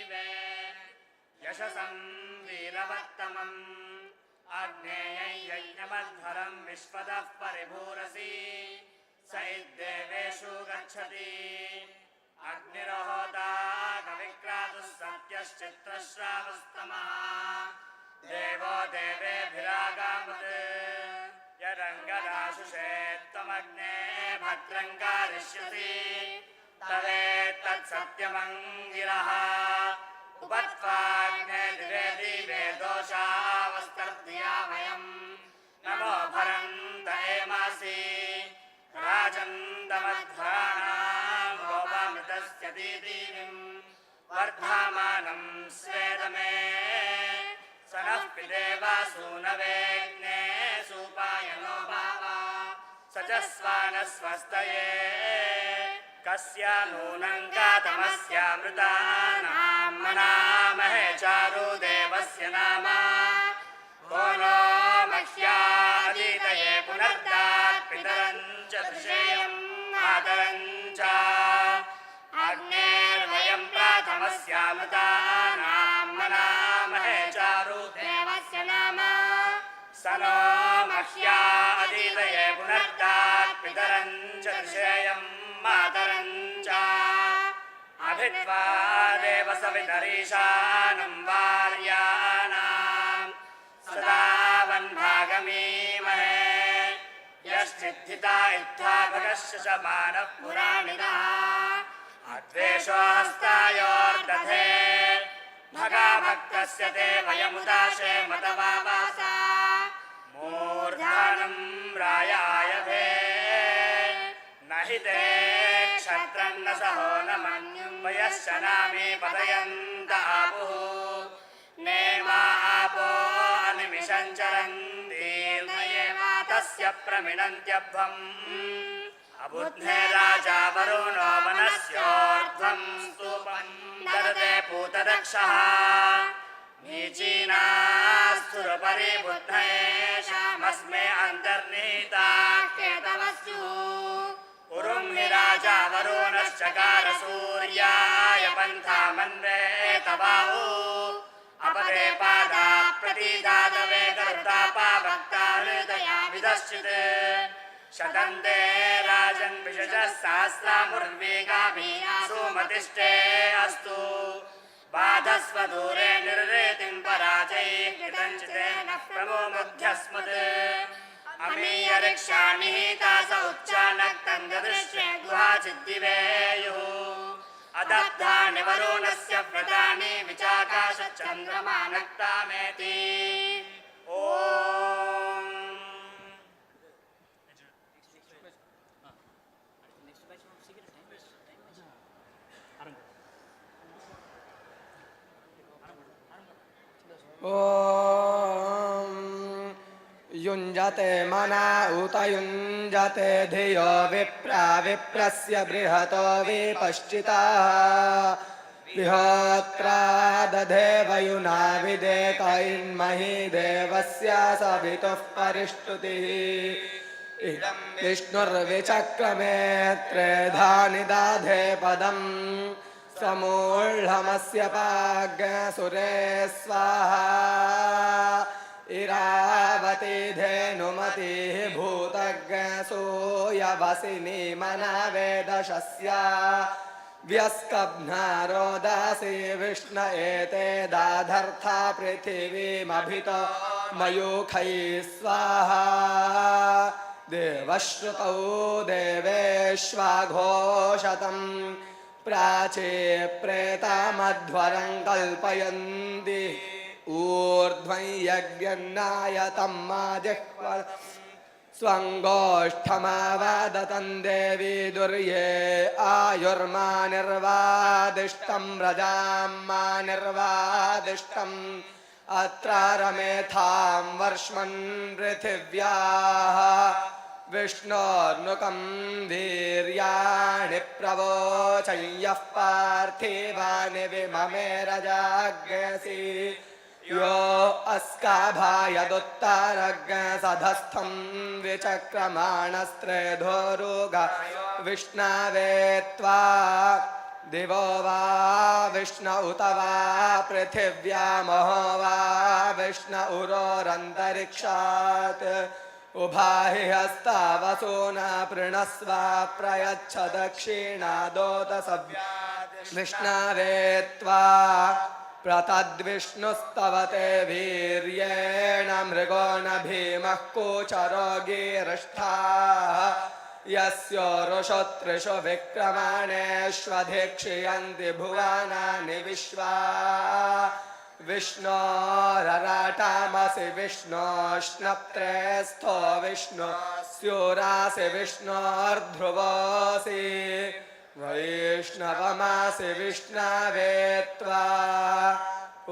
दैवे यशसं वीरवत्तमम् आग्नेयं यज्ञमध्वरं विश्वतः परिभूरसि स इद्देवेषु गच्छति अग्निरोहोता कविक्रातुः सत्यश्चित्रश्रावस्तमः देवो देवेभिरागामत् यरङ्गदाशुषे त्वमग्ने भद्रं कारयिष्यसि तवेत्तत्सत्यमङ्गिरः उपत्वाग्ने दिवे दिवे दोषावस्तर्ध्या वयं नमो भरन्त एमासि राजन्दमध्वराणां गोपामृतस्य दीदीनिं वर्धमानं स्वेदमे स नः पिदेवा सूनवेग्ने सूपायनो भावा स च स्वानस्वस्तये कस्या नूनं कातमस्यामृतानां मनामहे चारु देवस्य नाम को नो मह्यादीतये पुनर्दात् पितरं च दृशेयं मातरं च अग्नेर्वयं प्राथमस्यामृतानां मनामहे चारु देवस्य नाम स नो मह्यादीतये पुनर्दात् पितरं च दृशेयं मातरं च अभित्वा देव सवितरीशानं वार्याणां सदा वन्भागमीमहे यश्चिद्धिता इत्था भगस्य शमानः पुराणिनः अद्वेषो हस्तायोर्दधे भगाभक्तस्य ते वयमुदाशे मतवावासा मूर्धानं रायायभे न हि ते क्षत्रं न सहो न मन्युं वयश्च नामे पतयन्त आपुः नेमा आपो अनिमिषं चरन्तीर्नयेमा तस्य प्रमिणन्त्यभ्वम् अबुध्ने राजा वरुणो वनस्योर्ध्वं स्तूपं ददते पूतदक्षः नीचीनास्तुरुपरि बुद्धयेषामस्मे अन्तर्निहिताः केतवस्युः उरुं हि राजा वरुणश्चकार सूर्याय पन्थामन्वे तवाहु अपदे पादा प्रतीदादवे गरुडापावक्ता हृदया विदश्चित् शतन्ते राजन् विशजः सहस्रामुर्वेगाभिः सुमतिष्ठे अस्तु बाधस्व दूरे निर्रेतिं पराजये कृतञ्चितेन प्रमोमुग्ध्यस्मत् अमीयरिक्षाणिहिता स उच्चानक्तं ददृश्ये गुहाचिद्दिवेयुः अदब्धानि वरुणस्य व्रतानि विचाकाशचन्द्रमानक्तामेति ॐ युञ्जते मना उत युञ्जते धियो विप्रा विप्रस्य बृहतो विपश्चिताः विहोत्रा दधे वयुना विदेत इन्महि देवस्य सवितुः परिष्टुतिः इदं विष्णुर्विचक्रमे त्रेधा निदाधे पदम् समूढमस्य पाग्सुरे स्वाहा इरावती धेनुमतिः भूतग्सूयवसिनी मनवेदशस्या व्यस्कब्धा रोदसी विष्ण एते दाधर्था पृथिवीमभितो मयूखैः स्वाहा देवश्रुतौ देवेष्वाघोषतम् प्राचे प्रेतामध्वरं कल्पयन्ति ऊर्ध्वं यज्ञन्नायतं मा जिह्वा स्वङ्गोष्ठमावादतं देवी दुर्ये आयुर्मा निर्वादिष्टं व्रजां मा निर्वादिष्टम् अत्रारमेथां वर्ष्मन् पृथिव्याः विष्णोर्नुकं वीर्याणि प्रवोचं यः पार्थिवानि विममे रजाग्रसि यो अस्काभायदुत्तरग्रसधस्थं विचक्रमाणस्त्रेधोरुग विष्णवे त्वा दिवो वा विष्णु उत वा पृथिव्यामहो वा विष्णु उरोरन्तरिक्षात् उभाहि हस्तावसूना पृणस्व प्रयच्छ दक्षिणादोतसव्यात् विष्णवे त्वा प्रतद्विष्णुस्तवते वीर्येण मृगो न भीमः कूचरो गीरिष्ठाः यस्योरुषोत्रिषु विक्रमाणेष्वधिक्षियन्ति भुवनानि विश्वा विष्णोरराटामसि विष्णोष्णप्त्रे स्थो विष्णु स्यूरासि विष्णोर्ध्रुवोऽसि वैष्णवमासि विष्णवे त्वा ॐ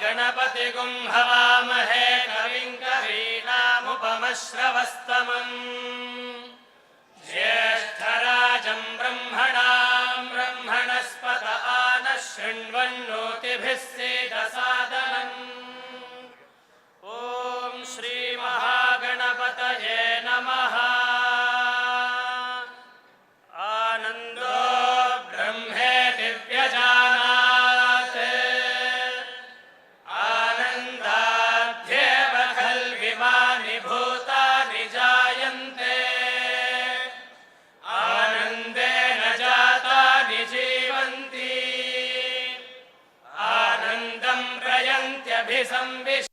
गणपतिगुं हवामहे कविं कवीनामुपमश्रवस्तमम् ज्येष्ठराजं ब्रह्मणस्पत आनः शृण्वन्नोतिभिः सीदसादनम् ॐ श्रीमहागणपतये नमः। आनन्दो ब्रह्मेति व्यजानात् आनन्दाद्येव खल्विमानि भूतानि जायन्ते आनन्देन जातानि जीवन्ति आनन्दं प्रयन्त्यभिसंविश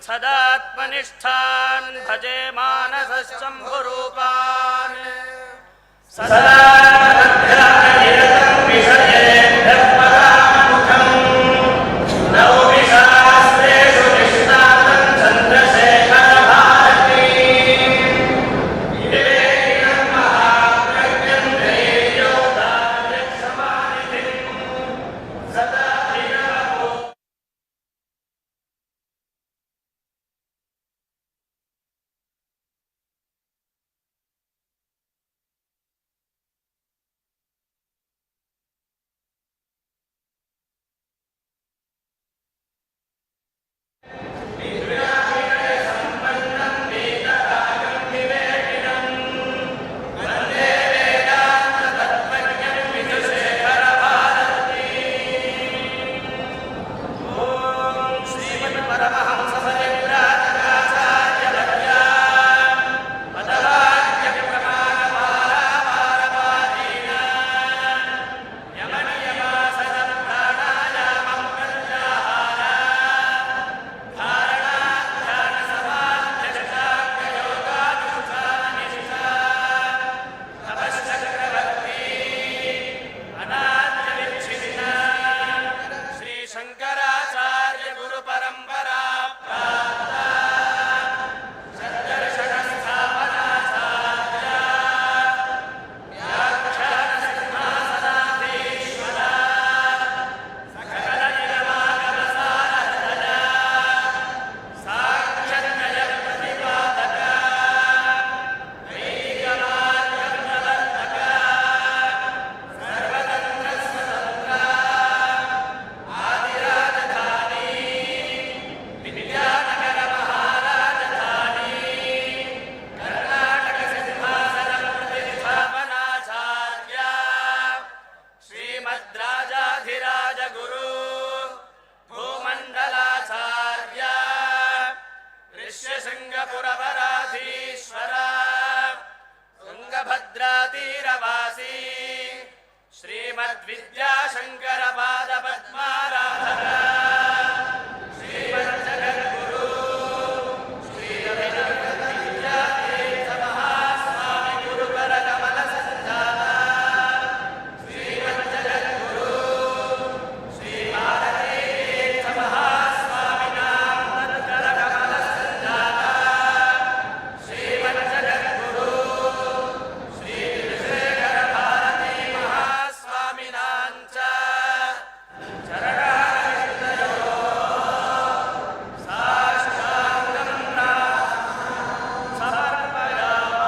सदात्मनिष्ठान् भजे मानसशम्भुरूपान् सदा ಶ್ರೀಶೈಲವಾಸಿ ಶ್ರೀಮದ್ವಿದ್ಯಾಶಂಕರಪಾದಪದ್ಮಾರಾಧಕ ಶ್ರೀಮದ್ ಜಗದ್ಗುರು ಶ್ರೀ ಅಭಿನವವಿದ್ಯಾತೀರ್ಥ ಮಹಾಸ್ವಾಮಿ ಗುರುಕರ ಕಮಲ ಸಂಜಾತ ಶ್ರೀಮದ್ ಜಗದ್ಗುರು ಶ್ರೀ ಭಾರತೀತೀರ್ಥ ಮಹಾಸ್ವಾಮಿನಾಂ ತತ್ಕರ ಕಮಲ ಸಂಜಾತ ಶ್ರೀಮದ್ ಜಗದ್ಗುರು ಶ್ರೀ ವಿಜಯೇಂದ್ರ ಭಾರತೀ ಮಹಾಸ್ವಾಮಿನಾಂಚ ಚರಣಾರವಿಂದಯೋಃ ಸಾಷ್ಟಾಂಗಂ ಸಮರ್ಪಯಾಮಃ.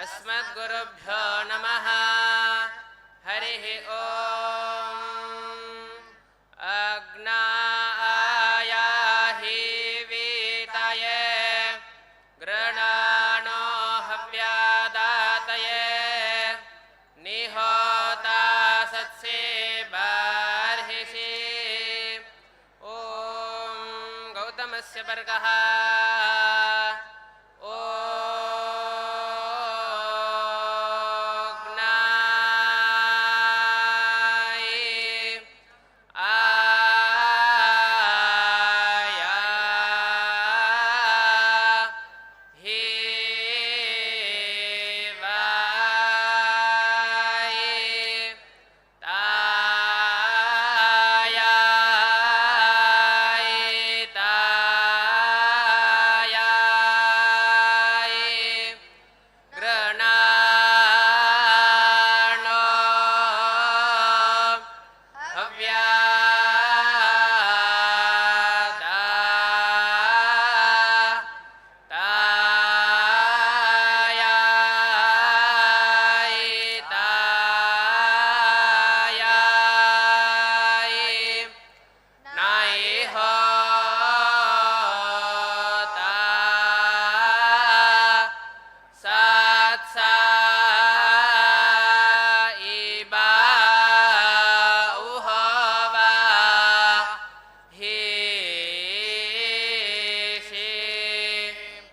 अस्मद्गुरुभ्यो नमः. हरिः ओम्. अग्नायाहि वीतये गृणानो हव्यादातये निहोता सत्से बर्हिषि. ॐ गौतमस्य वर्गः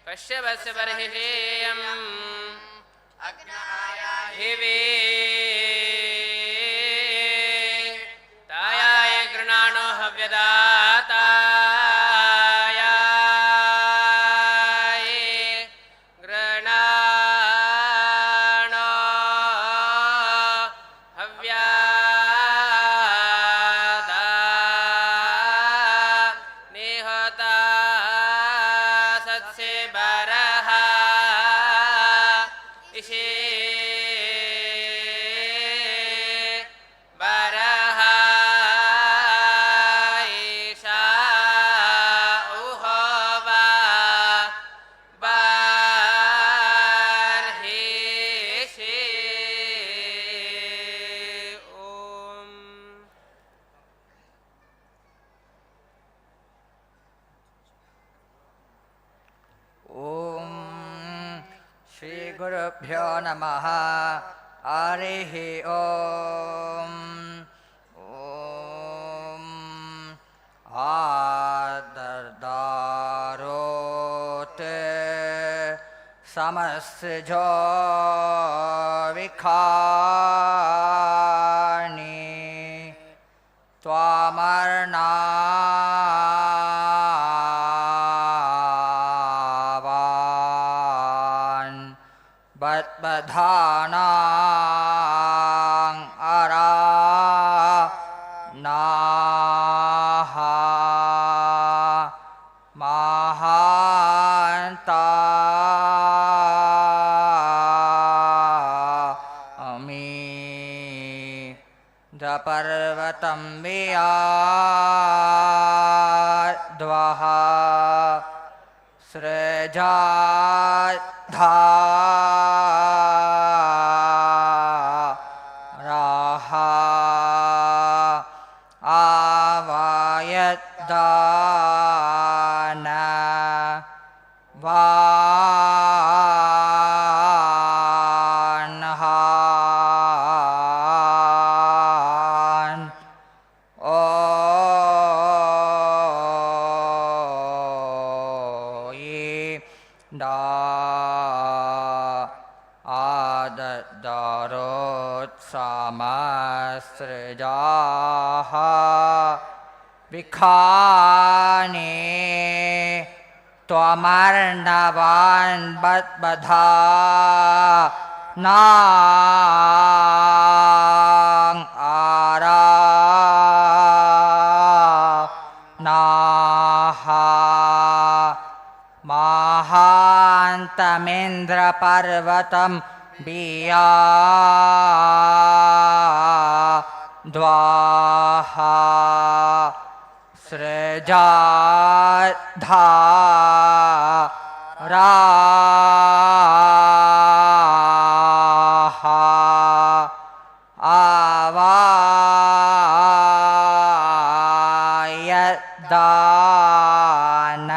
कश्यपस्य बर्हिषेयम् हिवे तायाय गृणाणो हव्यदातायाय गृणाणो हव्यादा निहता सत्से बरः इषे बरः ईशा उहोवा बर्हिषि. ॐ ॐ श्रीगुरुभ्यो नमः. हरिः ॐ. ॐ आदर्दारो समस्जो विखानि त्वामर्णावान् बद्बधानां अरा नाः महान्ता पर्वतं वियाद्वः सृजाद्धा राः आवायद्दान सृजाः विखानि त्वमर्णवान् बद्बधा नां आरा नाः महान्तमिन्द्रपर्वतं वियाद्वः सृजाद्धा राः आवायद्दान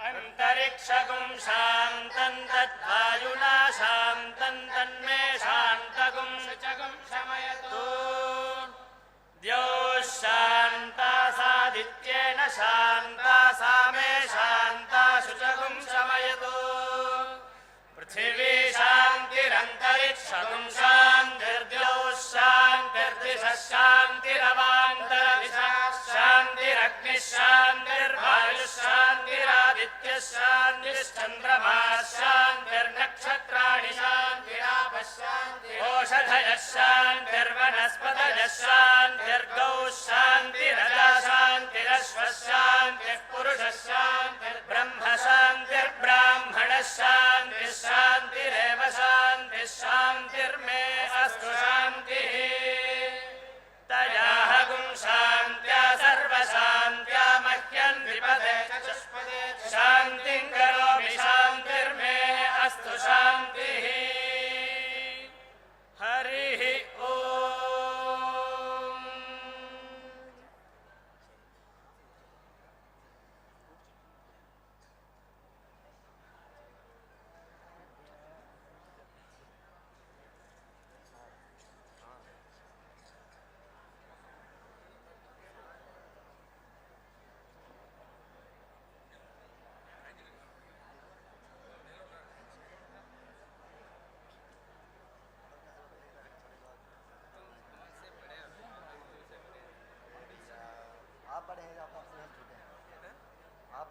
अंतरिक्षगुं शान्तं तद्वायुना शान्तं तन्मे शान्तगुं शुचगुं शमयतु द्यौः शान्ता सादित्येन शान्ता सा मे शान्ता शुचगुं शमयतु पृथिवी शान्तिरन्तरिक्षगुं शान्तिर्द्यौः शान्तिर्दिशः शान्तिरवान्तरदिशः शान्तिरग्निः शान्तिर्वायुः शान्तिरादित्यः शान्तिश्चन्द्रमाः शान्तिर्नक्षत्राणि शान्तिरापः शान्तिरोषधयः शान्तिर्वनस्पतयः शान्तिर्गौः शान्तिरजा शान्तिरश्वः शान्तिः पुरुषः शान्तिर्ब्रह्म शान्तिर्ब्राह्मणः शान्तिः शान्तिरेव शान्तिः शान्तिर्मे अस्तु शान्तिः तयाहगुं शान्त्या सर्वशान्त्या मह्यं विपदे चतुष्पदे शान्तिं करोमि शान्तिर्मे अस्तु शान्तिः हरिः ओम्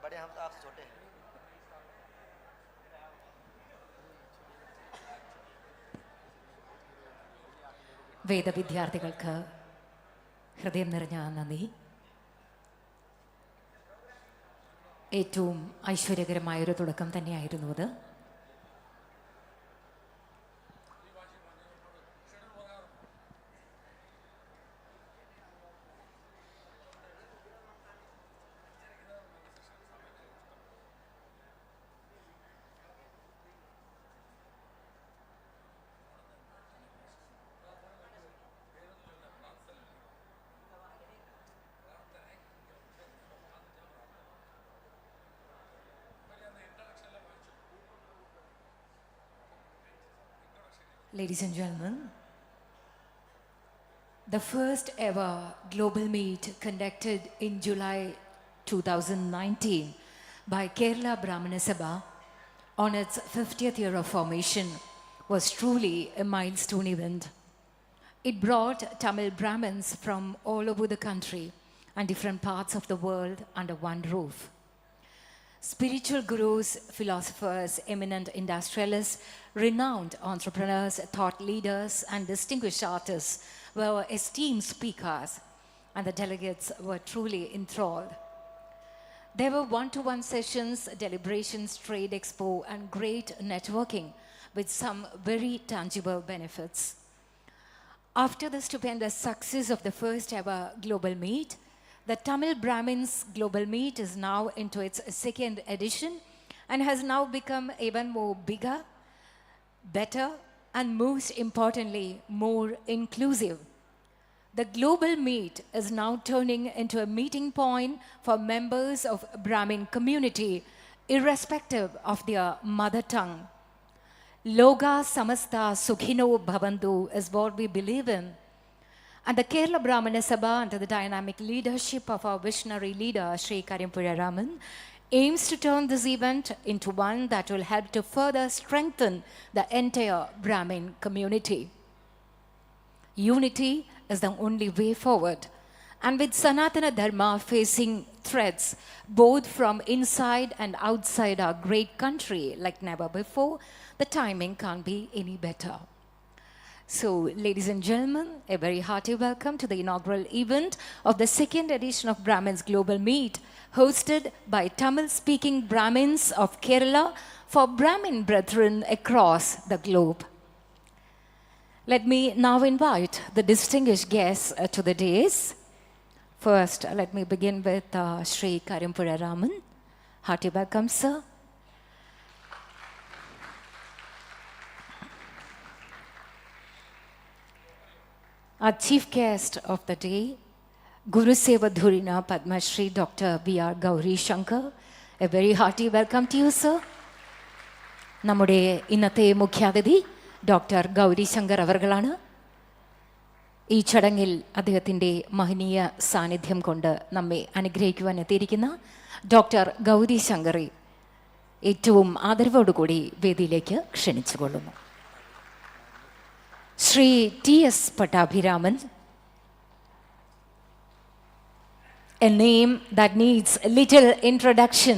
बड़े हम तो आपसे छोटे हैं വേദവിദ്യാർത്ഥികൾക്ക് ഹൃദയം നിറഞ്ഞ നന്ദി. ഏറ്റവും ഐശ്വര്യകരമായൊരു തുടക്കം തന്നെയായിരുന്നു അത്. Ladies and gentlemen, the first ever global meet conducted in July 2019 by Kerala Brahmana Sabha on its 50th year of formation was truly a milestone event. It brought Tamil Brahmins from all over the country and different parts of the world under one roof. Spiritual gurus, philosophers, eminent industrialists, renowned entrepreneurs, thought leaders, and distinguished artists were esteemed speakers, and the delegates were truly enthralled. There were one-to-one sessions, deliberations, trade expo, and great networking with some very tangible benefits. After the stupendous success of the first ever global meet, the Tamil Brahmins Global Meet is now into its second edition and has now become even more bigger, better, and most importantly, more inclusive. The global meet is now turning into a meeting point for members of Brahmin community, irrespective of their mother tongue. Loga samasta sukhino bhavantu is what we believe in. And the Kerala Brahmana Sabha, under the dynamic leadership of our visionary leader, Sri Karimpura Raman, aims to turn this event into one that will help to further strengthen the entire Brahmin community. Unity is the only way forward. And with Sanatana Dharma facing threats both from inside and outside our great country like never before, the timing can't be any better. So, ladies and gentlemen, a very hearty welcome to the inaugural event of the second edition of Brahmin's Global Meet, hosted by Tamil-speaking Brahmins of Kerala for Brahmin brethren across the globe. Let me now invite the distinguished guests to the dais. First, let me begin with Sri Karimpura Raman. Hearty welcome, sir. Our chief guest of the day, Guru Seva Dhurina Padma Shri Dr. B.R. Gauri Shankar. A very hearty welcome to you, sir. നമ്മുടെ ഇന്നത്തെ മുഖ്യാതിഥി doctor Gauri Shankar അവർകളാണ്. ഈ ചടങ്ങിൽ അദ്ദേഹത്തിൻ്റെ മഹനീയ സാന്നിധ്യം കൊണ്ട് നമ്മെ അനുഗ്രഹിക്കുവാൻ എത്തിയിരിക്കുന്ന ഡോക്ടർ ഗൗരി ശങ്കറെ ഏറ്റവും ആദരവോടുകൂടി വേദിയിലേക്ക് ക്ഷണിച്ചുകൊള്ളുന്നു. Sri T.S. Pattabhiraman, a name that needs little introduction.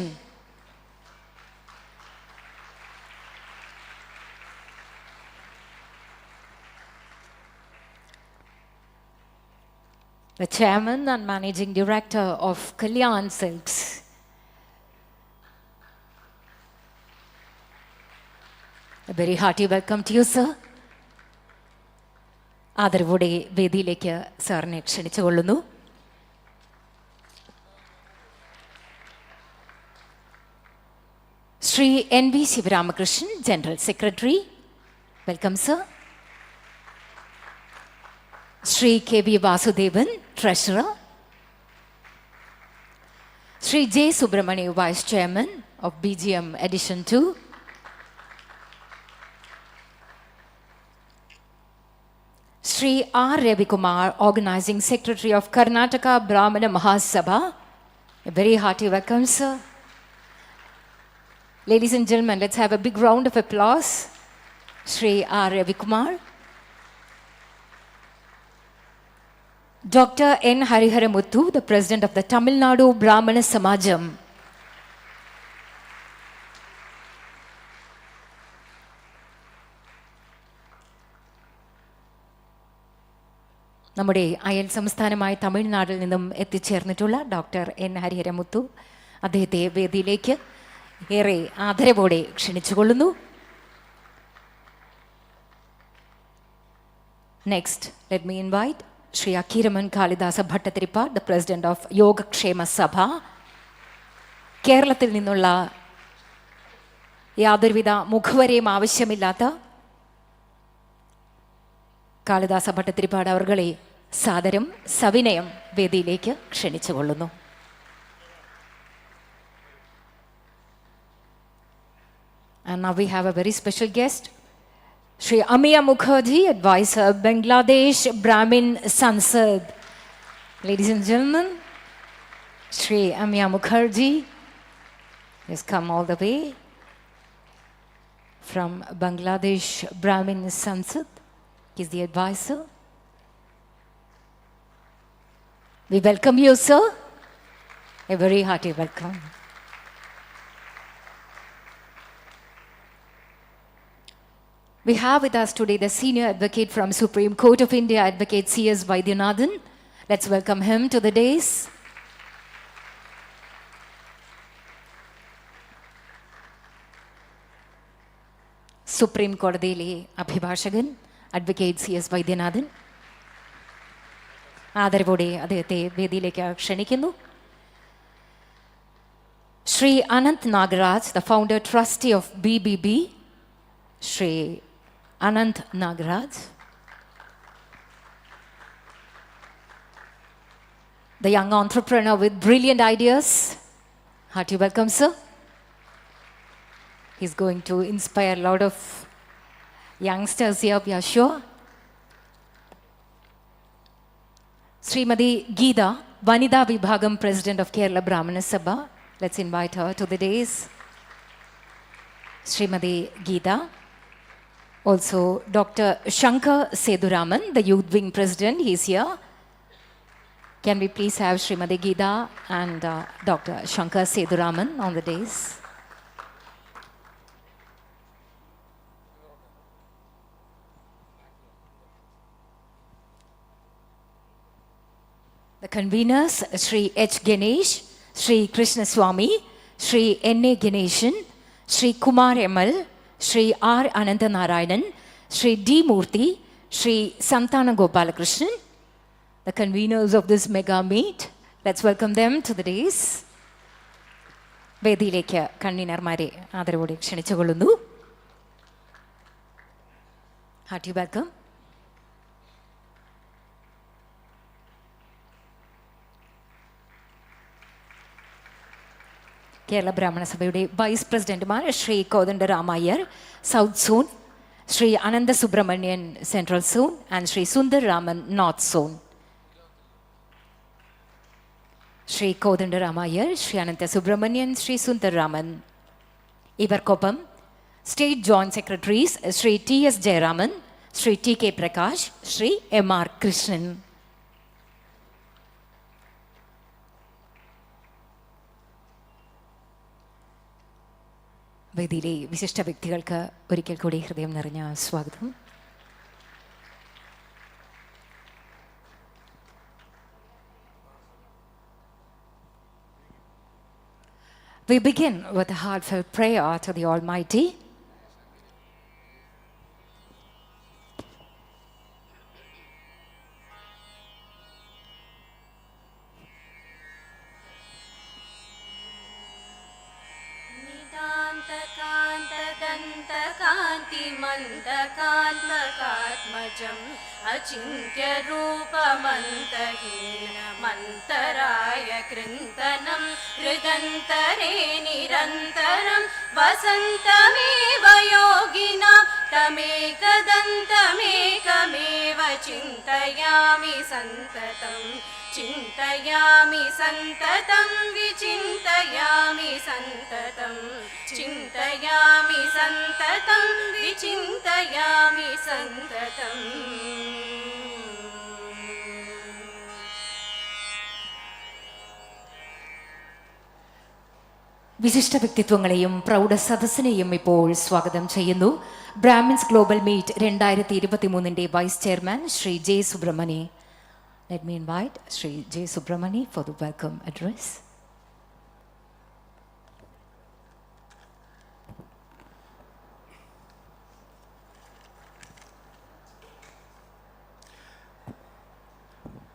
The chairman and managing director of Kalyan Silks. A very hearty welcome to you, sir. ആദരവോടെ വേദിയിലേക്ക് സാറിനെ ക്ഷണിച്ചുകൊള്ളുന്നു. Shri N V Sivaramakrishnan, general secretary. Welcome sir. Shri K V Vasudevan, treasurer. Shri J Subrahmanya, vice chairman of BGM Edition 2. Sri R. Ravikumar, Organizing Secretary of Karnataka Brahmana Sabha. A very hearty welcome, sir. Ladies and gentlemen, let's have a big round of applause. Sri R. Ravikumar. Dr. N. Hariharamuthu, the President of the Tamil Nadu Brahmana Samajam. നമ്മുടെ അയൽ സംസ്ഥാനമായ തമിഴ്നാട്ടിൽ നിന്നും എത്തിച്ചേർന്നിട്ടുള്ള doctor N ഹരിഹരമുത്തു, അദ്ദേഹത്തെ വേദിയിലേക്ക് ഏറെ ആദരവോടെ ക്ഷണിച്ചുകൊള്ളുന്നു. Next, let me invite Sri Akiraman Kalidasa Bhattatiripad, the President of Yogakshema Sabha. കേരളത്തിൽ നിന്നുള്ള യാതൊരുവിധ മുഖവരെയും ആവശ്യമില്ലാത്ത കാളിദാസ ഭട്ടത്തിരിപ്പാട് അവർകളെ സാദരം സവിനയം വേദിയിലേക്ക് ക്ഷണിച്ചുകൊള്ളുന്നു. And now we have a very special guest, Sri Amiya Mukherjee, advisor, Bangladesh Brahmin Sansad. Ladies and gentlemen, Sri Amiya Mukherjee has come all the way from Bangladesh Brahmins Sansad. He's the advisor. We welcome you, sir. A very hearty welcome. We have with us today the senior advocate from Supreme Court of India, Advocate C.S. Vaidyanathan. Let's welcome him to the dais. Supreme കോടതിയിലെ അഭിഭാഷകൻ advocate C.S. Vaidyanathan. ആദരവോടെ അദ്ദേഹത്തെ വേദിയിലേക്ക് ക്ഷണിക്കുന്നു. Shri Anant Nagaraj, the founder trustee of BBB, Sri Anant Nagaraj. The young entrepreneur with brilliant ideas. Hearty welcome, sir. He's going to inspire a lot of youngsters here, we are sure. Srimati Geeta, Vanida Vibhagam President of Kerala Brahmana Sabha. Let's invite her to the dais. Srimati Geeta. Also, Dr. Shankar Seduraman, the Youth Wing President, he's here. Can we please have Srimati Geeta and Dr. Shankar Seduraman on the dais? The conveners, Sri H. Ganesh, Sri Krishna Swami, Sri N.A. Ganeshan, Sri Kumar M.L., Sri R. Ananthanarayanan, Sri D. Murthy, Sri Santana Gopalakrishnan, the conveners of this mega meet. Let's welcome them to the dais. വേദിയിലേക്ക് കൺവീനർമാരെ ആദരവോടെ ക്ഷണിച്ചുകൊള്ളുന്നു. Hearty welcome. Kerala ബ്രാഹ്മണ സഭയുടെ vice പ്രസിഡന്റുമാർ Shri Kodandaramaiyer south zone, Shri Ananta Subrahmanian central zone and Shri Sundar Raman north zone. Shri Kodandaramaiyer, Shri Ananta Subrahmanian, Shri Sundar Raman. ഇവർക്കൊപ്പം state joint secretaries Shri T S Jayaraman, Shri T K Prakash, Shri M R Krishnan. വേദിയിലെ വിശിഷ്ട വ്യക്തികൾക്ക് ഒരിക്കൽ കൂടി ഹൃദയം നിറഞ്ഞ സ്വാഗതം. We begin with a heartfelt prayer to the Almighty. मन्दकान्तकात्मजम् अचिन्त्यरूपमन्तहीनमन्तराय कृन्तनं हृदन्तरे निरन्तरं वसन्तमेव योगिनां तमेकदन्तमेकमेव चिन्तयामि सन्ततम् चिन्तयामि सन्ततं विचिन्तयामि सन्ततं चिन्तयामि सन्ततं विचिन्तयामि सन्ततम् വിശിഷ്ട വ്യക്തിത്വങ്ങളെയും പ്രൗഢ സദസ്സിനെയും ഇപ്പോൾ സ്വാഗതം ചെയ്യുന്നു. Brahmins global meet 2023 vice chairman Shri J Subramani. Let me invite Sri J. Subramani for the welcome address.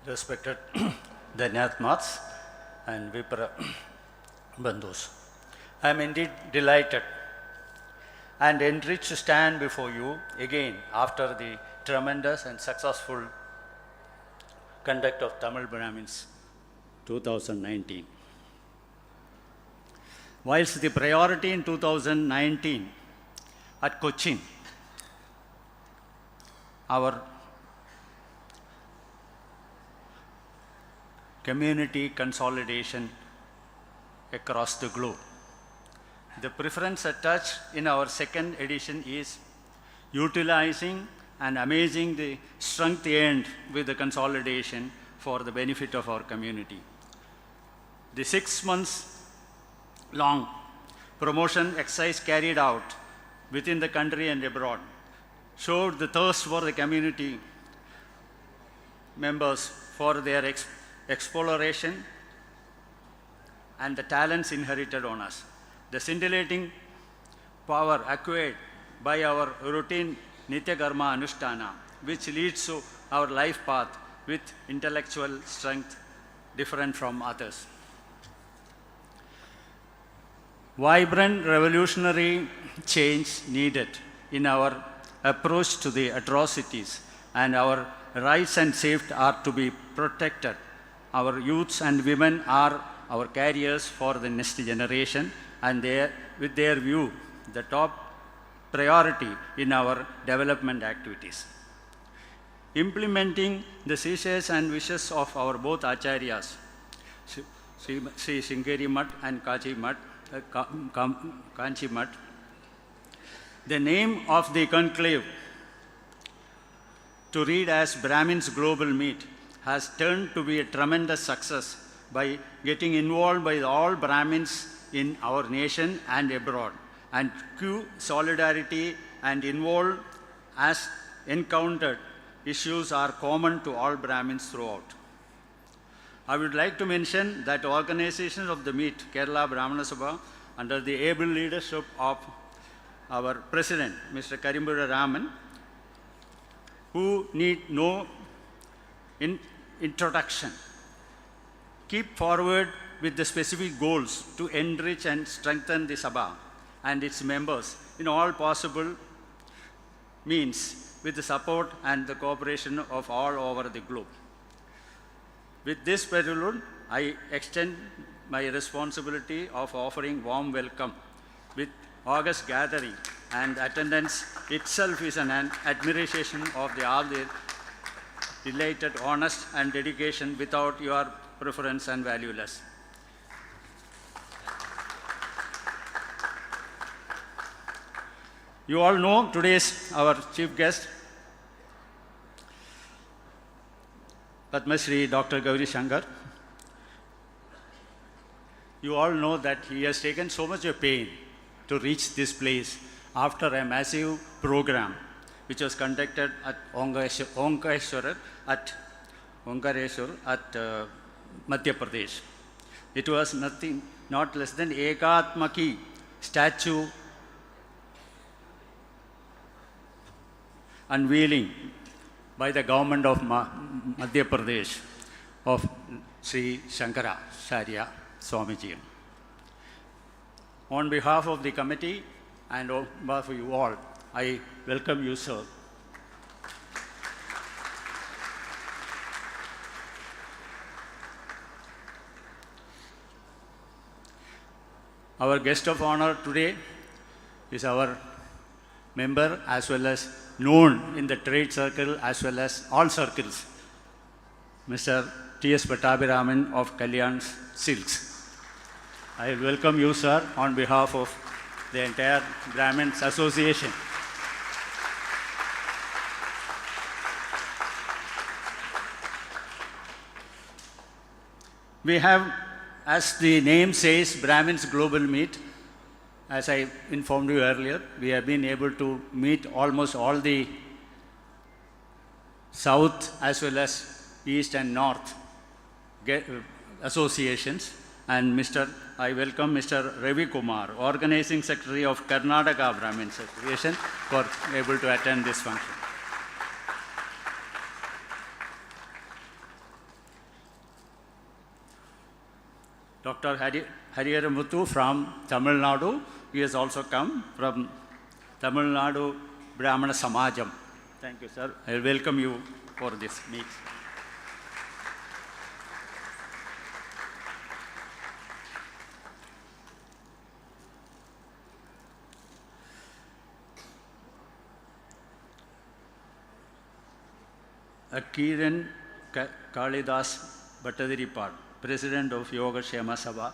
respected Dhanyatmas and Vipra Bandhus. I am indeed delighted and enriched to stand before you again after the tremendous and successful conduct of Tamil Brahmins 2019. Whilst the priority in 2019 at Cochin, our community consolidation across the globe. The preference attached in our second edition is utilizing and amazing the strength earned with the consolidation for the benefit of our community. The 6 months long promotion exercise carried out within the country and abroad showed the thirst for the community members for their exploration and the talents inherited on us. The scintillating power acquired by our routine Nitya Karma Anushtana, which leads to our life path with intellectual strength different from others. Vibrant revolutionary change needed in our approach to the atrocities, and our rights and safety are to be protected. Our youths and women are our carriers for the next generation, and with their view, the top priority in our development activities. Implementing the wishes and wishes of our both acharyas, Sri Sringeri Mutt and Kanchi Mutt, the name of the conclave, to read as Brahmin's Global Meet, has turned to be a tremendous success by getting involved by all Brahmins in our nation and abroad, and cue solidarity and involved as encountered issues are common to all Brahmins throughout. I would like to mention that organization of the meet, Kerala Brahamana Sabha, under the able leadership of our President, Mr. Karimbura Raman, who need no introduction, keep forward with the specific goals to enrich and strengthen the Sabha and its members in all possible means with the support and the cooperation of all over the globe. With this prelude, I extend my responsibility of offering warm welcome with august gathering, and attendance itself is an admiration of all the delighted, honest and dedication without your preference and valueless. You all know today's our chief guest, Padma Shri Dr. Gauri Shankar. You all know that he has taken so much of pain to reach this place after a massive program which was conducted at Omkareshwar at Madhya Pradesh. It was not less than Ekatmaki statue unveiling by the government of Madhya Pradesh of Sri Shankaracharya Swamiji. On behalf of the committee and on behalf of you all, I welcome you, sir. Our guest of honor today is our member as well as known in the trade circle as well as all circles, Mr. T.S. Pattabhiraman of Kalyan's Silks. I welcome you, sir, on behalf of the entire Brahmins Association. We have, as the name says, Brahmin's Global Meet. As I informed you earlier, we have been able to meet almost all the South as well as East and North associations. And I welcome Mr. Ravi Kumar, Organizing Secretary of Karnataka Brahmins Association, for able to attend this function. Dr. Hariharamuthu from Tamil Nadu. He has also come from Tamil Nadu Brahmana Samajam. Thank you, sir. I welcome you for this meet. Kiran Kalidas Bhattadiripad, President of Yoga Shema Sabha.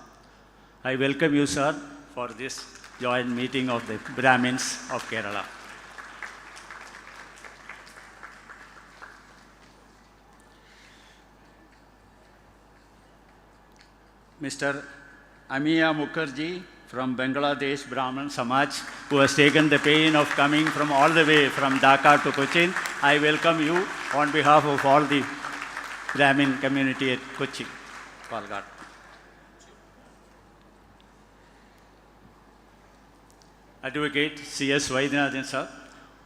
I welcome you, sir, for this joint meeting of the Brahmins of Kerala. Mr. Amiya Mukherjee from Bangladesh Brahmin Samaj, who has taken the pain of coming from all the way from Dhaka to Cochin. I welcome you on behalf of all the Brahmin community at Kochi, Palghat. Advocate C.S. Vaidyanathan sir,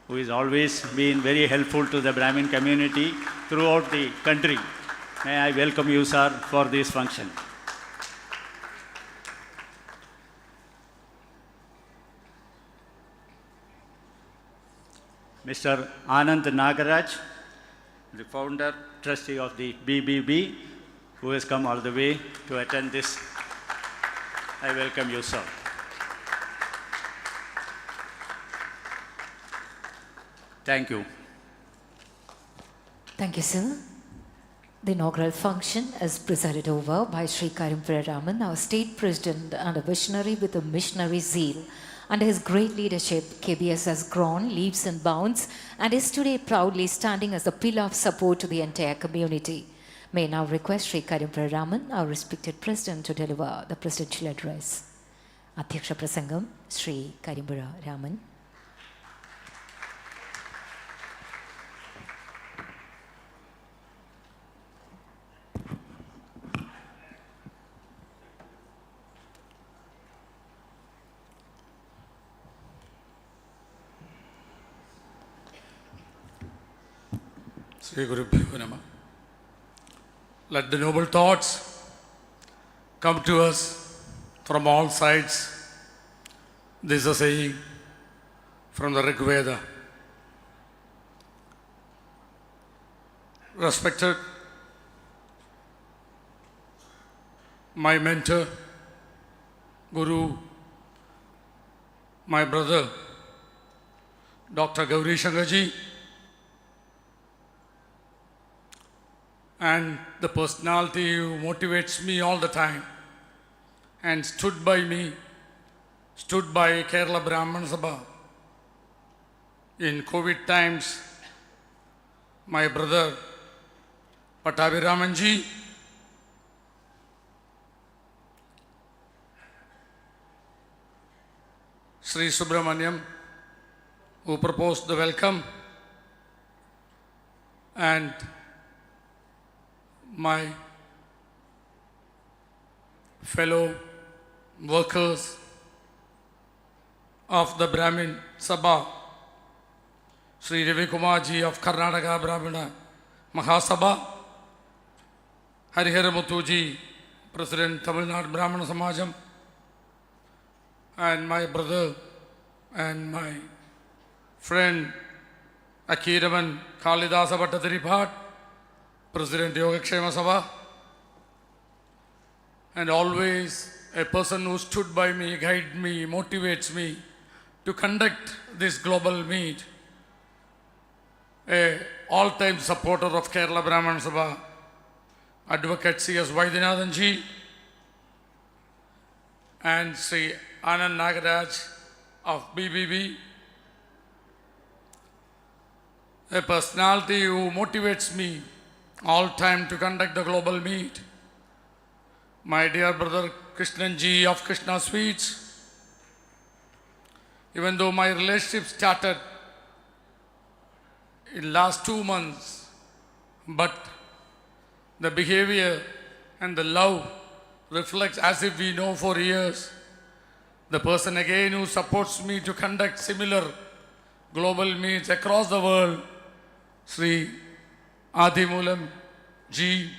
who has always been very helpful to the Brahmin community throughout the country. May I welcome you, sir, for this function. Mr. Anand Nagaraj, the founder, trustee of the BBB, who has come all the way to attend this. I welcome you, sir. Thank you. Thank you, sir. The inaugural function is presided over by Sri Karimpura Raman, our state president and a visionary with a missionary zeal. Under his great leadership, KBS has grown leaps and bounds and is today proudly standing as a pillar of support to the entire community. May I now request Sri Karimpura Raman, our respected president, to deliver the presidential address. Adhyaksha Prasangam, Sri Karimpura Raman. Sri Guru Bhyo Namah. Let the noble thoughts come to us from all sides. This is a saying from the Rig Veda. Respected my mentor, Guru, my brother, Dr. Gauri Shankarji, and the personality who motivates me all the time and stood by me, stood by Kerala Brahmins Sabha. In COVID times, my brother Pattabhiramanji, Sri Subramaniam, who proposed the welcome, and my fellow workers of the Brahmin Sabha, Sri Ravi Kumarji of Karnataka Brahmana Mahasabha, Hariharamuthu ji, President Tamil Nadu Brahmana Samajam, and my brother and my friend Akiraman Kalidasa Bhattadiripad, President Yoga Shema Sabha, and always a person who stood by me, guides me, motivates me to conduct this global meet, a all-time supporter of Kerala Brahmin Sabha, Advocate C.S. Vaidyanathan ji, and Sri Anand Nagaraj of BBB, a personality who motivates me all time to conduct the global meet. My dear brother Krishnan ji of Krishna Sweets, even though my relationship started in last 2 months, but the behavior and the love reflects as if we know for years. The person again who supports me to conduct similar global meets across the world, Sri Adimulam ji.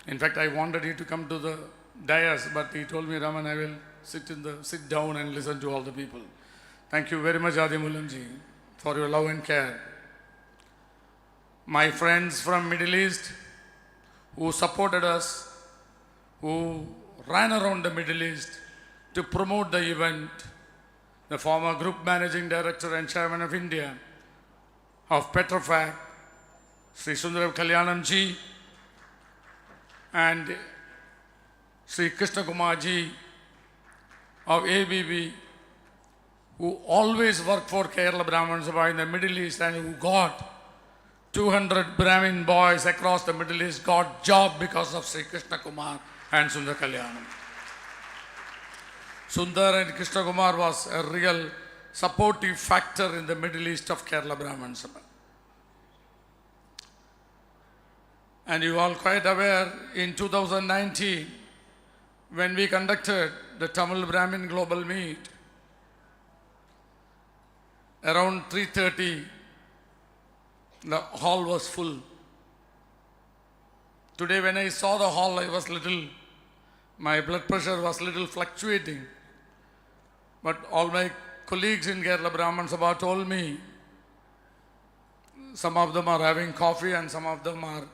In fact, I wanted you to come to the dais, but he told me, Raman, I will sit down and listen to all the people. Thank you very much, Adi Mulamji, for your love and care. My friends from Middle East who supported us, who ran around the Middle East to promote the event, the former Group Managing Director and Chairman of India of Petrofac, Sri Sundaram Kalyanamji, and Sri Krishna Kumarji of ABB, who always worked for Kerala Brahmins Sabha in the Middle East and who got 200 Brahmin boys across the Middle East got job because of Sri Krishna Kumar and Sundar Kalyanam. Sundar and Krishna Kumar was a real supportive factor in the Middle East of Kerala Brahmins Sabha. And you are quite aware, in 2019, when we conducted the Tamil Brahmin Global Meet, around 3:30, the hall was full. Today when I saw the hall, my blood pressure was little fluctuating. But all my colleagues in Kerala Brahman Sabha told me, some of them are having coffee and some of them are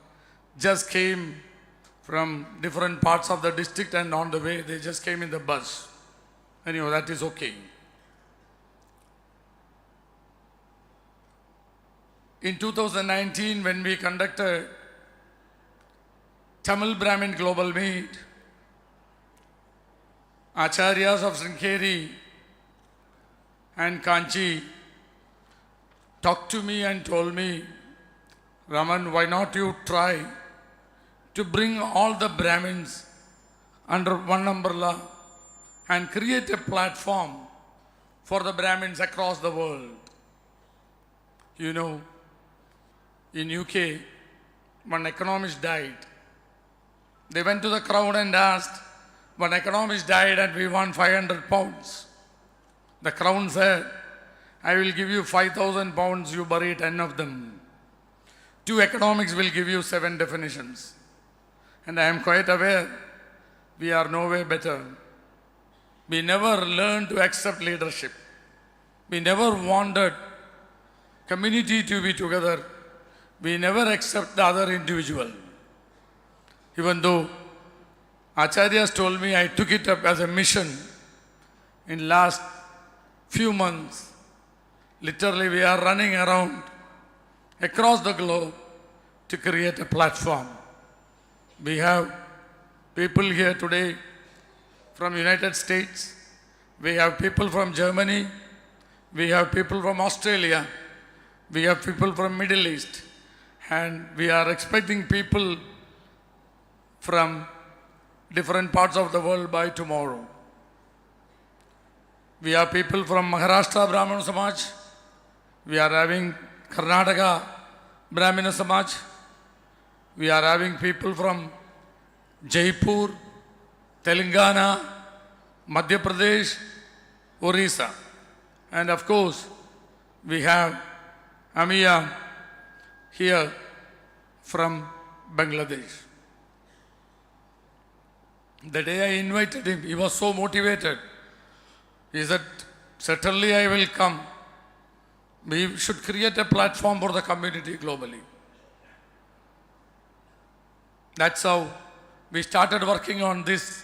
just came from different parts of the district, and on the way they just came in the bus. Anyway, that is okay. In 2019, when we conducted Tamil Brahmin Global Meet, Acharyas of Sringeri and Kanchi talked to me and told me, Raman, why not you try to bring all the Brahmins under one umbrella and create a platform for the Brahmins across the world. You know, in UK, one economist died. They went to the crowd and asked, one economist died and we want 500 pounds. The crown said, I will give you 5,000 pounds, you bury 10 of them. 2 economics will give you 7 definitions. And I am quite aware, we are no way better. We never learned to accept leadership. We never wanted community to be together. We never accept the other individual. Even though Acharyas told me, I took it up as a mission in last few months. Literally, we are running around across the globe to create a platform. We have people here today from United States. We have people from Germany. We have people from Australia. We have people from Middle East. And we are expecting people from different parts of the world by tomorrow. We have people from Maharashtra Brahmin Samaj. We are having Karnataka Brahmina Samaj. We are having people from Jaipur, Telangana, Madhya Pradesh, Orissa. And of course, we have Amiya here from Bangladesh. The day I invited him, he was so motivated. He said, certainly I will come. We should create a platform for the community globally. That's how we started working on this.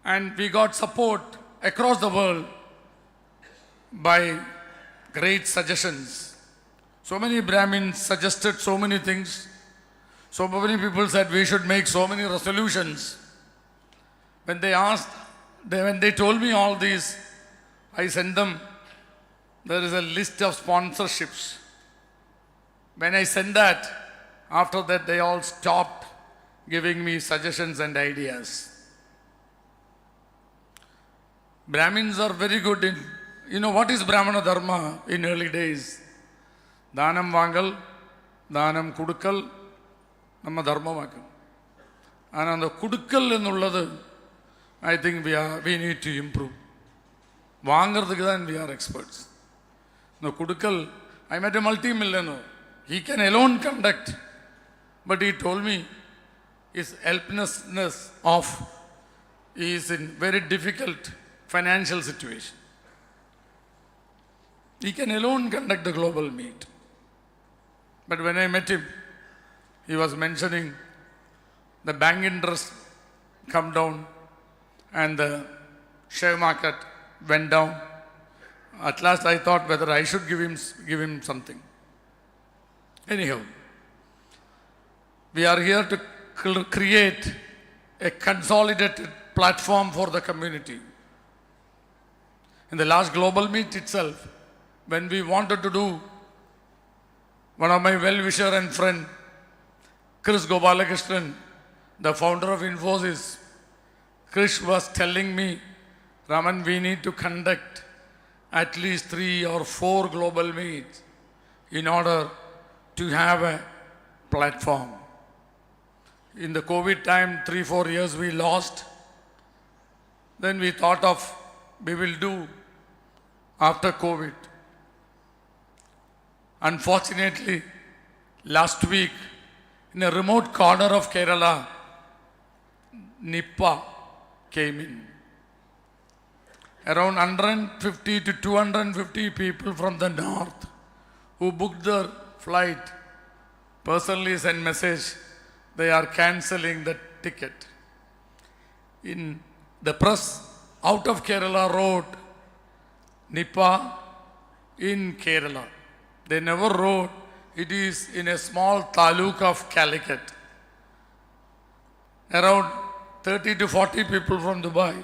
And we got support across the world by great suggestions. So many Brahmins suggested so many things. So many people said we should make so many resolutions. When they told me all these, I sent them, there is a list of sponsorships. When I sent that, after that they all stopped giving me suggestions and ideas. Brahmins are very good in, you know what is Brahmana Dharma in early days? Dhanam Vangal, Dhanam Kudukal, Nama Dharma Vakam. And on the Kudukal enulladu, I think we need to improve. Vangarthukku then we are experts. No Kudukal, I met a multi-millionaire. He can alone conduct. But he told me, his helplessness of he is in very difficult financial situation. He can alone conduct the global meet. But when I met him, he was mentioning the bank interest come down and the share market went down. At last I thought whether I should give him something. Anyhow, we are here to create a consolidated platform for the community. In the last global meet itself, when we wanted to do, one of my well-wisher and friend, Chris Gopalakrishnan, the founder of Infosys, Chris was telling me, Raman, we need to conduct at least 3 or 4 global meets in order to have a platform. In the COVID time, 3-4 years we lost. Then we thought of we will do after COVID. Unfortunately, last week, in a remote corner of Kerala, Nipah came in. Around 150 to 250 people from the north who booked their flight personally sent message they are cancelling the ticket. In the press out of Kerala wrote Nipah in Kerala. They never wrote it is in a small taluk of Calicut. Around 30 to 40 people from Dubai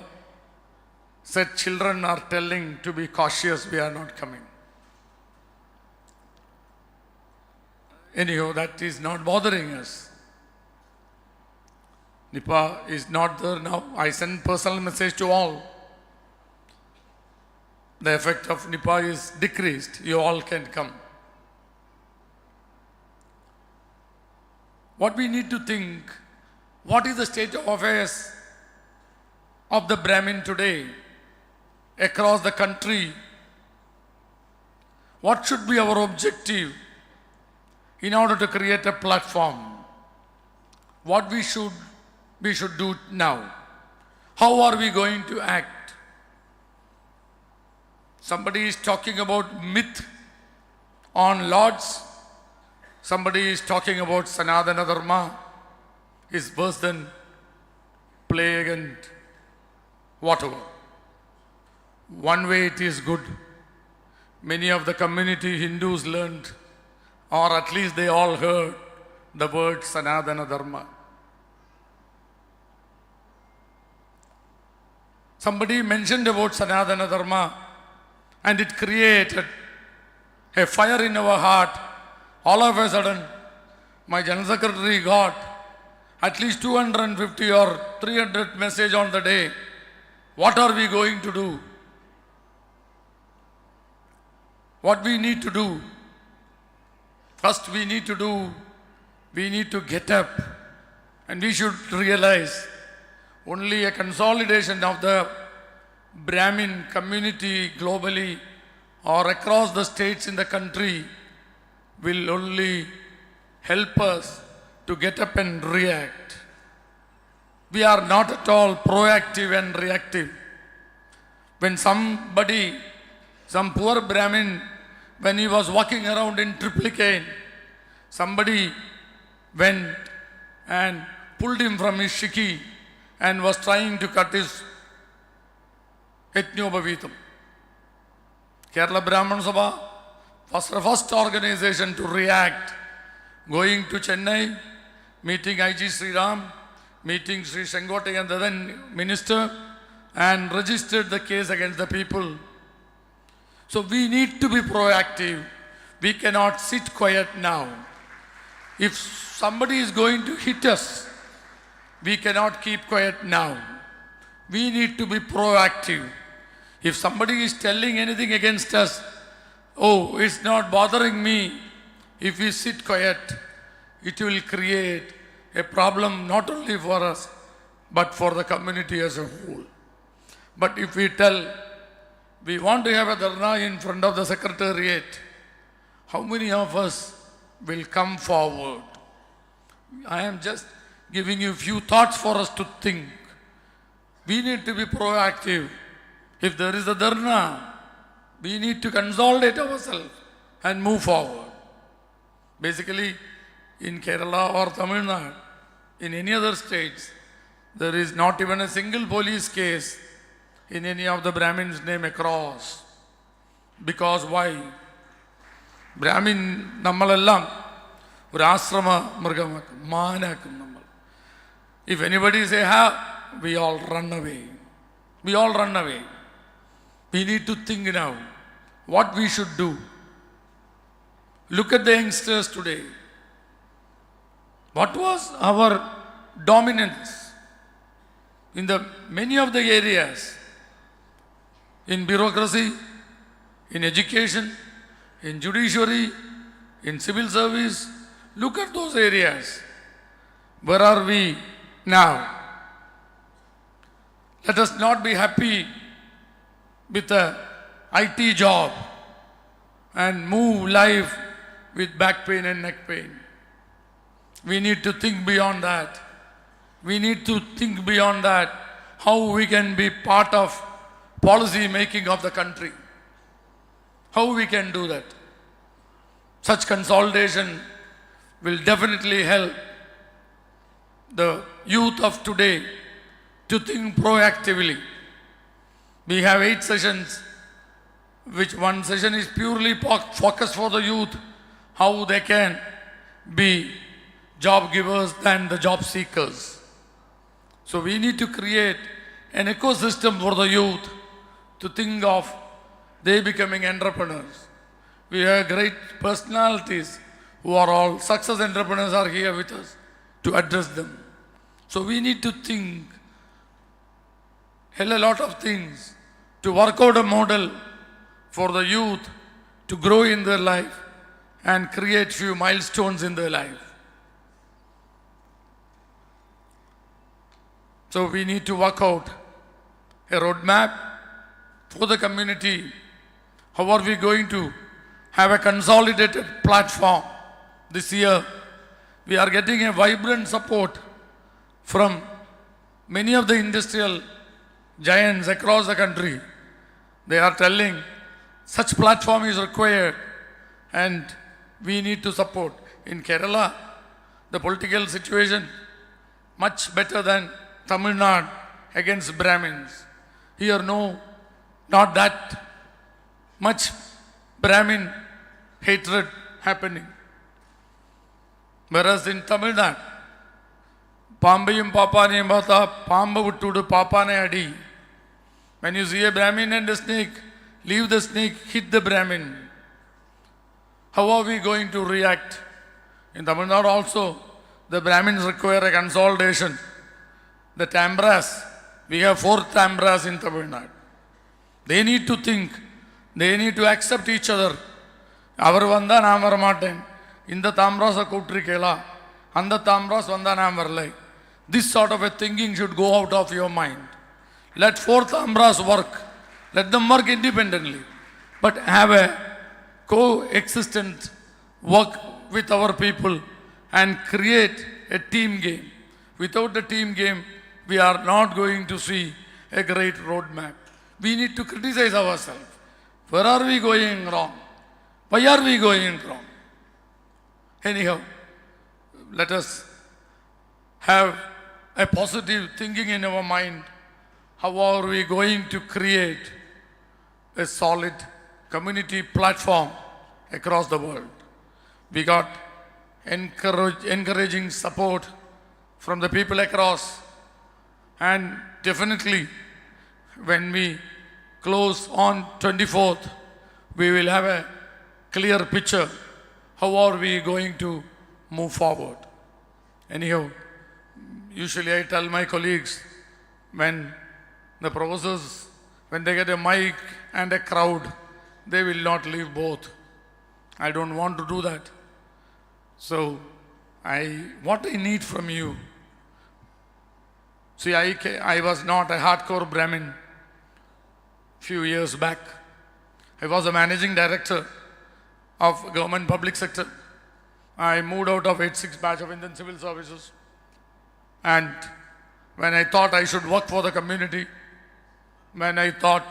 said children are telling to be cautious, we are not coming. Anyhow, that is not bothering us. Nipah is not there now. I send personal message to all. The effect of Nipah is decreased. You all can come. What we need to think, what is the state of affairs of the Brahmin today across the country? What should be our objective in order to create a platform? What we should do now? How are we going to act? Somebody is talking about myth on lords. Somebody is talking about Sanatana Dharma is worse than plague and whatever. One way it is good. Many of the community Hindus learned, or at least they all heard the word Sanatana Dharma. Somebody mentioned about Sanatana Dharma and it created a fire in our heart. All of a sudden, my General Secretary got at least 250 or 300 messages on the day. What are we going to do? What we need to do? First we need to get up and we should realize only a consolidation of the Brahmin community globally or across the states in the country will only help us to get up and react. We are not at all proactive and reactive. When somebody, some poor Brahmin, when he was walking around in triplicane, somebody went and pulled him from his shiki and was trying to cut his ethnobhavitam. Kerala Brahmins Sabha was the first organization to react, going to Chennai, meeting IG Sri Ram, meeting Sri Sengote and the then minister, and registered the case against the people. So we need to be proactive. We cannot sit quiet now. If somebody is going to hit us, we cannot keep quiet now. We need to be proactive. If somebody is telling anything against us, oh, it's not bothering me. If we sit quiet, it will create a problem not only for us, but for the community as a whole. But if we tell, we want to have a dharna in front of the secretariat, how many of us will come forward? I am just giving you few thoughts for us to think. We need to be proactive. If there is a dharna, we need to consolidate ourselves and move forward. Basically, in Kerala or Tamil Nadu, in any other states, there is not even a single police case in any of the Brahmins' name across. Because why? Brahmin, nammalellam, ഒരു ആശ്രമ മൃഗമാക്കും, മാനാക്കും നമ്മൾ. If anybody say, we all run away. We all run away. We need to think now what we should do. Look at the youngsters today. What was our dominance in the many of the areas? In bureaucracy, in education, in judiciary, in civil service. Look at those areas. Where are we now? Let us not be happy with a IT job and move life with back pain and neck pain. We need to think beyond that. We need to think beyond that how we can be part of policy making of the country. How we can do that. Such consolidation will definitely help the youth of today to think proactively. We have 8 sessions, which one session is purely focused for the youth, how they can be job givers than the job seekers. So we need to create an ecosystem for the youth to think of they becoming entrepreneurs. We have great personalities who are all success entrepreneurs are here with us to address them. So we need to think a lot of things to work out a model for the youth to grow in their life and create few milestones in their life. So we need to work out a roadmap for the community. How are we going to have a consolidated platform? This year, we are getting a vibrant support from many of the industrial giants across the country. They are telling such platform is required and we need to support. In Kerala, the political situation much better than Tamil Nadu against Brahmins. Here, no, not that much Brahmin hatred happening. Whereas in Tamil Nadu, Pambayum Papanayum Bata, Pamba Vuttudu Papane Adi. When you see a Brahmin and a snake, leave the snake, hit the Brahmin. How are we going to react? In Tamil Nadu also, the Brahmins require a consolidation. The Tambras, we have 4 Tambras in Tamil Nadu. They need to think, they need to accept each other. Avaru vanda naan varamaten. Inda Tamrasa kutrikela. Anda Tamras vanda naan varalai. This sort of a thinking should go out of your mind. Let 4 Tamras work. Let them work independently. But have a coexistent work with our people and create a team game. Without the team game, we are not going to see a great roadmap. We need to criticize ourselves. Where are we going wrong? Why are we going wrong? Anyhow, let us have a positive thinking in our mind. How are we going to create a solid community platform across the world? We got encouraging support from the people across, and definitely when we close on 24th, we will have a clear picture. How are we going to move forward? Anyhow, usually I tell my colleagues, when the professors, when they get a mic and a crowd, they will not leave both. I don't want to do that. So, what I need from you, see, I was not a hardcore Brahmin few years back. I was a managing director of government public sector. I moved out of 86 batch of Indian Civil Services. And when I thought I should work for the community, when I thought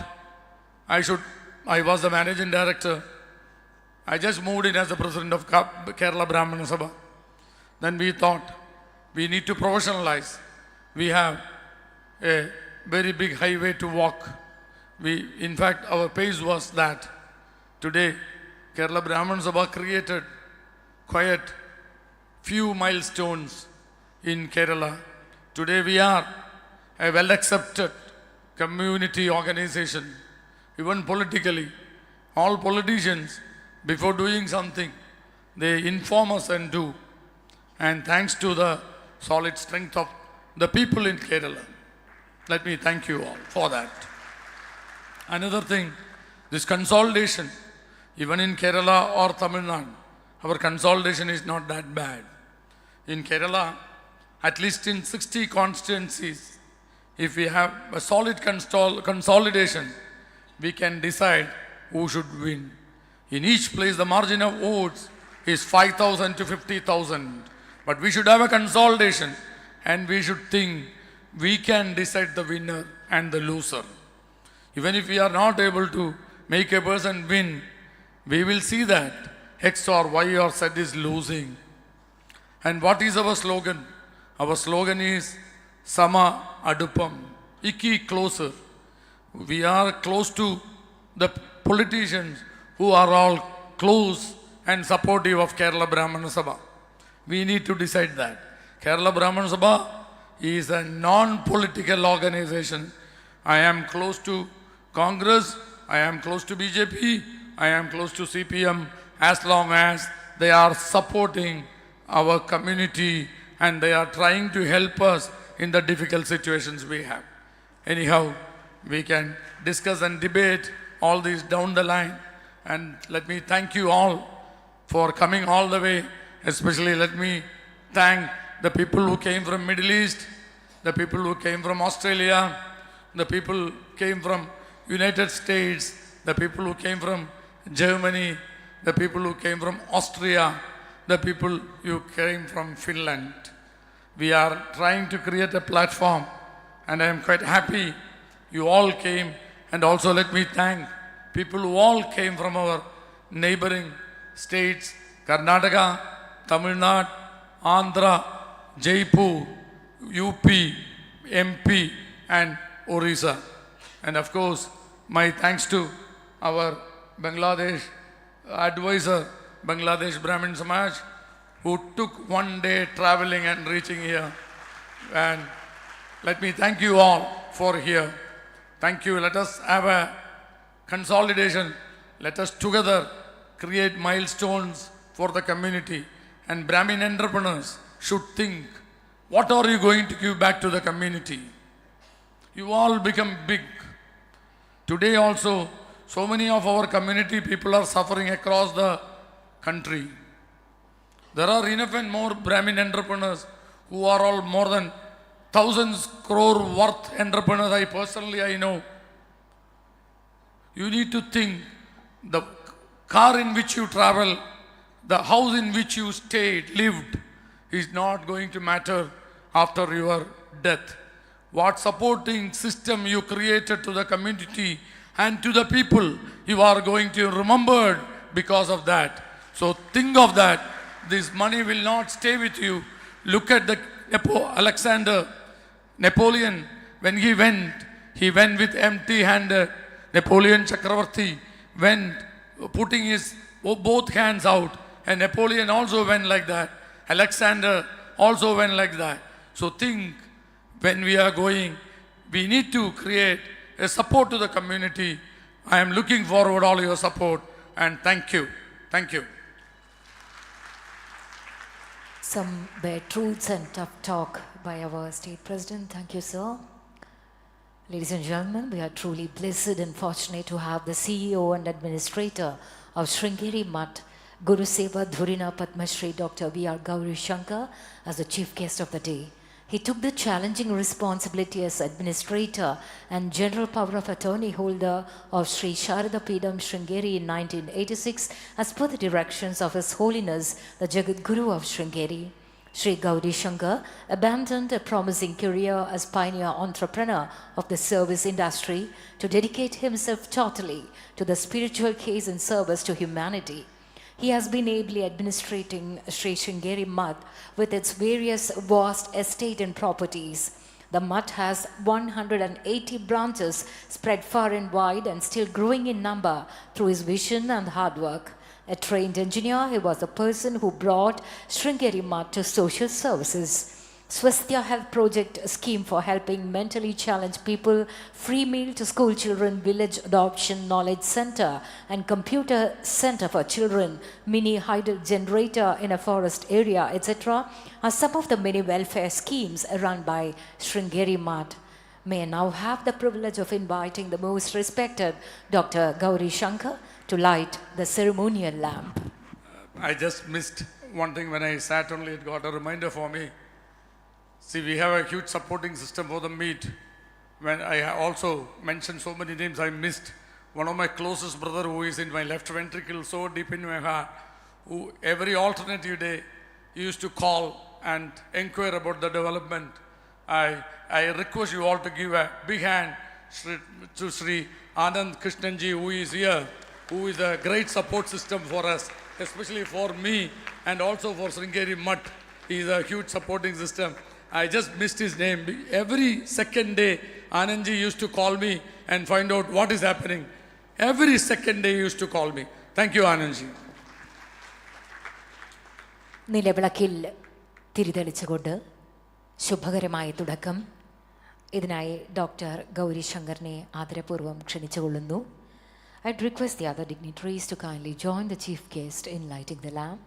I was the managing director, I just moved in as the president of Kerala Brahmins Sabha. Then we thought we need to professionalize. We have a very big highway to walk. In fact, our pace was that today Kerala Brahmins Sabha created quite few milestones in Kerala. Today we are a well-accepted community organization, even politically. All politicians, before doing something, they inform us and do. And thanks to the solid strength of the people in Kerala. Let me thank you all for that. Another thing, this consolidation, even in Kerala or Tamil Nadu, our consolidation is not that bad. In Kerala, at least in 60 constituencies, if we have a solid consolidation, we can decide who should win. In each place, the margin of votes is 5,000 to 50,000. But we should have a consolidation and we should think we can decide the winner and the loser. Even if we are not able to make a person win, we will see that X or Y or Z is losing. And what is our slogan? Our slogan is Sama Adupam, Iki closer. We are close to the politicians who are all close and supportive of Kerala Brahmana Sabha. We need to decide that. Kerala Brahmana Sabha is a non-political organization. I am close to Congress, I am close to BJP, I am close to CPM, as long as they are supporting our community and they are trying to help us in the difficult situations we have. Anyhow, we can discuss and debate all these down the line. And let me thank you all for coming all the way. Especially let me thank the people who came from Middle East, the people who came from Australia, the people who came from United States, the people who came from Germany, the people who came from Austria, the people who came from Finland. We are trying to create a platform and I am quite happy you all came. And also let me thank people who all came from our neighboring states, Karnataka, Tamil Nadu, Andhra, Jaipur, UP, MP and Orissa. And of course, my thanks to our Bangladesh advisor, Bangladesh Brahmins Samaj, who took one day traveling and reaching here. And let me thank you all for here. Thank you. Let us have a consolidation. Let us together create milestones for the community. And Brahmin entrepreneurs should think, what are you going to give back to the community? You all become big. Today also, so many of our community people are suffering across the country. There are enough and more Brahmin entrepreneurs who are all more than thousands crore worth entrepreneurs. I know. You need to think the car in which you travel, the house in which you stayed, lived, is not going to matter after your death. What supporting system you created to the community and to the people, you are going to remember because of that. So think of that. This money will not stay with you. Look at the Napoleon, when he went with empty-handed. Napoleon Chakravarti went putting his both hands out, and Napoleon also went like that. Alexander also went like that. So think, when we are going, we need to create a support to the community. I am looking forward to all your support, and thank you. Thank you. Some bare truths and tough talk by our state president. Thank you, sir. Ladies and gentlemen, we are truly blessed and fortunate to have the CEO and administrator of Sringeri Mutt, Guru Seva Dhurina Padma Shri Dr. V.R. Gauri Shankar, as the chief guest of the day. He took the challenging responsibility as administrator and general power of attorney holder of Sri Sharada Peedam Sringeri in 1986 as per the directions of His Holiness, the Jagat Guru of Sringeri. Sri Gauri Shankar abandoned a promising career as pioneer entrepreneur of the service industry to dedicate himself totally to the spiritual case and service to humanity. He has been ably administrating Sri Sringeri Mutt with its various vast estate and properties. The Mutt has 180 branches spread far and wide and still growing in number through his vision and hard work. A trained engineer, he was the person who brought Sringeri Mutt to social services. Swasthya Health Project, a scheme for helping mentally challenged people, free meal to school children, village adoption knowledge center, and computer center for children, mini hydro generator in a forest area, etc., are some of the many welfare schemes run by Sringeri Mutt. May I now have the privilege of inviting the most respected Dr. Gauri Shankar to light the ceremonial lamp. I just missed one thing when I sat only, it got a reminder for me. See, we have a huge supporting system for the meet. When I also mentioned so many names, I missed one of my closest brother who is in my left ventricle, so deep in my heart, who every alternative day he used to call and inquire about the development. I request you all to give a big hand to Sri Anand Krishnanji, who is here, who is a great support system for us, especially for me and also for Sringeri Mutt. He is a huge supporting system. I just missed his name. Every second day, Anandji used to call me and find out what is happening. Every second day he used to call me. Thank you, Anandji. നിലവിളക്കിൽ തിരിതെളിച്ചുകൊണ്ട് ശുഭകരമായ തുടക്കം ഇതിനായി doctor Gauri ശങ്കറിനെ ആദരപൂർവ്വം ക്ഷണിച്ചുകൊള്ളുന്നു. I'd request the other dignitaries to kindly join the chief guest in lighting the lamp.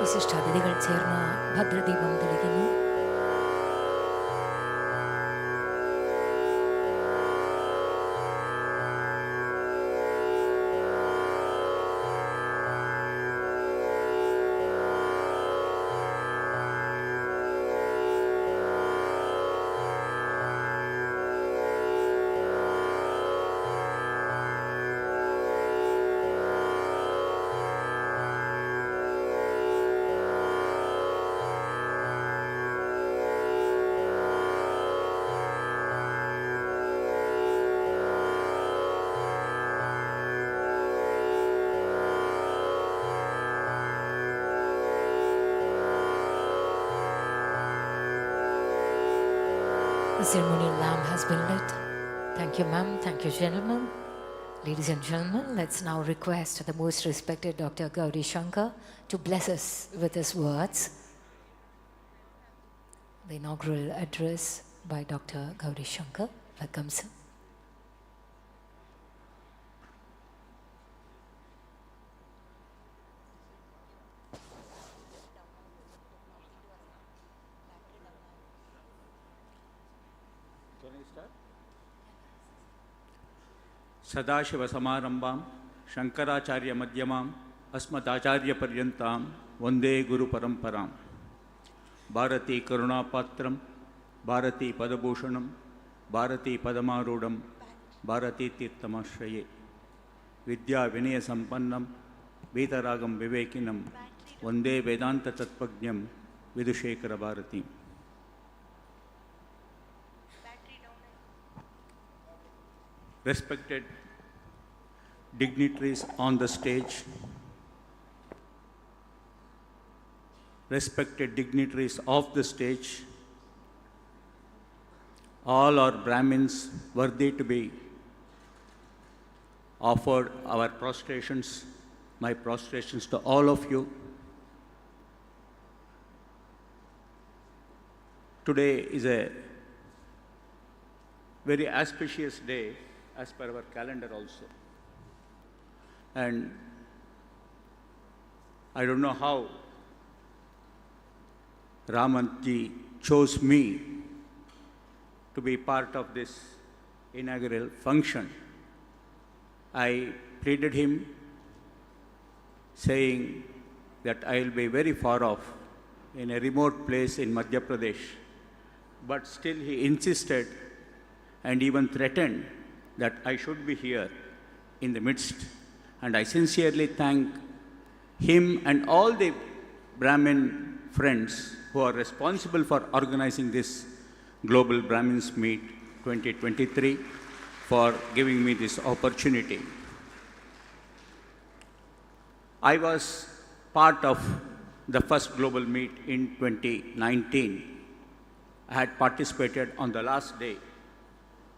വിശിഷ്ടാതിഥികൾ ചേർന്ന് ഭദ്രദീപം തെളിക്കുന്നു. The ceremonial lamp has been lit. Thank you, ma'am. Thank you, gentlemen. Ladies and gentlemen, let's now request the most respected Dr. Gauri Shankar to bless us with his words. The inaugural address by Dr. Gauri Shankar. Welcome, sir. सदाशिवसमारम्भां शङ्कराचार्यमध्यमाम् अस्मदाचार्यपर्यन्तां वन्दे गुरुपरम्परां भारतीकरुणापात्रं भारतीपदभूषणं भारतीपदमारूढं भारतीतीर्थमाश्रये विद्याविनयसम्पन्नं वीतरागं विवेकिनं वन्दे वेदान्ततत्त्वज्ञं विदुशेखरभारतीम्. Respected dignitaries on the stage, respected dignitaries of the stage, all are Brahmins worthy to be offered our prostrations, my prostrations to all of you. Today is a very auspicious day as per our calendar also. And I don't know how Ramanji chose me to be part of this inaugural function. I pleaded him saying that I will be very far off in a remote place in Madhya Pradesh. But still he insisted and even threatened that I should be here in the midst. And I sincerely thank him and all the Brahmin friends who are responsible for organizing this Global Brahmins Meet 2023 for giving me this opportunity. I was part of the first Global Meet in 2019. I had participated on the last day,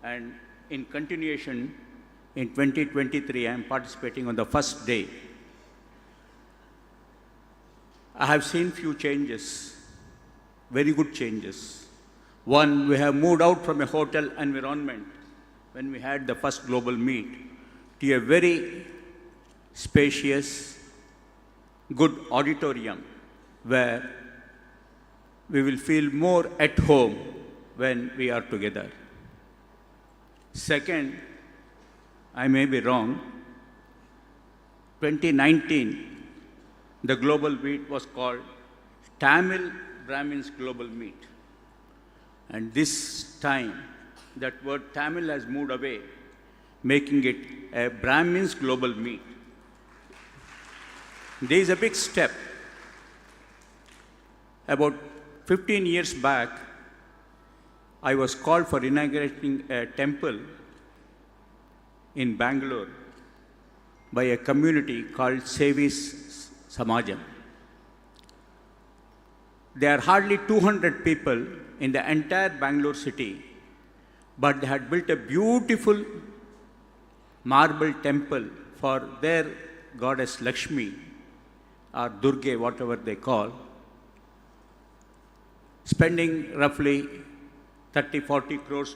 and in continuation, in 2023, I am participating on the first day. I have seen few changes, very good changes. One, we have moved out from a hotel environment when we had the first global meet to a very spacious, good auditorium where we will feel more at home when we are together. Second, I may be wrong, 2019, the global meet was called Tamil Brahmins Global Meet. And this time, that word Tamil has moved away, making it a Brahmins Global Meet. There is a big step. About 15 years back, I was called for inaugurating a temple in Bangalore by a community called Sevis Samajam. There are hardly 200 people in the entire Bangalore city, but they had built a beautiful marble temple for their goddess Lakshmi, or Durga, whatever they call, spending roughly 30-40 crores.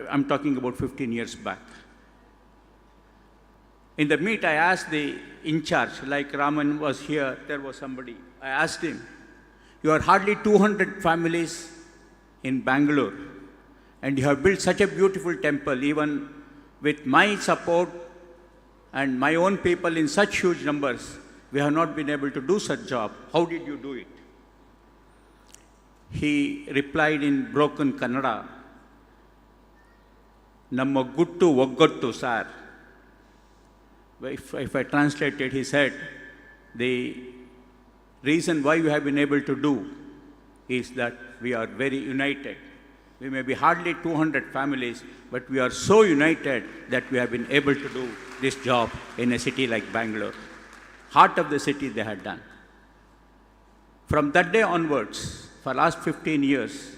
I'm talking about 15 years back. In the meet, I asked the in charge, like Raman was here, there was somebody. I asked him, you are hardly 200 families in Bangalore, and you have built such a beautiful temple, even with my support and my own people in such huge numbers, we have not been able to do such job. How did you do it? He replied in broken Kannada, Namma guttu oggattu sir. If I translated, he said, the reason why we have been able to do is that we are very united. We may be hardly 200 families, but we are so united that we have been able to do this job in a city like Bangalore. Heart of the city they had done. From that day onwards, for last 15 years,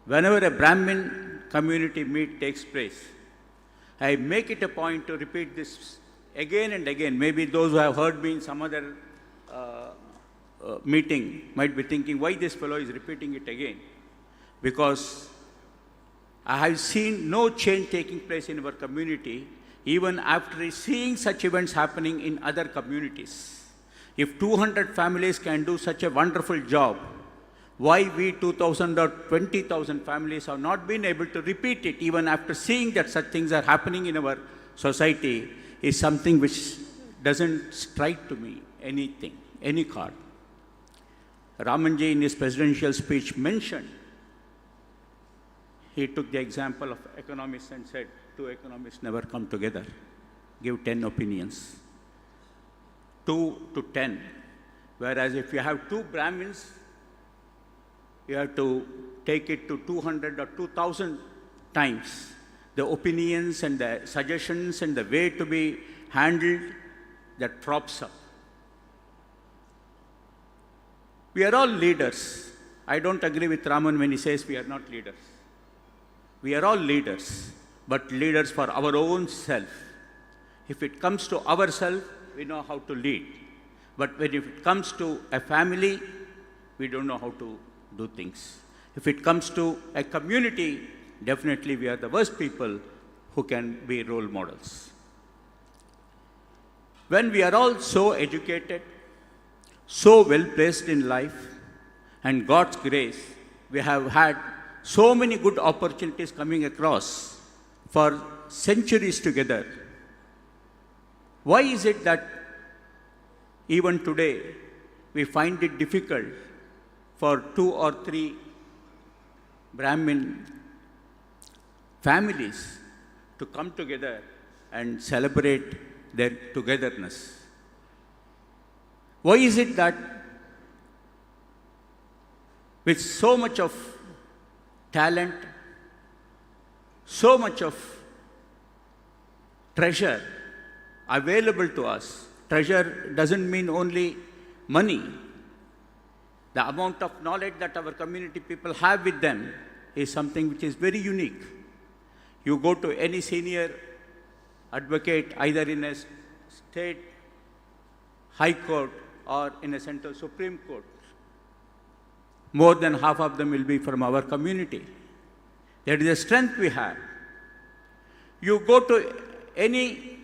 whenever a Brahmin community meet takes place, I make it a point to repeat this again and again. Maybe those who have heard me in some other meeting might be thinking, why this fellow is repeating it again? Because I have seen no change taking place in our community, even after seeing such events happening in other communities. If 200 families can do such a wonderful job, why we 2,000 or 20,000 families have not been able to repeat it even after seeing that such things are happening in our society is something which doesn't strike to me anything, any chord. Ramanji in his presidential speech mentioned, he took the example of economists and said, two economists never come together, give 10 opinions. 2 to 10. Whereas if you have two Brahmins, you have to take it to 200 or 2,000 times. The opinions and the suggestions and the way to be handled, that props up. We are all leaders. I don't agree with Raman when he says we are not leaders. We are all leaders, but leaders for our own self. If it comes to ourselves, we know how to lead. But when if it comes to a family, we don't know how to do things. If it comes to a community, definitely we are the worst people who can be role models. When we are all so educated, so well placed in life, and God's grace, we have had so many good opportunities coming across for centuries together. Why is it that even today we find it difficult for 2 or 3 Brahmin families to come together and celebrate their togetherness? Why is it that with so much of talent, so much of treasure available to us, treasure doesn't mean only money. The amount of knowledge that our community people have with them is something which is very unique. You go to any senior advocate, either in a state high court or in a central Supreme Court, more than half of them will be from our community. That is the strength we have. You go to any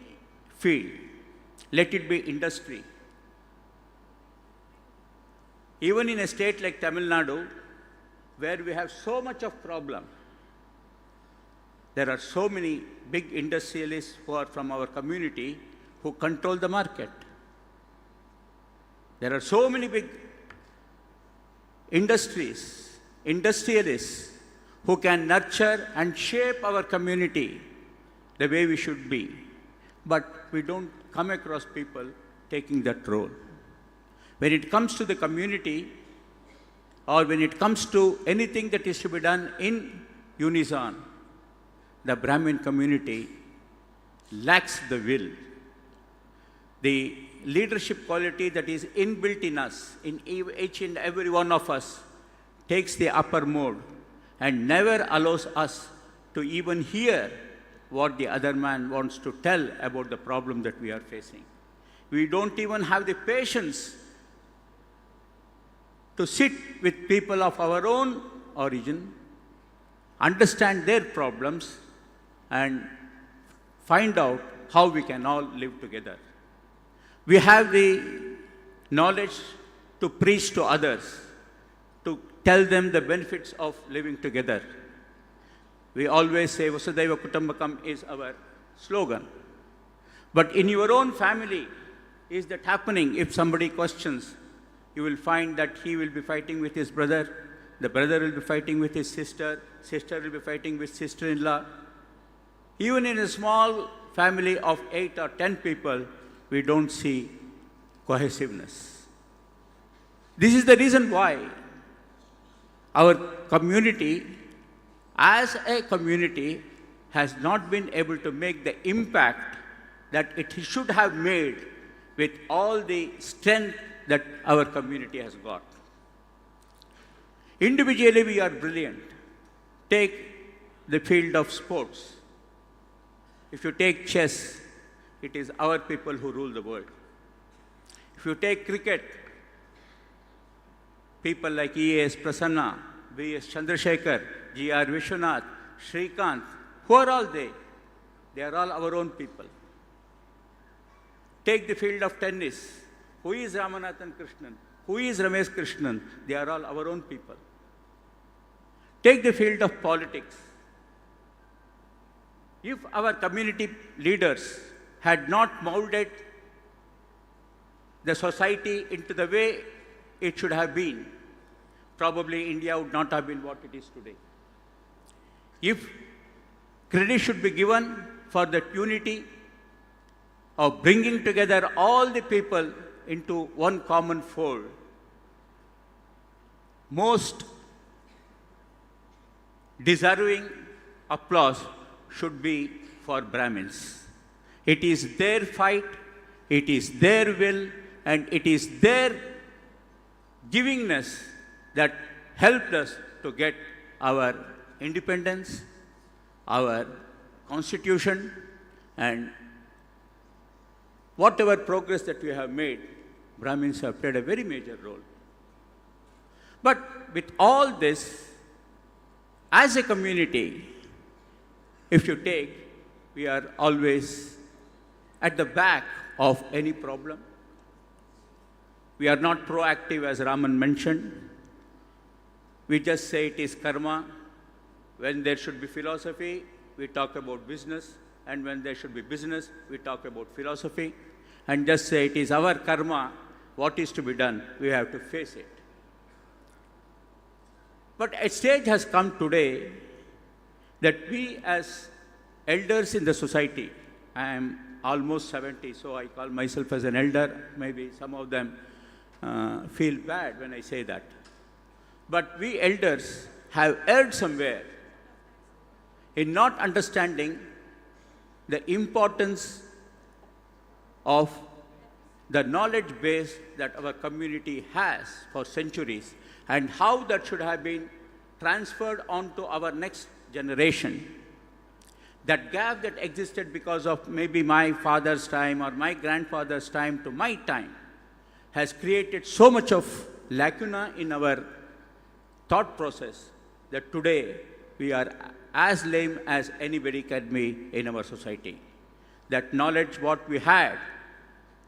field, let it be industry. Even in a state like Tamil Nadu, where we have so much of problem, there are so many big industrialists who are from our community who control the market. There are so many big industrialists who can nurture and shape our community the way we should be. But we don't come across people taking that role. When it comes to the community, or when it comes to anything that is to be done in unison, the Brahmin community lacks the will. The leadership quality that is inbuilt in us, in each and every one of us, takes the upper mode and never allows us to even hear what the other man wants to tell about the problem that we are facing. We don't even have the patience to sit with people of our own origin, understand their problems, and find out how we can all live together. We have the knowledge to preach to others, to tell them the benefits of living together. We always say, Vasudhaiva Kutumbakam is our slogan. But in your own family, is that happening? If somebody questions, you will find that he will be fighting with his brother, the brother will be fighting with his sister, sister will be fighting with sister-in-law. Even in a small family of 8 or 10 people, we don't see cohesiveness. This is the reason why our community, as a community, has not been able to make the impact that it should have made with all the strength that our community has got. Individually, we are brilliant. Take the field of sports. If you take chess, it is our people who rule the world. If you take cricket, people like E.S. Prasanna, V.S. Chandrasekhar, G.R. Vishwanath, Shrikant, who are all they? They are all our own people. Take the field of tennis. Who is Ramanathan Krishnan? Who is Ramesh Krishnan? They are all our own people. Take the field of politics. If our community leaders had not molded the society into the way it should have been, probably India would not have been what it is today. If credit should be given for that unity of bringing together all the people into one common fold, most deserving applause should be for Brahmins. It is their fight, it is their will, and it is their givingness that helped us to get our independence, our constitution, and whatever progress that we have made, Brahmins have played a very major role. But with all this, as a community, if you take, we are always at the back of any problem. We are not proactive, as Raman mentioned. We just say it is karma. When there should be philosophy, we talk about business. And when there should be business, we talk about philosophy. And just say it is our karma, what is to be done, we have to face it. But a stage has come today that we as elders in the society, I am almost 70, so I call myself as an elder. Maybe some of them feel bad when I say that. But we elders have erred somewhere in not understanding the importance of the knowledge base that our community has for centuries and how that should have been transferred on to our next generation. That gap that existed because of maybe my father's time or my grandfather's time to my time has created so much of lacuna in our thought process that today we are as lame as anybody can be in our society. That knowledge what we had,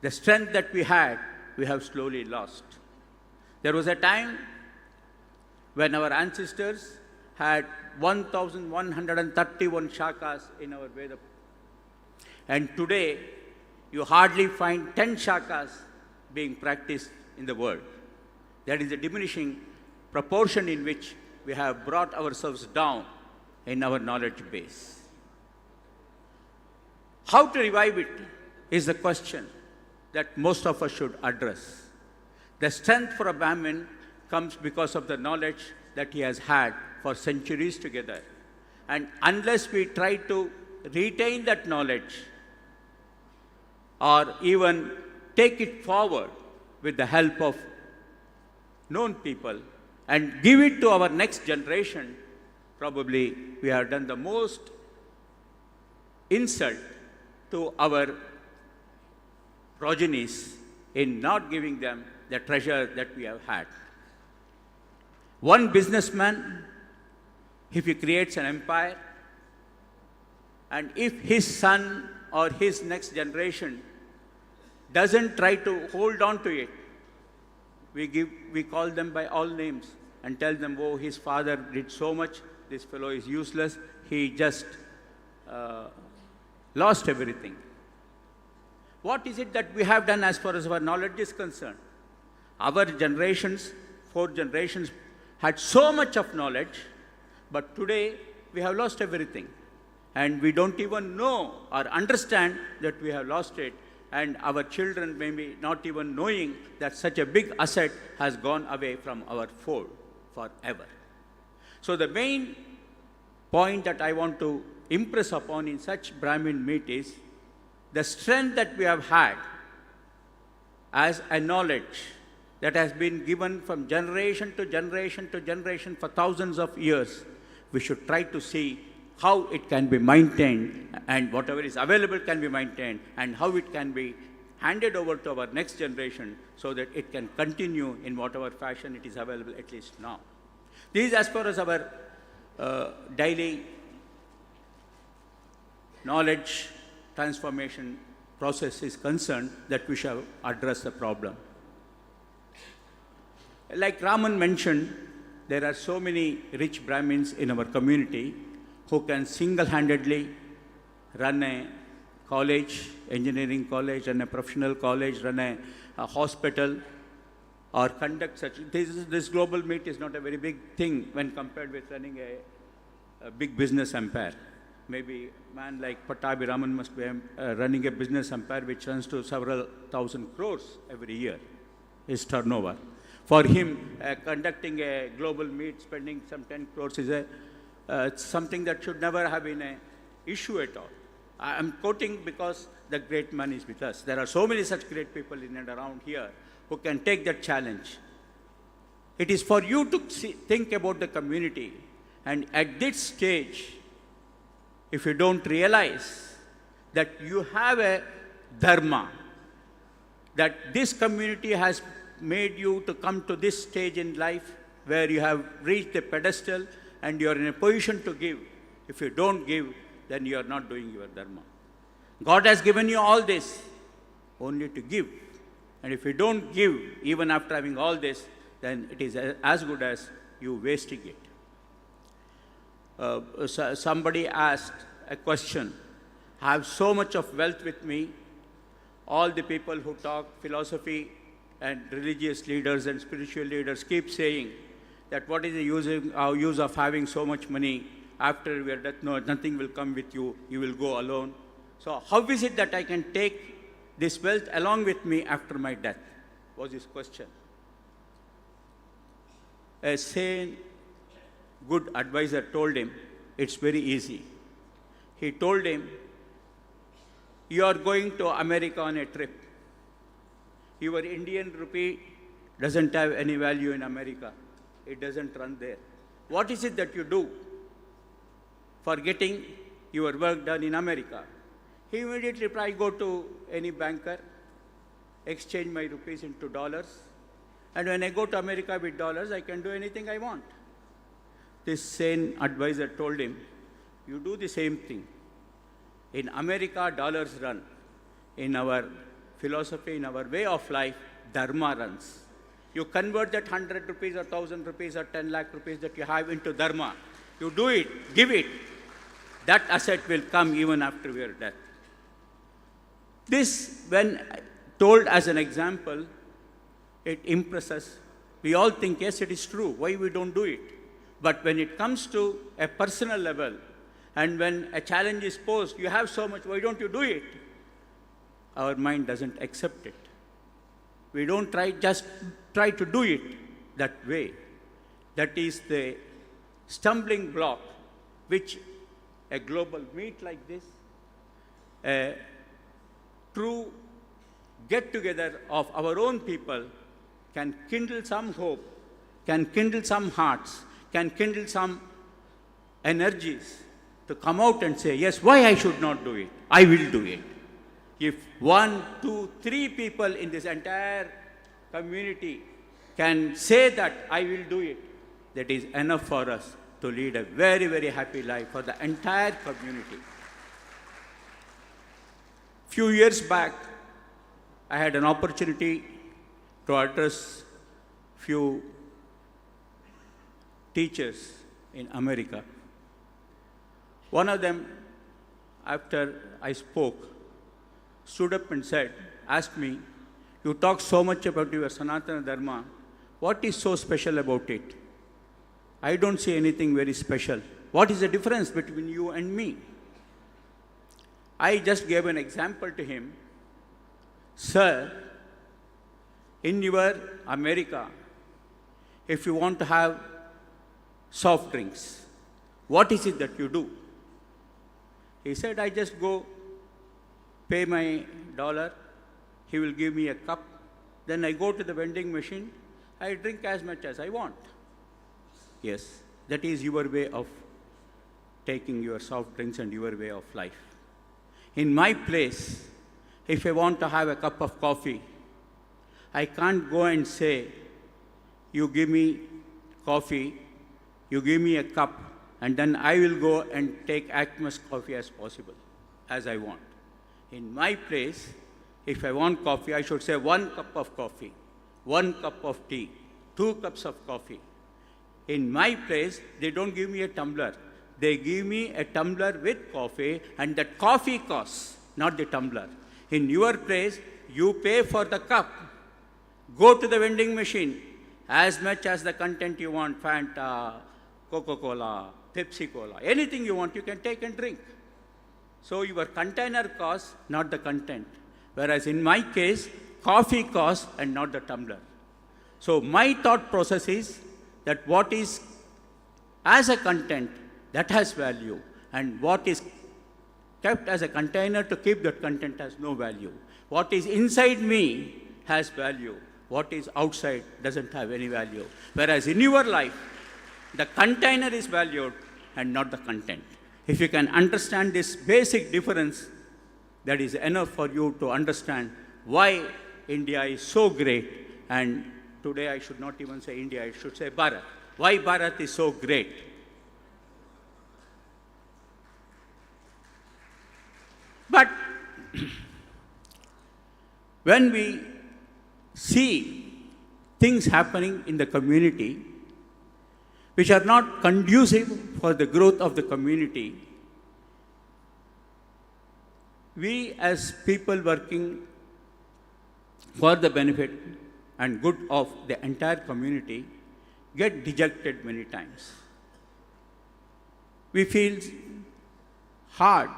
the strength that we had, we have slowly lost. There was a time when our ancestors had 1,131 shakas in our Veda. And today, you hardly find 10 shakas being practiced in the world. That is a diminishing proportion in which we have brought ourselves down in our knowledge base. How to revive it is the question that most of us should address. The strength for a Brahmin comes because of the knowledge that he has had for centuries together. And unless we try to retain that knowledge or even take it forward with the help of known people and give it to our next generation, probably we have done the most insult to our progenies in not giving them the treasure that we have had. One businessman, if he creates an empire, and if his son or his next generation doesn't try to hold on to it, we call them by all names and tell them, oh, his father did so much, this fellow is useless, he just lost everything. What is it that we have done as far as our knowledge is concerned? Our generations, 4 generations, had so much of knowledge, but today we have lost everything. And we don't even know or understand that we have lost it. And our children may be not even knowing that such a big asset has gone away from our fold forever. So the main point that I want to impress upon in such Brahmin meet is the strength that we have had as a knowledge that has been given from generation to generation to generation for thousands of years. We should try to see how it can be maintained, and whatever is available can be maintained, and how it can be handed over to our next generation so that it can continue in whatever fashion it is available, at least now. This is as far as our daily knowledge transformation process is concerned, that we shall address the problem. Like Raman mentioned, there are so many rich Brahmins in our community who can single-handedly run a college, engineering college, run a professional college, run a hospital, or conduct such. This global meet is not a very big thing when compared with running a big business empire. Maybe a man like Pattabhi Raman must be running a business empire which runs to several thousand crores every year, his turnover. For him, conducting a global meet, spending some 10 crores is something that should never have been an issue at all. I am quoting because the great man is with us. There are so many such great people in and around here who can take that challenge. It is for you to think about the community, and at this stage, if you don't realize that you have a dharma, that this community has made you to come to this stage in life where you have reached a pedestal and you are in a position to give. If you don't give, then you are not doing your dharma. God has given you all this only to give. And if you don't give, even after having all this, then it is as good as you wasting it. Somebody asked a question. I have so much of wealth with me. All the people who talk philosophy and religious leaders and spiritual leaders keep saying that what is the use of having so much money? After your death, no, nothing will come with you. You will go alone. So how is it that I can take this wealth along with me after my death? Was his question. A sane, good advisor told him, it's very easy. He told him, you are going to America on a trip. Your Indian rupee doesn't have any value in America. It doesn't run there. What is it that you do for getting your work done in America? He immediately replied, I go to any banker, exchange my rupees into dollars, and when I go to America with dollars, I can do anything I want. This sane advisor told him, you do the same thing. In America, dollars run. In our philosophy, in our way of life, dharma runs. You convert that 100 rupees or 1,000 rupees or 10 lakh rupees that you have into dharma. You do it, give it. That asset will come even after your death. This, when told as an example, it impresses. We all think, yes, it is true. Why we don't do it? But when it comes to a personal level, and when a challenge is posed, you have so much, why don't you do it? Our mind doesn't accept it. We don't just try to do it that way. That is the stumbling block which a global meet like this, a true get-together of our own people can kindle some hope, can kindle some hearts, can kindle some energies to come out and say, yes, why I should not do it? I will do it. If 1, 2, 3 people in this entire community can say that I will do it, that is enough for us to lead a very, very happy life for the entire community. Few years back, I had an opportunity to address few teachers in America. One of them, after I spoke, stood up and said, asked me, you talk so much about your Sanatana Dharma, what is so special about it? I don't see anything very special. What is the difference between you and me? I just gave an example to him. Sir, in your America, if you want to have soft drinks, what is it that you do? He said, I just go pay my dollar, he will give me a cup, then I go to the vending machine, I drink as much as I want. Yes, that is your way of taking your soft drinks and your way of life. In my place, if I want to have a cup of coffee, I can't go and say, you give me coffee, you give me a cup, and then I will go and take as much coffee as possible, as I want. In my place, if I want coffee, I should say 1 cup of coffee, 1 cup of tea, 2 cups of coffee. In my place, they don't give me a tumbler. They give me a tumbler with coffee, and that coffee costs, not the tumbler. In your place, you pay for the cup. Go to the vending machine, as much as the content you want, Fanta, Coca-Cola, Pepsi-Cola, anything you want, you can take and drink. So your container costs, not the content. Whereas in my case, coffee costs and not the tumbler. So my thought process is that what is as a content, that has value, and what is kept as a container to keep that content has no value. What is inside me has value. What is outside doesn't have any value. Whereas in your life, the container is valued and not the content. If you can understand this basic difference, that is enough for you to understand why India is so great. And today I should not even say India, I should say Bharat. Why Bharat is so great. But when we see things happening in the community which are not conducive for the growth of the community, we as people working for the benefit and good of the entire community get dejected many times. We feel hard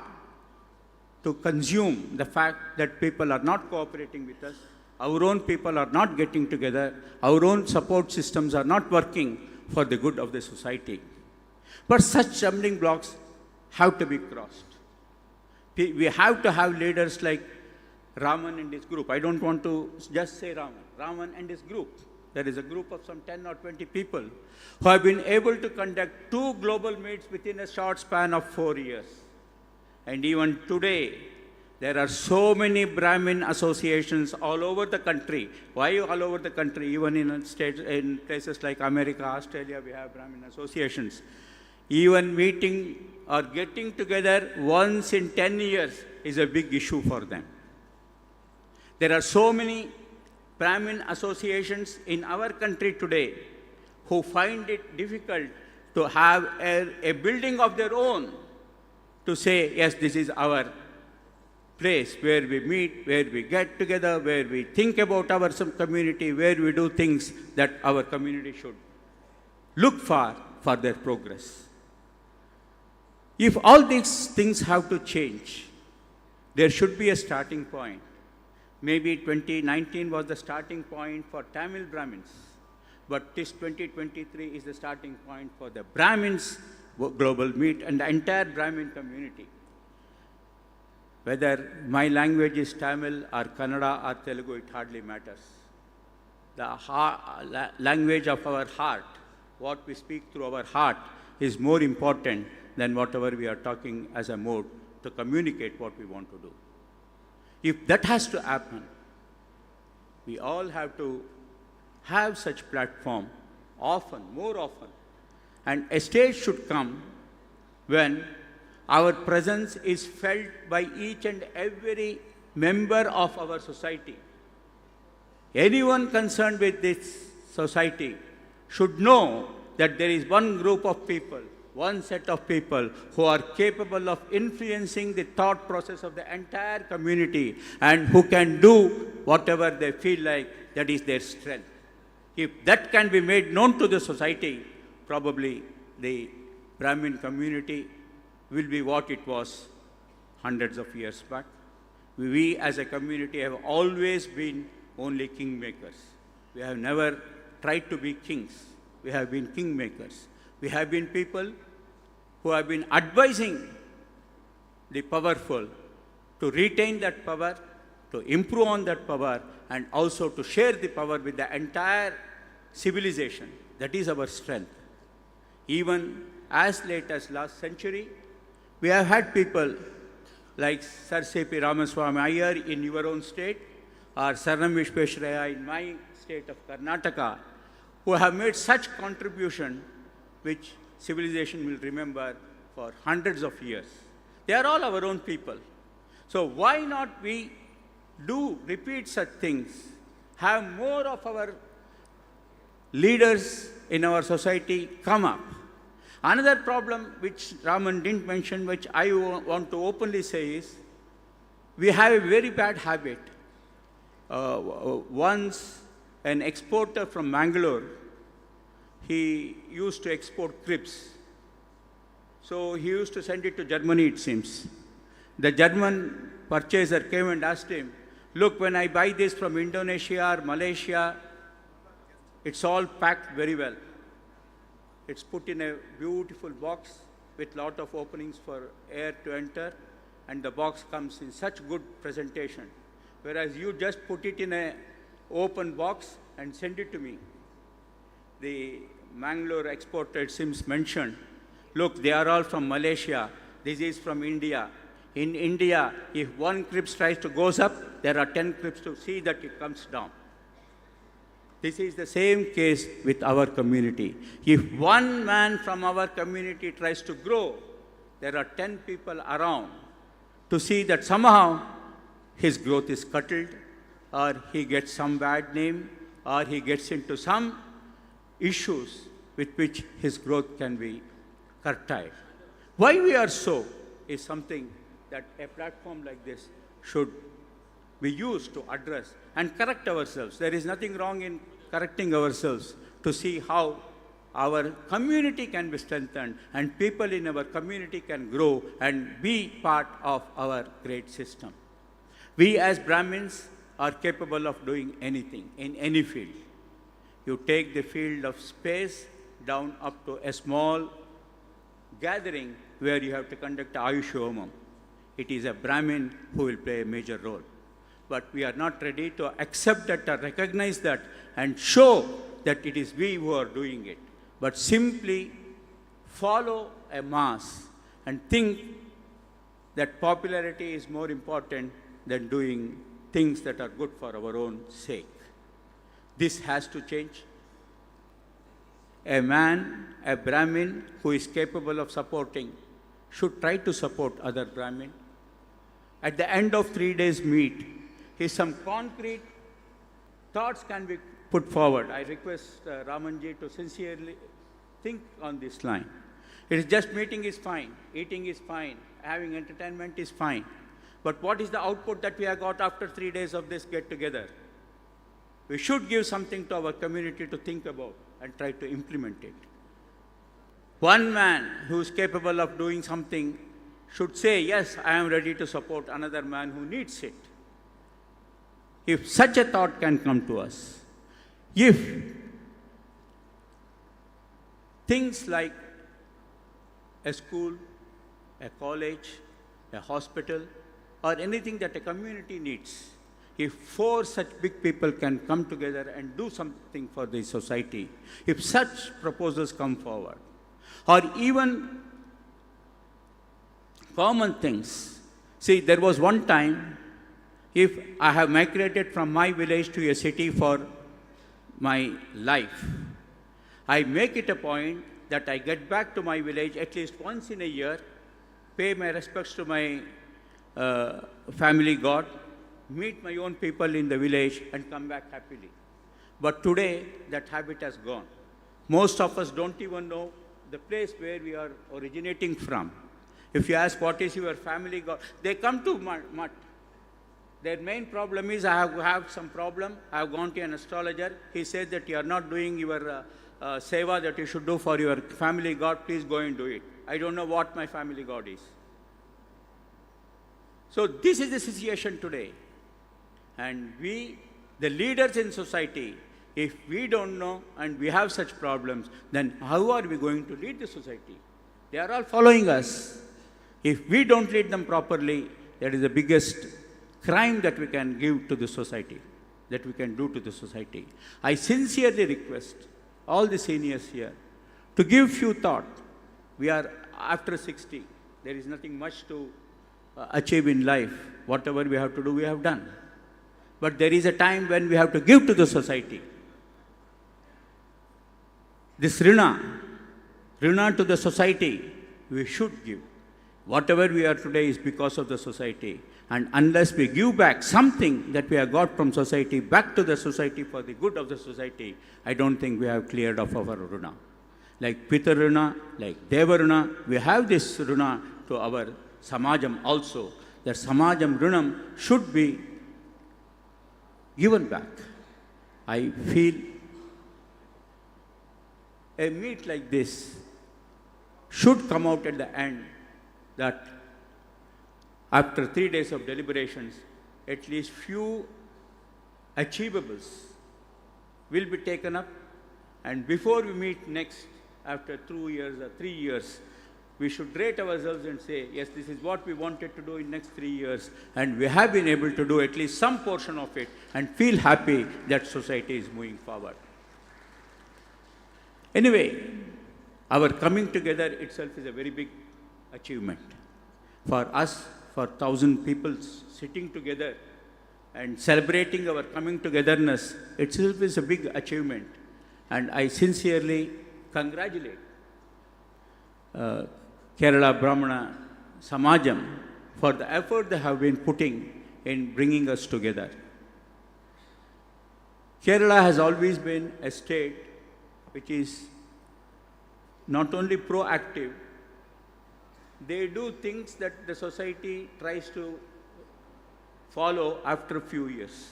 to consume the fact that people are not cooperating with us, our own people are not getting together, our own support systems are not working for the good of the society. But such stumbling blocks have to be crossed. We have to have leaders like Raman and his group. I don't want to just say Raman. Raman and his group. There is a group of some 10 or 20 people who have been able to conduct 2 global meets within a short span of 4 years. And even today, there are so many Brahmin associations all over the country. Why all over the country? Even in states, in places like America, Australia, we have Brahmin associations. Even meeting or getting together once in 10 years is a big issue for them. There are so many Brahmin associations in our country today who find it difficult to have a building of their own to say, yes, this is our place where we meet, where we get together, where we think about our community, where we do things that our community should look for their progress. If all these things have to change, there should be a starting point. Maybe 2019 was the starting point for Tamil Brahmins, but this 2023 is the starting point for the Brahmins global meet and the entire Brahmin community. Whether my language is Tamil or Kannada or Telugu, it hardly matters. The language of our heart, what we speak through our heart, is more important than whatever we are talking as a mode to communicate what we want to do. If that has to happen, we all have to have such platform often, more often. And a stage should come when our presence is felt by each and every member of our society. Anyone concerned with this society should know that there is one group of people, one set of people who are capable of influencing the thought process of the entire community and who can do whatever they feel like that is their strength. If that can be made known to the society, probably the Brahmin community will be what it was hundreds of years back. We as a community have always been only kingmakers. We have never tried to be kings. We have been kingmakers. We have been people who have been advising the powerful to retain that power, to improve on that power, and also to share the power with the entire civilization. That is our strength. Even as late as last century. We have had people like Sir C.P. Ramaswamy Iyer in your own state, or Saranam Vishwesvaraya in my state of Karnataka, who have made such contribution which civilization will remember for hundreds of years. They are all our own people. So why not we do repeat such things, have more of our leaders in our society come up. Another problem which Raman didn't mention, which I want to openly say is, we have a very bad habit. Once an exporter from Mangalore, he used to export cribs. So he used to send it to Germany, it seems. The German purchaser came and asked him, look, when I buy this from Indonesia or Malaysia, it's all packed very well. It's put in a beautiful box with lot of openings for air to enter, and the box comes in such good presentation. Whereas you just put it in an open box and send it to me. The Mangalore exporter, it seems, mentioned, look, they are all from Malaysia. This is from India. In India, if one crib tries to goes up, there are 10 cribs to see that it comes down. This is the same case with our community. If one man from our community tries to grow, there are 10 people around to see that somehow his growth is curtailed, or he gets some bad name, or he gets into some issues with which his growth can be curtailed. Why we are so is something that a platform like this should be used to address and correct ourselves. There is nothing wrong in correcting ourselves to see how our community can be strengthened and people in our community can grow and be part of our great system. We as Brahmins are capable of doing anything in any field. You take the field of space down up to a small gathering where you have to conduct Ayush Homam. It is a Brahmin who will play a major role. But we are not ready to accept that or recognize that and show that it is we who are doing it, but simply follow a mass and think that popularity is more important than doing things that are good for our own sake. This has to change. A man, a Brahmin who is capable of supporting should try to support other Brahmin. At the end of 3 days meet, if some concrete thoughts can be put forward, I request Ramanji to sincerely think on this line. It is just meeting is fine, eating is fine, having entertainment is fine. But what is the output that we have got after 3 days of this get-together? We should give something to our community to think about and try to implement it. One man who is capable of doing something should say, yes, I am ready to support another man who needs it. If such a thought can come to us, if things like a school, a college, a hospital, or anything that a community needs, if 4 such big people can come together and do something for the society, if such proposals come forward, or even common things. See, there was one time, if I have migrated from my village to a city for my life, I make it a point that I get back to my village at least once in a year, pay my respects to my family god, meet my own people in the village, and come back happily. But today, that habit has gone. Most of us don't even know the place where we are originating from. If you ask what is your family god, they come to Mutt. Their main problem is, I have some problem, I have gone to an astrologer, he says that you are not doing your seva that you should do for your family god, please go and do it. I don't know what my family god is. So this is the situation today. And we, the leaders in society, if we don't know and we have such problems, then how are we going to lead the society? They are all following us. If we don't lead them properly, that is the biggest crime that we can give to the society, that we can do to the society. I sincerely request all the seniors here to give few thought We are after 60. There is nothing much to achieve in life. Whatever we have to do, we have done. But there is a time when we have to give to the society. This rina to the society, we should give. Whatever we are today is because of the society. And unless we give back something that we have got from society back to the society for the good of the society, I don't think we have cleared off our runa. Like Pita runa, like Deva runa, we have this runa to our samajam also. That samajam runam should be given back. I feel a meet like this should come out at the end that after 3 days of deliberations, at least few achievables will be taken up, and before we meet next, after 2 years or 3 years, we should rate ourselves and say, yes, this is what we wanted to do in next 3 years, and we have been able to do at least some portion of it, and feel happy that society is moving forward. Anyway, our coming together itself is a very big achievement. For us, for 1,000 people sitting together and celebrating our coming togetherness itself is a big achievement. And I sincerely congratulate Kerala Brahmana Samajam for the effort they have been putting in bringing us together. Kerala has always been a state which is not only proactive, they do things that the society tries to follow after a few years.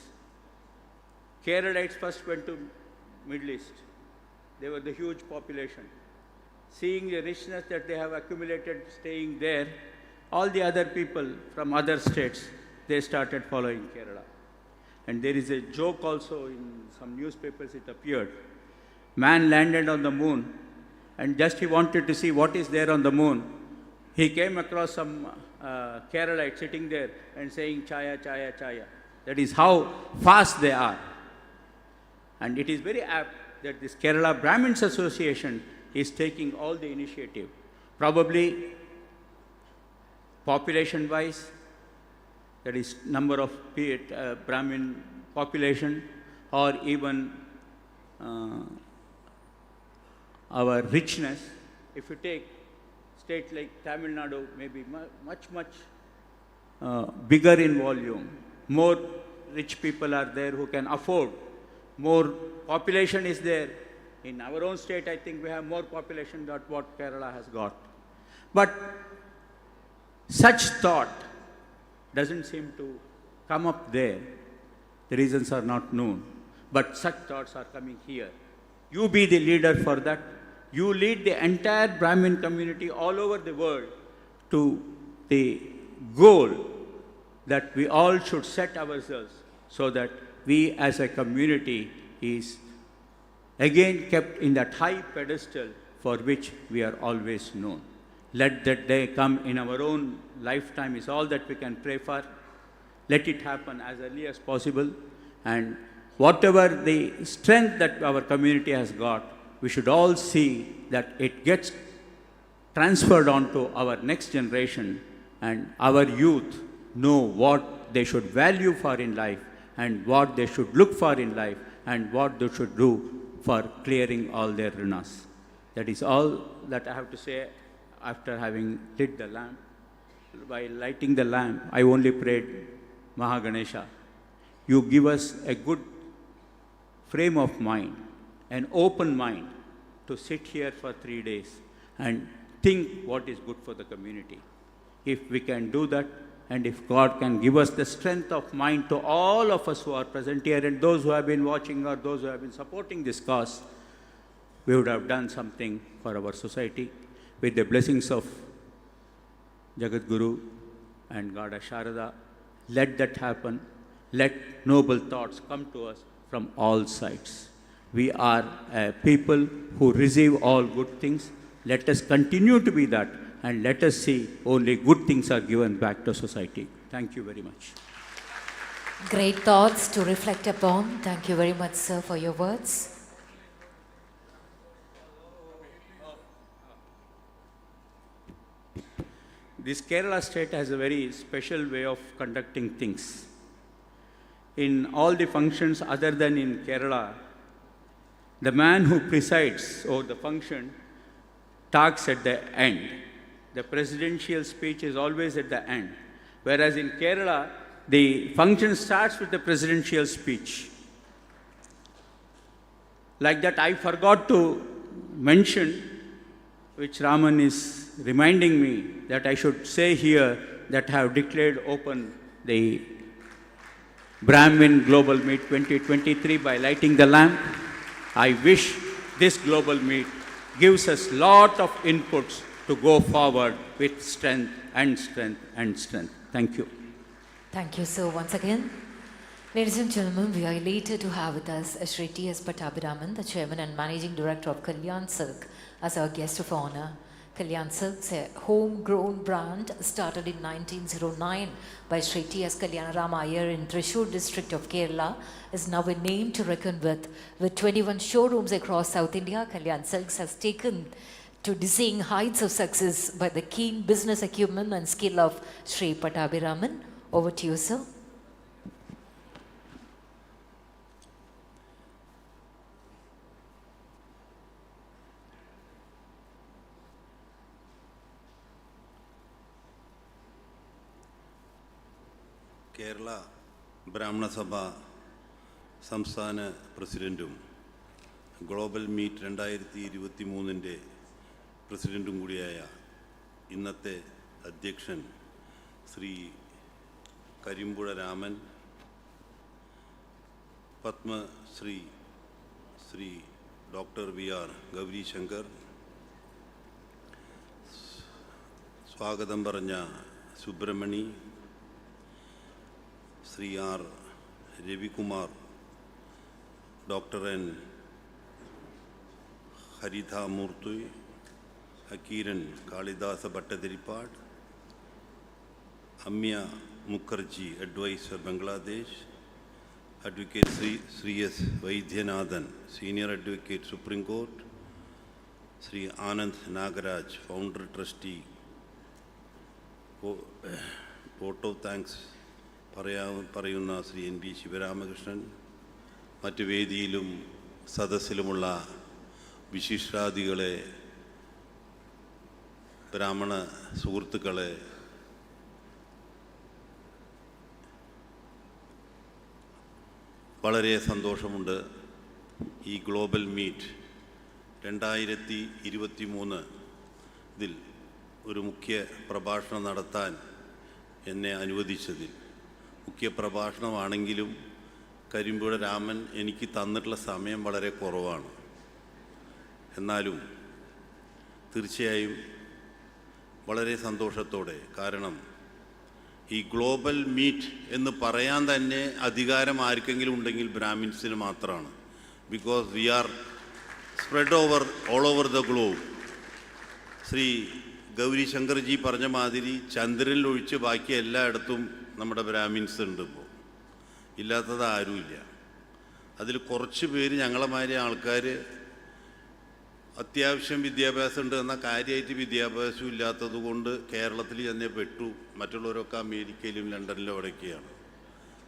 Keralites first went to Middle East. They were the huge population. Seeing the richness that they have accumulated staying there, all the other people from other states, they started following Kerala. And there is a joke also in some newspapers, it appeared. Man landed on the moon, and just he wanted to see what is there on the moon. He came across some Keralites sitting there and saying, Chaya, Chaya, Chaya. That is how fast they are. And it is very apt that this Kerala Brahmins Association is taking all the initiative. Probably population-wise, that is number of Brahmin population, or even our richness. If you take states like Tamil Nadu, maybe much bigger in volume. More rich people are there who can afford. More population is there. In our own state, I think we have more population than what Kerala has got. But such thought doesn't seem to come up there. The reasons are not known. But such thoughts are coming here. You be the leader for that. You lead the entire Brahmin community all over the world to the goal that we all should set ourselves so that we as a community is again kept in that high pedestal for which we are always known. Let that day come in our own lifetime is all that we can pray for. Let it happen as early as possible, and whatever the strength that our community has got, we should all see that it gets transferred on to our next generation, and our youth know what they should value for in life and what they should look for in life and what they should do for clearing all their runas. That is all that I have to say after having lit the lamp. By lighting the lamp, I only prayed, Mahaganesha, you give us a good frame of mind, an open mind to sit here for 3 days and think what is good for the community. If we can do that, and if God can give us the strength of mind to all of us who are present here and those who have been watching or those who have been supporting this cause, we would have done something for our society. With the blessings of Jagat Guru and Goddess Sharada, let that happen. Let noble thoughts come to us from all sides. We are a people who receive all good things. Let us continue to be that, and let us see only good things are given back to society. Thank you very much. Great thoughts to reflect upon. Thank you very much, sir, for your words. this Kerala state has a very special way of conducting things. In all the functions other than in Kerala, the man who presides over the function talks at the end. The presidential speech is always at the end. Whereas in Kerala, the function starts with the presidential speech. Like that, I forgot to mention, which Raman is reminding me that I should say here, that I have declared open the Brahmin Global Meet 2023 by lighting the lamp. I wish this global meet gives us lot of inputs to go forward with strength and strength and strength. Thank you. Thank you, sir, once again. Ladies and gentlemen, we are elated to have with us Shri T.S. Pattabhiraman, the Chairman and Managing Director of Kalyan Silk, as our guest of honor. Kalyan Silk is a homegrown brand started in 1909 by Shri T.S. Kalyanarama Iyer in Thrissur district of Kerala, is now a name to reckon with 21 showrooms across South India. Kalyan Silks has taken to dizzying heights of success by the keen business acumen and skill of Shri Pattabhiraman. Over to you, sir. Kerala ബ്രാഹ്മണ സഭ സംസ്ഥാന പ്രസിഡൻറ്റും global meet 2023 പ്രസിഡൻറ്റും കൂടിയായ ഇന്നത്തെ അധ്യക്ഷൻ Shri Karimpuzha Raman, Padmashri Shri doctor VR Gauri Shankar, സ്വാഗതം പറഞ്ഞ Subramani, Shri R Ravikumar, doctor N Harithamurthy, Hakkeeran Kalidasa Bhattathiripad, Amiya Mukherjee adviser Bangladesh, advocate Shri S Vaidyanathan senior advocate supreme court, Shri Anand Nagaraj founder trustee, vote of thanks പറയുന്ന Shri NB Sivaramakrishnan, മറ്റ് വേദിയിലും സദസ്സിലുമുള്ള വിശിഷ്ടാദികളെ, ബ്രാഹ്മണ സുഹൃത്തുക്കളെ, വളരെ സന്തോഷമുണ്ട്. ഈ ഗ്ലോബൽ മീറ്റ് 2023 ഒരു മുഖ്യ പ്രഭാഷണം നടത്താൻ എന്നെ അനുവദിച്ചതിൽ. മുഖ്യ പ്രഭാഷണമാണെങ്കിലും കരിമ്പുഴ രാമൻ എനിക്ക് തന്നിട്ടുള്ള സമയം വളരെ കുറവാണ്. എന്നാലും തീർച്ചയായും വളരെ സന്തോഷത്തോടെ, കാരണം ഈ ഗ്ലോബൽ മീറ്റ് എന്ന് പറയാൻ തന്നെ അധികാരം ആർക്കെങ്കിലും ഉണ്ടെങ്കിൽ ബ്രാഹ്മിൻസിന് മാത്രമാണ്. Because we are spread all over the globe. Shri Gauri Shankarji പറഞ്ഞ മാതിരി ചന്ദ്രനിലൊഴിച്ച് ബാക്കി എല്ലായിടത്തും നമ്മുടെ ബ്രാഹ്മിൻസ് ഉണ്ട്. ഇപ്പോൾ ഇല്ലാത്തത് ആരുമില്ല. അതിൽ കുറച്ച് പേര് ഞങ്ങളെമാതിരി ആൾക്കാർ അത്യാവശ്യം വിദ്യാഭ്യാസം ഉണ്ട്, എന്നാൽ കാര്യമായിട്ട് വിദ്യാഭ്യാസം ഇല്ലാത്തത് കൊണ്ട് കേരളത്തിൽ തന്നെ പെട്ടു. മറ്റുള്ളവരൊക്കെ അമേരിക്കയിലും ലണ്ടനിലും അവിടെയൊക്കെയാണ്.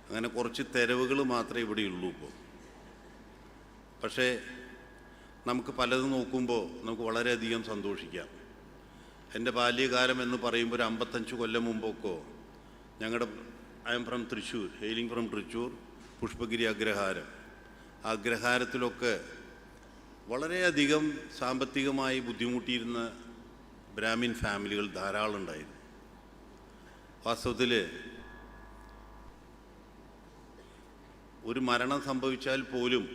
അങ്ങനെ കുറച്ച് തെരവുകൾ മാത്രമേ ഇവിടെയുള്ളൂ ഇപ്പോൾ. പക്ഷേ നമുക്ക് പലതും നോക്കുമ്പോൾ നമുക്ക് വളരെയധികം സന്തോഷിക്കാം. എൻ്റെ ബാല്യകാലം എന്ന് പറയുമ്പോൾ ഒരു 55 കൊല്ലം മുമ്പൊക്കെ ഞങ്ങളുടെ I am from Thrissur, hailing from Thrissur, Pushpagiri Agraharam. ആ അഗ്രഹാരത്തിലൊക്കെ വളരെയധികം സാമ്പത്തികമായി ബുദ്ധിമുട്ടിയിരുന്ന ബ്രാഹ്മിൻ ഫാമിലികൾ ധാരാളം ഉണ്ടായിരുന്നു. വാസ്തവത്തിൽ ഒരു മരണം സംഭവിച്ചാൽ പോലും,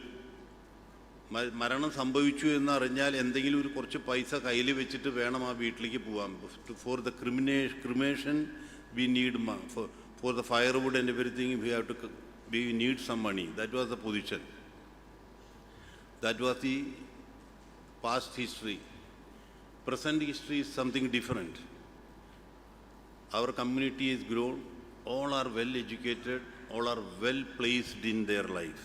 മരണം സംഭവിച്ചു എന്നറിഞ്ഞാൽ എന്തെങ്കിലും ഒരു കുറച്ച് പൈസ കയ്യിൽ വെച്ചിട്ട് വേണം ആ വീട്ടിലേക്ക് പോകാൻ. For the cremation we need, for the firewood and everything we need some money. That was the position. That was the past history. Present history is something different. Our community is grown. All are well educated. All are well placed in their life.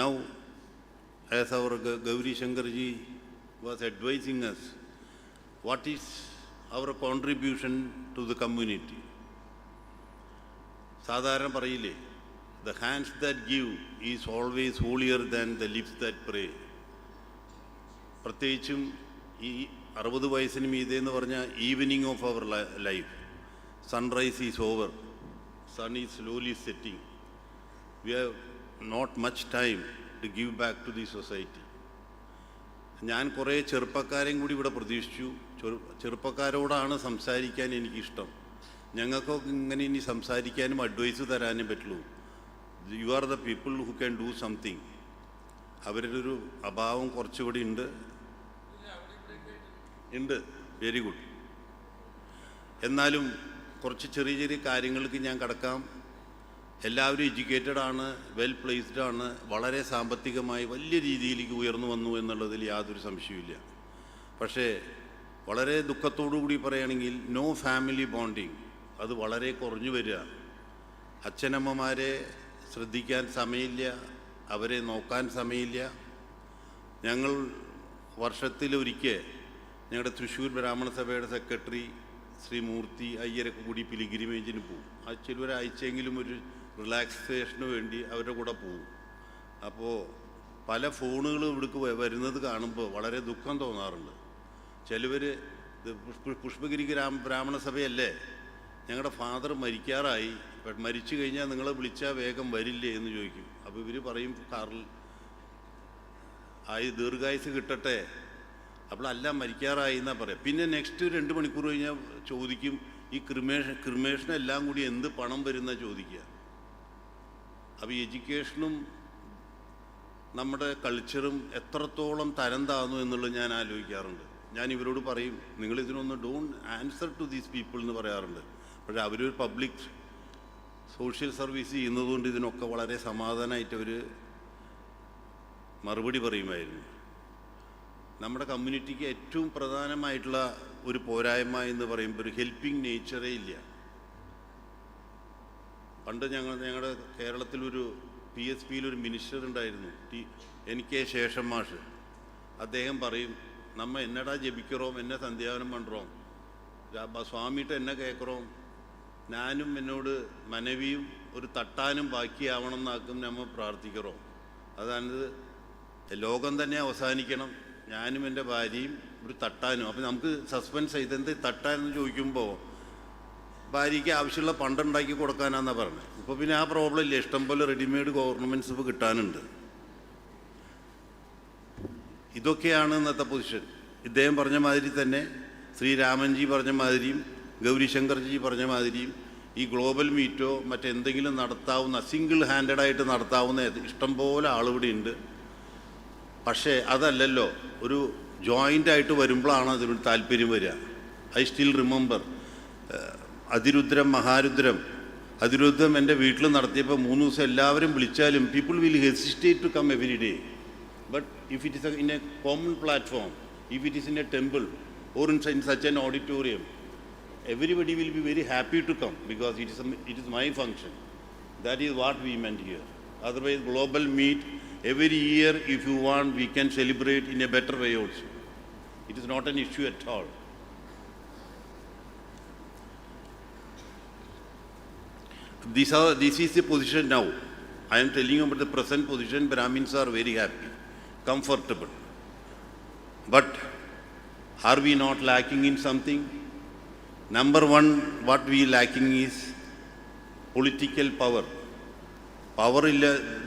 Now, as our Gauri Shankarji was advising us, what is our contribution to the community. സാധാരണ പറയില്ലേ, the hands that give is always holier than the lips that pray. പ്രത്യേകിച്ചും ഈ 60 വയസ്സിന് മീതെ എന്ന് പറഞ്ഞാൽ evening of our life. Sunrise is over, sun is slowly setting. We have not much time to give back to the society. ഞാൻ കുറേ ചെറുപ്പക്കാരെയും കൂടി ഇവിടെ പ്രതീക്ഷിച്ചു. ചെറുപ്പക്കാരോടാണ് സംസാരിക്കാൻ എനിക്കിഷ്ടം. ഞങ്ങൾക്കൊക്കെ ഇങ്ങനെ ഇനി സംസാരിക്കാനും അഡ്വൈസ് തരാനും പറ്റുള്ളൂ. You are the people who can do something. അവരുടെ ഒരു അഭാവം കുറച്ചുകൂടി ഉണ്ട്. Very good. എന്നാലും കുറച്ച് ചെറിയ ചെറിയ കാര്യങ്ങൾക്ക് ഞാൻ കടക്കാം. എല്ലാവരും എഡ്യൂക്കേറ്റഡ് ആണ്, വെൽ പ്ലേസ്ഡ് ആണ്, വളരെ സാമ്പത്തികമായി വലിയ രീതിയിലേക്ക് ഉയർന്നു വന്നു എന്നുള്ളതിൽ യാതൊരു സംശയമില്ല. പക്ഷേ വളരെ ദുഃഖത്തോടു കൂടി പറയുകയാണെങ്കിൽ നോ ഫാമിലി ബോണ്ടിങ് അത് വളരെ കുറഞ്ഞു വരിക. അച്ഛനമ്മമാരെ ശ്രദ്ധിക്കാൻ സമയമില്ല, അവരെ നോക്കാൻ സമയമില്ല. ഞങ്ങൾ വർഷത്തിലൊരിക്കൽ ഞങ്ങളുടെ തൃശ്ശൂർ ബ്രാഹ്മണ സഭയുടെ സെക്രട്ടറി ശ്രീ മൂർത്തി അയ്യരൊക്കെ കൂടി പിലിഗ്രിമേജിന് പോകും. ആഴ്ചയിൽ ഒരാഴ്ചയെങ്കിലും ഒരു റിലാക്സേഷന് വേണ്ടി അവരുടെ കൂടെ പോകും. അപ്പോൾ പല ഫോണുകളും ഇവിടേക്ക് വരുന്നത് കാണുമ്പോൾ വളരെ ദുഃഖം തോന്നാറുണ്ട്. ചിലവർ പുഷ്പഗിരി ബ്രാഹ്മണ സഭയല്ലേ, ഞങ്ങളുടെ ഫാദർ മരിക്കാറായി, മരിച്ചു കഴിഞ്ഞാൽ നിങ്ങളെ വിളിച്ചാൽ വേഗം വരില്ലേ എന്ന് ചോദിക്കും. അപ്പോൾ ഇവർ പറയും കാറിൽ ദീർഘായുസ് കിട്ടട്ടെ. അപ്പോൾ അല്ല മരിക്കാറായി എന്നാ പറയാം. പിന്നെ നെക്സ്റ്റ് 2 മണിക്കൂർ കഴിഞ്ഞാൽ ചോദിക്കും ഈ ക്രിമേഷൻ എല്ലാം കൂടി എന്ത് പണം വരുന്ന ചോദിക്കുക. അപ്പോൾ എഡ്യൂക്കേഷനും നമ്മുടെ കൾച്ചറും എത്രത്തോളം തരം താന്നു എന്നുള്ളത് ഞാൻ ആലോചിക്കാറുണ്ട്. ഞാൻ ഇവരോട് പറയും നിങ്ങളിതിനൊന്ന് don't answer to these people എന്ന് പറയാറുണ്ട്. പക്ഷേ അവരൊരു പബ്ലിക് സോഷ്യൽ സർവീസ് ചെയ്യുന്നതുകൊണ്ട് ഇതിനൊക്കെ വളരെ സമാധാനമായിട്ട് അവർ മറുപടി പറയുമായിരുന്നു. നമ്മുടെ കമ്മ്യൂണിറ്റിക്ക് ഏറ്റവും പ്രധാനമായിട്ടുള്ള ഒരു പോരായ്മ എന്ന് പറയുമ്പോൾ ഒരു ഹെൽപ്പിംഗ് നേച്ചറേ ഇല്ല. പണ്ട് ഞങ്ങളുടെ കേരളത്തിലൊരു PSPയിലൊരു മിനിസ്റ്റർ ഉണ്ടായിരുന്നു, എനിക്ക് ശേഷം മാഷ്. അദ്ദേഹം പറയും നമ്മ എന്നടാ ജപിக்கிறோம், എന്നെ സന്ധ്യാവനം പണ്ടുറോം, സ്വാമിയിട്ട് എന്നെ കേൾക്കുറോം, ഞാനും എന്നോട് മനവിയും ഒരു തട്ടാനും ബാക്കിയാവണം എന്നാക്കും നമ്മൾ പ്രാർത്ഥിக்கிறோം. അതായത് ലോകം തന്നെ അവസാനിക്കണം, ഞാനും എൻ്റെ ഭാര്യയും ഒരു തട്ടാനും. അപ്പം നമുക്ക് സസ്പെൻസ് ഇതെന്ത് തട്ടാനെന്ന് ചോദിക്കുമ്പോൾ ഭാര്യയ്ക്ക് ആവശ്യമുള്ള പണ്ടുണ്ടാക്കി കൊടുക്കാനാണെന്നാണ് പറഞ്ഞത്. ഇപ്പോൾ പിന്നെ ആ പ്രോബ്ലം ഇല്ല, ഇഷ്ടംപോലെ റെഡിമെയ്ഡ് ഗവർണമെൻറ്റ്സ് ഇപ്പോൾ കിട്ടാനുണ്ട്. ഇതൊക്കെയാണ് ഇന്നത്തെ പൊസിഷൻ. ഇദ്ദേഹം പറഞ്ഞ മാതിരി തന്നെ ശ്രീരാമൻജി പറഞ്ഞ മാതിരിയും ഗൗരിശങ്കർജി പറഞ്ഞ മാതിരിയും ഈ ഗ്ലോബൽ മീറ്റോ മറ്റെന്തെങ്കിലും നടത്താവുന്ന സിംഗിൾ ഹാൻഡഡായിട്ട് നടത്താവുന്ന ഇഷ്ടംപോലെ ആളിവിടെ ഉണ്ട്. പക്ഷേ അതല്ലല്ലോ, ഒരു ജോയിൻ്റായിട്ട് വരുമ്പോഴാണ് അതിനൊരു താല്പര്യം വരിക. I still remember Athirudram Maharudram. Athirudram എൻ്റെ വീട്ടിൽ നടത്തിയപ്പോൾ 3 ദിവസം എല്ലാവരും വിളിച്ചാലും people will hesitate to come every day. But if it is in a common platform, if it is in a temple or in such an auditorium, everybody will be very happy to come because it is my function. That is what we meant here. Otherwise, global meet every year, if you want, we can celebrate in a better way also. It is not an issue at all. This is the position now. I am telling you about the present position. Brahmins are very happy, comfortable. But are we not lacking in something? Number one, what we lacking is political power. Power,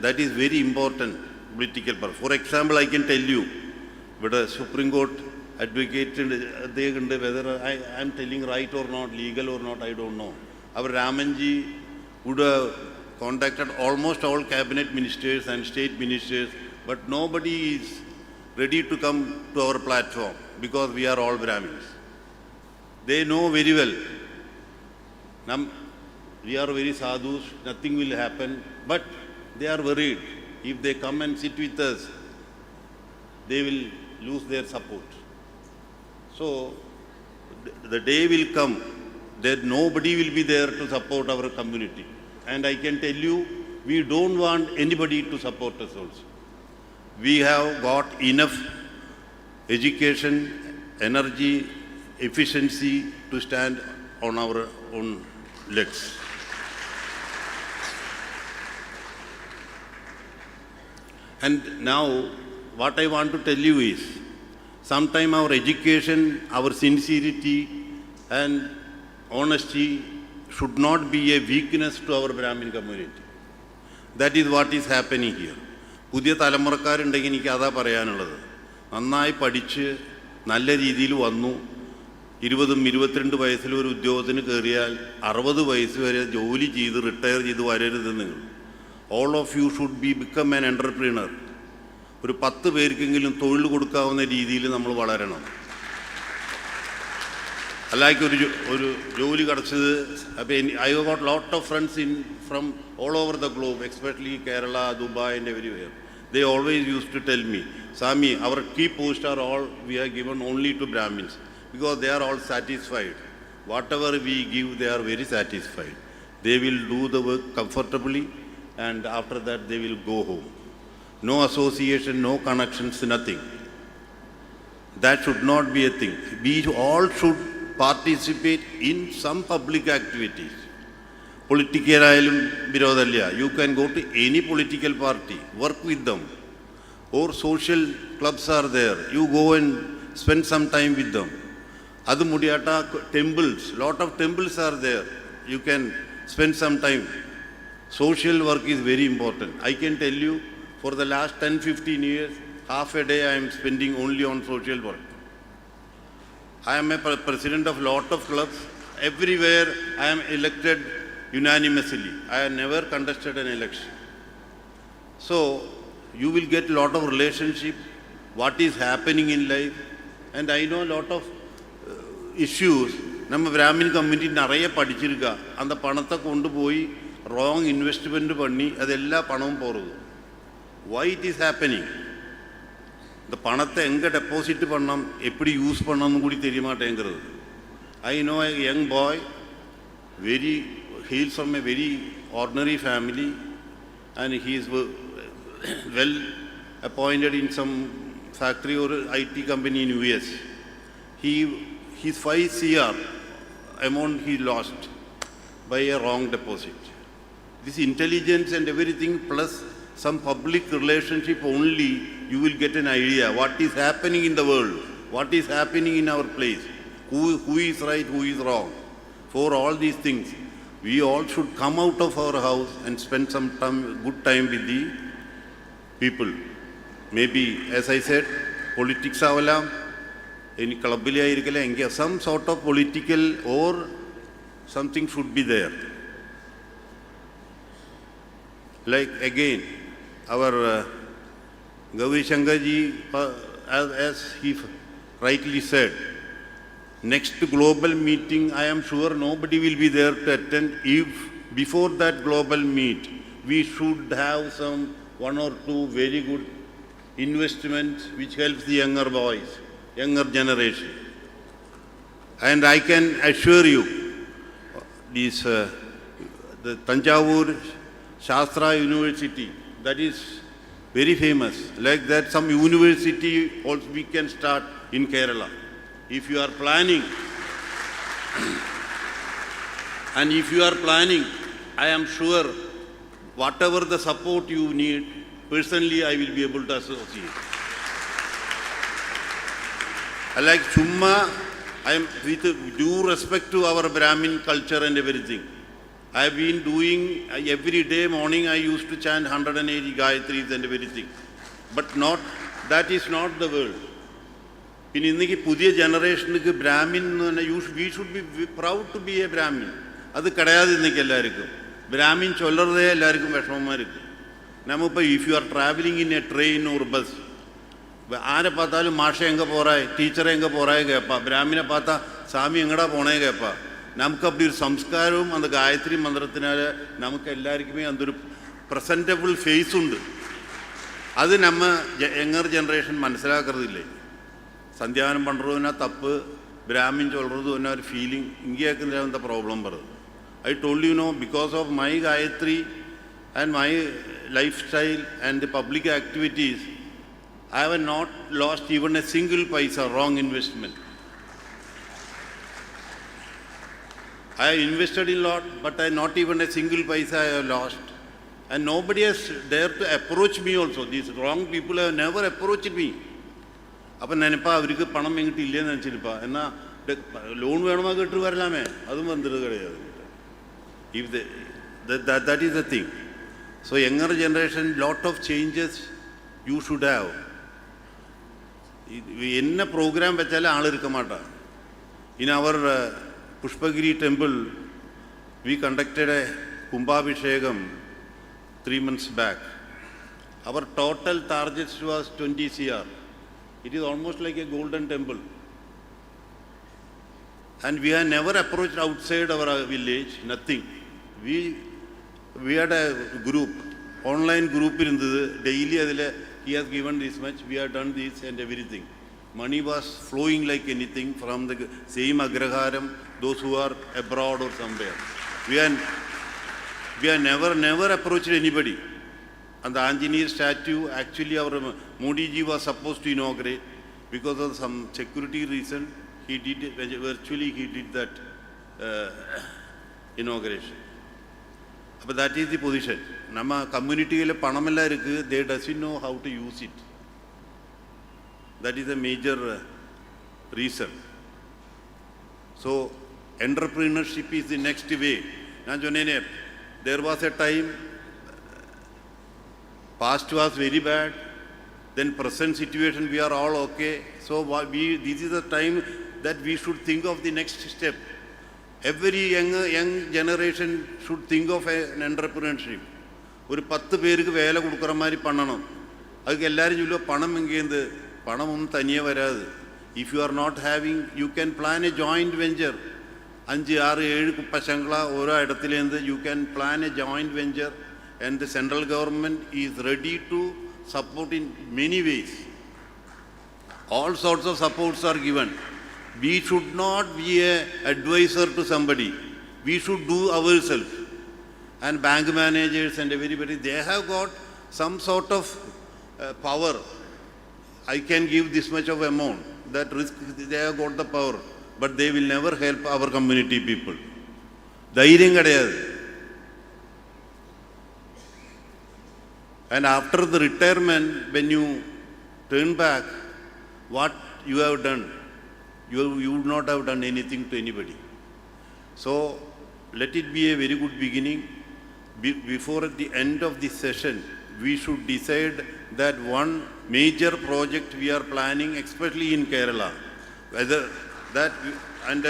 that is very important, political power. For example, I can tell you, but a Supreme Court advocate, whether I am telling right or not, legal or not, I don't know. Our Ramanji would have contacted almost all cabinet ministers and state ministers, but nobody is ready to come to our platform because we are all Brahmins. They know very well. We are very sadhus, nothing will happen, but they are worried. If they come and sit with us, they will lose their support. So, the day will come that nobody will be there to support our community. And I can tell you, we don't want anybody to support us also. We have got enough education, energy, efficiency to stand on our own legs. And now, what I want to tell you is, sometime our education, our sincerity and honesty should not be a weakness to our Brahmin community. That is what is happening here. പുതിയ തലമുറക്കാരുണ്ടെങ്കിൽ എനിക്ക് അതാ പറയാനുള്ളത്. നന്നായി പഠിച്ച് നല്ല രീതിയിൽ വന്നു 20-22 വയസ്സിൽ ഒരു ഉദ്യോഗത്തിന് കയറിയാൽ 60 വയസ്സ് വരെ ജോലി ചെയ്ത് റിട്ടയർ ചെയ്ത് വരരുത് നിങ്ങൾ. All of you should become an entrepreneur. ഒരു 10 പേർക്കെങ്കിലും തൊഴിൽ കൊടുക്കാവുന്ന രീതിയിൽ നമ്മൾ വളരണം. അല്ലാതെ ഒരു ജോലി കിടച്ചത് അപ്പം I got lot of friends from all over the globe, especially Kerala, Dubai and everywhere. They always used to tell me, Sami, our key posts are all we are given only to Brahmins because they are all satisfied. Whatever we give, they are very satisfied. They will do the work comfortably and after that they will go home. No association, no connections, nothing. That should not be a thing. We all should participate in some public activities. Political virodalya. You can go to any political party, work with them. Or social clubs are there. You go and spend some time with them. Adu mudiyata temples, lot of temples are there. You can spend some time. Social work is very important. I can tell you, for the last 10-15 years, half a day I am spending only on social work. I am a president of lot of clubs. Everywhere I am elected unanimously. I have never contested an election. So, you will get a lot of relationship, what is happening in life, and I know a lot of issues. நம்ம Brahmin community நிறைய படிச்சிருக்கா. அந்த பணத்தை கொண்டு போய் wrong investment பண்ணி அது எல்லா பணமும் போகிறது. Why it is happening? இந்த பணத்தை எங்கே டெபாசிட் பண்ணோம், எப்படி யூஸ் பண்ணணும்னு கூட தெரிய மாட்டேங்கிறது. I know a young boy, he is from a very ordinary family and he is well appointed in some factory or IT company in US. His 5 CR amount he lost by a wrong deposit. This intelligence and everything plus some public relationship only, you will get an idea what is happening in the world, what is happening in our place, who is right, who is wrong. For all these things, we all should come out of our house and spend some time, good time with the people. Maybe, as I said, politics avalam, any clubile irikala, enga some sort of political or something should be there. Like again, our Gauri Shankarji, as he rightly said, next global meeting, I am sure nobody will be there to attend. If before that global meet, we should have some 1 or 2 very good investments which helps the younger boys, younger generation. And I can assure you, this the Tanjavur Shastra University, that is very famous. Like that, some university also we can start in Kerala. If you are planning, and if you are planning, I am sure whatever the support you need, personally I will be able to associate. Like Chumma, I am with due respect to our Brahmin culture and everything. I have been doing every day morning I used to chant 180 Gayatris and everything. But that is not the world. In the പുതിയ ജനറേഷനുക്ക് ബ്രാഹ്മിൻ എന്ന് പറഞ്ഞാൽ we should be proud to be a Brahmin. അത് കിടയാതെ ഇന്നേക്ക് എല്ലാവർക്കും ബ്രാഹ്മിൻ ചൊല്ലറതേ എല്ലാവർക്കും വിഷമന്മാർക്ക്. നമ്മളിപ്പോൾ if you are travelling in a train or bus, ആരെ பார்த்தாலும் മാഷെ എങ്ക പോറായ്, ടീച്ചറെ എങ്ക പോറായ് കേപ്പാ, ബ്രാഹ്മിനെ பார்த்தா சாமி எங்கடா போனே கேப்பா. നമുക്ക് அப்படி ഒരു സംസ്കാരവും அந்த ഗായത്രി മന്ത്രത്തിനാൽ നമുക്ക് എല്ലാവർക്കുമേ അതൊരു പ്രസൻറ്റബിൾ ഫേസ് ഉണ്ട്. അത് നമ്മ യങ്ങർ ജനറേഷൻ മനസ്സിലാക്കരുതില്ലേ. സന്ധ്യാവനം പണ്ടുന്ന തപ്പ്, ബ്രാഹ്മിൻ ചൊല്ലறது തന്നെ ഒരു ഫീലിംഗ് ഇങ്ങേക്ക് എന്താ പ്രോബ്ലം പറയുന്നത്. I told you no, because of my Gayatri and my lifestyle and the public activities, I have not lost even a single paisa wrong investment. I have invested in lot, but I not even a single paisa I have lost. And nobody has dared to approach me also. These wrong people have never approached me. അപ്പം ഞാനിപ്പോൾ അവർക്ക് പണം എങ്ങിട്ട് ഇല്ലേന്ന് വെച്ചിരിപ്പാ എന്നാൽ loan വേണമോ കിട്ടു വരലാമേ അതും വന്നിട്ട് കിടயாது. If that is the thing. So younger generation, lot of changes you should have. என்ன program വെച്ചാലും ആളിരുக்க മാട്ടാ. In our Pushpagiri temple, we conducted a Kumbhabhishekam 3 months back. Our total target was 20 CR. It is almost like a golden temple. And we have never approached outside our village, nothing. We had a group, online group in the daily, he has given this much, we have done this and everything. Money was flowing like anything from the same agraharam, those who are abroad or somewhere. We have never approached anybody. And the Anjaneer statue, actually our Modi ji was supposed to inaugurate. Because of some security reason, he did that inauguration. But that is the position. Nama community panamella irukku, they doesn't know how to use it. That is a major reason. So entrepreneurship is the next way. There was a time, past was very bad, then present situation we are all okay. So this is the time that we should think of the next step. Every young generation should think of an entrepreneurship. ഒരു 10 പേർക്ക് വേല കൊടുക്കറ മാതിരി പണണം. അതൊക്കെ എല്ലാവരും ചൊല്ലുക പണം എങ്കിയത് പണമൊന്നും തനിയെ വരാതെ. If you are not having, you can plan a joint venture. 5, 6, 7 പശങ്കള ഓരോ ഇടത്തിലേന്ത് you can plan a joint venture and the central government is ready to support in many ways. All sorts of supports are given. We should not be an advisor to somebody. We should do ourselves. And bank managers and everybody, they have got some sort of power. I can give this much of amount. That risk, they have got the power. But they will never help our community people. ധൈര്യം കിടயாது. And after the retirement, when you turn back, what you have done, you would not have done anything to anybody. So let it be a very good beginning. Before at the end of this session, we should decide that one major project we are planning, especially in Kerala, whether that, and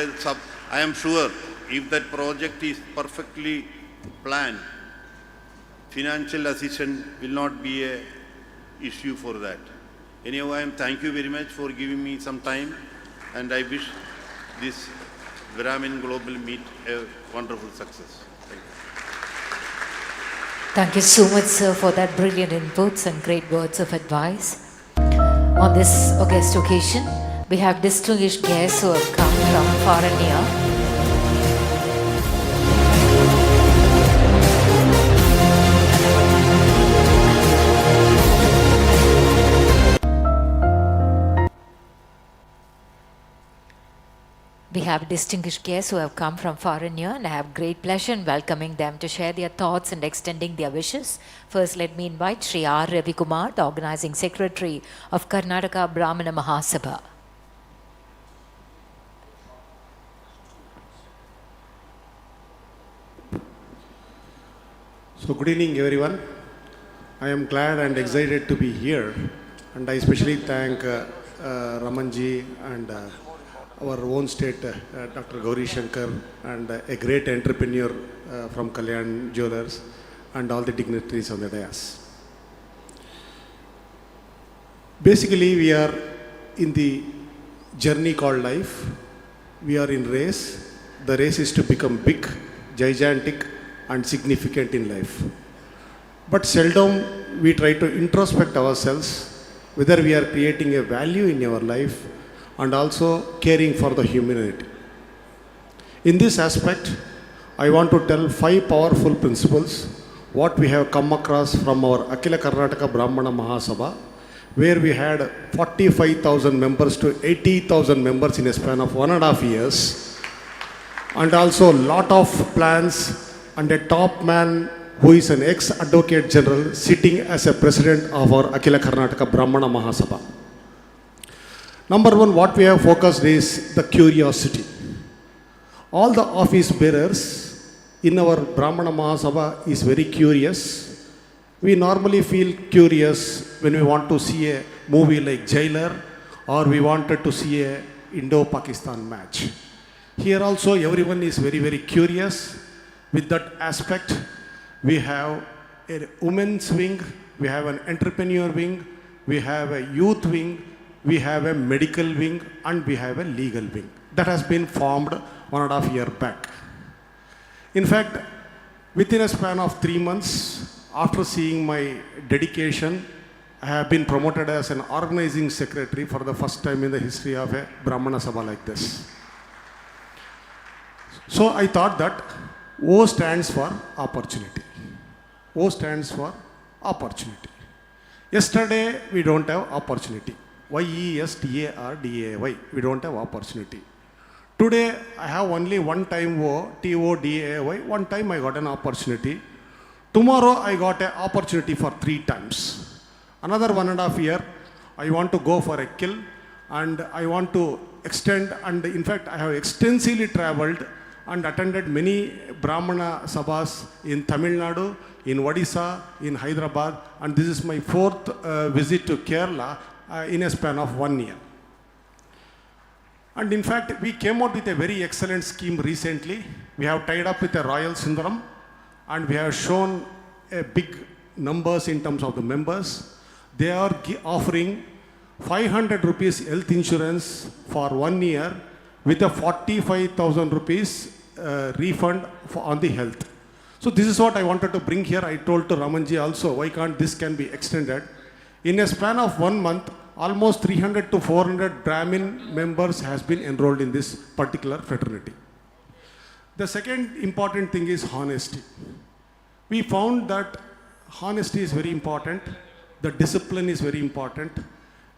I am sure if that project is perfectly planned, financial assistance will not be a issue for that. Anyway, thank you very much for giving me some time, and I wish this Brahmin Global Meet a wonderful success. Thank you. Thank you so much, sir, for that brilliant inputs and great words of advice. On this august occasion, we have distinguished guests who have come from far and near. We have distinguished guests who have come from far and near, and I have great pleasure in welcoming them to share their thoughts and extending their wishes. First, let me invite Sri R. Ravi Kumar, the Organizing Secretary of Karnataka Brahmana Sabha. So good evening everyone. I am glad and excited to be here, and I especially thank Ramanji and our own state, Dr. Gauri Shankar, and a great entrepreneur from Kalyan Jewelers, and all the dignitaries on the dais. Basically, we are in the journey called life. We are in race. The race is to become big, gigantic, and significant in life. But seldom we try to introspect ourselves, whether we are creating a value in our life and also caring for the humanity. In this aspect, I want to tell 5 powerful principles what we have come across from our Akhila Karnataka Brahmana Sabha, where we had 45,000 members to 80,000 members in a span of 1.5 years. and also lot of plans, and a top man who is an ex-advocate general sitting as a president of our Akhila Karnataka Brahmana Sabha. Number one, what we have focused is the curiosity. All the office bearers in our Brahmana Sabha is very curious. We normally feel curious when we want to see a movie like Jailer, or we wanted to see a Indo-Pakistan match. Here also everyone is very, very curious. With that aspect, we have a women's wing, we have an entrepreneur wing, we have a youth wing, we have a medical wing, and we have a legal wing. That has been formed 1.5 years back. In fact, within a span of 3 months, after seeing my dedication, I have been promoted as an organizing secretary for the first time in the history of a Brahmana Sabha like this. So I thought that O stands for opportunity. O stands for opportunity. Yesterday we don't have opportunity. YESTARDAY. We don't have opportunity. Today I have only one time O, TODAY. One time I got an opportunity. Tomorrow I got an opportunity for 3 times. Another 1.5 years, I want to go for a kill, and I want to extend, and in fact I have extensively traveled and attended many Brahmana Sabhas in Tamil Nadu, in Odisha, in Hyderabad, and this is my 4th visit to Kerala in a span of 1 year. And in fact, we came out with a very excellent scheme recently. We have tied up with a Royal Sundaram, and we have shown a big numbers in terms of the members. They are offering 500 rupees health insurance for 1 year with a 45,000 rupees refund on the health. So this is what I wanted to bring here. I told to Ramanji also, why can't this can be extended? In a span of 1 month, almost 300 to 400 Brahmin members has been enrolled in this particular fraternity. The second important thing is honesty. We found that honesty is very important. The discipline is very important.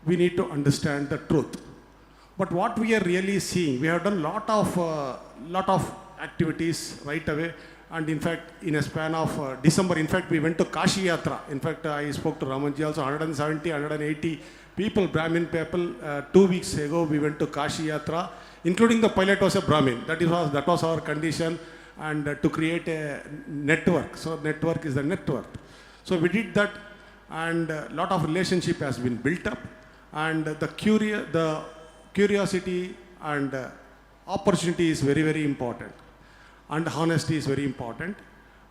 We need to understand the truth. But what we are really seeing, we have done lot of activities right away. And in fact, in a span of December, in fact, we went to Kashi Yatra. In fact, I spoke to Ramanji also, 170, 180 people, Brahmin people. 2 weeks ago, we went to Kashi Yatra, including the pilot was a Brahmin. That was our condition, and to create a network. So network is the net worth. So we did that, and a lot of relationship has been built up, and the curiosity and opportunity is very, very important, and honesty is very important,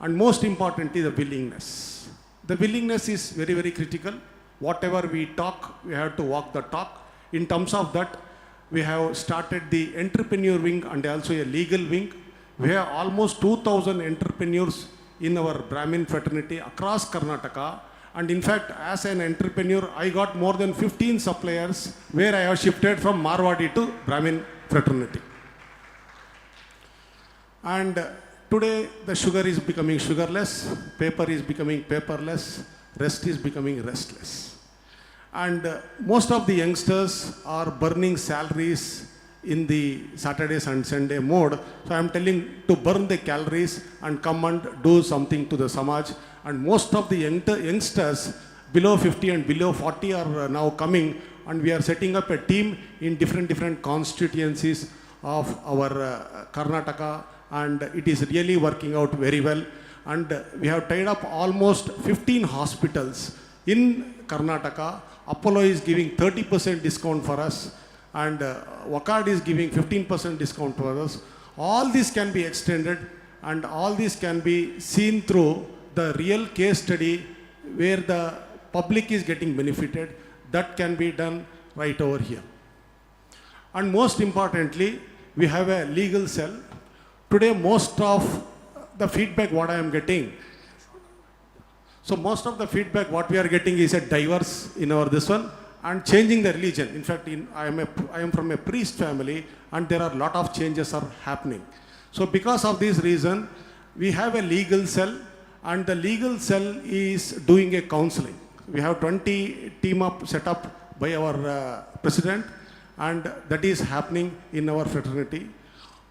and most importantly the willingness. The willingness is very, very critical. Whatever we talk, we have to walk the talk. In terms of that, we have started the entrepreneur wing and also a legal wing. We have almost 2,000 entrepreneurs in our Brahmin fraternity across Karnataka. And in fact, as an entrepreneur, I got more than 15 suppliers where I have shifted from Marwadi to Brahmin fraternity. And today, the sugar is becoming sugarless, paper is becoming paperless, rest is becoming restless. And most of the youngsters are burning salaries in the Saturdays and Sunday mode. So I am telling to burn the calories and come and do something to the Samaj. And most of the youngsters below 50 and below 40 are now coming, and we are setting up a team in different constituencies of our Karnataka, and it is really working out very well. And we have tied up almost 15 hospitals in Karnataka. Apollo is giving 30% discount for us, and Wakad is giving 15% discount for us. All this can be extended, and all this can be seen through the real case study where the public is getting benefited. That can be done right over here. And most importantly, we have a legal cell. Today, most of the feedback what I am getting, so most of the feedback what we are getting is a diverse in our this one, and changing the religion. In fact, I am from a priest family, and there are a lot of changes are happening. So because of this reason, we have a legal cell, and the legal cell is doing a counseling. We have 20 team up set up by our president, and that is happening in our fraternity.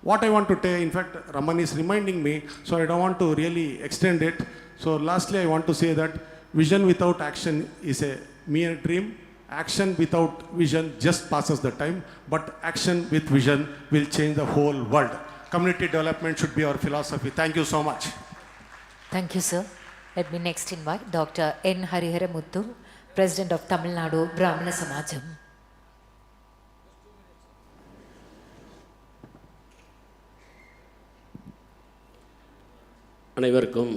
What I want to tell, in fact, Raman is reminding me, so I don't want to really extend it. So lastly, I want to say that vision without action is a mere dream. Action without vision just passes the time, but action with vision will change the whole world. Community development should be our philosophy. Thank you so much. Thank you, sir. Let me next invite Dr. N. Harihara Muthu, President of Tamil Nadu Brahmana Sabha. அனைவருக்கும்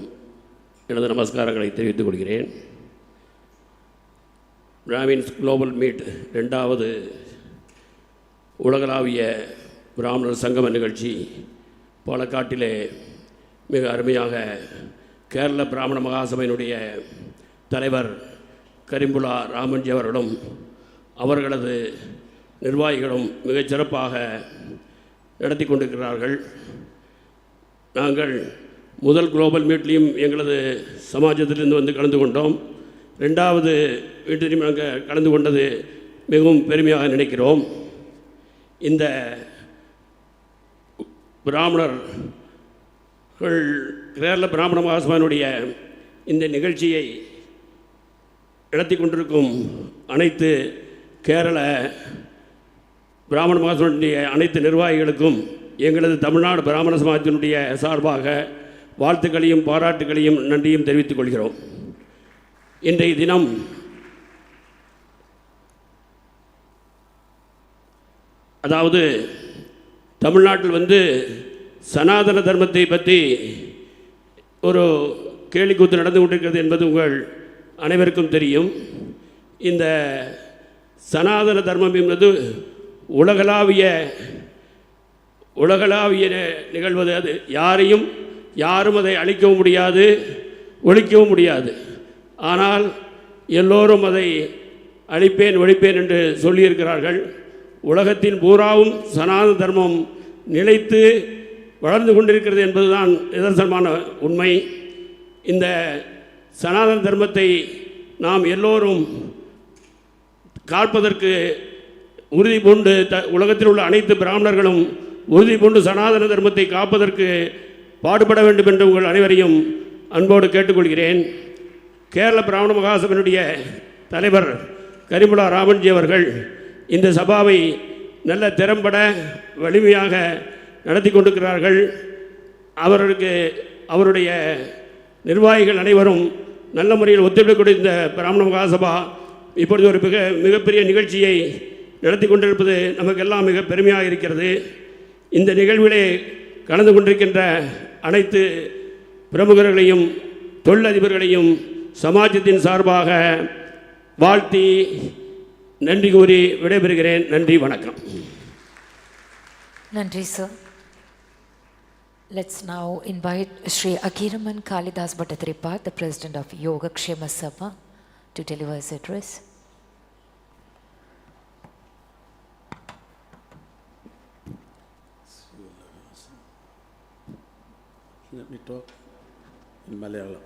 எனது நமஸ்காரங்களை தெரிவித்துக் கொள்கிறேன். Brahmins global meet 2வது உலகளாவிய பிராமணர் சங்கம நிகழ்ச்சி பாலக்காட்டிலே மிக அருமையாக கேரள பிராமண மகாசபையினுடைய தலைவர் கரிம்புலா ராமன்ஜி அவர்களும் அவர்களது நிர்வாகிகளும் மிகச் சிறப்பாக நடத்தி கொண்டிருக்கிறார்கள். நாங்கள் முதல் குளோபல் மீட்லேயும் எங்களது சமாஜத்திலிருந்து வந்து கலந்து கொண்டோம். 2வது மீட்டிலையும் நாங்கள் கலந்து கொண்டது மிகவும் பெருமையாக நினைக்கிறோம். இந்த பிராமணர்கள் கேரள பிராமண மகாசபையினுடைய இந்த நிகழ்ச்சியை நடத்தி கொண்டிருக்கும் அனைத்து கேரள பிராமண மகாசபையினுடைய அனைத்து நிர்வாகிகளுக்கும் எங்களது தமிழ்நாடு பிராமண சமாஜத்தினுடைய சார்பாக வாழ்த்துக்களையும் பாராட்டுகளையும் நன்றியும் தெரிவித்துக் கொள்கிறோம். இன்றைய தினம் அதாவது தமிழ்நாட்டில் சனாதன தர்மத்தை பற்றி ஒரு கேலிக்கூத்து நடந்து கொண்டிருக்கிறது என்பது உங்கள் அனைவருக்கும் தெரியும். இந்த சனாதன தர்மம் என்பது உலகளாவிய நிகழ்வது. அது யாரும் அதை அழிக்கவும் முடியாது, ஒழிக்கவும் முடியாது. ஆனால் எல்லோரும் அதை அழிப்பேன் ஒழிப்பேன் என்று சொல்லியிருக்கிறார்கள். உலகத்தின் பூராவும் சனாதன தர்மம் நிலைத்து வளர்ந்து கொண்டிருக்கிறது என்பதுதான் நிதர்சனமான உண்மை. இந்த சனாதன தர்மத்தை நாம் எல்லோரும் காப்பதற்கு உறுதி பூண்டு உலகத்தில் உள்ள அனைத்து பிராமணர்களும் உறுதி பூண்டு சனாதன தர்மத்தை காப்பதற்கு பாடுபட வேண்டும் என்று உங்கள் அனைவரையும் அன்போடு கேட்டுக்கொள்கிறேன். கேரள பிராமண மகாசபையினுடைய தலைவர் கரிமுலா ராமன்ஜி அவர்கள் இந்த சபாவை நல்ல திறம்பட வலிமையாக நடத்தி கொண்டிருக்கிறார்கள். அவருடைய நிர்வாகிகள் அனைவரும் நல்ல முறையில் ஒத்துழைக்கக்கூடிய இந்த பிராமண மகாசபா இப்பொழுது ஒரு மிகப்பெரிய நிகழ்ச்சியை நடத்தி கொண்டிருப்பது நமக்கெல்லாம் மிக பெருமையாக இருக்கிறது. இந்த நிகழ்விலே கலந்து கொண்டிருக்கின்ற அனைத்து பிரமுகர்களையும் தொழிலதிபர்களையும் சமாஜத்தின் சார்பாக வாழ்த்தி நன்றி கூறி விடைபெறுகிறேன். நன்றி, வணக்கம். நன்றி sir. Let's now invite Sri Akiraman Kalidas Bhattathiripat, the President of Yoga Kshema Sabha, to deliver his address. Let me talk in Malayalam.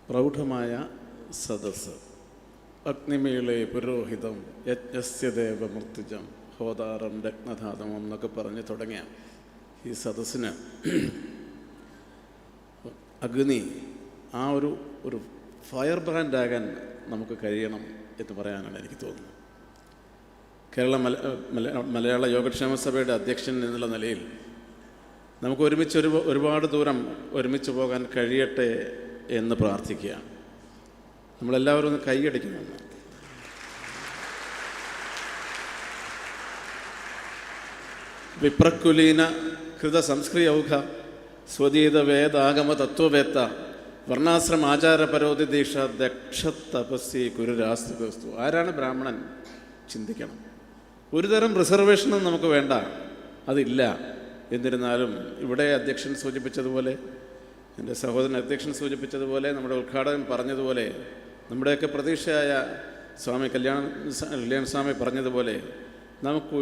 പ്രൗഢമായ സദസ്സ്, അഗ്നിമേളെ പുരോഹിതം യജ്ഞസ്യദേവ മൂർത്തിജം ഹോതാരം രത്നധാതമം എന്നൊക്കെ പറഞ്ഞ് തുടങ്ങിയ ഈ സദസ്സിന് അഗ്നി ആ ഒരു ഫയർ ബ്രാൻഡാകാൻ നമുക്ക് കഴിയണം എന്ന് പറയാനാണ് എനിക്ക് തോന്നുന്നത്. കേരള മലയാള യോഗക്ഷേമ സഭയുടെ അധ്യക്ഷൻ എന്നുള്ള നിലയിൽ നമുക്ക് ഒരുപാട് ദൂരം ഒരുമിച്ച് പോകാൻ കഴിയട്ടെ എന്ന് പ്രാർത്ഥിക്കുകയാണ്. നമ്മളെല്ലാവരും ഒന്ന് കൈയടിക്കുന്നു. വിപ്രകുലീന കൃത സംസ്കൃയൗഘ സ്വതീത വേദാഗമ തത്വവേത്ത വർണ്ണാശ്രമ ആചാരപരോധി ദീക്ഷ ദക്ഷ തപസ്യ കുരുരാസ്തു. ആരാണ് ബ്രാഹ്മണൻ? ചിന്തിക്കണം. ഒരുതരം റിസർവേഷനും നമുക്ക് വേണ്ട, അതില്ല. എന്നിരുന്നാലും ഇവിടെ അധ്യക്ഷൻ സൂചിപ്പിച്ചതുപോലെ, എൻ്റെ സഹോദരൻ അധ്യക്ഷൻ സൂചിപ്പിച്ചതുപോലെ, നമ്മുടെ ഉദ്ഘാടകൻ പറഞ്ഞതുപോലെ, നമ്മുടെയൊക്കെ പ്രതീക്ഷയായ സ്വാമി കല്യാൺ സ്വാമി പറഞ്ഞതുപോലെ നമുക്ക്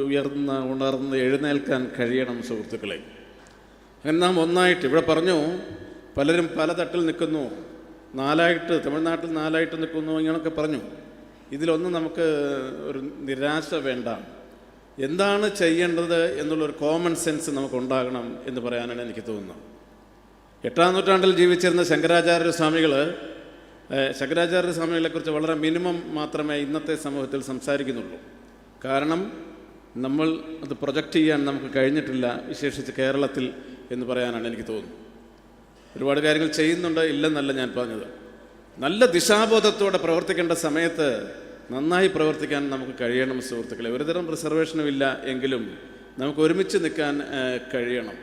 ഉണർന്ന് എഴുന്നേൽക്കാൻ കഴിയണം സുഹൃത്തുക്കളെ. അങ്ങനെ നാം ഒന്നായിട്ട്, ഇവിടെ പറഞ്ഞു പലരും പല തട്ടിൽ നിൽക്കുന്നു, തമിഴ്നാട്ടിൽ 4 നിൽക്കുന്നു, ഇങ്ങനെയൊക്കെ പറഞ്ഞു. ഇതിലൊന്നും നമുക്ക് ഒരു നിരാശ വേണ്ട. എന്താണ് ചെയ്യേണ്ടത് എന്നുള്ളൊരു കോമൺ സെൻസ് നമുക്കുണ്ടാകണം എന്ന് പറയാനാണ് എനിക്ക് തോന്നുന്നത്. 8-ാം നൂറ്റാണ്ടിൽ ജീവിച്ചിരുന്ന ശങ്കരാചാര്യ സ്വാമികളെക്കുറിച്ച് വളരെ മിനിമം മാത്രമേ ഇന്നത്തെ സമൂഹത്തിൽ സംസാരിക്കുന്നുള്ളൂ. കാരണം നമ്മൾ അത് പ്രൊജക്റ്റ് ചെയ്യാൻ നമുക്ക് കഴിഞ്ഞിട്ടില്ല, വിശേഷിച്ച് കേരളത്തിൽ എന്ന് പറയാനാണ് എനിക്ക് തോന്നുന്നത്. ഒരുപാട് കാര്യങ്ങൾ ചെയ്യുന്നുണ്ട്, ഇല്ലെന്നല്ല ഞാൻ പറഞ്ഞത്. നല്ല ദിശാബോധത്തോടെ പ്രവർത്തിക്കേണ്ട സമയത്ത് നന്നായി പ്രവർത്തിക്കാൻ നമുക്ക് കഴിയണം സുഹൃത്തുക്കളെ. ഒരുതരം റിസർവേഷനും ഇല്ല എങ്കിലും നമുക്ക് ഒരുമിച്ച് നിൽക്കാൻ കഴിയണം.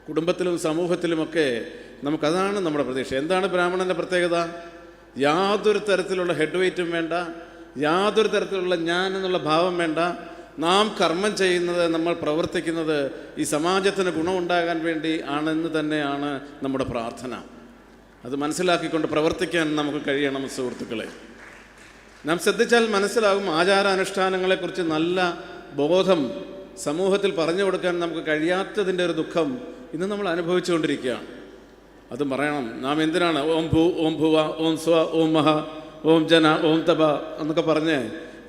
കുടുംബത്തിലും സമൂഹത്തിലുമൊക്കെ നമുക്കതാണ് നമ്മുടെ പ്രതീക്ഷ. എന്താണ് ബ്രാഹ്മണൻ്റെ പ്രത്യേകത? യാതൊരു തരത്തിലുള്ള ഹെഡ് വെയ്റ്റും വേണ്ട, യാതൊരു തരത്തിലുള്ള ഞാൻ എന്നുള്ള ഭാവം വേണ്ട. നാം കർമ്മം ചെയ്യുന്നത്, നമ്മൾ പ്രവർത്തിക്കുന്നത് ഈ സമാജത്തിന് ഗുണമുണ്ടാകാൻ വേണ്ടി ആണെന്ന് തന്നെയാണ് നമ്മുടെ പ്രാർത്ഥന. അത് മനസ്സിലാക്കിക്കൊണ്ട് പ്രവർത്തിക്കാൻ നമുക്ക് കഴിയണം സുഹൃത്തുക്കളെ. നാം ശ്രദ്ധിച്ചാൽ മനസ്സിലാകും, ആചാരാനുഷ്ഠാനങ്ങളെക്കുറിച്ച് നല്ല ബോധം സമൂഹത്തിൽ പറഞ്ഞു കൊടുക്കാൻ നമുക്ക് കഴിയാത്തതിൻ്റെ ഒരു ദുഃഖം ഇന്ന് നമ്മൾ അനുഭവിച്ചുകൊണ്ടിരിക്കുകയാണ്. അതും പറയണം. നാം എന്തിനാണ് ഓം ഭൂ, ഓം ഭുവ, ഓം സ്വ, ഓം മഹ, ഓം ജന, ഓം തപ എന്നൊക്കെ പറഞ്ഞ്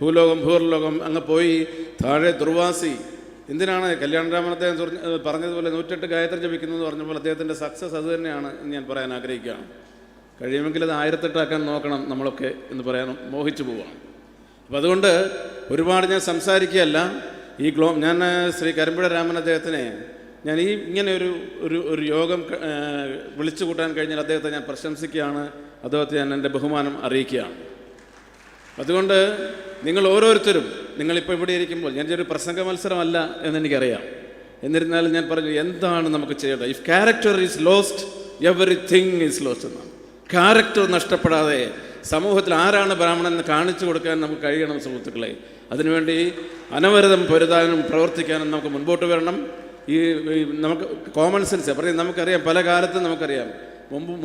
ഭൂലോകം ഭൂർലോകം അങ്ങ് പോയി താഴെ ദുർവാസി. എന്തിനാണ് കല്യാണരാമൻ അദ്ദേഹം പറഞ്ഞതുപോലെ 108 ഗായത്രി ജപിക്കുന്നത് പറഞ്ഞപ്പോൾ അദ്ദേഹത്തിൻ്റെ സക്സസ് അത് തന്നെയാണ് എന്ന് ഞാൻ പറയാൻ ആഗ്രഹിക്കുകയാണ്. കഴിയുമെങ്കിൽ അത് 1008 ആക്കാൻ നോക്കണം നമ്മളൊക്കെ എന്ന് പറയാൻ മോഹിച്ചു പോവുകയാണ്. അപ്പം അതുകൊണ്ട് ഒരുപാട് ഞാൻ സംസാരിക്കുകയല്ല. ഞാൻ ശ്രീ കരിമ്പുഴ രാമൻ അദ്ദേഹത്തിനെ ഞാൻ ഇങ്ങനെ ഒരു യോഗം വിളിച്ചു കൂട്ടാൻ കഴിഞ്ഞാൽ അദ്ദേഹത്തെ ഞാൻ പ്രശംസിക്കുകയാണ്. അദ്ദേഹത്തെ ഞാൻ എൻ്റെ ബഹുമാനം അറിയിക്കുകയാണ്. അതുകൊണ്ട് നിങ്ങൾ ഓരോരുത്തരും, നിങ്ങളിപ്പോൾ ഇവിടെ ഇരിക്കുമ്പോൾ, ഞാനൊരു പ്രസംഗ മത്സരമല്ല എന്നെനിക്കറിയാം. എന്നിരുന്നാലും ഞാൻ പറഞ്ഞു, എന്താണ് നമുക്ക് ചെയ്യേണ്ടത്? If character is lost everything is lost എന്നാണ്. ക്യാരക്ടർ നഷ്ടപ്പെടാതെ സമൂഹത്തിൽ ആരാണ് ബ്രാഹ്മണൻ എന്ന് കാണിച്ചു കൊടുക്കാൻ നമുക്ക് കഴിയണം സുഹൃത്തുക്കളെ. അതിനുവേണ്ടി അനവരതം പൊരുതാനും പ്രവർത്തിക്കാനും നമുക്ക് മുൻപോട്ട് വരണം. നമുക്ക് കോമൺ സെൻസ് പറയും. നമുക്കറിയാം, പല കാലത്തും നമുക്കറിയാം,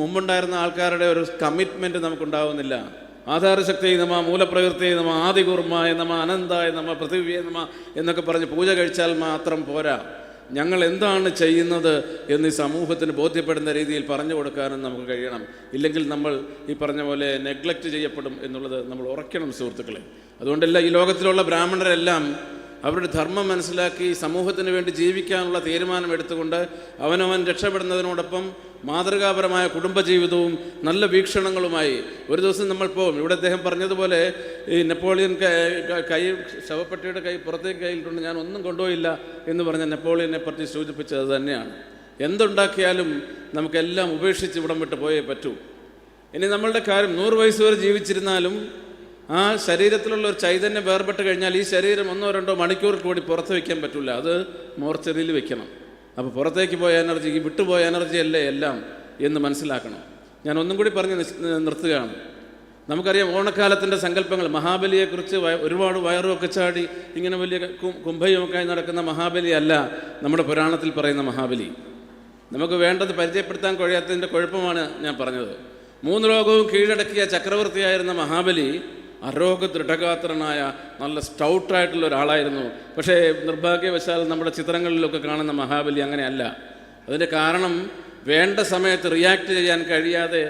മുമ്പുണ്ടായിരുന്ന ആൾക്കാരുടെ ഒരു കമ്മിറ്റ്മെൻറ്റ് നമുക്കുണ്ടാവുന്നില്ല. ആധാരശക്തി നമ, മൂലപ്രകൃതി നമ, ആദികൂർമായ നമ, അനന്തായ നമ, പൃഥിവ്യേ നമ എന്നൊക്കെ പറഞ്ഞ് പൂജ കഴിച്ചാൽ മാത്രം പോരാ. ഞങ്ങൾ എന്താണ് ചെയ്യുന്നത് എന്ന് ഈ സമൂഹത്തിന് ബോധ്യപ്പെടുന്ന രീതിയിൽ പറഞ്ഞു കൊടുക്കാനും നമുക്ക് കഴിയണം. ഇല്ലെങ്കിൽ നമ്മൾ ഈ പറഞ്ഞ പോലെ നെഗ്ലക്റ്റ് ചെയ്യപ്പെടും എന്നുള്ളത് നമ്മൾ ഉറക്കണം സുഹൃത്തുക്കളെ. അതുകൊണ്ടല്ല ഈ ലോകത്തിലുള്ള ബ്രാഹ്മണരെല്ലാം അവരുടെ ധർമ്മം മനസ്സിലാക്കി സമൂഹത്തിന് വേണ്ടി ജീവിക്കാനുള്ള തീരുമാനം എടുത്തുകൊണ്ട് അവനവൻ രക്ഷപ്പെടുന്നതിനോടൊപ്പം മാതൃകാപരമായ കുടുംബജീവിതവും നല്ല വീക്ഷണങ്ങളുമായി ഒരു ദിവസം നമ്മൾ പോകും. ഇവിടെ അദ്ദേഹം പറഞ്ഞതുപോലെ ഈ നെപ്പോളിയൻ ശവപ്പെട്ടിയുടെ പുറത്തേക്ക് കയ്യിലിട്ടുണ്ട്, ഞാൻ ഒന്നും കൊണ്ടുപോയില്ല എന്ന് പറഞ്ഞ നെപ്പോളിയനെ പറ്റി സൂചിപ്പിച്ചത് തന്നെയാണ്. എന്തുണ്ടാക്കിയാലും നമുക്കെല്ലാം ഉപേക്ഷിച്ച് ഇവിടം വിട്ട് പോയേ പറ്റൂ. ഇനി നമ്മളുടെ കാര്യം 100 വയസ്സ് വരെ ജീവിച്ചിരുന്നാലും ആ ശരീരത്തിലുള്ള ഒരു ചൈതന്യം വേർപെട്ട് കഴിഞ്ഞാൽ ഈ ശരീരം 1-2 മണിക്കൂർ കൂടി പുറത്ത് വയ്ക്കാൻ പറ്റില്ല. അത് മോർച്ചറിയിൽ വെക്കണം. അപ്പോൾ പുറത്തേക്ക് പോയ എനർജി, ഈ വിട്ടുപോയ എനർജി അല്ലേ എല്ലാം എന്ന് മനസ്സിലാക്കണം. ഞാൻ ഒന്നും കൂടി പറഞ്ഞ് നിർത്തുകയാണ്. നമുക്കറിയാം ഓണക്കാലത്തിൻ്റെ സങ്കല്പങ്ങൾ. മഹാബലിയെക്കുറിച്ച് ഒരുപാട് വയറുമൊക്കെ ചാടി ഇങ്ങനെ വലിയ കുംഭയുമൊക്കെ നടക്കുന്ന മഹാബലി അല്ല നമ്മുടെ പുരാണത്തിൽ പറയുന്ന മഹാബലി. നമുക്ക് വേണ്ടത് പരിചയപ്പെടുത്താൻ കഴിയാത്തതിൻ്റെ കുഴപ്പമാണ് ഞാൻ പറഞ്ഞത്. 3 ലോകവും കീഴടക്കിയ ചക്രവർത്തിയായിരുന്ന മഹാബലി അരോഗ ദൃഢഗാത്രനായ നല്ല സ്റ്റൗട്ടായിട്ടുള്ള ഒരാളായിരുന്നു. പക്ഷേ നിർഭാഗ്യവശാൽ നമ്മുടെ ചിത്രങ്ങളിലൊക്കെ കാണുന്ന മഹാബലി അങ്ങനെയല്ല. അതിൻ്റെ കാരണം വേണ്ട സമയത്ത് റിയാക്ട് ചെയ്യാൻ കഴിയാതെ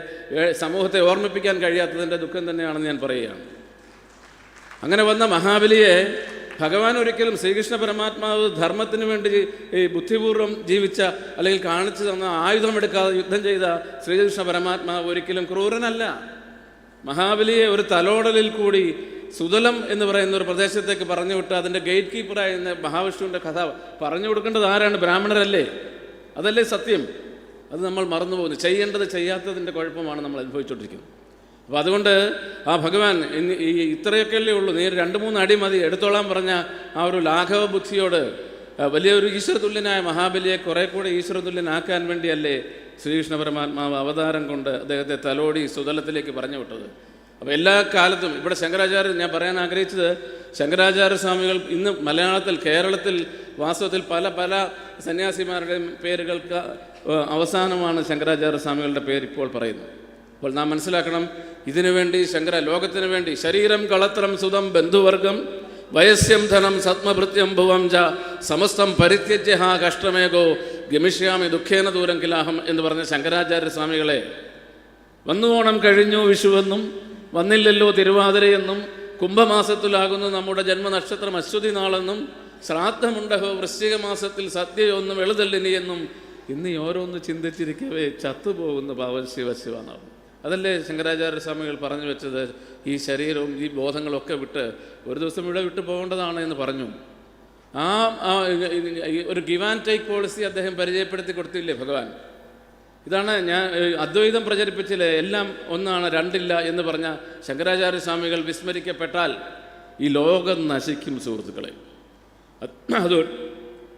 സമൂഹത്തെ ഓർമ്മിപ്പിക്കാൻ കഴിയാത്തതിൻ്റെ ദുഃഖം തന്നെയാണെന്ന് ഞാൻ പറയുകയാണ്. അങ്ങനെ വന്ന മഹാബലിയെ ഭഗവാൻ ഒരിക്കലും, ശ്രീകൃഷ്ണ പരമാത്മാവ് ധർമ്മത്തിന് വേണ്ടി ഈ ബുദ്ധിപൂർവ്വം ജീവിച്ച അല്ലെങ്കിൽ കാണിച്ചു തന്ന, ആയുധമെടുക്കാതെ യുദ്ധം ചെയ്ത ശ്രീകൃഷ്ണ പരമാത്മാവ് ഒരിക്കലും ക്രൂരനല്ല. മഹാബലിയെ ഒരു തലോടലിൽ കൂടി സുതലം എന്ന് പറയുന്ന ഒരു പ്രദേശത്തേക്ക് പറഞ്ഞു വിട്ട് അതിൻ്റെ ഗേറ്റ് കീപ്പറായിരുന്ന മഹാവിഷ്ണുവിൻ്റെ കഥ പറഞ്ഞു കൊടുക്കേണ്ടത് ആരാണ്? ബ്രാഹ്മണരല്ലേ? അതല്ലേ സത്യം? അത് നമ്മൾ മറന്നുപോകുന്നു. ചെയ്യേണ്ടത് ചെയ്യാത്തതിൻ്റെ കുഴപ്പമാണ് നമ്മൾ അനുഭവിച്ചുകൊണ്ടിരിക്കുന്നത്. അപ്പോൾ അതുകൊണ്ട് ആ ഭഗവാൻ ഈ ഇത്രയൊക്കെയല്ലേ ഉള്ളൂ, നീ 2-3 അടി മതി എടുത്തോളാൻ പറഞ്ഞ ആ ഒരു ലാഘവ ബുദ്ധിയോട് വലിയൊരു ഈശ്വരതുല്യനായ മഹാബലിയെ കുറെ കൂടെ ഈശ്വരതുല്യനാക്കാൻ വേണ്ടിയല്ലേ ശ്രീകൃഷ്ണ പരമാത്മാവ് അവതാരം കൊണ്ട് അദ്ദേഹത്തെ തലോടി സുതലത്തിലേക്ക് പറഞ്ഞു വിട്ടത്. അപ്പോൾ എല്ലാ കാലത്തും ഇവിടെ ശങ്കരാചാര്യ, ഞാൻ പറയാൻ ആഗ്രഹിച്ചത്, ശങ്കരാചാര്യ സ്വാമികൾ ഇന്ന് മലയാളത്തിൽ, കേരളത്തിൽ വാസ്തവത്തിൽ പല സന്യാസിമാരുടെയും പേരുകൾക്ക് അവസാനമാണ് ശങ്കരാചാര്യ സ്വാമികളുടെ പേര് ഇപ്പോൾ പറയുന്നത്. അപ്പോൾ നാം മനസ്സിലാക്കണം, ഇതിനുവേണ്ടി ലോകത്തിന് വേണ്ടി ശരീരം കളത്രം സുതം ബന്ധുവർഗം വയസ്യം ധനം സത്മഭൃത്യം ഭുവം ച സമസ്തം പരിത്യജ്യ കഷ്ടമേകോ ഗമിഷ്യാമി ദുഃഖേന ദൂരം കിലാഹം എന്ന് പറഞ്ഞ ശങ്കരാചാര്യ സ്വാമികളെ വന്നു ഓണം കഴിഞ്ഞു വിഷുവെന്നും വന്നില്ലല്ലോ തിരുവാതിരയെന്നും കുംഭമാസത്തിലാകുന്നു നമ്മുടെ ജന്മനക്ഷത്രം അശ്വതി നാളെന്നും ശ്രാദ്ധമുണ്ടഹോ വൃശ്ചിക മാസത്തിൽ സദ്യയൊന്നും എളുതല്ലിനിയെന്നും ഇന്ന് ഓരോന്ന് ചിന്തിച്ചിരിക്കവേ ചത്തുപോകുന്ന പാവൻ ശിവശിവനാവും. അതല്ലേ ശങ്കരാചാര്യ സ്വാമികൾ പറഞ്ഞു വെച്ചത്, ഈ ശരീരവും ഈ ബോധങ്ങളൊക്കെ വിട്ട് ഒരു ദിവസം ഇവിടെ വിട്ടു പോകേണ്ടതാണ് എന്ന് പറഞ്ഞു. ആ ഒരു ഗിവ് ആൻഡ് ടേക്ക് പോളിസി അദ്ദേഹം പരിചയപ്പെടുത്തി കൊടുത്തില്ലേ ഭഗവാൻ. ഇതാണ് ഞാൻ അദ്വൈതം പ്രചരിപ്പിച്ചില്ലേ, എല്ലാം ഒന്നാണ് രണ്ടില്ല എന്ന് പറഞ്ഞ ശങ്കരാചാര്യ സ്വാമികൾ വിസ്മരിക്കപ്പെട്ടാൽ ഈ ലോകം നശിക്കും സുഹൃത്തുക്കളെ.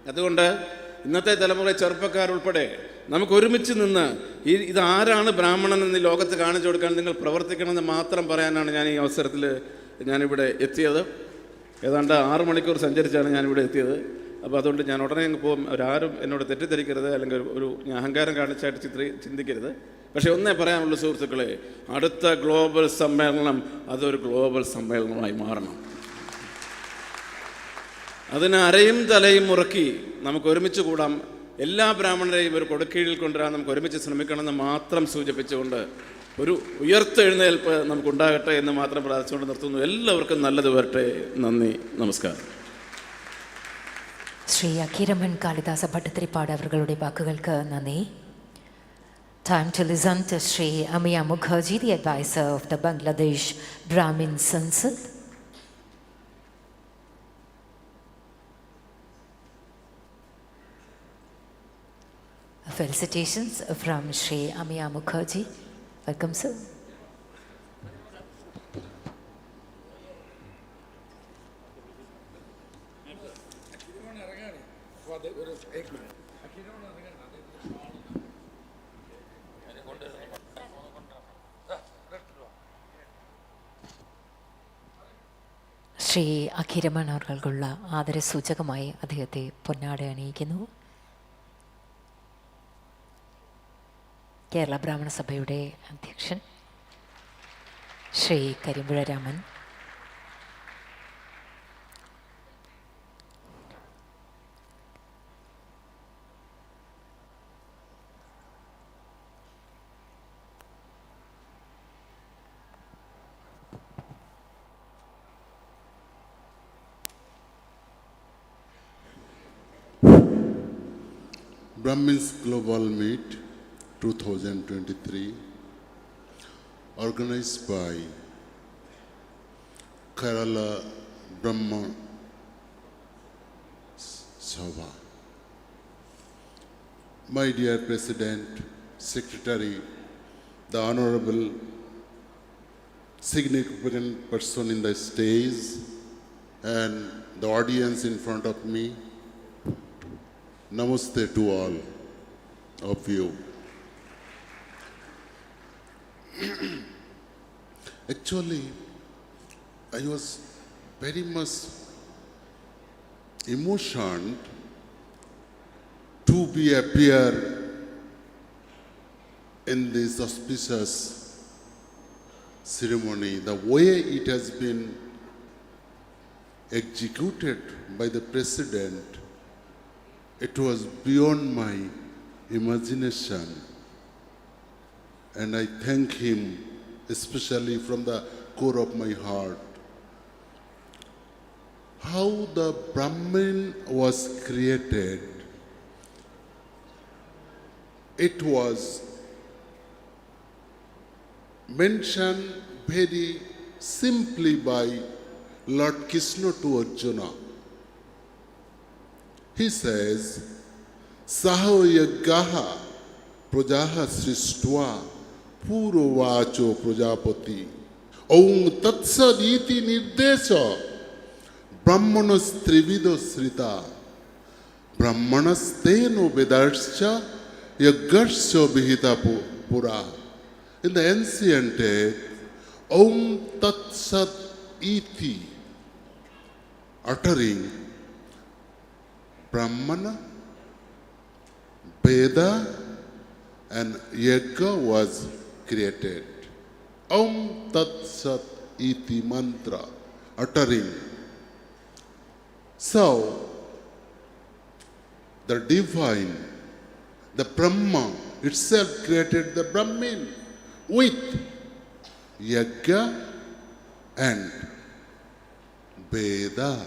അതുകൊണ്ട് ഇന്നത്തെ തലമുറ ചെറുപ്പക്കാരുൾപ്പെടെ നമുക്ക് ഒരുമിച്ച് നിന്ന് ഇതാരാണ് ബ്രാഹ്മണൻ എന്ന് ലോകത്ത് കാണിച്ചു കൊടുക്കാൻ നിങ്ങൾ പ്രവർത്തിക്കണമെന്ന് മാത്രം പറയാനാണ് ഞാൻ ഈ അവസരത്തിൽ ഞാനിവിടെ എത്തിയത്. ഏതാണ്ട് 6 മണിക്കൂർ സഞ്ചരിച്ചാണ് ഞാനിവിടെ എത്തിയത്. അപ്പോൾ അതുകൊണ്ട് ഞാൻ ഉടനെ അങ്ങ് പോകും. അവരാരും എന്നോട് തെറ്റിദ്ധരിക്കരുത്, അല്ലെങ്കിൽ ഒരു അഹങ്കാരം കാണിച്ചായിട്ട് ചിന്തിക്കരുത്. പക്ഷേ ഒന്നേ പറയാനുള്ളൂ സുഹൃത്തുക്കളെ, അടുത്ത ഗ്ലോബൽ സമ്മേളനം അതൊരു ഗ്ലോബൽ സമ്മേളനമായി മാറണം. അതിന് അരയും തലയും മുറക്കി നമുക്ക് ഒരുമിച്ച് കൂടാം. എല്ലാ ബ്രാഹ്മണരെയും ഒരു കൊടുക്കീഴിൽ കൊണ്ടുവരാൻ നമുക്ക് ഒരുമിച്ച് ശ്രമിക്കണമെന്ന് മാത്രം സൂചിപ്പിച്ചുകൊണ്ട് ഒരു ഉയർത്തെഴുന്നേൽപ്പ് നമുക്കുണ്ടാകട്ടെ എന്ന് മാത്രം പ്രാർത്ഥിച്ചുകൊണ്ട് നിർത്തുന്നു. എല്ലാവർക്കും നല്ലത് വരട്ടെ. നന്ദി, നമസ്കാരം. ശ്രീ അഖിരമൺ കാളിദാസ ഭട്ടത്തിരിപ്പാട് അവരുടെ വാക്കുകൾക്ക് നന്ദി. Time to listen to Sri Amiya Mukherjee, the advisor of the Bangladesh Brahmins Association. Felicitations from Sri Amiya Mukherjee. Welcome, sir. Shri അഖിരമൺ അവർക്കുള്ള ആദരസൂചകമായി അദ്ദേഹത്തെ പൊന്നാട അണിയിക്കുന്നു. കേരള ബ്രാഹ്മണ സഭയുടെ അധ്യക്ഷൻ Shri Karimpuzha Raman, Brahmin's Global Meet 2023, organized by Kerala Brahmins Sabha. My dear President, Secretary, the Honorable significant person in the stage, and the audience in front of me, Namaste to all of you. Actually, I was very much emotioned to appear in this auspicious ceremony. The way it has been executed by the President, it was beyond my imagination, and I thank him especially from the core of my heart. How the Brahmin was created, it was mentioned very simply by Lord Krishna to Arjuna. He says, Saho yaggaha prajaha srishtva purovacho prajapati Om tatsaditi nirdesha brahmanas trivido srita brahmanas teno vedarscha yaggarscha vihita pura. In the ancient days, Om tatsad iti, uttering Brahmana, Veda and Yagga was created. Om Tat Sat Iti mantra, uttering. So, the divine, the Brahma itself created the Brahmin with Yagga and Veda.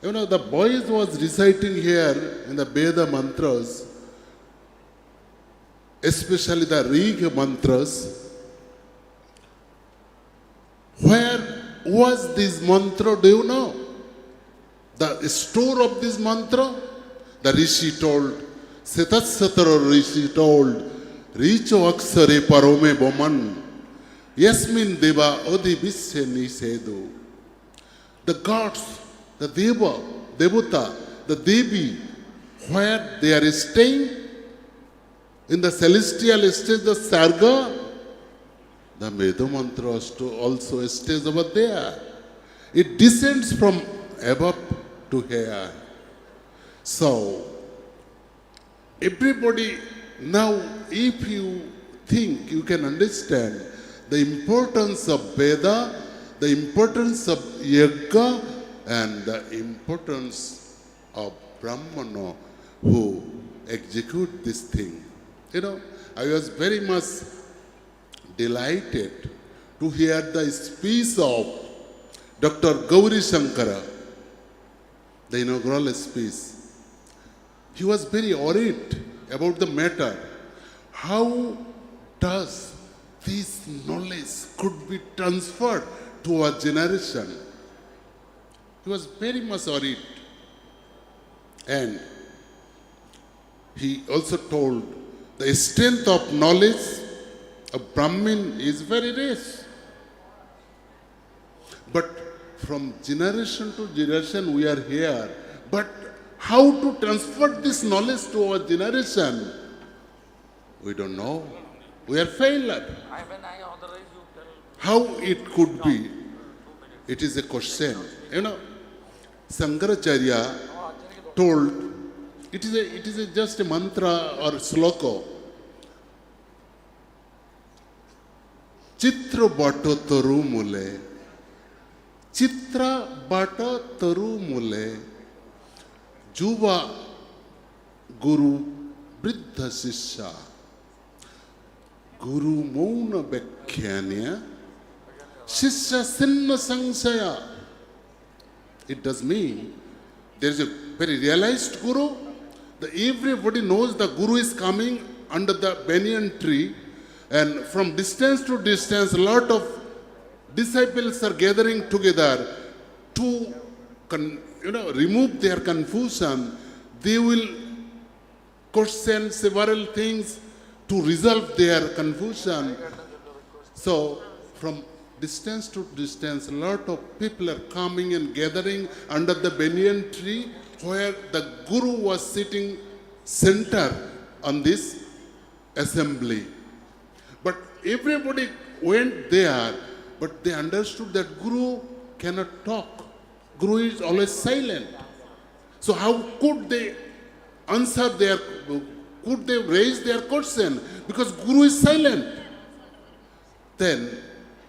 You know, the boys was reciting here in the Veda mantras, especially the Rig mantras. Where was this mantra, do you know? The store of this mantra? The Rishi told, Setatsatara Rishi told, Richo Aksare Parome Boman, Yasmin Deva Odi Bishe Nisedu. The gods, the Deva, Devata, the Devi, where they are staying in the celestial stage, the Sarga, the Veda mantra also stays over there. It descends from above to here. So, everybody now, if you think you can understand the importance of Veda, the importance of Yajna, and the importance of Brahmana who execute this thing. You know, I was very much delighted to hear the speech of Dr. Gauri Shankara, the inaugural speech. He was very worried about the matter. How does this knowledge could be transferred to our generation? He was very much worried. And he also told the strength of knowledge of Brahmin is very less. But from generation to generation we are here. But how to transfer this knowledge to our generation? We don't know. We are failure. How it could be? It is a question. You know, Sankaracharya told, it is just a mantra or sloka. Chitra bata taru mule, Chitra bata taru mule, Juba Guru Vriddha Sishya, Guru Mauna Bhakhyanya, Shishya Sinna Sangsaya. It does mean there is a very realized Guru. Everybody knows the Guru is coming under the banyan tree, and from distance to distance, a lot of disciples are gathering together to remove their confusion. They will question several things to resolve their confusion. So, from distance to distance, a lot of people are coming and gathering under the banyan tree where the Guru was sitting center on this assembly. But everybody went there, but they understood that Guru cannot talk. Guru is always silent. So how could they could they raise their question? Because Guru is silent. Then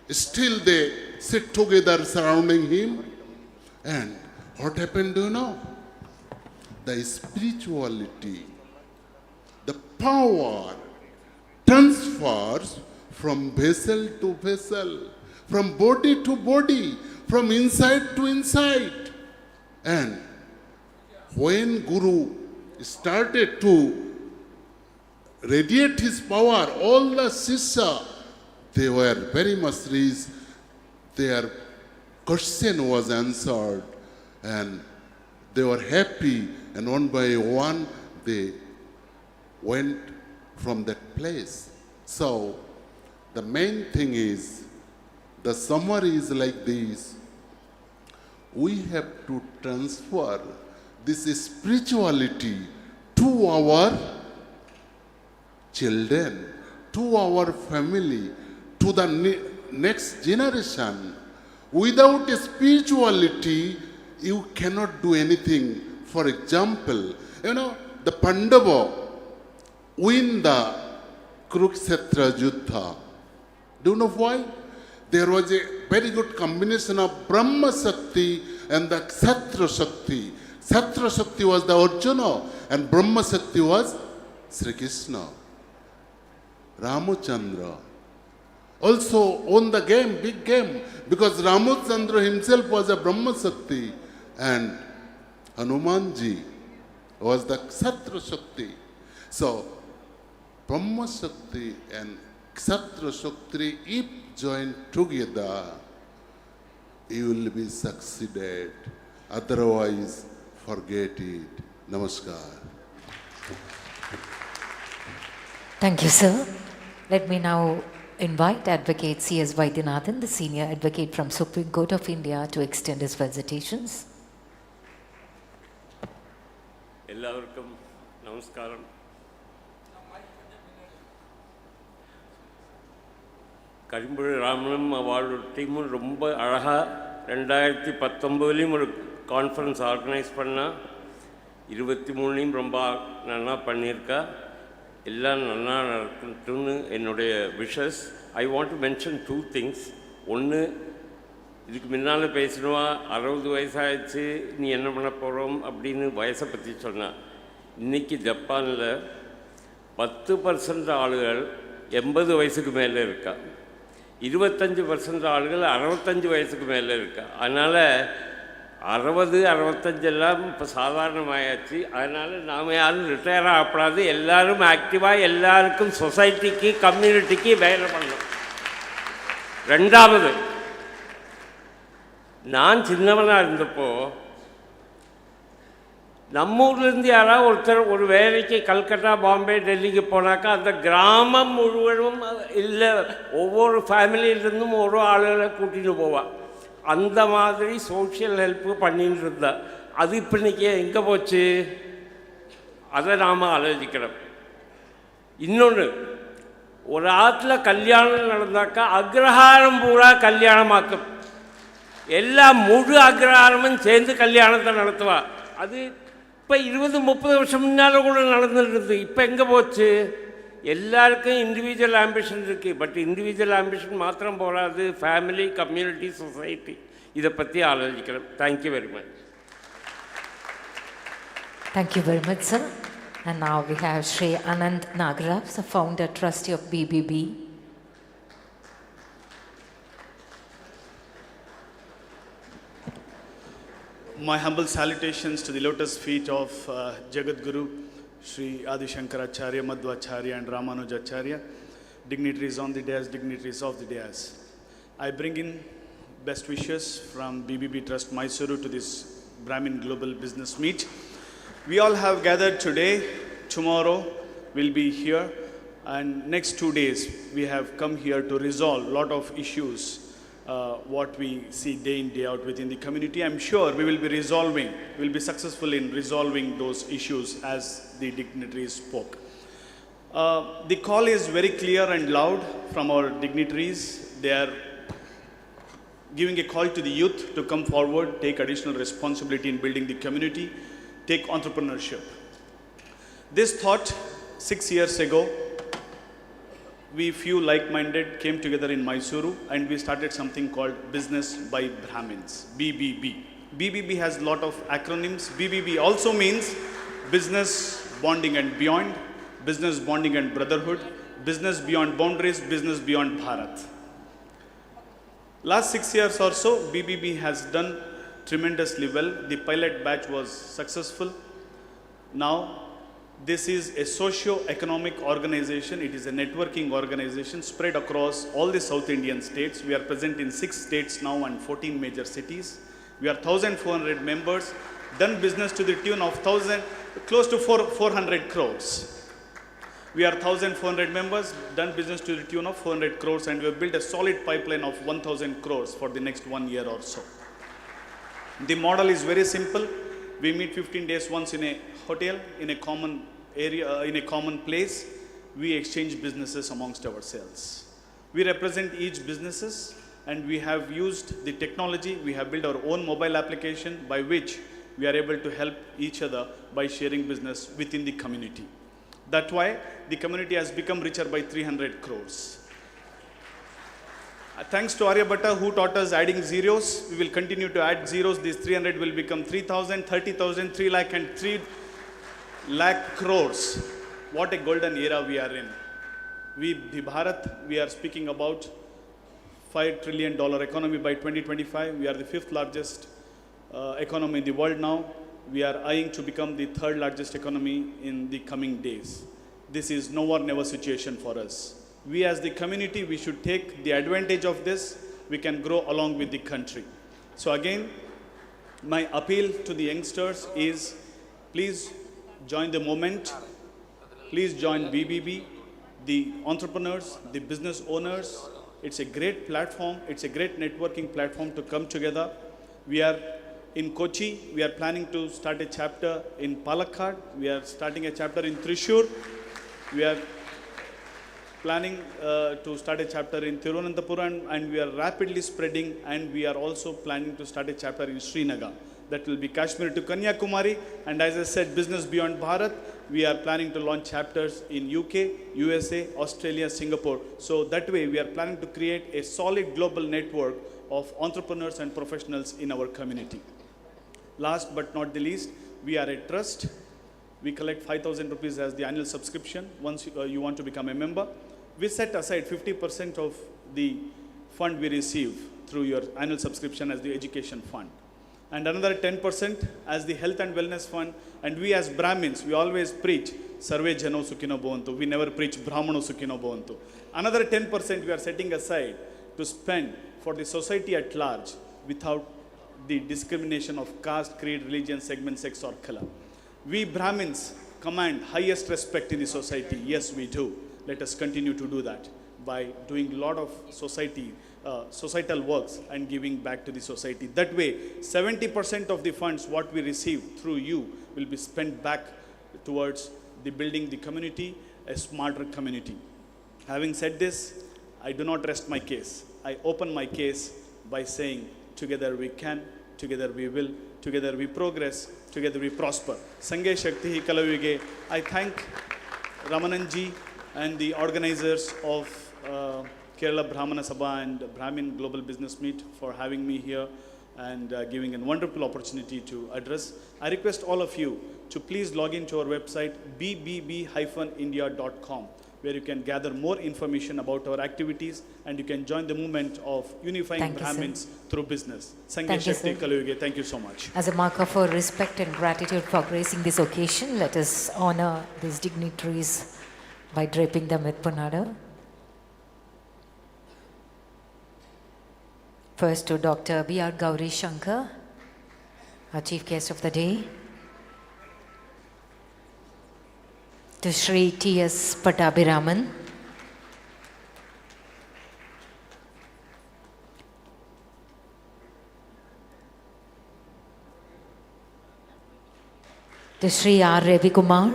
still they sit together surrounding him. And what happened, do you know? The spirituality, the power transfers from vessel to vessel, from body to body, from inside to inside. And when Guru started to radiate his power, all the Shishya, they were very much raised. Their question was answered and they were happy, and one by one they went from that place. So the main thing is, the summary is like this. We have to transfer this spirituality to our children, to our family, to the next generation. Without spirituality, you cannot do anything. For example, the Pandava win the Kurukshetra Yuddha. Do you know why? There was a very good combination of Brahma Shakti and the Kshatriya Shakti. Kshatriya Shakti was the Arjuna and Brahma Shakti was Sri Krishna. Ramachandra also won the game, big game, because Ramachandra himself was a Brahma Shakti and Hanumanji was the Ksatra Shakti. So, Brahma Shakti and Ksatra Shakti, if joined together, you will be succeeded. Otherwise, forget it. Namaskar. Thank you, sir. Let me now invite Advocate C.S. Vaidyanathan, the senior advocate from Supreme Court of India, to extend his felicitations. എല്ലാവർക്കും നമസ്കാരം. കരിമ്പുഴ ராமனும் அவளோட டீமும் ரொம்ப அழகாக 2019 ஒரு conference organise பண்ணா, 23 ரொம்ப நல்லா பண்ணியிருக்கா. எல்லாம் நல்லா நடக்கட்டும்னு என்னுடைய wishes. I want to mention 2 things. ஒன்று, இதுக்கு முன்னால் பேசினுவா 60 வயசாகிடுச்சு, நீ என்ன பண்ண போகிறோம் அப்படின்னு வயசை பற்றி சொன்னான். இன்றைக்கி ஜப்பானில் 10% ஆளுகள் 80 வயசுக்கு மேலே இருக்கா, 25% ஆளுகள் 65 வயசுக்கு மேலே இருக்கா. அதனால் 60, 65 எல்லாம் இப்போ சாதாரணமாயாச்சு. அதனால் நாம் யாரும் ரிட்டையர் ஆகக்கூடாது. எல்லோரும் ஆக்டிவாக எல்லாருக்கும் சொசைட்டிக்கு கம்யூனிட்டிக்கு வேலை பண்ணணும். ரெண்டாவது, நான் சின்னவனாக இருந்தப்போ நம்ம ஊர்லேருந்து யாராவது ஒருத்தர் ஒரு வேலைக்கு கல்கட்டா, பாம்பே, டெல்லிக்கு போனாக்கா அந்த கிராமம் முழுவதும் இல்லை ஒவ்வொரு ஃபேமிலியிலேருந்தும் ஒரு ஆளுகளை கூட்டிகிட்டு போவாள். அந்த மாதிரி சோஷியல் ஹெல்ப்பு பண்ணின்னு இருந்தா. அது இப்போ இன்றைக்கி எங்கே போச்சு? அதை நாம் ஆலோசிக்கணும். இன்னொன்று, ஒரு ஆற்றுல கல்யாணம் நடந்தாக்கா அக்ரஹாரம் பூரா கல்யாணமாக்கும். எல்லா முழு அக்ரஹாரமும் சேர்ந்து கல்யாணத்தை நடத்துவா. அது இப்போ 20-30 வருஷம் முன்னால் கூட நடந்துருக்குது. இப்போ எங்கே போச்சு? எல்லாருக்கும் இண்டிவிஜுவல் ஆம்பிஷன் இருக்குது. பட் இண்டிவிஜுவல் ஆம்பிஷன் மாத்திரம் போகாது. ஃபேமிலி, கம்யூனிட்டி, சொசைட்டி இதை பற்றி ஆலோசிக்கிறோம். Thank you very much. Thank you very much, sir. And now we have Shri Anand Nagaraj, the founder trustee of BBB. My humble salutations to the lotus feet of Jagat Guru, Sri Adi Shankaracharya, Madhvacharya and Ramanujacharya, dignitaries on the dais, dignitaries of the dais. I bring in best wishes from BBB Trust Mysuru to this Brahmin Global Business Meet. We all have gathered today. Tomorrow we'll be here, and next 2 days we have come here to resolve a lot of issues what we see day in, day out within the community. I'm sure we will be successful in resolving those issues as the dignitaries spoke. The call is very clear and loud from our dignitaries. They are giving a call to the youth to come forward, take additional responsibility in building the community, take entrepreneurship. This thought 6 years ago, we few like-minded came together in Mysuru and we started something called Business by Brahmins, BBB. BBB has a lot of acronyms. BBB also means Business Bonding and Beyond, Business Bonding and Brotherhood, Business Beyond Boundaries, Business Beyond Bharat. Last 6 years or so, BBB has done tremendously well. The pilot batch was successful. Now, this is a socio-economic organization. It is a networking organization spread across all the South Indian states. We are present in 6 states now and 14 major cities. We are 1,400 members, done business to the tune of close to 400 crores. We are 1,400 members, done business to the tune of 400 crores, and we have built a solid pipeline of 1,000 crores for the next 1 year or so. The model is very simple. We meet 15 days once in a hotel, in a common area, in a common place. We exchange businesses amongst ourselves. We represent each businesses, and we have used the technology. We have built our own mobile application by which we are able to help each other by sharing business within the community. That's why the community has become richer by 300 crores. Thanks to Aryabhatta who taught us adding zeros. We will continue to add zeros. These 300 will become 3,000, 30,000, 3 lakh and 3 lakh crores. What a golden era we are in. The Bharat, we are speaking about $5 trillion economy by 2025. We are the 5th largest economy in the world now. We are eyeing to become the third largest economy in the coming days. This is no or never situation for us. We as the community, we should take the advantage of this. We can grow along with the country. So again, my appeal to the youngsters is, please join the movement. Please join BBB, the entrepreneurs, the business owners. It's a great platform. It's a great networking platform to come together. We are in Kochi. We are planning to start a chapter in Palakkad. We are starting a chapter in Thrissur. We are planning to start a chapter in Thiruvananthapuram, and we are rapidly spreading, and we are also planning to start a chapter in Srinagar. That will be Kashmir to Kanyakumari, and as I said, Business Beyond Bharat, we are planning to launch chapters in UK, USA, Australia, Singapore. So that way we are planning to create a solid global network of entrepreneurs and professionals in our community. Last but not the least, we are a trust. We collect 5,000 rupees as the annual subscription once you want to become a member. We set aside 50% of the fund we receive through your annual subscription as the education fund, and another 10% as the health and wellness fund. And we as Brahmins, we always preach Sarve Jano Sukhino Bhavantu. We never preach Brahmano Sukhino Bhavantu. Another 10% we are setting aside to spend for the society at large without the discrimination of caste, creed, religion, segment, sex or color. We Brahmins command highest respect in the society. Yes, we do. Let us continue to do that by doing a lot of societal works and giving back to the society. That way, 70% of the funds what we receive through you will be spent back towards the building the community, a smarter community. Having said this, I do not rest my case. I open my case by saying, together we can, together we will, together we progress, together we prosper. Sange Shakti Kalavige. I thank Ramananji and the organizers of Kerala Brahmana Sabha and Brahmin Global Business Meet for having me here and giving a wonderful opportunity to address. I request all of you to please log into our website bbb-india.com, where you can gather more information about our activities and you can join the movement of unifying Brahmins through business. Sange Shakti Kalavige. Thank you so much. As a mark of our respect and gratitude for gracing this occasion, let us honor these dignitaries by draping them with punada. First to Dr. B.R. Gauri Shankar, our chief guest of the day. To Shri T.S. Pattabhiraman. To Shri R. Ravi Kumar.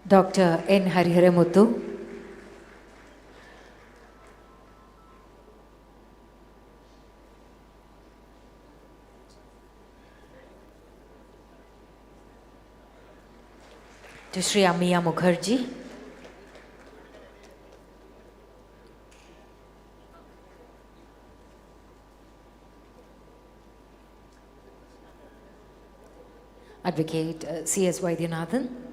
Dr. N. Hariharamuthu. To Shri Amiya Mukherjee. Advocate C.S. Vaidyanathan.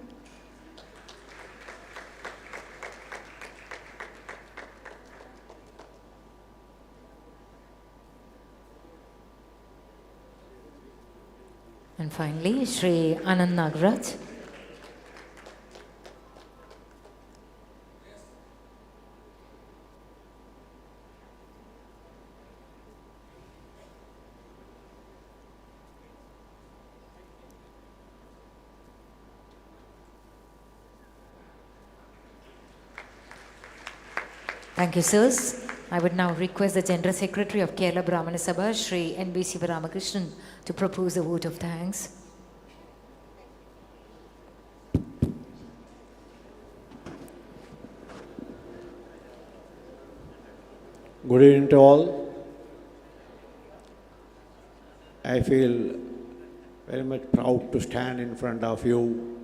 And finally, Shri Anand Nagaraj. Thank you, sirs. I would now request the General Secretary of Kerala Brahmana Sabha, Shri N.B. Sivaramakrishnan, to propose a vote of thanks. Good evening to all. I feel very much proud to stand in front of you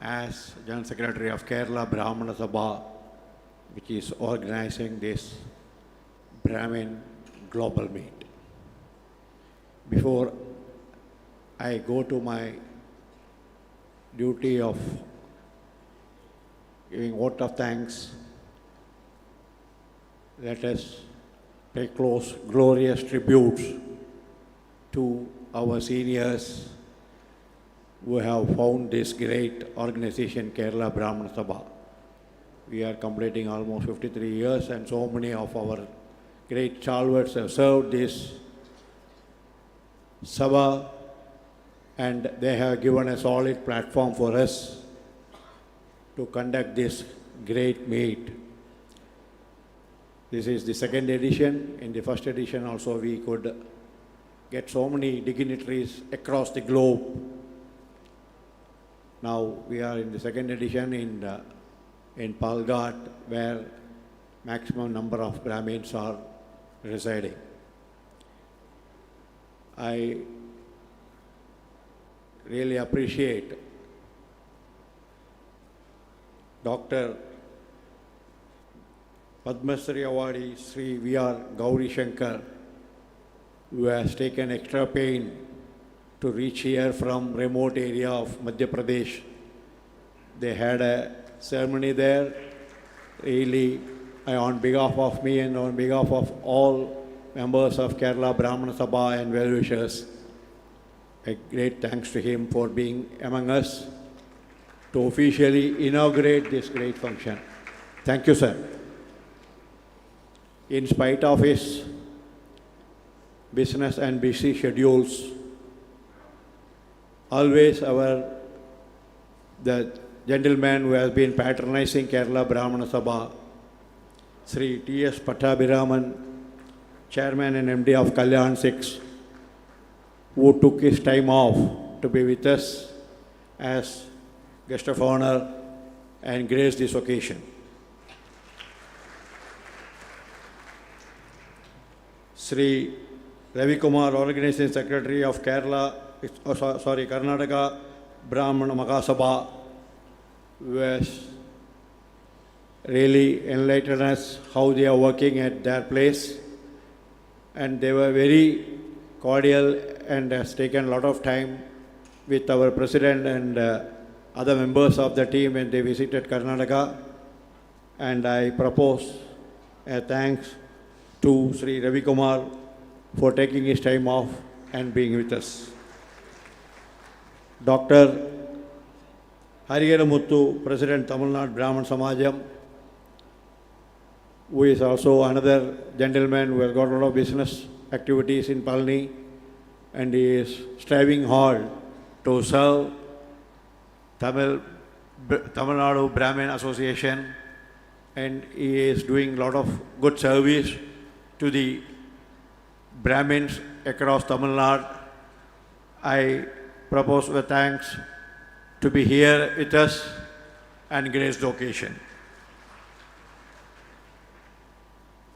as General Secretary of Kerala Brahmana Sabha, which is organizing this Brahmin Global Meet. Before I go to my duty of giving vote of thanks, let us pay close, glorious tributes to our seniors who have found this great organization, Kerala Brahmana Sabha. We are completing almost 53 years, and so many of our great stalwarts have served this Sabha, and they have given a solid platform for us to conduct this great meet. This is the second edition. In the first edition also we could get so many dignitaries across the globe. Now we are in the second edition in Palghat, where maximum number of Brahmins are residing. I really appreciate Dr. Padma Shri Awardee Sri V.R. Gauri Shankar, who has taken extra pain to reach here from remote area of Madhya Pradesh. They had a ceremony there. Really, on behalf of me and on behalf of all members of Kerala Brahmana Sabha and well-wishers, a great thanks to him for being among us to officially inaugurate this great function. Thank you, sir. In spite of his business and busy schedules, always the gentleman who has been patronizing Kerala Brahmana Sabha, Sri T.S. Pattabhiraman, Chairman and MD of Kalyan 6, who took his time off to be with us as guest of honor and grace this occasion. Sri Ravi Kumar, Organizing Secretary of Karnataka Brahmana Sabha, who has really enlightened us how they are working at their place, and they were very cordial and has taken a lot of time with our president and other members of the team when they visited Karnataka. And I propose a thanks to Sri Ravi Kumar for taking his time off and being with us. Dr. Harigara Muthu, President Tamil Nadu Brahmin Samajam, who is also another gentleman who has got a lot of business activities in Palni, and he is striving hard to serve Tamil Nadu Brahmins Association, and he is doing a lot of good service to the Brahmins across Tamil Nadu. I propose with thanks to be here with us and grace the occasion.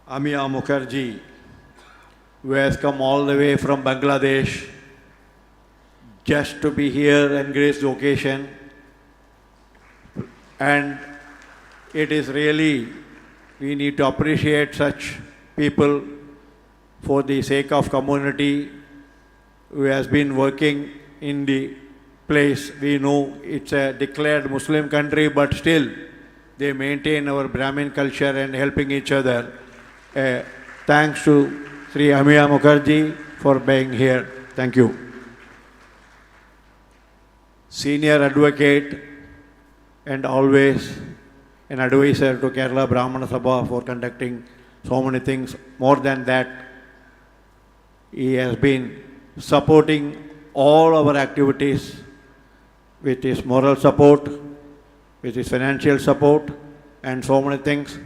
Amiya Mukherjee, who has come all the way from Bangladesh just to be here and grace the occasion. And it is really, we need to appreciate such people for the sake of community who has been working in the place. We know it's a declared Muslim country, but still they maintain our Brahmin culture and helping each other. Thanks to Sri Amiya Mukherjee for being here. Thank you. Senior advocate and always an advisor to Kerala Brahmana Sabha for conducting so many things. More than that, he has been supporting all our activities with his moral support, with his financial support, and so many things.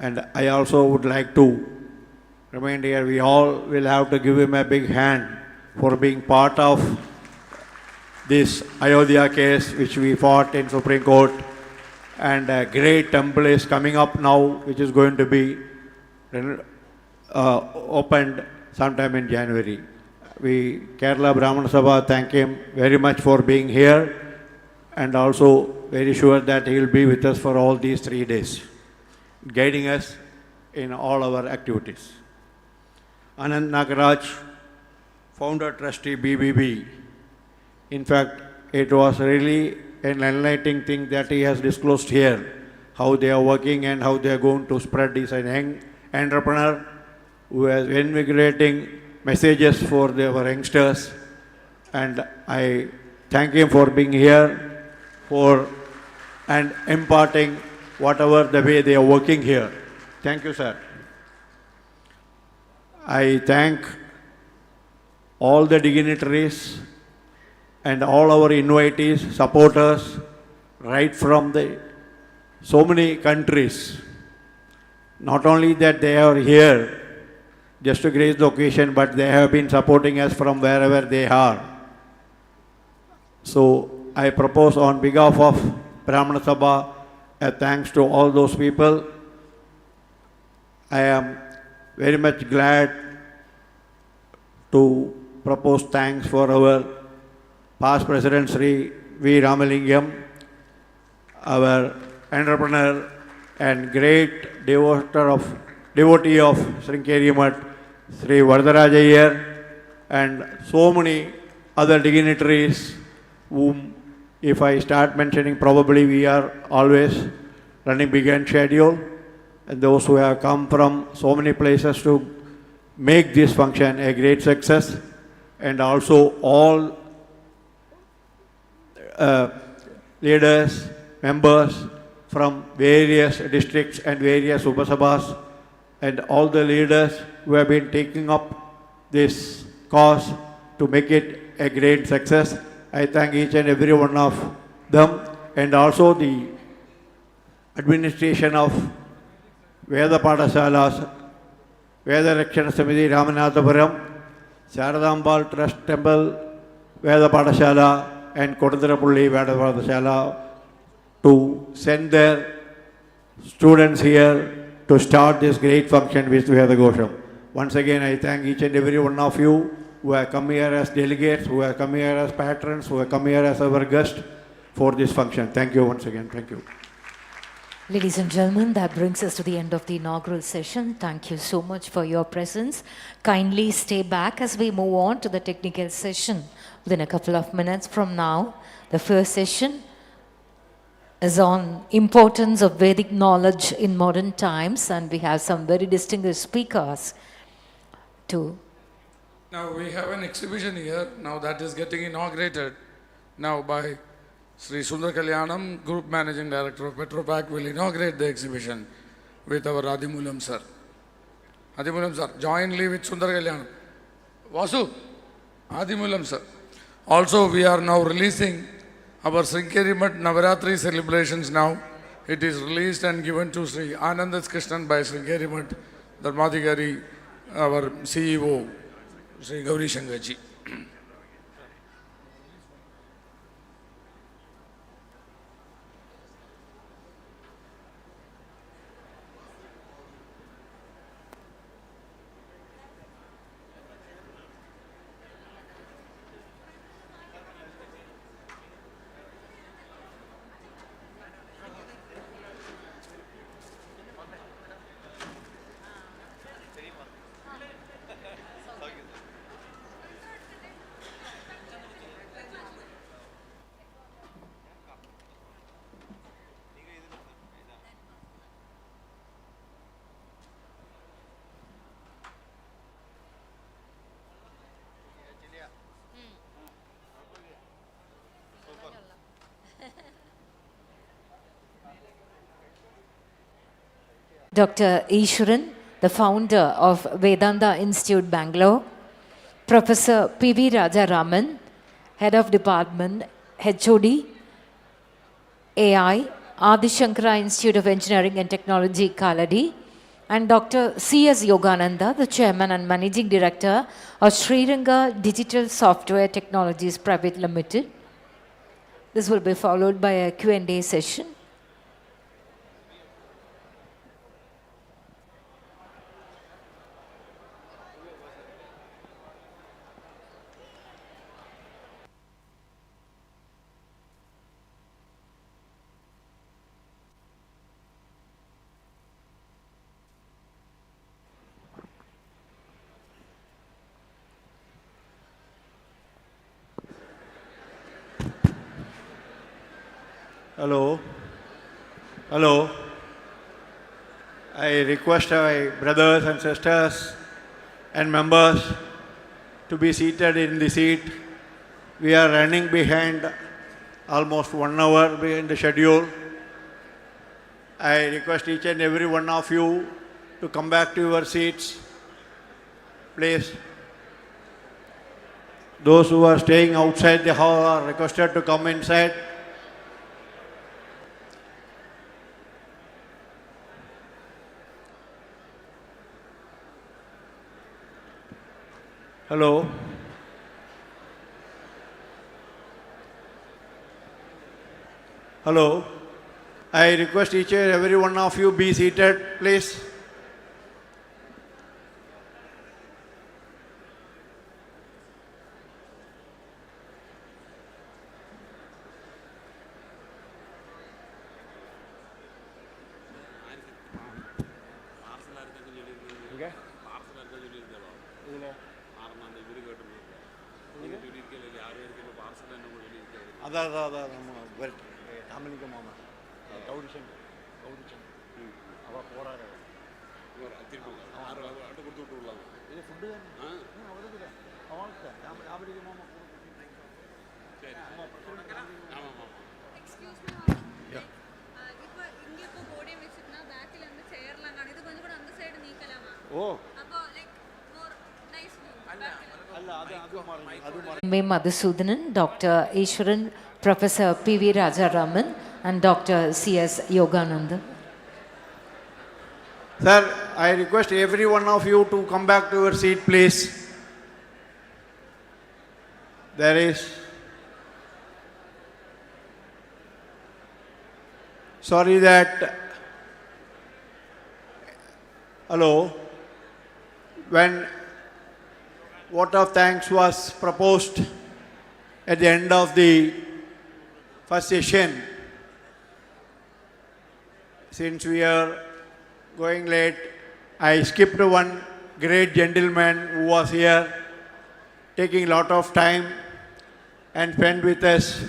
And I also would like to remind here, we all will have to give him a big hand for being part of this Ayodhya case which we fought in Supreme Court. And a great temple is coming up now, which is going to be opened sometime in January. We, Kerala Brahmana Sabha, thank him very much for being here, and also very sure that he will be with us for all these 3 days, guiding us in all our activities. Anand Nagaraj, Founder Trustee BBB. In fact, it was really an enlightening thing that he has disclosed here, how they are working and how they are going to spread. He's a young entrepreneur who has invigorating messages for our youngsters, and I thank him for being here and imparting whatever the way they are working here. Thank you, sir. I thank all the dignitaries and all our invitees, supporters, right from so many countries. Not only that they are here just to grace the occasion, but they have been supporting us from wherever they are. So I propose on behalf of Brahmana Sabha a thanks to all those people. I am very much glad to propose thanks for our past President Sri V. Ramalingam, our entrepreneur and great devotee of Sringeri Mutt, Sri Varadarajayar, and so many other dignitaries whom, if I start mentioning, probably we are always running behind schedule, and those who have come from so many places to make this function a great success, and also all leaders, members from various districts and various Upasabhas, and all the leaders who have been taking up this cause to make it a great success. I thank each and every one of them, and also the administration of Veda Padashalas, Veda Rakshana Samiti Ramanathapuram, Sharadambal Trust Temple, Veda Padashala, and Kodadarapulli Veda Padashala to send their students here to start this great function with Veda Gosham. Once again, I thank each and every one of you who have come here as delegates, who have come here as patrons, who have come here as our guests for this function. Thank you once again. Thank you. Ladies and gentlemen, that brings us to the end of the inaugural session. Thank you so much for your presence. Kindly stay back as we move on to the technical session. Within a couple of minutes from now, the first session is on importance of Vedic knowledge in modern times, and we have some very distinguished speakers to. Now we have an exhibition here, now that is getting inaugurated now by Sri Sundar Kalyanam, Group Managing Director of Petropac, will inaugurate the exhibition with our Adimulam sir. Adimulam sir, jointly with Sundar Kalyanam. Vasu, Adimulam sir. Also we are now releasing our Sringeri Mutt Navaratri celebrations now. It is released and given to Sri Anandas Krishnan by Sringeri Mutt Dharmadhikari, our CEO, Sri Gauri Shankarji. Dr. Ishwaran, the founder of Vedanta Institute, Bangalore. Professor P.V. Rajaraman, Head of Department, HOD, AI, Adi Shankara Institute of Engineering and Technology, Kaladi. And Dr. C.S. Yogananda, the Chairman and Managing Director of Sriranga Digital Software Technologies Private Limited. This will be followed by a Q&A session. Hello. Hello. I request my brothers and sisters and members to be seated in the seat. We are running behind almost 1 hour behind the schedule. I request each and every one of you to come back to your seats, please. Those who are staying outside the hall are requested to come inside. Hello. Hello. I request each and every one of you be seated, please. M. Madhusudanan, Dr. Ishwaran, Professor P.V. Rajaraman, and Dr. C.S. Yogananda. Sir, I request every one of you to come back to your seat, please. There is. Sorry that. Hello. When vote of thanks was proposed at the end of the first session, since we are going late, I skipped one great gentleman who was here, taking a lot of time and spent with us,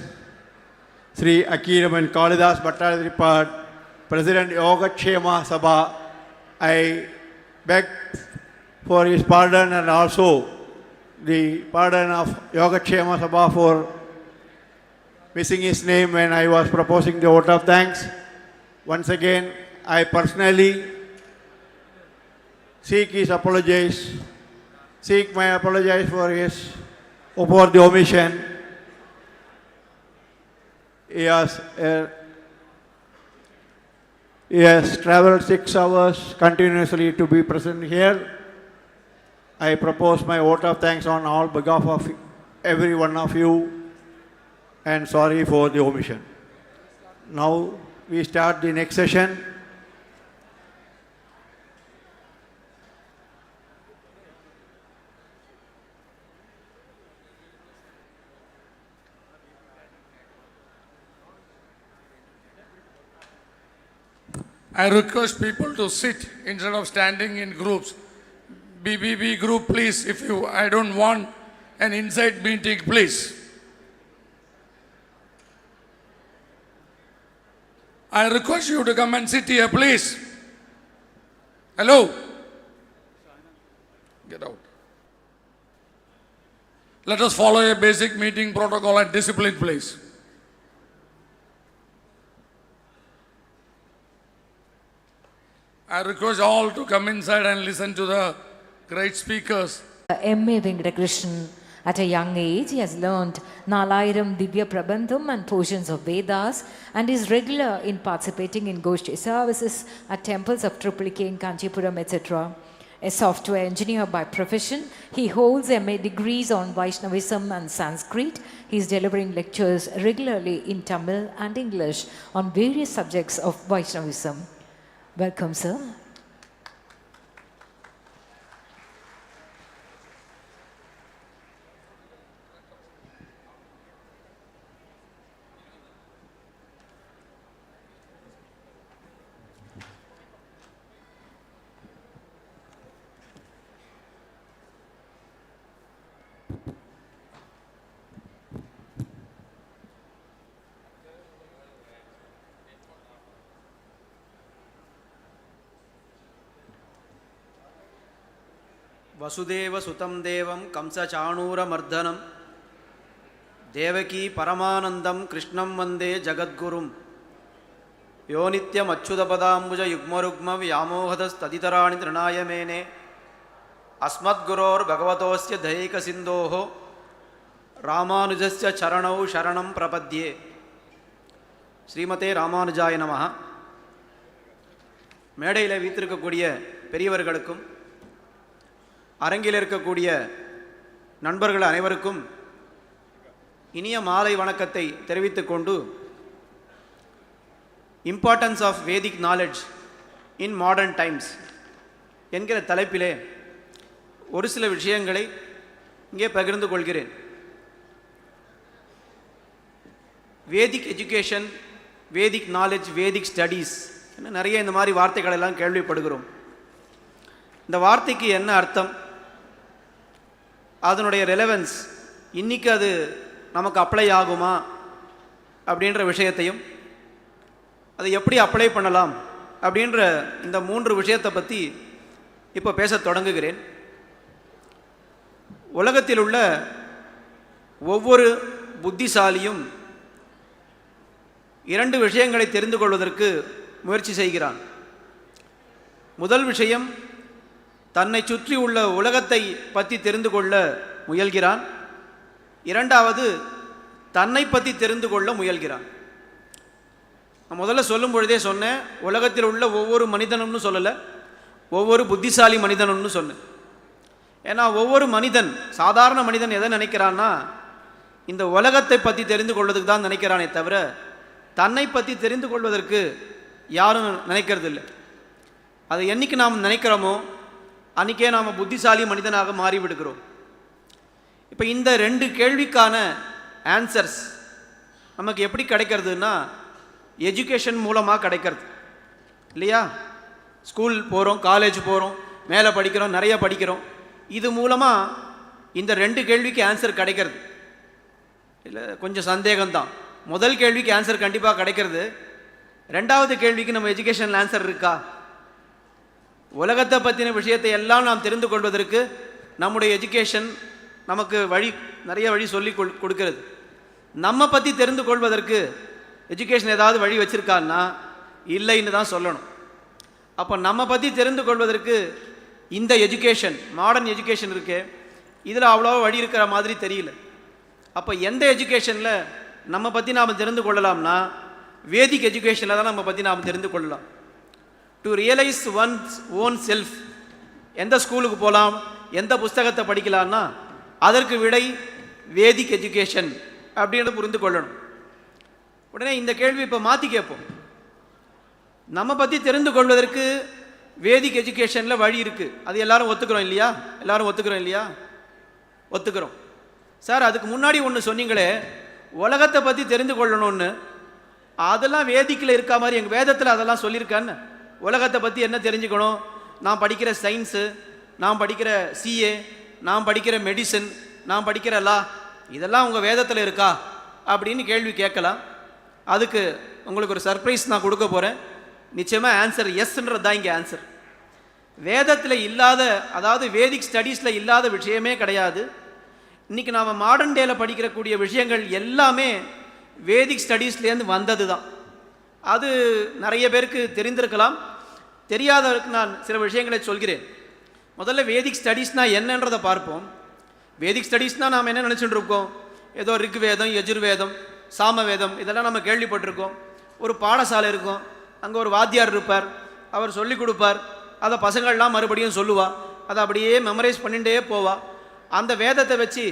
Sri Akiraman Kalidas Bhattacharya, President Yogaksema Sabha. I beg for his pardon and also the pardon of Yogaksema Sabha for missing his name when I was proposing the vote of thanks. Once again, I personally seek my apologies for the omission. He has traveled 6 hours continuously to be present here. I propose my vote of thanks on all behalf of every one of you and sorry for the omission. Now we start the next session. I request people to sit instead of standing in groups. BBB group, please, I don't want an inside meeting, please. I request you to come and sit here, please. Hello? Get out. Let us follow a basic meeting protocol and discipline, please. I request all to come inside and listen to the great speakers. M.A. Venkatakrishnan, at a young age, he has learned Nalairam Divya Prabandham and portions of Vedas and is regular in participating in Goshti services at temples of Triplicate in Kanchipuram, etc. A software engineer by profession, he holds MA degrees on Vaishnavism and Sanskrit. He is delivering lectures regularly in Tamil and English on various subjects of Vaishnavism. Welcome, sir. வசுதேவ சுதம் தேவம் கம்சசாணூரமர்தனம் தேவகி பரமானந்தம் கிருஷ்ணம் வந்தே ஜகத்குரும் யோ நித்யம் அச்சுதபதாம்புஜ யுக்மருக்ம வியாமோகதஸ்ததிதராணி திருநாயமேனே அஸ்மத்குரோர் பகவதோஸ்ய தயைக சிந்தோஹோ ராமானுஜஸ்ய சரணௌ சரணம் பிரபத்யே. ஸ்ரீமதே ராமானுஜாய நமஹ. மேடையில் வீத்திருக்கக்கூடிய பெரியவர்களுக்கும் அரங்கில் இருக்கக்கூடிய நண்பர்கள் அனைவருக்கும் இனிய மாலை வணக்கத்தை தெரிவித்துக் கொண்டு, importance of Vedic knowledge in modern times என்கிற தலைப்பிலே ஒரு சில விஷயங்களை இங்கே பகிர்ந்து கொள்கிறேன். Vedic education, Vedic knowledge, Vedic studies என்ன நிறைய இந்த மாதிரி வார்த்தைகள் எல்லாம் கேள்விப்படுகிறோம். இந்த வார்த்தைக்கு என்ன அர்த்தம், அதனுடைய ரெலவன்ஸ், இன்றைக்கி அது நமக்கு அப்ளை ஆகுமா அப்படின்ற விஷயத்தையும், அதை எப்படி அப்ளை பண்ணலாம் அப்படின்ற இந்த 3 விஷயத்தை பற்றி இப்போ பேச தொடங்குகிறேன். உலகத்தில் உள்ள ஒவ்வொரு புத்திசாலியும் 2 விஷயங்களை தெரிந்து கொள்வதற்கு முயற்சி செய்கிறான். முதல் விஷயம், தன்னை சுற்றி உள்ள உலகத்தை பற்றி தெரிந்து கொள்ள முயல்கிறான். இரண்டாவது, தன்னை பற்றி தெரிந்து கொள்ள முயல்கிறான். நான் முதல்ல சொல்லும் பொழுதே சொன்னேன், உலகத்தில் உள்ள ஒவ்வொரு மனிதனும்னு சொல்லலை, ஒவ்வொரு புத்திசாலி மனிதனும்னு சொன்னேன். ஏன்னா ஒவ்வொரு மனிதன், சாதாரண மனிதன் எதை நினைக்கிறான்னா, இந்த உலகத்தை பற்றி தெரிந்து கொள்வதுக்கு தான் நினைக்கிறானே தவிர தன்னை பற்றி தெரிந்து கொள்வதற்கு யாரும் நினைக்கிறது இல்லை. அதை என்னைக்கு நாம் நினைக்கிறோமோ அன்றைக்கே நாம் புத்திசாலி மனிதனாக மாறிவிடுகிறோம். இப்போ இந்த 2 கேள்விக்கான ஆன்சர்ஸ் நமக்கு எப்படி கிடைக்கிறதுனா, எஜுகேஷன் மூலமாக கிடைக்கிறது இல்லையா? ஸ்கூல் போகிறோம், காலேஜ் போகிறோம், மேலே படிக்கிறோம், நிறைய படிக்கிறோம். இது மூலமாக இந்த 2 கேள்விக்கு ஆன்சர் கிடைக்கிறது இல்லை, கொஞ்சம் சந்தேகம்தான். முதல் கேள்விக்கு ஆன்சர் கண்டிப்பாக கிடைக்கிறது. 2வது கேள்விக்கு நம்ம எஜுகேஷனில் ஆன்சர் இருக்கா? உலகத்தை பற்றின விஷயத்தை எல்லாம் நாம் தெரிந்து கொள்வதற்கு நம்முடைய எஜுகேஷன் நமக்கு நிறைய வழி சொல்லி கொடுக்கிறது. நம்ம பற்றி தெரிந்து கொள்வதற்கு எஜுகேஷன் ஏதாவது வழி வச்சுருக்கான்னா இல்லைன்னு தான் சொல்லணும். அப்போ நம்ம பற்றி தெரிந்து கொள்வதற்கு இந்த எஜுகேஷன், மாடர்ன் எஜுகேஷன் இருக்கே, இதில் அவ்வளோ வழி இருக்கிற மாதிரி தெரியல. அப்போ எந்த எஜுகேஷனில் நம்ம பற்றி நாம் தெரிந்து கொள்ளலாம்னா, வேதிக் எஜுகேஷனில் தான் நம்ம பற்றி நாம் தெரிந்து கொள்ளலாம். To realise once own self, எந்த ஸ்கூலுக்கு போகலாம், எந்த புஸ்தகத்தை படிக்கலான்னா அதற்கு விடை வேதிக் எஜுகேஷன் அப்படின்னு புரிந்து கொள்ளணும். உடனே இந்த கேள்வி இப்போ மாற்றி கேட்போம், நம்ம பற்றி தெரிந்து கொள்வதற்கு வேதிக் எஜுகேஷனில் வழி இருக்குது, அது எல்லாரும் ஒத்துக்கிறோம் இல்லையா? எல்லாரும் ஒத்துக்கிறோம் இல்லையா? ஒத்துக்கிறோம். சார், அதுக்கு முன்னாடி ஒன்று சொன்னீங்களே, உலகத்தை பற்றி தெரிந்து கொள்ளணும்னு, அதெல்லாம் வேதிக்கில் இருக்கா மாதிரி எங்கள் வேதத்தில் அதெல்லாம் சொல்லியிருக்கான்னு. உலகத்தை பற்றி என்ன தெரிஞ்சுக்கணும்? நான் படிக்கிற சயின்ஸு, நான் படிக்கிற சிஏ, நான் படிக்கிற மெடிசன், நான் படிக்கிற லா, இதெல்லாம் உங்கள் வேதத்தில் இருக்கா அப்படின்னு கேள்வி கேட்கலாம். அதுக்கு உங்களுக்கு ஒரு சர்ப்ரைஸ் நான் கொடுக்க போகிறேன். நிச்சயமாக ஆன்சர் எஸ்ன்றது தான் இங்கே ஆன்சர். வேதத்தில் இல்லாத, அதாவது வேதிக் ஸ்டடீஸில் இல்லாத விஷயமே கிடையாது. இன்றைக்கி நாம் மாடர்ன் டேயில் படிக்கிறக்கூடிய விஷயங்கள் எல்லாமே வேதிக் ஸ்டடீஸ்லேருந்து வந்தது தான். அது நிறைய பேருக்கு தெரிந்திருக்கலாம், தெரியாதவருக்கு நான் சில விஷயங்களை சொல்கிறேன். முதல்ல வேதிக் ஸ்டடீஸ்னால் என்னன்றதை பார்ப்போம். வேதிக் ஸ்டடீஸ்னால் நாம் என்ன நினச்சிட்டு இருக்கோம்? ஏதோ ரிக்வேதம், யஜுர்வேதம், சாமவேதம் இதெல்லாம் நம்ம கேள்விப்பட்டிருக்கோம். ஒரு பாடசாலை இருக்கும், அங்கே ஒரு வாத்தியார் இருப்பார், அவர் சொல்லிக் கொடுப்பார், அதை பசங்கள்லாம் மறுபடியும் சொல்லுவா, அதை அப்படியே மெமரைஸ் பண்ணிகிட்டே போவா. அந்த வேதத்தை வச்சு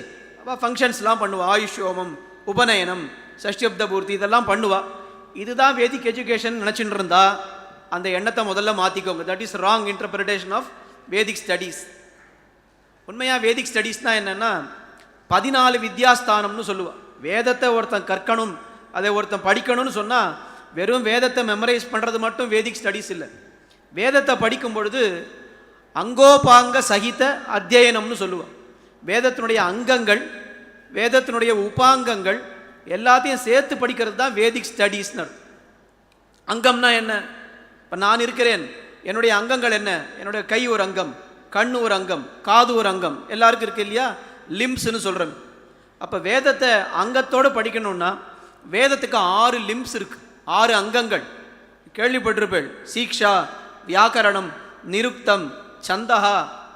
ஃபங்க்ஷன்ஸ்லாம் பண்ணுவா, ஆயுஷ் ஹோமம், உபநயனம், சஷ்டியப்த பூர்த்தி இதெல்லாம் பண்ணுவா. இதுதான் வேதிக் எஜுகேஷன் நினச்சிட்டு இருந்தா அந்த எண்ணத்தை முதல்ல மாற்றிக்கோங்க. That is wrong interpretation of Vedic studies. உண்மையாக வேதிக் ஸ்டடீஸ்னால் என்னென்னா 14 வித்யாஸ்தானம்னு சொல்லுவாள். வேதத்தை ஒருத்தன் கற்கணும், அதை ஒருத்தன் படிக்கணும்னு சொன்னால் வெறும் வேதத்தை மெமரைஸ் பண்ணுறது மட்டும் வேதிக் ஸ்டடீஸ் இல்லை. வேதத்தை படிக்கும் பொழுது அங்கோபாங்க சகித அத்தியனம்னு சொல்லுவாள். வேதத்தினுடைய அங்கங்கள், வேதத்தினுடைய உபாங்கங்கள் எல்லாத்தையும் சேர்த்து படிக்கிறது தான் வேதிக் ஸ்டடீஸ்னு. அங்கம்னா என்ன? இப்போ நான் இருக்கிறேன், என்னுடைய அங்கங்கள் என்ன? என்னுடைய கை ஒரு அங்கம், கண்ணு ஒரு அங்கம், காது ஒரு அங்கம், எல்லாருக்கும் இருக்கு இல்லையா, லிம்ஸ்னு சொல்கிறோம். அப்போ வேதத்தை அங்கத்தோடு படிக்கணும்னா வேதத்துக்கு 6 லிம்ஸ் இருக்கு, 6 அங்கங்கள் கேள்விப்பட்டிருப்பேள். சீக்ஷா, வியாக்கரணம், நிருக்தம், சந்தகா,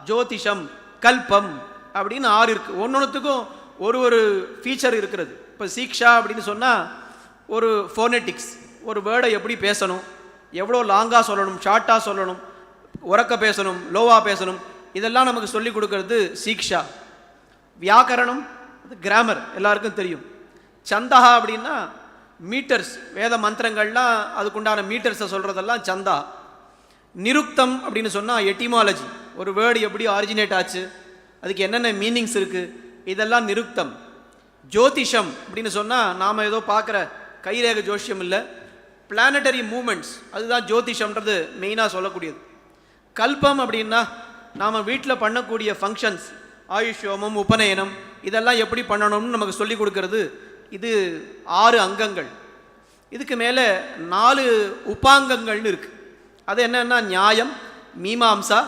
ஜோதிஷம், கல்பம் அப்படின்னு 6 இருக்கு. ஒன்னொன்றுத்துக்கும் ஒரு ஒரு ஃபீச்சர் இருக்கிறது. இப்போ சீக்ஷா அப்படின்னு சொன்னால் ஒரு ஃபோனெட்டிக்ஸ், ஒரு வேர்டை எப்படி பேசணும், எவ்வளோ லாங்காக சொல்லணும், ஷார்ட்டாக சொல்லணும், உறக்க பேசணும், லோவாக பேசணும், இதெல்லாம் நமக்கு சொல்லி கொடுக்கறது சீக்ஷா. வியாக்கரணம் அது கிராமர் எல்லாருக்கும் தெரியும். சந்தகா அப்படின்னா மீட்டர்ஸ், வேத மந்திரங்கள்லாம் அதுக்குண்டான மீட்டர்ஸை சொல்கிறதெல்லாம் சந்தா. நிருக்தம் அப்படின்னு சொன்னால் எட்டிமாலஜி, ஒரு வேர்டு எப்படி ஆரிஜினேட் ஆச்சு, அதுக்கு என்னென்ன மீனிங்ஸ் இருக்குது, இதெல்லாம் நிருக்தம். ஜோதிஷம் அப்படின்னு சொன்னால் நாம் ஏதோ பார்க்குற கைரேக ஜோஷியம் இல்லை, பிளானட்டரி மூமெண்ட்ஸ், அதுதான் ஜோதிஷம்ன்றது மெயினாக சொல்லக்கூடியது. கல்பம் அப்படின்னா நாம் வீட்டில் பண்ணக்கூடிய ஃபங்க்ஷன்ஸ், ஆயுஷ் ஹோமம், உபநயனம், இதெல்லாம் எப்படி பண்ணணும்னு நமக்கு சொல்லி கொடுக்கறது இது 6 அங்கங்கள். இதுக்கு மேலே 4 உபாங்கங்கள்னு இருக்குது. அது என்னென்னா நியாயம், மீமாம்சா,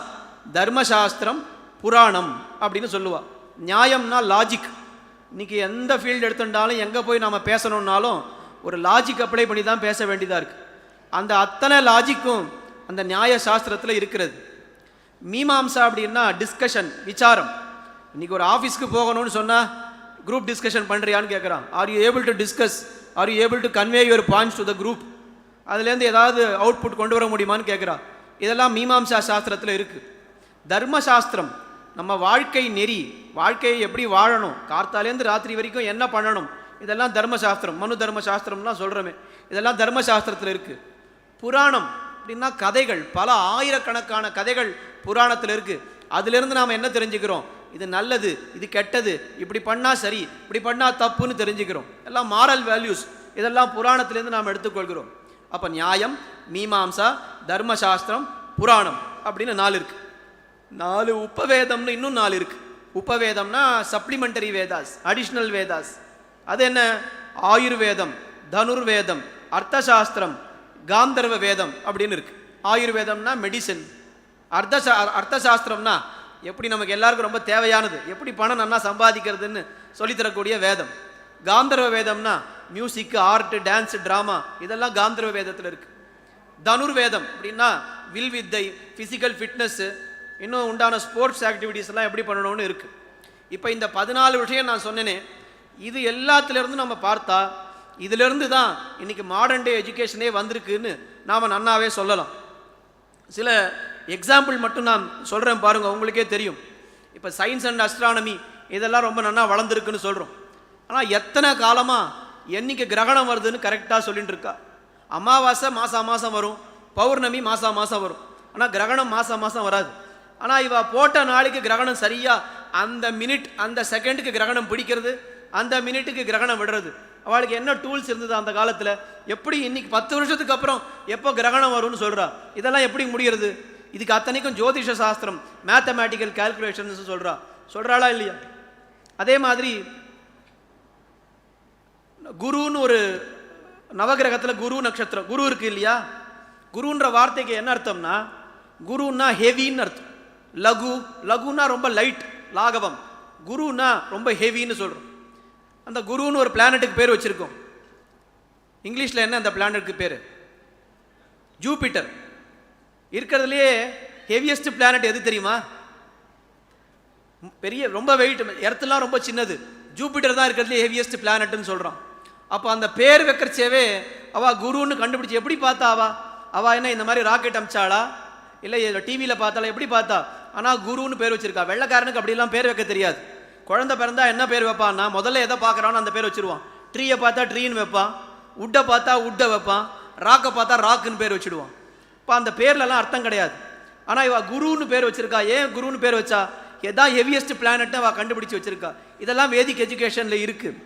தர்மசாஸ்திரம், புராணம் அப்படின்னு சொல்லுவாள். நியாயம்னா லாஜிக். இன்றைக்கி எந்த ஃபீல்டு எடுத்துட்டாலும் எங்கே போய் நாம் பேசணுன்னாலும் ஒரு லாஜிக் அப்ளை பண்ணி தான் பேச வேண்டியதாக இருக்குது. அந்த அத்தனை லாஜிக்கும் அந்த நியாய சாஸ்திரத்தில் இருக்கிறது. மீமாம்சா அப்படின்னா டிஸ்கஷன், விசாரம். இன்றைக்கி ஒரு ஆஃபீஸ்க்கு போகணும்னு சொன்னால் குரூப் டிஸ்கஷன் பண்ணுறியான்னு கேட்குறான். Are you able to discuss, are you able to convey your points to the group, அதுலேருந்து ஏதாவது அவுட்புட் கொண்டு வர முடியுமான்னு கேட்குறான். இதெல்லாம் மீமாம்சா சாஸ்திரத்தில் இருக்குது. தர்மசாஸ்திரம் நம்ம வாழ்க்கை நெறி, வாழ்க்கையை எப்படி வாழணும், கார்த்தாலேருந்து ராத்திரி வரைக்கும் என்ன பண்ணணும், இதெல்லாம் தர்மசாஸ்திரம். மனு தர்மசாஸ்திரம்லாம் சொல்கிறோமே, இதெல்லாம் தர்மசாஸ்திரத்தில் இருக்குது. புராணம் அப்படின்னா கதைகள், பல ஆயிரக்கணக்கான கதைகள் புராணத்தில் இருக்குது. அதிலிருந்து நாம் என்ன தெரிஞ்சுக்கிறோம், இது நல்லது, இது கெட்டது, இப்படி பண்ணால் சரி, இப்படி பண்ணால் தப்புன்னு தெரிஞ்சுக்கிறோம். எல்லாம் மாரல் வேல்யூஸ், இதெல்லாம் புராணத்திலேருந்து நாம் எடுத்துக்கொள்கிறோம். அப்போ நியாயம், மீமாம்சா, தர்மசாஸ்திரம், புராணம் அப்படின்னு 4 இருக்குது. 4 உபவேதம்னு இன்னும் 4 இருக்குது. உபவேதம்னா சப்ளிமெண்டரி வேதாஸ், அடிஷ்னல் வேதாஸ். அது என்ன, ஆயுர்வேதம், தனுர்வேதம், அர்த்தசாஸ்திரம், காந்தர்வ வேதம் அப்படின்னு இருக்குது. ஆயுர்வேதம்னா மெடிசன், அர்த்தசாஸ்திரம்னா எப்படி நமக்கு எல்லாருக்கும் ரொம்ப தேவையானது, எப்படி பணம் நல்லா சம்பாதிக்கிறதுன்னு சொல்லித்தரக்கூடிய வேதம். காந்தர்வ வேதம்னா மியூசிக், ஆர்ட், டான்ஸ், ட்ராமா, இதெல்லாம் காந்தர்வ வேதத்தில் இருக்குது. தனுர்வேதம் அப்படின்னா வில் வித்தை, ஃபிசிக்கல் ஃபிட்னஸ்ஸு, இன்னும் உண்டான ஸ்போர்ட்ஸ் ஆக்டிவிட்டீஸ் எல்லாம் எப்படி பண்ணணும்னு இருக்குது. இப்போ இந்த 14 விஷயம் நான் சொன்னேனே, இது எல்லாத்துலேருந்து நம்ம பார்த்தா இதிலிருந்து தான் இன்றைக்கி மாடர்ன் டே எஜுகேஷனே வந்திருக்குன்னு நாம் நன்னாவே சொல்லலாம். சில எக்ஸாம்பிள் மட்டும் நான் சொல்கிறேன் பாருங்கள், உங்களுக்கே தெரியும். இப்போ சயின்ஸ் அண்ட் அஸ்ட்ரானமி இதெல்லாம் ரொம்ப நல்லா வளர்ந்துருக்குன்னு சொல்கிறோம். ஆனால் எத்தனை காலமாக என்னைக்கு கிரகணம் வருதுன்னு கரெக்டாக சொல்லிட்டு இருக்கா. அமாவாசை மாதம் மாதம் வரும், பௌர்ணமி மாதம் மாதம் வரும், ஆனால் கிரகணம் மாதம் மாதம் வராது. ஆனால் இவ போட்ட நாளைக்கு கிரகணம் சரியாக அந்த மினிட், அந்த செகண்டுக்கு கிரகணம் பிடிக்கிறது, அந்த மினிட்டுக்கு கிரகணம் விடுறது. அவளுக்கு என்ன டூல்ஸ் இருந்தது அந்த காலத்தில், எப்படி இன்னைக்கு 10 வருஷத்துக்கு அப்புறம் எப்போ கிரகணம் வரும்னு சொல்கிறா. இதெல்லாம் எப்படி முடிகிறது? இதுக்கு அத்தனைக்கும் ஜோதிஷ சாஸ்திரம், மேத்தமேட்டிக்கல் கால்குலேஷன்ஸ் சொல்கிறாளா இல்லையா? அதே மாதிரி குருன்னு ஒரு நவகிரகத்தில் குரு நட்சத்திரம், குரு இருக்கு இல்லையா? குருன்ற வார்த்தைக்கு என்ன அர்த்தம்னா, குருன்னா ஹெவின்னு அர்த்தம். லகு, லகுனா ரொம்ப லைட், லாகவம். குருனா ரொம்ப ஹெவின்னு சொல்கிறோம். அந்த குருன்னு ஒரு பிளானட்டுக்கு பேர் வச்சுருக்கோம். இங்கிலீஷில் என்ன அந்த பிளானட்டுக்கு பேர்? ஜூபிட்டர். இருக்கிறதுலையே ஹெவியஸ்ட் பிளானட் எது தெரியுமா? பெரிய ரொம்ப வெயிட், எர்த்லாம் ரொம்ப சின்னது, ஜூபிட்டர் தான் இருக்கிறதுலே ஹெவியஸ்ட் பிளானட்னு சொல்கிறான். அப்போ அந்த பேர் வைக்கிறச்சேவே அவள் குருன்னு கண்டுபிடிச்சி. எப்படி பார்த்தா அவள் என்ன இந்த மாதிரி ராக்கெட் அமிச்சாளா, இல்லை டிவியில் பார்த்தாளா, எப்படி பார்த்தா? ஆனால் குருன்னு பேர் வச்சிருக்கா. வெள்ளைக்காரனுக்கு அப்படிலாம் பேர் வைக்க தெரியாது. குழந்தை பிறந்தா என்ன பேர் வைப்பான்னா, முதல்ல எதை பார்க்குறான்னு அந்த பேர் வச்சுருவான். ட்ரீயை பார்த்தா ட்ரீன்னு வைப்பான், உட்டை பார்த்தா உட்டை வைப்பான், ராக்கை பார்த்தா ராக்குன்னு பேர் வச்சுடுவான். இப்போ அந்த பேர்லலாம் அர்த்தம் கிடையாது. ஆனால் இவள் குருன்னு பேர் வச்சிருக்கா. ஏன் குருன்னு பேர் வச்சா? எதான் ஹெவியஸ்ட் பிளானட்னு அவள் கண்டுபிடிச்சி வச்சிருக்கா. இதெல்லாம் வேதிக் எஜுகேஷனில் இருக்குது.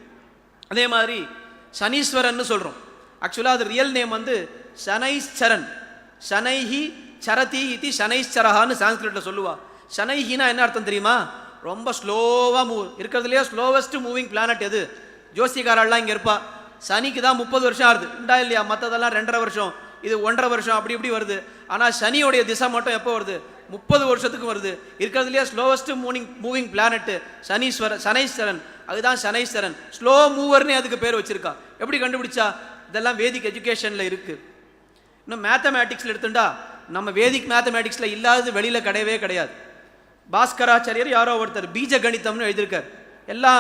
அதே மாதிரி சனீஸ்வரன் சொல்கிறோம். ஆக்சுவலாக அது ரியல் நேம் வந்து சனைஸ்சரன். சனைஹி சரதி இது சனைஸ்சரஹான்னு சான்ஸ்கிரிட்டில் சொல்லுவா. சனைஹினா என்ன அர்த்தம் தெரியுமா? ரொம்ப ஸ்லோவாக மூவ், இருக்கிறதுலையே ஸ்லோவஸ்ட் மூவிங் பிளானட் எது? ஜோசிகாரெல்லாம் இங்கே இருப்பா. சனிக்கு தான் 30 வருஷம் ஆகுது, உண்டா இல்லையா? மற்றதெல்லாம் 2.5 வருஷம், இது 1.5 வருஷம், அப்படி இப்படி வருது. ஆனால் சனியோடைய திசை மட்டும் எப்போ வருது? 30 வருஷத்துக்கு வருது. இருக்கிறதுலையே ஸ்லோவஸ்ட் மூவிங் பிளானட் சனீஸ்வரன். அதுதான் சனீஸ்வரன். ஸ்லோ மூவர்னே அதுக்கு பேர் வச்சிருக்கா. எப்படி கண்டுபிடிச்சா? இதெல்லாம் வேதிக் எஜுகேஷனில் இருக்கு. இன்னும் மேத்தமேட்டிக்ஸில் எடுத்துட்டா நம்ம வேதிக் மேத்தமேட்டிக்ஸில் இல்லாதது வெளியில் கிடையவே கிடையாது. பாஸ்கராச்சாரியர் யாரோ ஒருத்தர் பீஜ கணிதம்னு எழுதியிருக்கார். எல்லா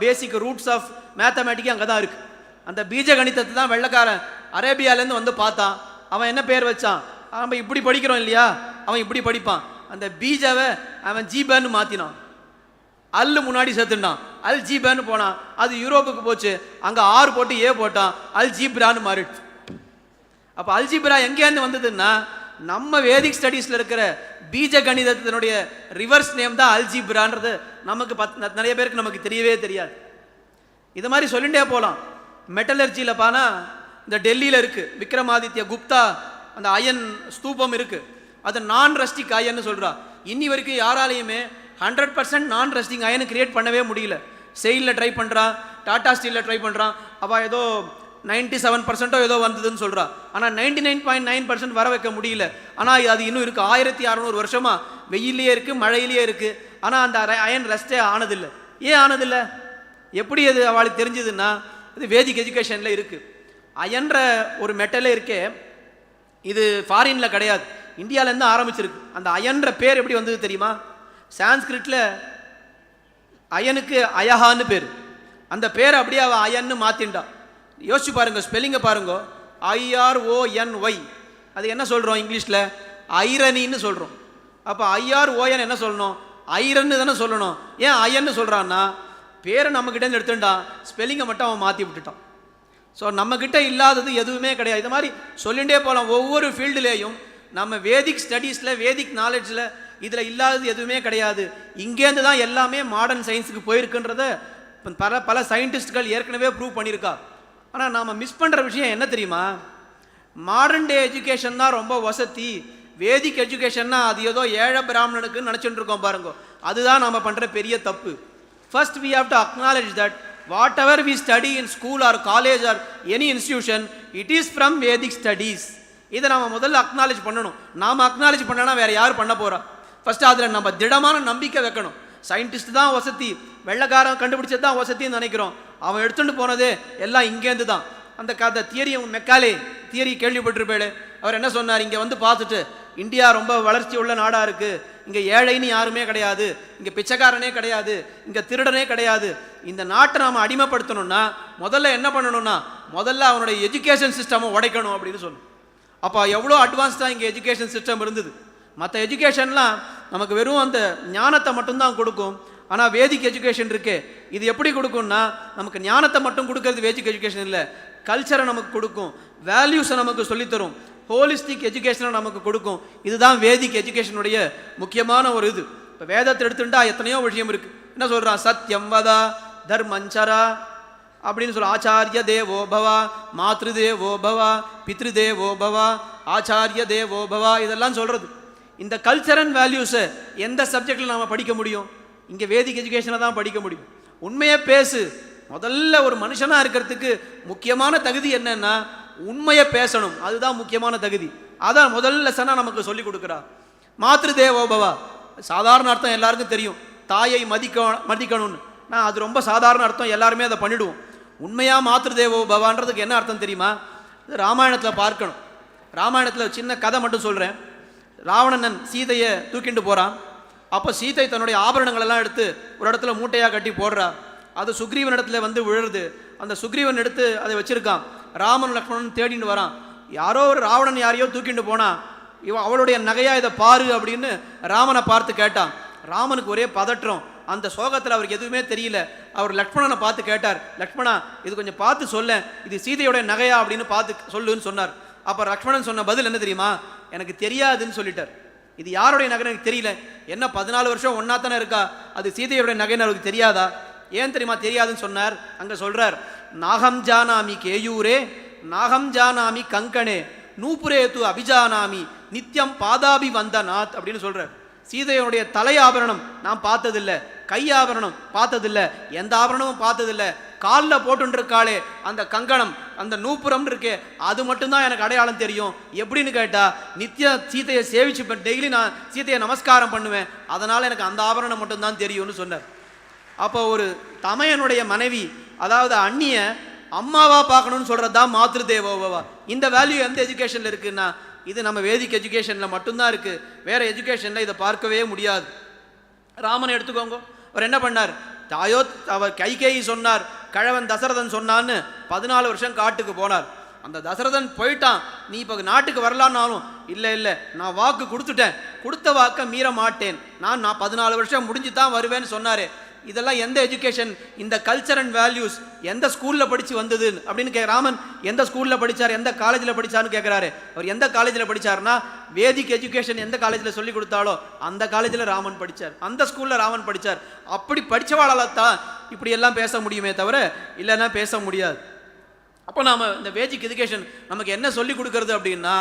பேசிக் ரூட்ஸ் ஆஃப் மேத்தமேட்டிக்கும் அங்கே தான் இருக்குது. அந்த பீஜ கணிதத்தை தான் வெள்ளைக்காரன் அரேபியாவிலேருந்து வந்து பார்த்தான். அவன் என்ன பேர் வச்சான்? நம்ம இப்படி படிக்கிறோம் இல்லையா, அவன் இப்படி படிப்பான். அந்த பீஜாவை அவன் ஜீபன்னு மாற்றினான். அல்லு முன்னாடி சேர்த்துட்டான், அல் ஜீபான்னு போனான். அது யூரோப்புக்கு போச்சு, அங்கே ஆறு போட்டு ஏ போட்டான், அல் ஜீப்ரான்னு மாறிடுச்சு. அப்போ அல்ஜிப்ரா எங்கேருந்து வந்ததுன்னா நம்ம வேதிக் ஸ்டடீஸில் இருக்கிற பீஜ கணிதத்தினுடைய ரிவர்ஸ் நேம் தான் அல்ஜிப்ரான்றது நமக்கு நிறைய பேருக்கு நமக்கு தெரியவே தெரியாது. இது மாதிரி சொல்லிகிட்டே போகலாம். மெட்டலர்ஜியில் பானா இந்த டெல்லியில் இருக்குது விக்ரமாதித்ய குப்தா அந்த அயன் ஸ்தூபம் இருக்குது. அது நான் ரஸ்டிக் அயன்னு சொல்கிறா. இன்னி வரைக்கும் யாராலையுமே 100% நான் ரஸ்டிங் அயனை கிரியேட் பண்ணவே முடியல. செயிலில் ட்ரை பண்ணுறான், டாடா ஸ்டீலில் ட்ரை பண்ணுறான். அவள் ஏதோ 97% ஏதோ வந்ததுன்னு சொல்கிறா. ஆனால் 99.9% வர வைக்க முடியல. ஆனால் அது இன்னும் இருக்குது. 1600 வருஷமாக வெயிலே இருக்குது, மழையிலேயே இருக்குது. ஆனால் அந்த அயன் ரஸ்டே ஆனதில்லை. ஏன் ஆனதில்லை? எப்படி அது அவளுக்கு தெரிஞ்சதுன்னா இது வேதிக் எஜுகேஷனில் இருக்குது. அயன்ற ஒரு மெட்டலே இருக்கே, இது ஃபாரினில் கிடையாது, இந்தியாவிலேருந்து ஆரம்பிச்சிருக்கு. அந்த அயன்ற பேர் எப்படி வந்தது தெரியுமா? சான்ஸ்கிரிட்டில் அயனுக்கு அயஹான்னு பேர். அந்த பேர் அப்படியே அவள் அயன்னு மாற்றின்டா. யோசிச்சு பாருங்க, ஸ்பெல்லிங்கை பாருங்க. IRONY. அது என்ன சொல்கிறோம் இங்கிலீஷில்? ஐரனின்னு சொல்கிறோம். அப்போ IRON என்ன சொல்லணும்? ஐரன்னு தானே சொல்லணும். ஏன் அயன்னு சொல்கிறான்னா பேரை நம்மக்கிட்டேருந்து எடுத்துட்டான், ஸ்பெல்லிங்கை மட்டும் அவன் மாற்றி விட்டுட்டான். ஸோ நம்மக்கிட்ட இல்லாதது எதுவுமே கிடையாது. இது மாதிரி சொல்லிகிட்டே போகலாம். ஒவ்வொரு ஃபீல்டுலேயும் நம்ம வேதிக் ஸ்டடீஸில் வேதிக் நாலேஜில் இதில் இல்லாதது எதுவுமே கிடையாது. இங்கேருந்து தான் எல்லாமே மாடர்ன் சயின்ஸுக்கு போயிருக்குன்றத பல சயின்டிஸ்ட்கள் ஏற்கனவே ப்ரூவ் பண்ணியிருக்கா. ஆனால் நாம் மிஸ் பண்ணுற விஷயம் என்ன தெரியுமா? மாடர்ன் டே எஜுகேஷன் தான் ரொம்ப வசதி, வேதிக் எஜுகேஷன்னா அது ஏதோ ஏழை பிராமணனுக்குன்னு நினச்சிட்டு இருக்கோம் பாருங்க. அதுதான் நாம் பண்ணுற பெரிய தப்பு. First we have to acknowledge that whatever we study in school or college or any institution, it is from Vedic studies. இதை நாம் முதல்ல அக்னாலேஜ் பண்ணணும். நாம் அக்னாலேஜ் பண்ணனா வேறு யார் பண்ண போகிறா? ஃபஸ்ட்டு அதில் நம்ம திடமான நம்பிக்கை வைக்கணும். சயின்டிஸ்ட் தான் வசதி, வெள்ளைக்காரன் கண்டுபிடிச்சது தான் வசதின்னு நினைக்கிறோம். அவன் எடுத்துகிட்டு போனதே எல்லாம் இங்கேருந்து தான். அந்த தியரி மெக்காலே தியரி கேள்விப்பட்டிருப்பேளே, அவர் என்ன சொன்னார்? இங்கே வந்து பார்த்துட்டு இந்தியா ரொம்ப வளர்ச்சி உள்ள நாடாக இருக்குது, இங்கே ஏழைன்னு யாருமே கிடையாது, இங்கே பிச்சைக்காரனே கிடையாது, இங்கே திருடனே கிடையாது. இந்த நாட்டை நாம் அடிமைப்படுத்தணும்னா முதல்ல என்ன பண்ணணும்னா முதல்ல அவனுடைய எஜுகேஷன் சிஸ்டமை உடைக்கணும் அப்படின்னு சொல்லணும். அப்போ எவ்வளோ அட்வான்ஸ்டாக இங்கே எஜுகேஷன் சிஸ்டம் இருந்தது. மற்ற எஜுகேஷன்லாம் நமக்கு வெறும் அந்த ஞானத்தை மட்டும்தான் கொடுக்கும். ஆனால் வேதிக் எஜுகேஷன் இருக்கே, இது எப்படி கொடுக்கும்னா நமக்கு ஞானத்தை மட்டும் கொடுக்கறது வேதிக் எஜுகேஷன் இல்லை, கல்ச்சரை நமக்கு கொடுக்கும், வேல்யூஸை நமக்கு சொல்லித்தரும், ஹோலிஸ்டிக் எஜுகேஷனை நமக்கு கொடுக்கும். இதுதான் வேதிக் எஜுகேஷனுடைய முக்கியமான ஒரு இது. இப்போ வேதத்தை எடுத்துட்டா எத்தனையோ விஷயம் இருக்குது. என்ன சொல்கிறான்? சத்யம் வதா தர்மஞ்சரா அப்படின்னு சொல்ல, ஆச்சாரிய தேவோ பவா, மாத்ரு தேவோ பவா, பித்ரு தேவோ பவா, ஆச்சாரிய தேவோ பவா, இதெல்லாம் சொல்கிறது. இந்த கல்ச்சர் அண்ட் வேல்யூஸை எந்த சப்ஜெக்டில் நாம் படிக்க முடியும்? இங்கே வேதிக் எஜுகேஷனை தான் படிக்க முடியும். உண்மையை பேசு. முதல்ல ஒரு மனுஷனாக இருக்கிறதுக்கு முக்கியமான தகுதி என்னன்னா உண்மையை பேசணும். அதுதான் முக்கியமான தகுதி. அதான் முதல் லெசனாக நமக்கு சொல்லிக் கொடுக்குறா. மாத்ரு தேவோபவா சாதாரண அர்த்தம் எல்லாருக்கும் தெரியும், தாயை மதிக்கணும்னு. நான் அது ரொம்ப சாதாரண அர்த்தம், எல்லாருமே அதை பண்ணிவிடுவோம். உண்மையாக மாத்ரு தேவோபவான்றதுக்கு என்ன அர்த்தம் தெரியுமா? இது ராமாயணத்தில் பார்க்கணும். ராமாயணத்தில் சின்ன கதை மட்டும் சொல்கிறேன். ராவணன் சீதையை தூக்கிட்டு போகிறான். அப்போ சீதை தன்னுடைய ஆபரணங்கள் எல்லாம் எடுத்து ஒரு இடத்துல மூட்டையாக கட்டி போடுறா. அது சுக்ரீவன் இடத்துல வந்து விழுறது. அந்த சுக்ரீவன் எடுத்து அதை வச்சிருக்கான். ராமன் லக்ஷ்மணன் தேடிட்டு வரான். யாரோ ஒரு ராவணன் யாரையோ தூக்கிட்டு போனா, இவன் அவளுடைய நகையா இதை பாரு அப்படின்னு ராமனை பார்த்து கேட்டான். ராமனுக்கு ஒரே பதற்றம். அந்த சோகத்தில் அவருக்கு எதுவுமே தெரியல. அவர் லக்ஷ்மணனை பார்த்து கேட்டார், லக்ஷ்மணா இது கொஞ்சம் பார்த்து சொல்ல, இது சீதையோடைய நகையா அப்படின்னு பார்த்து சொல்லுன்னு சொன்னார். அப்போ லக்ஷ்மணன் சொன்ன பதில் என்ன தெரியுமா? எனக்கு தெரியாதுன்னு சொல்லிட்டார். இது யாருடைய நகை எனக்கு தெரியல. என்ன 14 வருஷம் ஒன்னா தானே இருக்கா, அது சீதையோடைய நகைன்னு அவருக்கு தெரியாதா? ஏன் தெரியுமா தெரியாதுன்னு சொன்னார்? அங்கே சொல்றார், நாகம் ஜானாமி கேயூரே நாகம் ஜானாமி கங்கணே நூபுரே து அபிஜானாமி நித்தியம் பாதாபி வந்தநாத் அப்படின்னு சொல்றார். சீதையோடைய தலை ஆபரணம் நான் பார்த்ததில்லை, கை ஆபரணம் பார்த்ததில்லை, எந்த ஆபரணமும் பார்த்ததில்லை, காலில் போட்டுருக்காளே அந்த கங்கணம், அந்த நூப்புரம் இருக்கே, அது மட்டும்தான் எனக்கு அடையாளம் தெரியும். எப்படின்னு கேட்டால், நித்திய சீதையை சேவிச்சு டெய்லி நான் சீதையை நமஸ்காரம் பண்ணுவேன், அதனால் எனக்கு அந்த ஆபரணம் மட்டும்தான் தெரியும்னு சொன்னார். அப்போ ஒரு தமையனுடைய மனைவி, அதாவது அண்ணிய அம்மாவா பார்க்கணும்னு சொல்கிறது தான் மாத்ரு தேவோபவா. இந்த வேல்யூ எந்த எஜுகேஷனில் இருக்குன்னா, இது நம்ம வேதிக் எஜுகேஷனில் மட்டும்தான் இருக்குது, வேறு எஜுகேஷனில் இதை பார்க்கவே முடியாது. ராமனை எடுத்துக்கோங்க, அவர் என்ன பண்ணார், தாயோ அவர் கைகேயி சொன்னார், கழவன் தசரதன் சொன்னான்னு 14 வருஷம் காட்டுக்கு போனார். அந்த தசரதன் போயிட்டான், நீ இப்போ நாட்டுக்கு வரலான்னாலும், இல்லை இல்லை நான் வாக்கு கொடுத்துட்டேன், கொடுத்த வாக்கை மீற மாட்டேன், நான் 14 வருஷம் முடிஞ்சு தான் வருவேன்னு சொன்னார். இதெல்லாம் எந்த எஜுகேஷன், இந்த கல்ச்சர் அண்ட் வேல்யூஸ் எந்த ஸ்கூலில் படித்து வந்தது அப்படின்னு ராமன் எந்த ஸ்கூலில் படித்தார், எந்த காலேஜில் படித்தார்னு கேட்குறாரு. அவர் எந்த காலேஜில் படித்தார்னா, வேதிக் எஜுகேஷன் எந்த காலேஜில் சொல்லி கொடுத்தாலோ அந்த காலேஜில் ராமன் படித்தார், அந்த ஸ்கூலில் ராமன் படித்தார். அப்படி படித்தவாளால் தான் இப்படி எல்லாம் பேச முடியுமே தவிர இல்லைன்னா பேச முடியாது. அப்போ நாம் இந்த வேதிக் எஜுகேஷன் நமக்கு என்ன சொல்லி கொடுக்கறது அப்படின்னா,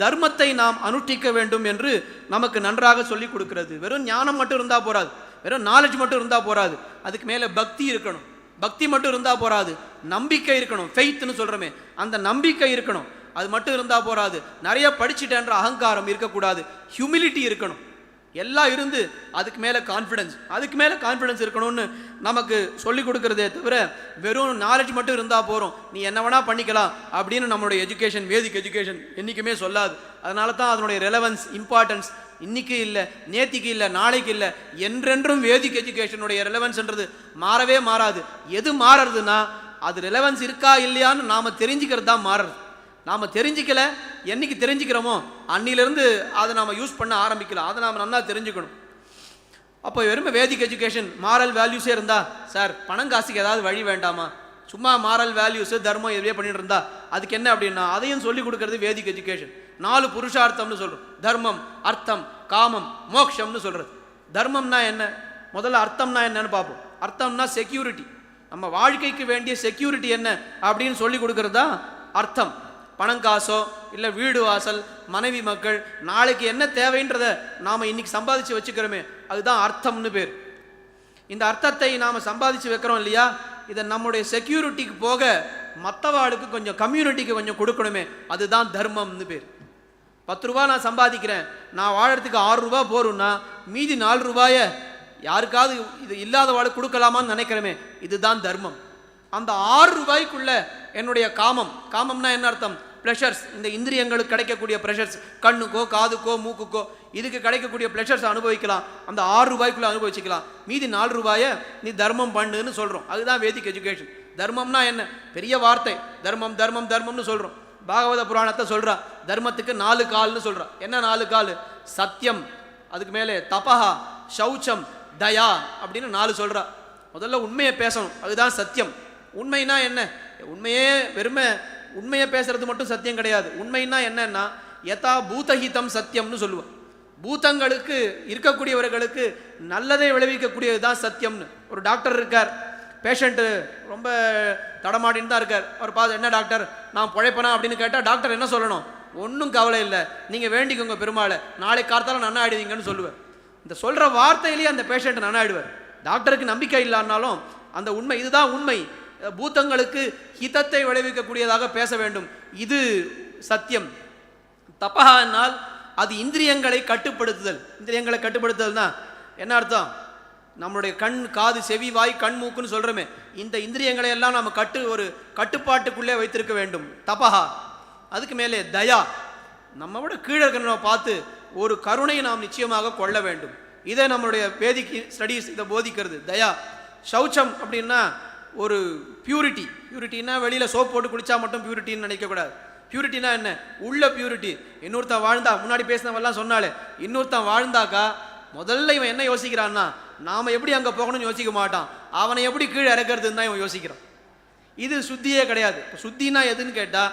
தர்மத்தை நாம் அனுஷ்டிக்க வேண்டும் என்று நமக்கு நன்றாக சொல்லி கொடுக்கிறது. வெறும் ஞானம் மட்டும் இருந்தால் போராது, வெறும் நாலேஜ் மட்டும் இருந்தால் போராது, அதுக்கு மேலே பக்தி இருக்கணும். பக்தி மட்டும் இருந்தால் போராது, நம்பிக்கை இருக்கணும், ஃபெய்த்னு சொல்கிறோமே அந்த நம்பிக்கை இருக்கணும். அது மட்டும் இருந்தால் போராது, நிறைய படிச்சுட்டேன்ற அகங்காரம் இருக்கக்கூடாது, ஹியூமிலிட்டி இருக்கணும். எல்லாம் இருந்து அதுக்கு மேலே கான்ஃபிடன்ஸ் இருக்கணும்னு நமக்கு சொல்லி கொடுக்கறதே தவிர வெறும் நாலேஜ் மட்டும் இருந்தால் போகிறோம், நீ என்ன வேணால் பண்ணிக்கலாம் அப்படின்னு நம்மளுடைய எஜுகேஷன், வேதிக் எஜுகேஷன் என்றைக்குமே சொல்லாது. அதனால தான் அதனுடைய ரெலவன்ஸ், இம்பார்ட்டன்ஸ் இன்னைக்கு இல்லை, நேத்திக்கு இல்லை, நாளைக்கு இல்லை, என்றென்றும் வேதிக் எஜுகேஷனுடைய ரெலவன்ஸ்ன்றது மாறவே மாறாது. எது மாறுறதுன்னா, அது ரெலவன்ஸ் இருக்கா இல்லையான்னு நாம் தெரிஞ்சுக்கிறது தான் மாறுறது. நாம் தெரிஞ்சிக்கல, என்னைக்கு தெரிஞ்சுக்கிறோமோ அன்னிலிருந்து அதை நாம் யூஸ் பண்ண ஆரம்பிக்கலாம். அதை நாம் நல்லா தெரிஞ்சுக்கணும். அப்போ வெறும் வேதிக் எஜுகேஷன் மாரல் வேல்யூஸே இருந்தால், சார் பணம் காசுக்கு ஏதாவது வழி வேண்டாமா, சும்மா மாரல் வேல்யூஸு தர்மம் எதுவே பண்ணிட்டு இருந்தா அதுக்கு என்ன அப்படின்னா, அதையும் சொல்லி கொடுக்கறது வேதிக் எஜுகேஷன். 4 புருஷார்த்தம்னு சொல்கிறோம், தர்மம், அர்த்தம், காமம், மோக்ஷம்னு சொல்கிறது. தர்மம்னா என்ன, முதல்ல அர்த்தம்னா என்னன்னு பார்ப்போம். அர்த்தம்னா செக்யூரிட்டி, நம்ம வாழ்க்கைக்கு வேண்டிய செக்யூரிட்டி என்ன அப்படின்னு சொல்லி கொடுக்கறது தான் அர்த்தம். பணம் காசோ இல்லை வீடு வாசல் மனைவி மக்கள் நாளைக்கு என்ன தேவைன்றதை நாம் இன்னைக்கு சம்பாதிச்சு வச்சுக்கிறோமே அதுதான் அர்த்தம்னு பேர். இந்த அர்த்தத்தை நாம் சம்பாதிச்சு வைக்கிறோம் இல்லையா, இதை நம்முடைய செக்யூரிட்டிக்கு போக மற்றவாளுக்கு கொஞ்சம், கம்யூனிட்டிக்கு கொஞ்சம் கொடுக்கணுமே, அதுதான் தர்மம்னு பேர். 10 ரூபா நான் சம்பாதிக்கிறேன், நான் வாழறதுக்கு 6 ரூபா போறோம்னா மீதி 4 ரூபாயை யாருக்காவது இது இல்லாதவாளுக்கு கொடுக்கலாமான்னு நினைக்கிறோமே, இதுதான் தர்மம். அந்த 6 ரூபாய்க்குள்ள என்னுடைய காமம்னா என்ன அர்த்தம், ப்ளஷர்ஸ், இந்த இந்திரியங்களுக்கு கிடைக்கக்கூடிய ப்ளஷர்ஸ், கண்ணுக்கோ காதுக்கோ மூக்குக்கோ இதுக்கு கிடைக்கக்கூடிய ப்ளஷர்ஸ் அனுபவிக்கலாம், அந்த 6 ரூபாய்க்குள்ள அனுபவிச்சுக்கலாம். மீதி 4 ரூபாயை நீ தர்மம் பண்ணுன்னு சொல்கிறோம். அதுதான் வேதிக் எஜுகேஷன். தர்மம்னா என்ன, பெரிய வார்த்தை, தர்மம் தர்மம் தர்மம்னு சொல்கிறோம். பாகவத புராணத்தை சொல்கிறா, தர்மத்துக்கு 4 கால்னு சொல்கிறா. என்ன 4 கால், சத்தியம், அதுக்கு மேலே தபஹா, சௌச்சம், தயா அப்படின்னு 4 சொல்கிறா. முதல்ல உண்மையை பேசணும், அதுதான் சத்தியம். உண்மைனா என்ன, உண்மையை பேசுறது மட்டும் சத்தியம் கிடையாது. உண்மைன்னா என்னன்னா, யதா பூதஹிதம் சத்தியம்னு சொல்லுவோம். பூதங்களுக்கு இருக்கக்கூடியவர்களுக்கு நல்லதை விளைவிக்கக்கூடியது தான் சத்தியம்னு. ஒரு டாக்டர் இருக்கார், பேஷண்ட்டு ரொம்ப தடமாடின்னு தான் இருக்கார். அவர் பார்த்து, என்ன டாக்டர் நான் பிழைப்பனா அப்படின்னு கேட்டால் டாக்டர் என்ன சொல்லணும், ஒன்றும் கவலை இல்லை, நீங்கள் வேண்டிக்கோங்க பெருமாளை, நாளை கார்த்தாலும் நன்னா ஆயிடுவீங்கன்னு சொல்லுவார். இந்த சொல்கிற வார்த்தையிலேயே அந்த பேஷண்ட் நன்னா ஆயிடுவார். டாக்டருக்கு நம்பிக்கை இல்லைன்னாலும் அந்த உண்மை, இதுதான் உண்மை. பூதங்களுக்கு ஹிதத்தை விளைவிக்கக்கூடியதாக பேச வேண்டும், இது சத்தியம். தபஹா என்னால் அது இந்திரியங்களை கட்டுப்படுத்துதல். இந்திரியங்களை கட்டுப்படுத்துதல்னா என்ன அர்த்தம், நம்மளுடைய கண் காது செவி வாய் கண் மூக்குன்னு சொல்கிறோமே, இந்த இந்திரியங்களை எல்லாம் நம்ம ஒரு கட்டுப்பாட்டுக்குள்ளே வைத்திருக்க வேண்டும், தபஹா. அதுக்கு மேலே தயா, நம்ம விட கீழே இருக்கிறவனை பார்த்து ஒரு கருணை நாம் நிச்சயமாக கொள்ள வேண்டும். இதை நம்மளுடைய வேதிக் ஸ்டடீஸ் இதை போதிக்கிறது, தயா. சௌச்சம் அப்படின்னா ஒரு பியூரிட்டின்னா வெளியில் சோப் போட்டு குளிச்சா மட்டும் பியூரிட்டின்னு நினைக்கக்கூடாது. பியூரிட்டினா என்ன, உள்ள பியூரிட்டி. இன்னொருத்தன் வாழ்ந்தா, முன்னாடி பேசினவெல்லாம் சொன்னாலே, இன்னொருத்தன் வாழ்ந்தாக்கா முதல்ல இவன் என்ன யோசிக்கிறான்னா, நாம் எப்படி அங்கே போகணும்னு யோசிக்க மாட்டான், அவனை எப்படி கீழே இறக்கிறதுன்னு தான் இவன் யோசிக்கிறான். இது சுத்தியே கிடையாது. சுத்தினா எதுன்னு கேட்டால்,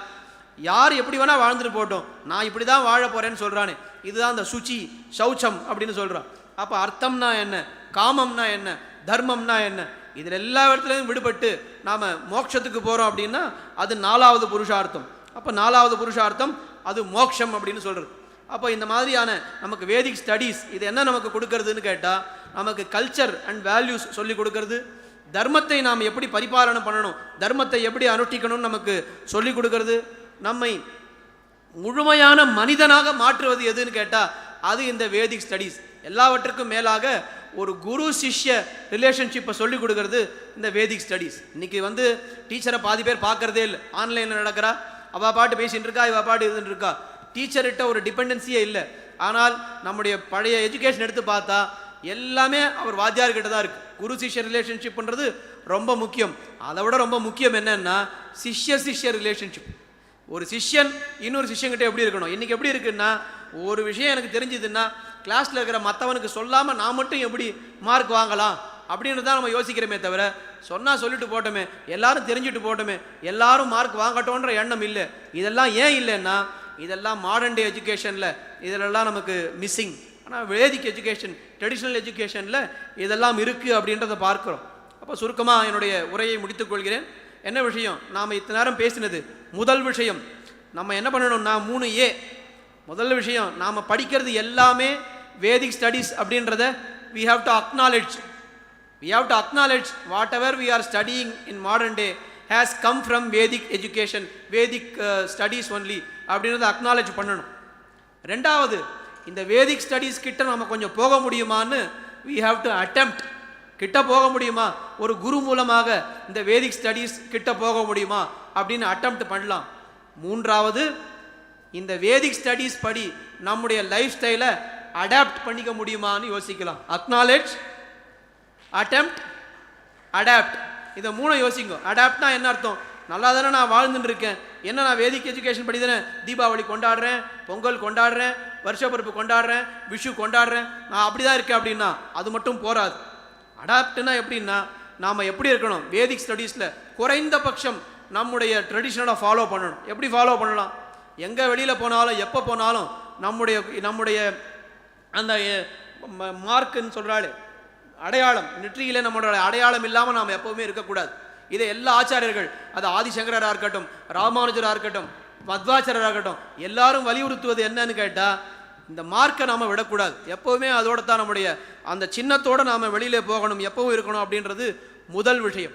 யார் எப்படி வேணால் வாழ்ந்துட்டு போட்டோம், நான் இப்படி தான் வாழ போகிறேன்னு சொல்கிறானே, இதுதான் அந்த சுச்சி, சௌச்சம் அப்படின்னு சொல்கிறான். அப்போ அர்த்தம்னா என்ன, காமம்னா என்ன, தர்மம்னா என்ன, இதில் எல்லா இடத்துலையும் விடுபட்டு நாம் மோட்சத்துக்கு போகிறோம் அப்படின்னா அது 4வது புருஷார்த்தம். அப்போ 4வது புருஷார்த்தம் அது மோட்சம் அப்படின்னு சொல்கிறது. அப்போ இந்த மாதிரியான நமக்கு வேதிக் ஸ்டடீஸ் இது என்ன நமக்கு கொடுக்கறதுன்னு கேட்டால், நமக்கு கல்ச்சர் அண்ட் வேல்யூஸ் சொல்லி கொடுக்கறது, தர்மத்தை நாம் எப்படி பரிபாலனை பண்ணணும், தர்மத்தை எப்படி அனுஷ்டிக்கணும்னு நமக்கு சொல்லி கொடுக்கறது, நம்மை முழுமையான மனிதனாக மாற்றுவது எதுன்னு கேட்டால் அது இந்த வேதிக் ஸ்டடீஸ். எல்லாவற்றுக்கும் மேலாக ஒரு குரு சிஷ்ய ரிலேஷன்ஷிப்பை சொல்லிக் கொடுக்கறது இந்த வேதிக் ஸ்டடீஸ். இன்றைக்கி டீச்சரை பாதி பேர் பார்க்குறதே இல்லை. ஆன்லைனில் நடக்கிறா, அவள் பாட்டு பேசிகிட்டு இருக்கா, இவள் பாட்டு இதுன்னு இருக்கா. டீச்சர்கிட்ட ஒரு டிபெண்டன்சியே இல்லை. ஆனால் நம்முடைய பழைய எஜுகேஷன் எடுத்து பார்த்தா எல்லாமே அவர் வாத்தியார்கிட்ட தான் இருக்குது. குரு சிஷ்ய ரிலேஷன்ஷிப்ன்றது ரொம்ப முக்கியம். அதை விட ரொம்ப முக்கியம் என்னன்னா சிஷ்ய சிஷ்ய ரிலேஷன்ஷிப். ஒரு சிஷ்யன் இன்னொரு சிஷ்யன்கிட்ட எப்படி இருக்கணும்? இன்றைக்கி எப்படி இருக்குன்னா, ஒரு விஷயம் எனக்கு தெரிஞ்சுதுன்னா கிளாஸில் இருக்கிற மற்றவனுக்கு சொல்லாமல் நான் மட்டும் எப்படி மார்க் வாங்கலாம் அப்படின்னு தான் நம்ம யோசிக்கிறோமே தவிர, சொன்னால் சொல்லிட்டு போட்டோமே, எல்லாரும் தெரிஞ்சுட்டு போட்டோமே, எல்லாரும் மார்க் வாங்கட்டோன்ற எண்ணம் இல்லை. இதெல்லாம் ஏன் இல்லைன்னா, இதெல்லாம் மாடர்ன் டே எஜுகேஷனில் இதெல்லாம் நமக்கு மிஸ்ஸிங். ஆனால் வேதிக் எஜுகேஷன், ட்ரெடிஷ்னல் எஜுகேஷனில் இதெல்லாம் இருக்குது அப்படின்றத பார்க்குறோம். அப்போ சுருக்கமாக என்னுடைய உரையை முடித்துக்கொள்கிறேன். என்ன விஷயம் நாம் இத்தனை நேரம் பேசினது? முதல் விஷயம் நம்ம என்ன பண்ணணும்னா 3A. முதல் விஷயம், நாம் படிக்கிறது எல்லாமே வேதிக் ஸ்டடீஸ் அப்படின்றத we have to acknowledge. We have to acknowledge whatever we are studying in modern day has come from Vedic education, Vedic studies only அப்படின்றத அக்னாலேஜ் பண்ணணும். ரெண்டாவது, இந்த வேதிக் ஸ்டடீஸ் கிட்ட நம்ம கொஞ்சம் போக முடியுமான்னு we have to attempt. கிட்ட போக முடியுமா, ஒரு குரு மூலமாக இந்த வேதிக் ஸ்டடீஸ் கிட்ட போக முடியுமா அப்படின்னு அட்டெம்ப்ட் பண்ணலாம். மூன்றாவது, இந்த வேதிக் ஸ்டடீஸ் படி நம்முடைய லைஃப் ஸ்டைலை அடாப்ட் பண்ணிக்க முடியுமான்னு யோசிக்கலாம். Acknowledge, attempt, adopt. இதை 3 யோசிங்க. அடாப்ட்னா என்ன அர்த்தம்? நல்லா தானே நான் வாழ்ந்துட்டு இருக்கேன், என்ன நான் வேதிக் எஜுகேஷன் படி தானே தீபாவளி கொண்டாடுறேன், பொங்கல் கொண்டாடுறேன், வருஷப்பிறப்பு கொண்டாடுறேன், விஷு கொண்டாடுறேன், நான் அப்படி தான் இருக்கேன் அப்படின்னா அது மட்டும் போராது. அடாப்ட்னா எப்படின்னா, நாம் எப்படி இருக்கணும்? வேதிக் ஸ்டடீஸில் குறைந்தபட்சம் நம்முடைய ட்ரெடிஷனலை ஃபாலோ பண்ணணும். எப்படி ஃபாலோ பண்ணலாம்? எங்கே வெளியில் போனாலும் எப்போ போனாலும் நம்முடைய அந்த மார்க்குன்னு சொல்கிறாளே அடையாளம், நெற்றியில் நம்மளோட அடையாளம் இல்லாமல் நாம் எப்போவுமே இருக்கக்கூடாது. இதை எல்லா ஆச்சாரியர்கள், அது ஆதிசங்கராக இருக்கட்டும், ராமானுஜராக இருக்கட்டும், மத்வாச்சாரராக இருக்கட்டும், எல்லாரும் வலியுறுத்துவது என்னன்னு கேட்டால், இந்த மார்க்கை நாம் விடக்கூடாது. எப்போவுமே அதோட தான் நம்முடைய அந்த சின்னத்தோடு நாம் வெளியில் போகணும், எப்பவும் இருக்கணும் அப்படின்றது முதல் விஷயம்.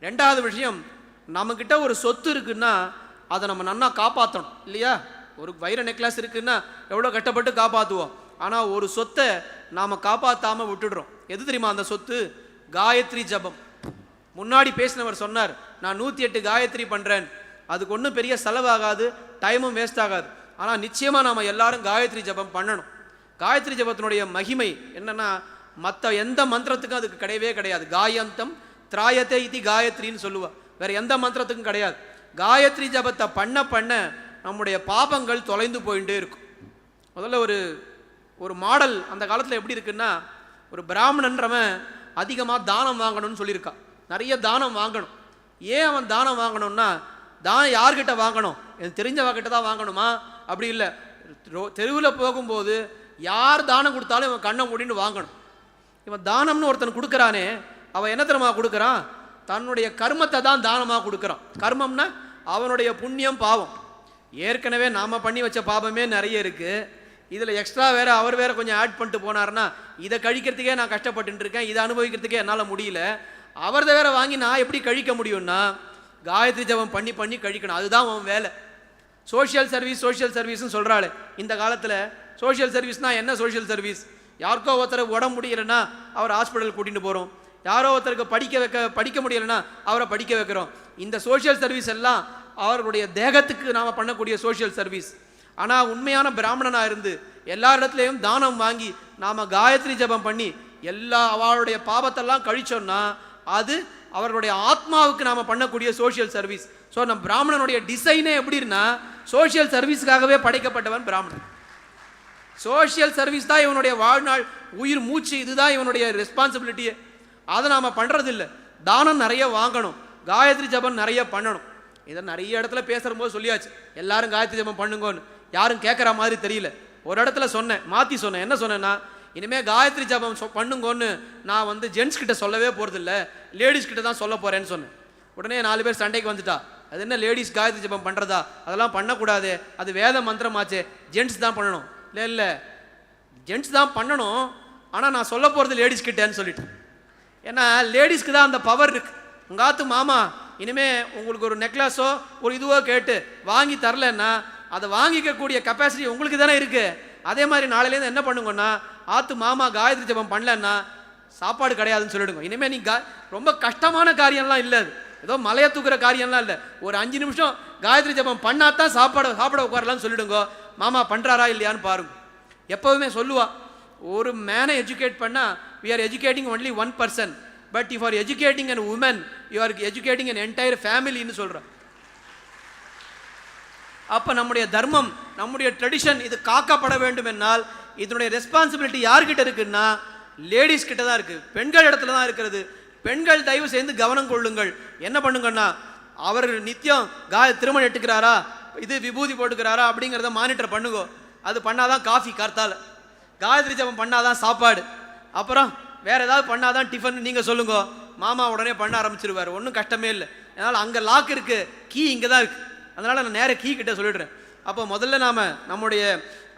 ரெண்டாவது விஷயம், நம்மக்கிட்ட ஒரு சொத்து இருக்குன்னா அதை நம்ம நன்னா காப்பாற்றணும் இல்லையா? ஒரு வைர நெக்லஸ் இருக்குன்னா எவ்வளோ கஷ்டப்பட்டு காப்பாற்றுவோம். ஆனால் ஒரு சொத்தை நாம் காப்பாற்றாமல் விட்டுடுறோம். எது தெரியுமா அந்த சொத்து? காயத்ரி ஜபம். முன்னாடி பேசினவர் சொன்னார், நான் 108 காயத்ரி பண்ணுறேன், அதுக்கு ஒன்றும் பெரிய செலவாகாது, டைமும் வேஸ்ட் ஆகாது. ஆனால் நிச்சயமாக நாம் எல்லாரும் காயத்ரி ஜபம் பண்ணணும். காயத்ரி ஜபத்தினுடைய மகிமை என்னென்னா, மற்ற எந்த மந்திரத்துக்கும் அதுக்கு கிடையவே கிடையாது. காயந்தம் திராயத்தை இது காயத்ரின்னு சொல்லுவா, வேறு எந்த மந்திரத்துக்கும் கிடையாது. காயத்ரி ஜபத்தை பண்ண பண்ண நம்முடைய பாபங்கள் தொலைந்து போயிட்டே இருக்கும். முதல்ல ஒரு மாடல் அந்த காலத்தில் எப்படி இருக்குன்னா, ஒரு பிராமணன்றவன் அதிகமாக தானம் வாங்கணும்னு சொல்லியிருக்கான். நிறைய தானம் வாங்கணும். ஏன் அவன் தானம் வாங்கணும்னா, தானம் யார்கிட்ட வாங்கணும்? எனக்கு தெரிஞ்சவங்கிட்ட தான் வாங்கணுமா? அப்படி இல்லை. தெருவில் போகும்போது யார் தானம் கொடுத்தாலும் இவன் கண்ணை மூடின்னு வாங்கணும். இவன் தானம்னு ஒருத்தன் கொடுக்குறானே, அவன் என்ன தெரியுமா கொடுக்குறான்? தன்னுடைய கர்மத்தை தான் தானமாக கொடுக்குறான். கர்மம்னா அவனுடைய புண்ணியம், பாவம். ஏற்கனவே நாம் பண்ணி வச்ச பாவமே நிறைய இருக்குது, இதில் எக்ஸ்ட்ரா வேறு அவர் வேறு கொஞ்சம் ஆட் பண்ணிட்டு போனார்னா, இதை கழிக்கிறதுக்கே நான் கஷ்டப்பட்டு இருக்கேன், இதை அனுபவிக்கிறதுக்கே என்னால் முடியல, அவரதை வேற வாங்கி நான் எப்படி கழிக்க முடியும்னா காயத்ரி ஜபம் பண்ணி பண்ணி கழிக்கணும். அதுதான் அவன் வேலை. சோஷியல் சர்வீஸ்னு சொல்கிறாள் இந்த காலத்தில். சோஷியல் சர்வீஸ்னால் என்ன? சோஷியல் சர்வீஸ், யாருக்கோ ஒருத்தருக்கு உடம்பு முடியலைன்னா அவர் ஹாஸ்பிட்டல் கூட்டிகிட்டு போகிறோம், யாரோ ஒருத்தருக்கு படிக்க முடியலைன்னா அவரை படிக்க வைக்கிறோம். இந்த சோஷியல் சர்வீஸ் எல்லாம் அவர்களுடைய தேகத்துக்கு நாம் பண்ணக்கூடிய சோஷியல் சர்வீஸ். ஆனால் உண்மையான பிராமணனாக இருந்து எல்லா இடத்துலையும் தானம் வாங்கி நாம் காயத்ரி ஜபம் பண்ணி அவளுடைய பாவத்தெல்லாம் கழிச்சோன்னா அது அவர்களுடைய ஆத்மாவுக்கு நாம் பண்ணக்கூடிய சோஷியல் சர்வீஸ். ஸோ நம்ம பிராமணனுடைய டிசைனே எப்படின்னா, சோஷியல் சர்வீஸுக்காகவே படைக்கப்பட்டவன் பிராமணன். சோஷியல் சர்வீஸ் தான் இவனுடைய வாழ்நாள், உயிர் மூச்சு, இதுதான் இவனுடைய ரெஸ்பான்சிபிலிட்டியே. அதை நாம் பண்ணுறதில்லை. தானம் நிறைய வாங்கணும், காயத்ரி ஜபம் நிறைய பண்ணணும். இதை நிறைய இடத்துல பேசுகிற சொல்லியாச்சு, எல்லாரும் காயத்ரி ஜபம் பண்ணுங்கன்னு. யாரும் கேட்குற மாதிரி தெரியல. ஒரு இடத்துல சொன்னேன், மாற்றி சொன்னேன். என்ன சொன்னேன்னா, இனிமேல் காயத்ரி ஜபம் பண்ணுங்கன்னு நான் ஜென்ஸ் கிட்ட சொல்லவே போகிறதில்ல, லேடிஸ் கிட்ட தான் சொல்ல போகிறேன்னு சொன்னேன். உடனே 4 பேர் சண்டைக்கு வந்துட்டா. அது என்ன லேடிஸ் காயத்ரி ஜபம் பண்ணுறதா? அதெல்லாம் பண்ணக்கூடாது, அது வேத மந்திரமாச்சே, ஜென்ட்ஸ் தான் பண்ணணும். இல்லை ஜென்ட்ஸ் தான் பண்ணணும். ஆனால் நான் சொல்ல போகிறது லேடிஸ் கிட்டேன்னு சொல்லிட்டேன். ஏன்னா லேடிஸ்க்கு தான் அந்த பவர் இருக்குது. உங்கள் ஆத்து மாமா இனிமேல் உங்களுக்கு ஒரு நெக்லஸோ ஒரு இதுவோ கேட்டு வாங்கி தரலன்னா அதை வாங்கிக்கக்கூடிய கெப்பாசிட்டி உங்களுக்கு தானே இருக்குது. அதே மாதிரி நாளையிலேருந்து என்ன பண்ணுங்கன்னா, ஆத்து மாமா காயத்ரி ஜபம் பண்ணலன்னா சாப்பாடு கிடையாதுன்னு சொல்லிடுங்க. இனிமேல் நீ ரொம்ப கஷ்டமான காரியம்லாம் இல்லை, அது ஏதோ மலையை தூக்குற காரியம்லாம் இல்லை. ஒரு 5 நிமிஷம் காயத்ரி ஜபம் பண்ணாதான் சாப்பிட உட்காரலான்னு சொல்லிடுங்க. மாமா பண்ணுறாரா இல்லையான்னு பாருங்க. எப்போவுமே சொல்லுவா, ஒரு மேனை எஜுகேட் பண்ணால் we are educating only one person, but if you are educating a woman you are educating an entire family ன்னு சொல்கிறோம். அப்போ நம்முடைய தர்மம், நம்முடைய ட்ரெடிஷன் இது காக்கப்பட வேண்டும் என்னால் இதனுடைய ரெஸ்பான்சிபிலிட்டி யார்கிட்ட இருக்குன்னா லேடிஸ் கிட்ட தான் இருக்குது, பெண்கள் இடத்துல தான் இருக்கிறது. பெண்கள் தயவு செய்து கவனம் கொள்ளுங்கள். என்ன பண்ணுங்கன்னா, அவர் நித்தியம் திருமணம் எட்டுக்கிறாரா, இது விபூதி போட்டுக்கிறாரா அப்படிங்கிறத மானிட்டர் பண்ணுங்க. அது பண்ணாதான் காஃபி கர்த்தால, காயத்ரி ஜபம் பண்ணாதான் சாப்பாடு, அப்புறம் வேற ஏதாவது பண்ணாதான் டிஃபன் நீங்கள் சொல்லுங்க. மாமா உடனே பண்ண ஆரம்பிச்சிருவார். ஒன்றும் கஷ்டமே இல்லை. அதனால் அங்கே லாக் இருக்குது, கீ இங்கே தான் இருக்குது. அதனால் நான் நேர கீ கிட்ட சொல்லிடுறேன். அப்போ முதல்ல நாம் நம்முடைய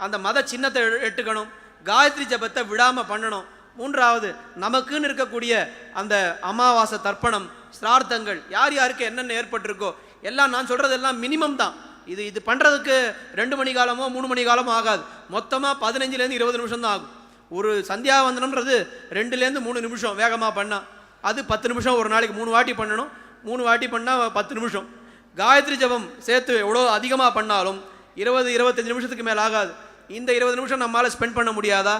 அந்த மத சின்னத்தை எட்டுக்கணும், காயத்ரி ஜபத்தை விடாமல் பண்ணணும். மூன்றாவது, நமக்குன்னு இருக்கக்கூடிய அந்த அமாவாசை தர்ப்பணம் சிரார்த்தங்கள் யார் யாருக்கு என்னென்ன ஏற்பட்டிருக்கோ எல்லாம் நான் சொல்கிறது எல்லாம் மினிமம் தான். இது பண்ணுறதுக்கு 2 மணி காலமோ 3 மணி காலமோ ஆகாது. மொத்தமாக 15லேருந்து 20 நிமிஷம் தான் ஆகும். ஒரு சந்தியாவந்தனம்ன்றது 2லேருந்து 3 நிமிஷம் வேகமாக பண்ணால் அது 10 நிமிஷம். ஒரு நாளைக்கு 3 வாட்டி பண்ணணும். 3 வாட்டி பண்ணால் 10 நிமிஷம். காயத்ரி ஜபம் சேர்த்து எவ்வளோ அதிகமாக பண்ணாலும் 20-25 நிமிஷத்துக்கு மேலே ஆகாது. இந்த 20 நிமிஷம் நம்மளால் ஸ்பெண்ட் பண்ண முடியாதா?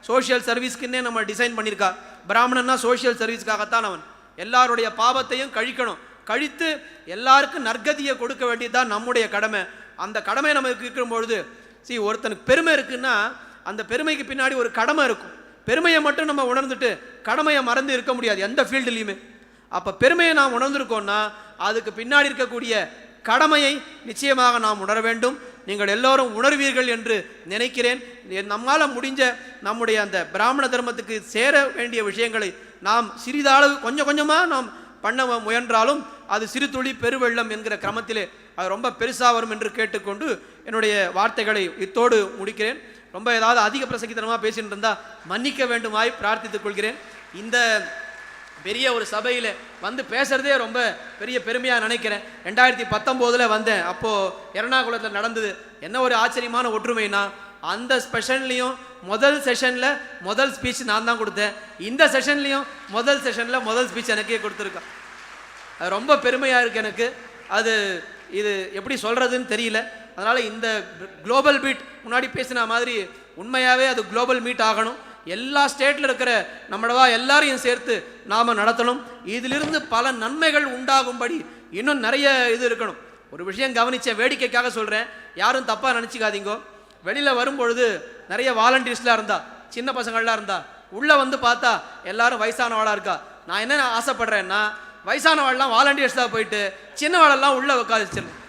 சோஷியல் சர்வீஸ்க்குன்னே நம்ம டிசைன் பண்ணியிருக்கா. பிராமணன்னா சோஷியல் சர்வீஸ்க்காகத்தான் அவன் எல்லாருடைய பாவத்தையும் கழிக்கணும். கழித்து எல்லாருக்கும் நற்கதியை கொடுக்க வேண்டியதுதான் நம்முடைய கடமை. அந்த கடமை நமக்கு இருக்கும்பொழுது ஒருத்தனுக்கு பெருமை இருக்குன்னா அந்த பெருமைக்கு பின்னாடி ஒரு கடமை இருக்கும். பெருமையை மட்டும் நம்ம உணர்ந்துட்டு கடமையை மறந்து இருக்க முடியாது எந்த ஃபீல்டுலையுமே. அப்போ பெருமையை நாம் உணர்ந்திருக்கோம்னா அதுக்கு பின்னாடி இருக்கக்கூடிய கடமையை நிச்சயமாக நாம் உணர வேண்டும். நீங்கள் எல்லோரும் உணர்வீர்கள் என்று நினைக்கிறேன். நம்மால் முடிஞ்ச நம்முடைய அந்த பிராமண தர்மத்துக்கு சேர வேண்டிய விஷயங்களை நாம் சிறிதளவு கொஞ்சம் கொஞ்சமாக நாம் பண்ண முயன்றாலும் அது சிறு துளி பெருவெள்ளம் என்கிற கிரமத்திலே அது ரொம்ப பெருசாக வரும் என்று கேட்டுக்கொண்டு என்னுடைய வார்த்தைகளை இத்தோடு முடிக்கிறேன். ரொம்ப ஏதாவது அதிக பிரசங்கித்தனமாக பேசிட்டு இருந்தால் மன்னிக்க வேண்டுமாய் பிரார்த்தித்துக் கொள்கிறேன். இந்த பெரிய ஒரு சபையில் வந்து பேசுகிறதே ரொம்ப பெரிய பெருமையாக நினைக்கிறேன். 2019 வந்தேன். அப்போது எர்ணாகுளத்தில் நடந்தது. என்ன ஒரு ஆச்சரியமான ஒற்றுமைனா, அந்த ஸ்பெஷன்லேயும் முதல் செஷனில் முதல் ஸ்பீச் நான் தான் கொடுத்தேன். இந்த செஷன்லேயும் முதல் செஷனில் முதல் ஸ்பீச் எனக்கே கொடுத்துருக்கேன். அது ரொம்ப பெருமையாக இருக்குது எனக்கு. இது எப்படி சொல்கிறதுன்னு தெரியல. அதனால் இந்த குளோபல் மீட் முன்னாடி பேசின மாதிரி உண்மையாகவே அது குளோபல் மீட் ஆகணும். எல்லா ஸ்டேட்டில் இருக்கிற நம்மளவா எல்லாரையும் சேர்த்து நாம் நடத்தணும். இதிலிருந்து பல நன்மைகள் உண்டாகும்படி இன்னும் நிறைய இது இருக்கணும். ஒரு விஷயம் கவனித்தேன், வேடிக்கைக்காக சொல்கிறேன், யாரும் தப்பாக நினச்சிக்காதீங்கோ. வெளியில் வரும்பொழுது நிறைய வாலண்டியர்ஸ்லாம் இருந்தா, சின்ன பசங்கள்லாம் இருந்தா, உள்ளே வந்து பார்த்தா எல்லாரும் வயசானவாளாக இருக்கா. நான் என்ன ஆசைப்படுறேன்னா, வயசானவாள்லாம் வாலண்டியர்ஸ் தான் போயிட்டு சின்னவாளெல்லாம் உள்ளே உட்காந்துச்சிருந்தேன்.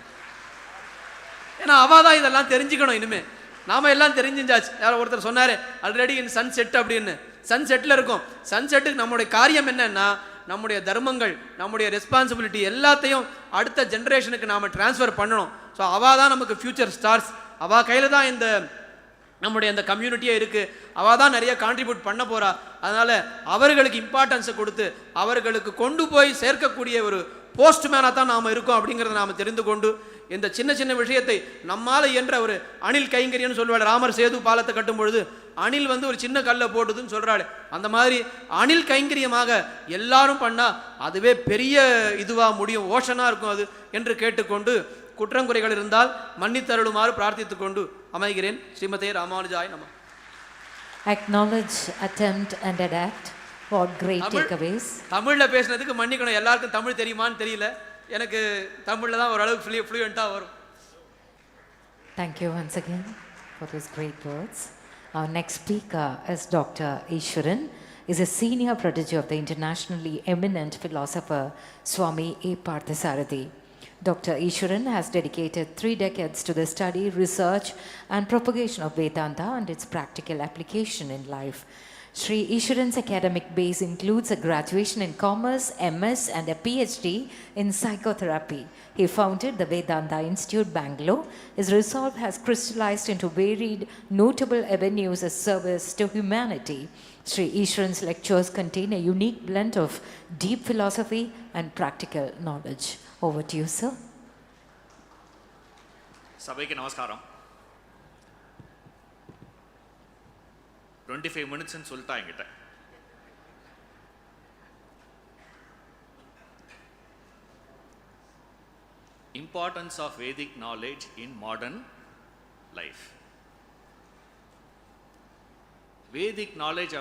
ஏன்னா அவள் தான் இதெல்லாம் தெரிஞ்சுக்கணும். இனிமேல் நாம் எல்லாம் தெரிஞ்சிஞ்சாச்சு. யாரோ ஒருத்தர் சொன்னார் ஆல்ரெடி இன் சன் செட் அப்படின்னு. சன் செட்டில் இருக்கும். சன் செட்டுக்கு நம்முடைய காரியம் என்னன்னா, நம்முடைய தர்மங்கள் நம்முடைய ரெஸ்பான்சிபிலிட்டி எல்லாத்தையும் அடுத்த ஜென்ரேஷனுக்கு நாம் ட்ரான்ஸ்ஃபர் பண்ணணும். ஸோ அவள் தான் நமக்கு ஃப்யூச்சர் ஸ்டார்ஸ். அவள் கையில் தான் இந்த நம்முடைய அந்த கம்யூனிட்டியே இருக்குது. அவள் தான் நிறைய கான்ட்ரிபியூட் பண்ண போகிறா. அதனால் அவர்களுக்கு இம்பார்ட்டன்ஸை கொடுத்து அவர்களுக்கு கொண்டு போய் சேர்க்கக்கூடிய ஒரு போஸ்ட்மேனாக தான் நாம் இருக்கோம் அப்படிங்கிறத நாம் தெரிந்து கொண்டு இந்த சின்ன சின்ன விஷயத்தை நம்மால் என்ற ஒரு அணில் கைங்கரியன்னு சொல்லுவாள். ராமர் சேது பாலத்தை கட்டும் பொழுது அணில் வந்து ஒரு சின்ன கல்லை போட்டுதுன்னு சொல்கிறாள். அந்த மாதிரி அணில் கைங்கரியமாக எல்லாரும் பண்ணால் அதுவே பெரிய இதுவாக முடியும், ஓஷனாக இருக்கும் அது என்று கேட்டுக்கொண்டு குற்றங்குறைகள் இருந்தால் மன்னித்தருளுமாறு பிரார்த்தித்துக் கொண்டு அமைகிறேன். ஸ்ரீமதே ராமானுஜாய் நம. Acknowledge, attempt and adapt. What great takeaways. தமிழில் பேசினதுக்கு மன்னிக்கணும். எல்லாருக்கும் தமிழ் தெரியுமான்னு தெரியல, எனக்கு தமிழில் தான் ஓரளவுக்கு ஃப்ளூயண்ட்டாக வரும். Thank you once again for these great words. Our next speaker is Dr. Ishwaran. Is a senior protege of the internationally eminent philosopher Swami A. Parthasarathy. Dr. Ishwaran has dedicated 3 decades to the study, research and propagation of Vedanta and its practical application in life. Sri Ishwaran's academic base includes a graduation in commerce, MS and a PhD in psychotherapy. He founded the Vedanta Institute, Bangalore. His resolve has crystallized into varied, notable avenues of service to humanity. Sri Ishran's lectures contain a unique blend of deep philosophy and practical knowledge. Over to you, sir. సభకి నమస్కారం. 25 minutes சொல்லிட்டா என்கிட்ட. Importance of Vedic knowledge in modern life. Vedic knowledge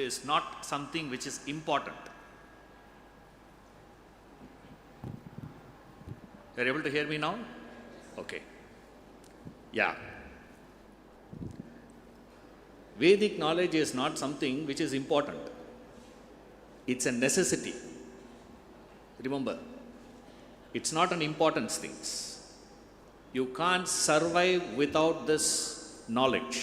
is not something which is important. You are able to hear me now? Okay. Yeah. Vedic knowledge is not something which is important. It's a necessity. Remember, it's not an importance thing. You can't survive without this knowledge.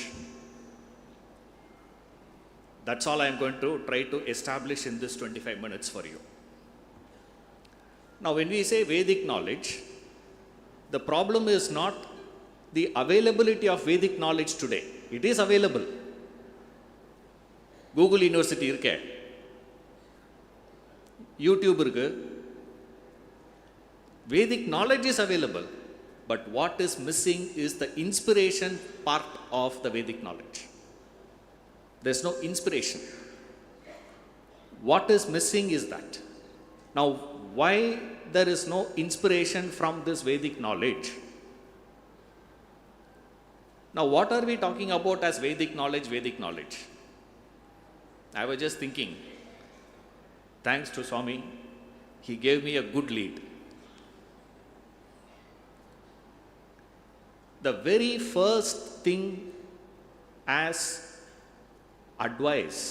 That's all I am going to try to establish in this 25 minutes for you. Now, when we say Vedic knowledge, the problem is not the availability of Vedic knowledge today. It is available. Google University irke, YouTube irke, Vedic knowledge is available, but what is missing is the inspiration part of the Vedic knowledge. There's no inspiration. What is missing is that. Now, why there is no inspiration from this Vedic knowledge? Now, what are we talking about as Vedic knowledge? Vedic knowledge. I was just thinking, thanks to Swami, he gave me a good lead. The very first thing as advice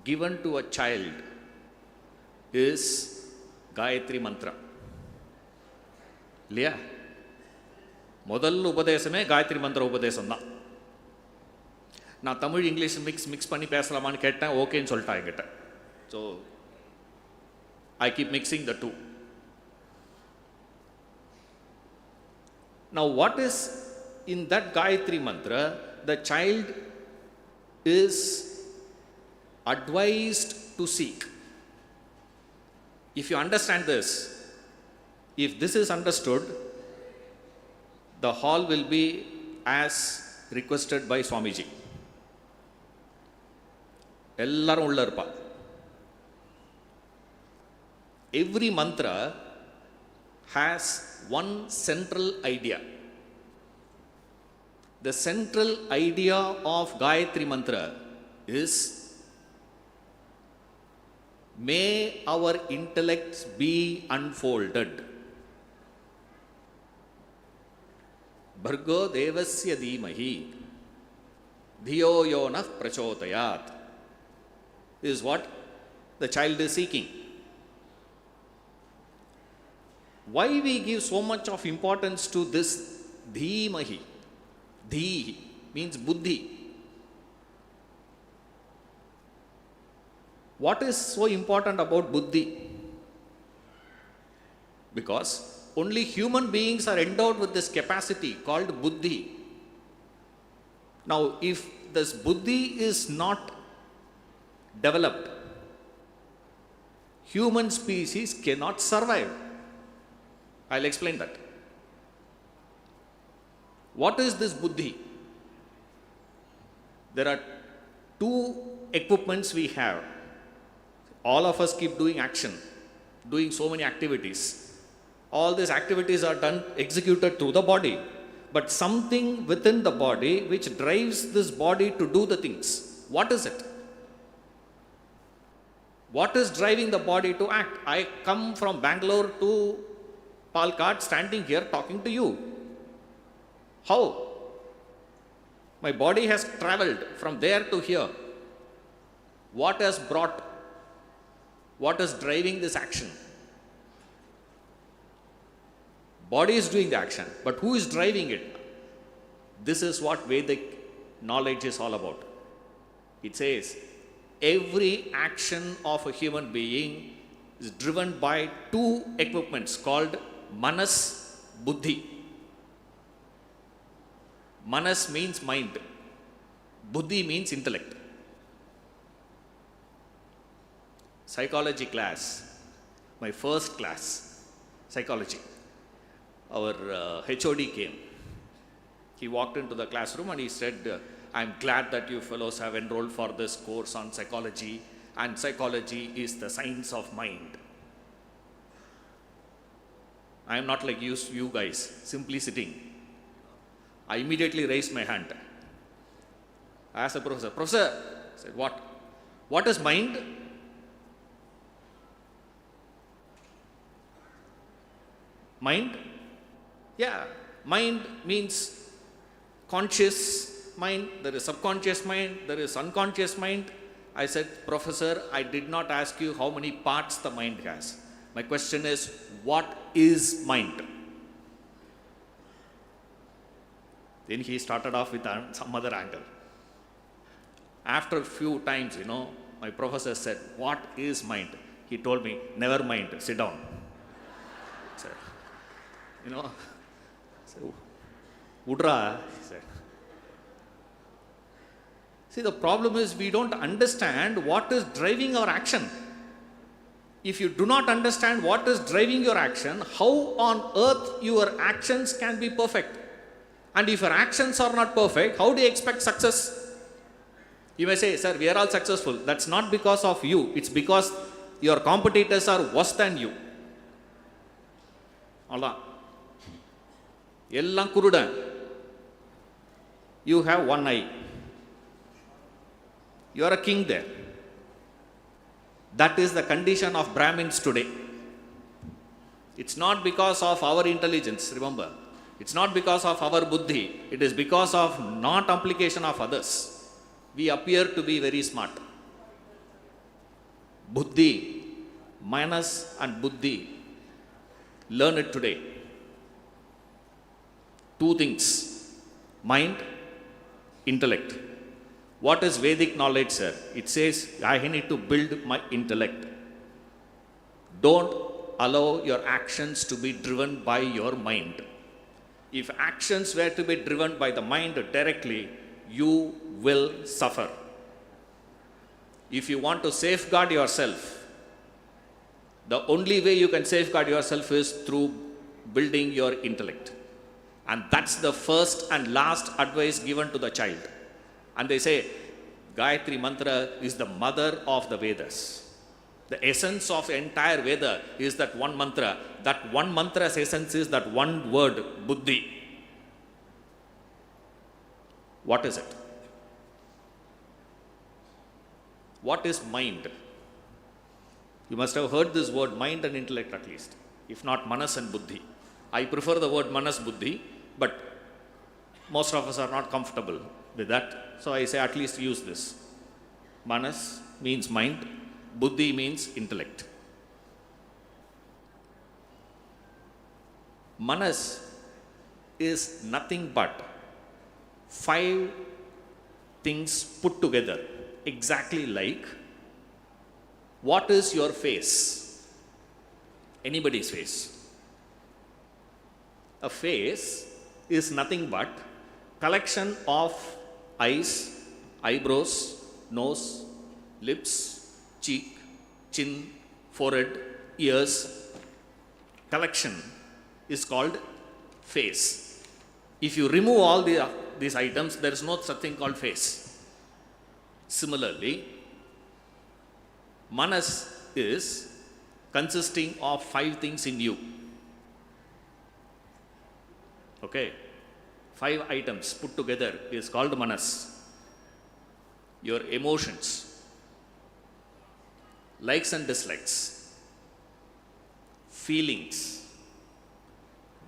given to a child is Gayatri Mantra. இல்லையா? முதல் உபதேசமே காயத்ரி மந்திர உபதேசம் தான். நான் Tamil English mix பண்ணி பேசலாமான்னு கேட்டேன், ஓகேன்னு சொல்லிட்டா என்கிட்ட. So I keep mixing the two. Now, what is in that Gayatri Mantra? The child is advised to seek. If you understand this, if this is understood, the hall will be as requested by Swamiji. Ellarum ulla irpa. Every mantra has one central idea. The central idea of Gayatri Mantra is, may our intellects be unfolded. Bhargo devasya dhimahi dhiyo yo nah prachodayat is what the child is seeking. Why we give so much of importance to this dhimahi? Dhi means buddhi. What is so important about buddhi? Because only human beings are endowed with this capacity called buddhi. Now, if this buddhi is not developed, human species cannot survive. I'll explain that. What is this buddhi? There are two equipments we have. All of us keep doing action, doing so many activities. All these activities are done, executed through the body. But something within the body which drives this body to do the things. What is it? What is driving the body to act? I come from Bangalore to Palkad, standing here talking to you. How? My body has traveled from there to here. What has brought? What is driving this action? Body is doing the action, but who is driving it? This is what Vedic knowledge is all about. It says, every action of a human being is driven by two equipments called Manas, Buddhi. Manas means mind. Buddhi means intellect. psychology class, my first class, psychology. Our HOD came. He walked into the classroom and he said, I'm glad that you fellows have enrolled for this course on psychology, and psychology is the science of mind. I am not like you guys, simply sitting. I immediately raised my hand. I asked the professor, Professor, I said, what? What is mind? Mind? Yeah, mind means conscious mind, there is subconscious mind, there is unconscious mind. I said, Professor, I did not ask you how many parts the mind has. My question is, what is mind? Then he started off with some other angle. After a few times, my professor said, what is mind? He told me, never mind, sit down. So, so, Udra, he said. See, the problem is we don't understand what is driving our action. If you do not understand what is driving your action, how on earth your actions can be perfect? And if your actions are not perfect, how do you expect success? You may say, sir, we are all successful. That's not because of you. It's because your competitors are worse than you. Allah. Ellam kurudan. You have one eye. You are a king there. That is the condition of Brahmins today. It's not because of our intelligence, remember. It's not because of our buddhi. It is because of not application of others. We appear to be very smart. Buddhi, manas and buddhi. Learn it today. Two things. Mind, intellect. What is Vedic knowledge, sir? It says, I need to build my intellect. Don't allow your actions to be driven by your mind. If actions were to be driven by the mind directly, you will suffer. If you want to safeguard yourself, the only way you can safeguard yourself is through building your intellect. And that's the first and last advice given to the child. And they say, Gayatri Mantra is the mother of the Vedas. The essence of entire Veda is that one mantra. That one mantra's essence is that one word, buddhi. What is it? What is mind? You must have heard this word mind and intellect at least, if not manas and buddhi. I prefer the word manas buddhi, but most of us are not comfortable with that. So I say at least use this. Manas means mind, buddhi means intellect. Manas is nothing but 5 things put together, exactly like, what is your face? Anybody's face. A face is nothing but collection of eyes, eyebrows, nose, lips, cheek, chin, forehead, ears. Collection is called face. If you remove all these items, there is no such thing called face. Similarly, manas is consisting of 5 things in you. Okay? 5 items put together is called manas. Your emotions, likes and dislikes, feelings,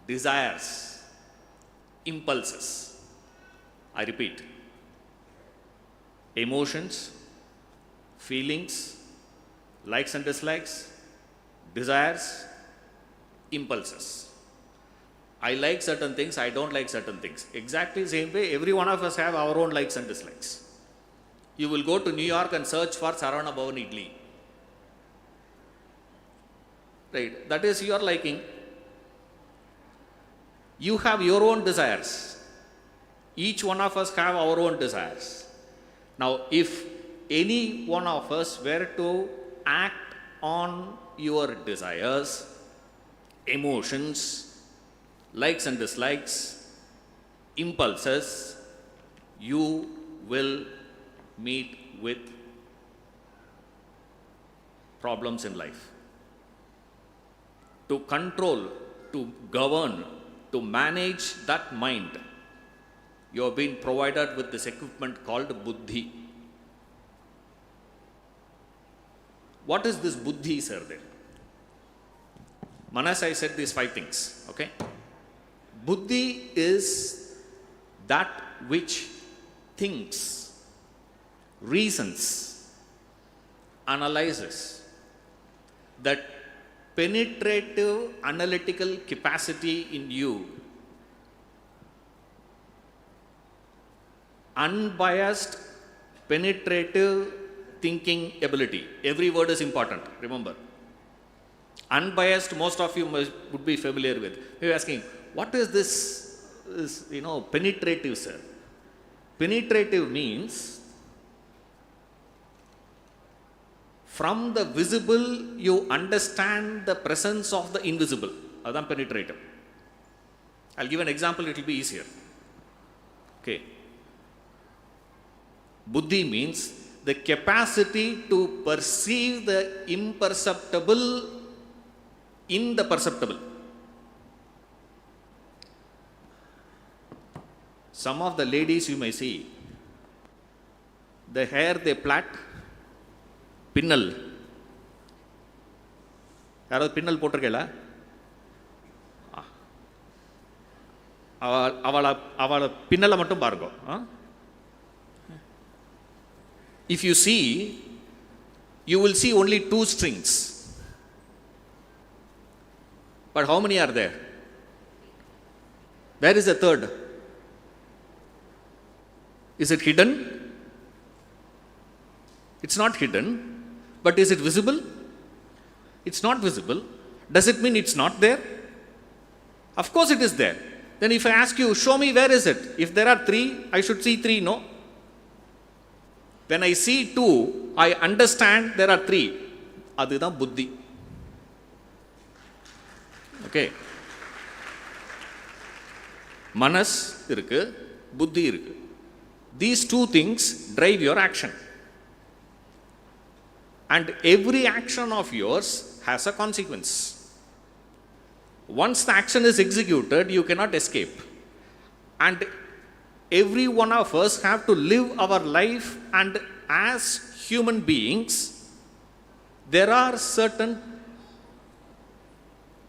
desires, impulses. I repeat, emotions, feelings, likes and dislikes, desires, impulses. I like certain things, I don't like certain things. Exactly the same way, every one of us have our own likes and dislikes. You will go to New York and search for Saravana Bhavan Idli. Right, that is your liking. You have your own desires. Each one of us have our own desires. Now, if any one of us were to act on your desires, emotions, likes and dislikes, impulses, you will meet with problems in life. To control, to govern, to manage that mind, you have been provided with this equipment called buddhi. What is this buddhi, sir, then? Manas, I said these 5 things, okay? Buddhi is that which thinks, reasons, analyzes, that penetrative analytical capacity in you, unbiased penetrative thinking ability. Every word is important, remember. Unbiased, most of you would be familiar with. You're asking, what is this, penetrative, sir? Penetrative means from the visible you understand the presence of the invisible. That's penetrative. I'll give an example, it will be easier. Okay. Buddhi means the capacity to perceive the imperceptible in the perceptible. Some of the ladies you may see, the hair they plait, pinnal. யாராவது பின்னல் போட்டிருக்கல? அவளை பின்னலை மட்டும் பாருங்க. If you see, you will see only 2 strings. But how many are there? Where is the third? Is it hidden? It's not hidden. But is it visible? It's not visible. Does it mean it's not there? Of course it is there. Then if I ask you, show me where is it? If there are 3, I should see 3, no? When I see 2, I understand there are 3. Adudha buddhi. Okay. Manas irukku, buddhi irukku. These 2 things drive your action. And every action of yours has a consequence. Once the action is executed, you cannot escape. And every one of us have to live our life, and as human beings, there are certain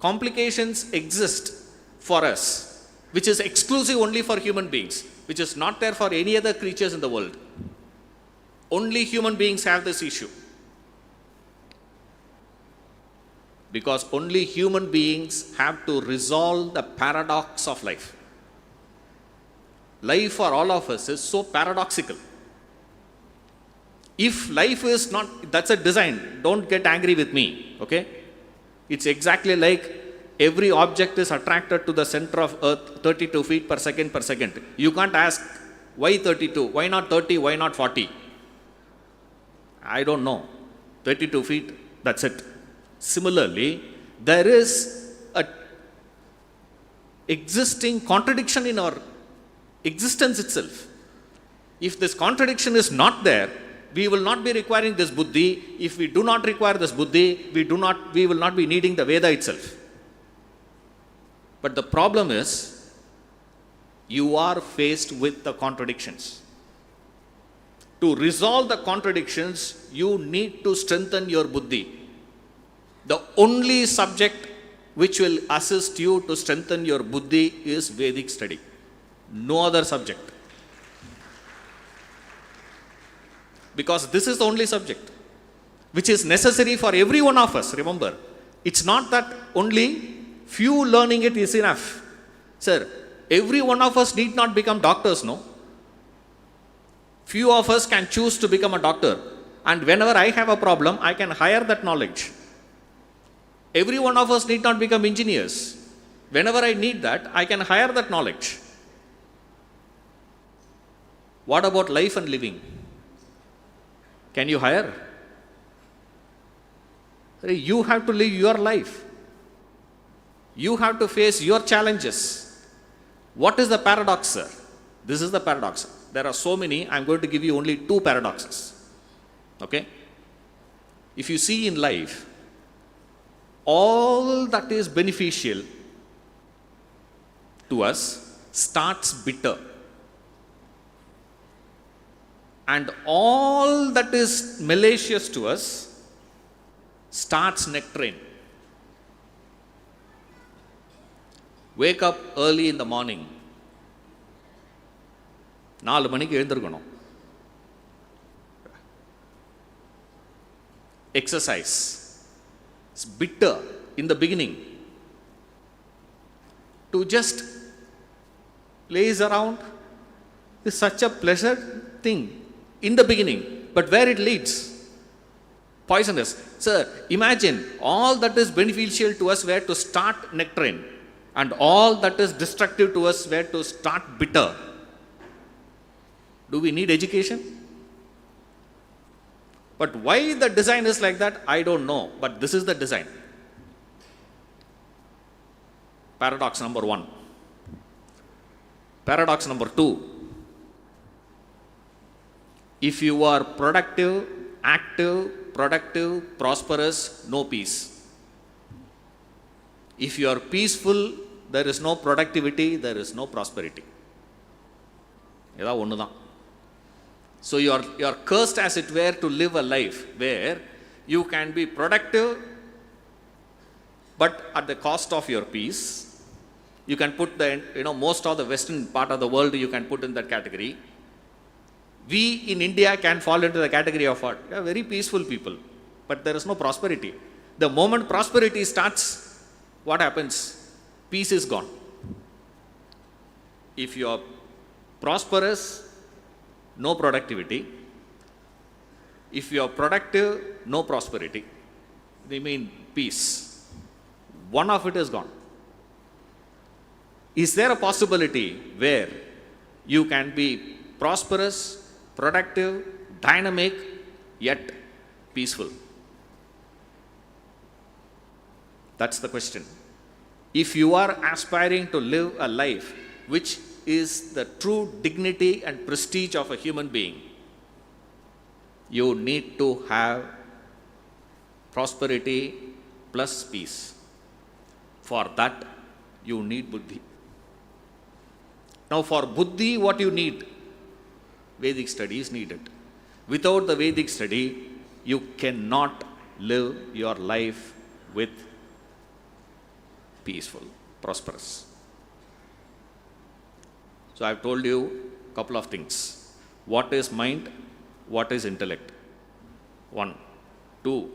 complications exist for us, which is exclusive only for human beings, which is not there for any other creatures in the world. Only human beings have this issue. Because only human beings have to resolve the paradox of life. Life for all of us is so paradoxical. If life is not, that's a design, don't get angry with me, okay? It's exactly like every object is attracted to the center of earth 32 feet per second. You can't ask, why 32? Why not 30? Why not 40? I don't know. 32 feet, that's it. Similarly, there is a existing contradiction in our existence itself. If this contradiction is not there, we will not be requiring this buddhi. If we do not require this buddhi, we will not be needing the Veda itself. But the problem is, you are faced with the contradictions. To resolve the contradictions, you need to strengthen your buddhi. The only subject which will assist you to strengthen your buddhi is Vedic study. No other subject. Because this is the only subject which is necessary for every one of us. Remember, it's not that only few learning it is enough. Sir, every one of us need not become doctors, no? Few of us can choose to become a doctor. And whenever I have a problem, I can hire that knowledge. Every one of us need not become engineers. Whenever I need that, I can hire that knowledge. What about life and living? Can you hire? You have to live your life. You have to face your challenges. What is the paradox, sir? This is the paradox. There are so many. I'm going to give you only 2 paradoxes. Okay? If you see in life, all that is beneficial to us starts bitter. And all that is malicious to us starts nectarine. Wake up early in the morning. 4 மணிக்கு எழுந்திருக்கணும். Exercise. It's bitter in the beginning. To just laze around is such a pleasant thing in the beginning, but where it leads? Poisonous. Sir, imagine all that is beneficial to us were to start nectarine, and all that is destructive to us were to start bitter. Do we need education? But why the design is like that, I don't know. But this is the design. Paradox number 1. Paradox number 2. If you are productive, prosperous, no peace. If you are peaceful, there is no productivity, there is no prosperity. ஏதா ஒன்று தான். So you are cursed, as it were, to live a life where you can be productive, but at the cost of your peace. You can put most of the western part of the world you can put in that category. We in India can fall into the category of what? We are very peaceful people, but there is no prosperity. The moment prosperity starts, what happens? Peace is gone. If you are prosperous, no productivity. If you are productive, no prosperity. They mean peace. One of it is gone. Is there a possibility where you can be prosperous, productive, dynamic, yet peaceful? That's the question. If you are aspiring to live a life which is the true dignity and prestige of a human being, you need to have prosperity plus peace. For that, you need buddhi. Now, for buddhi, what you need? Vedic study is needed. Without the Vedic study, you cannot live your life with peaceful, prosperous. So I have told you a couple of things. What is mind? What is intellect? 1. 2.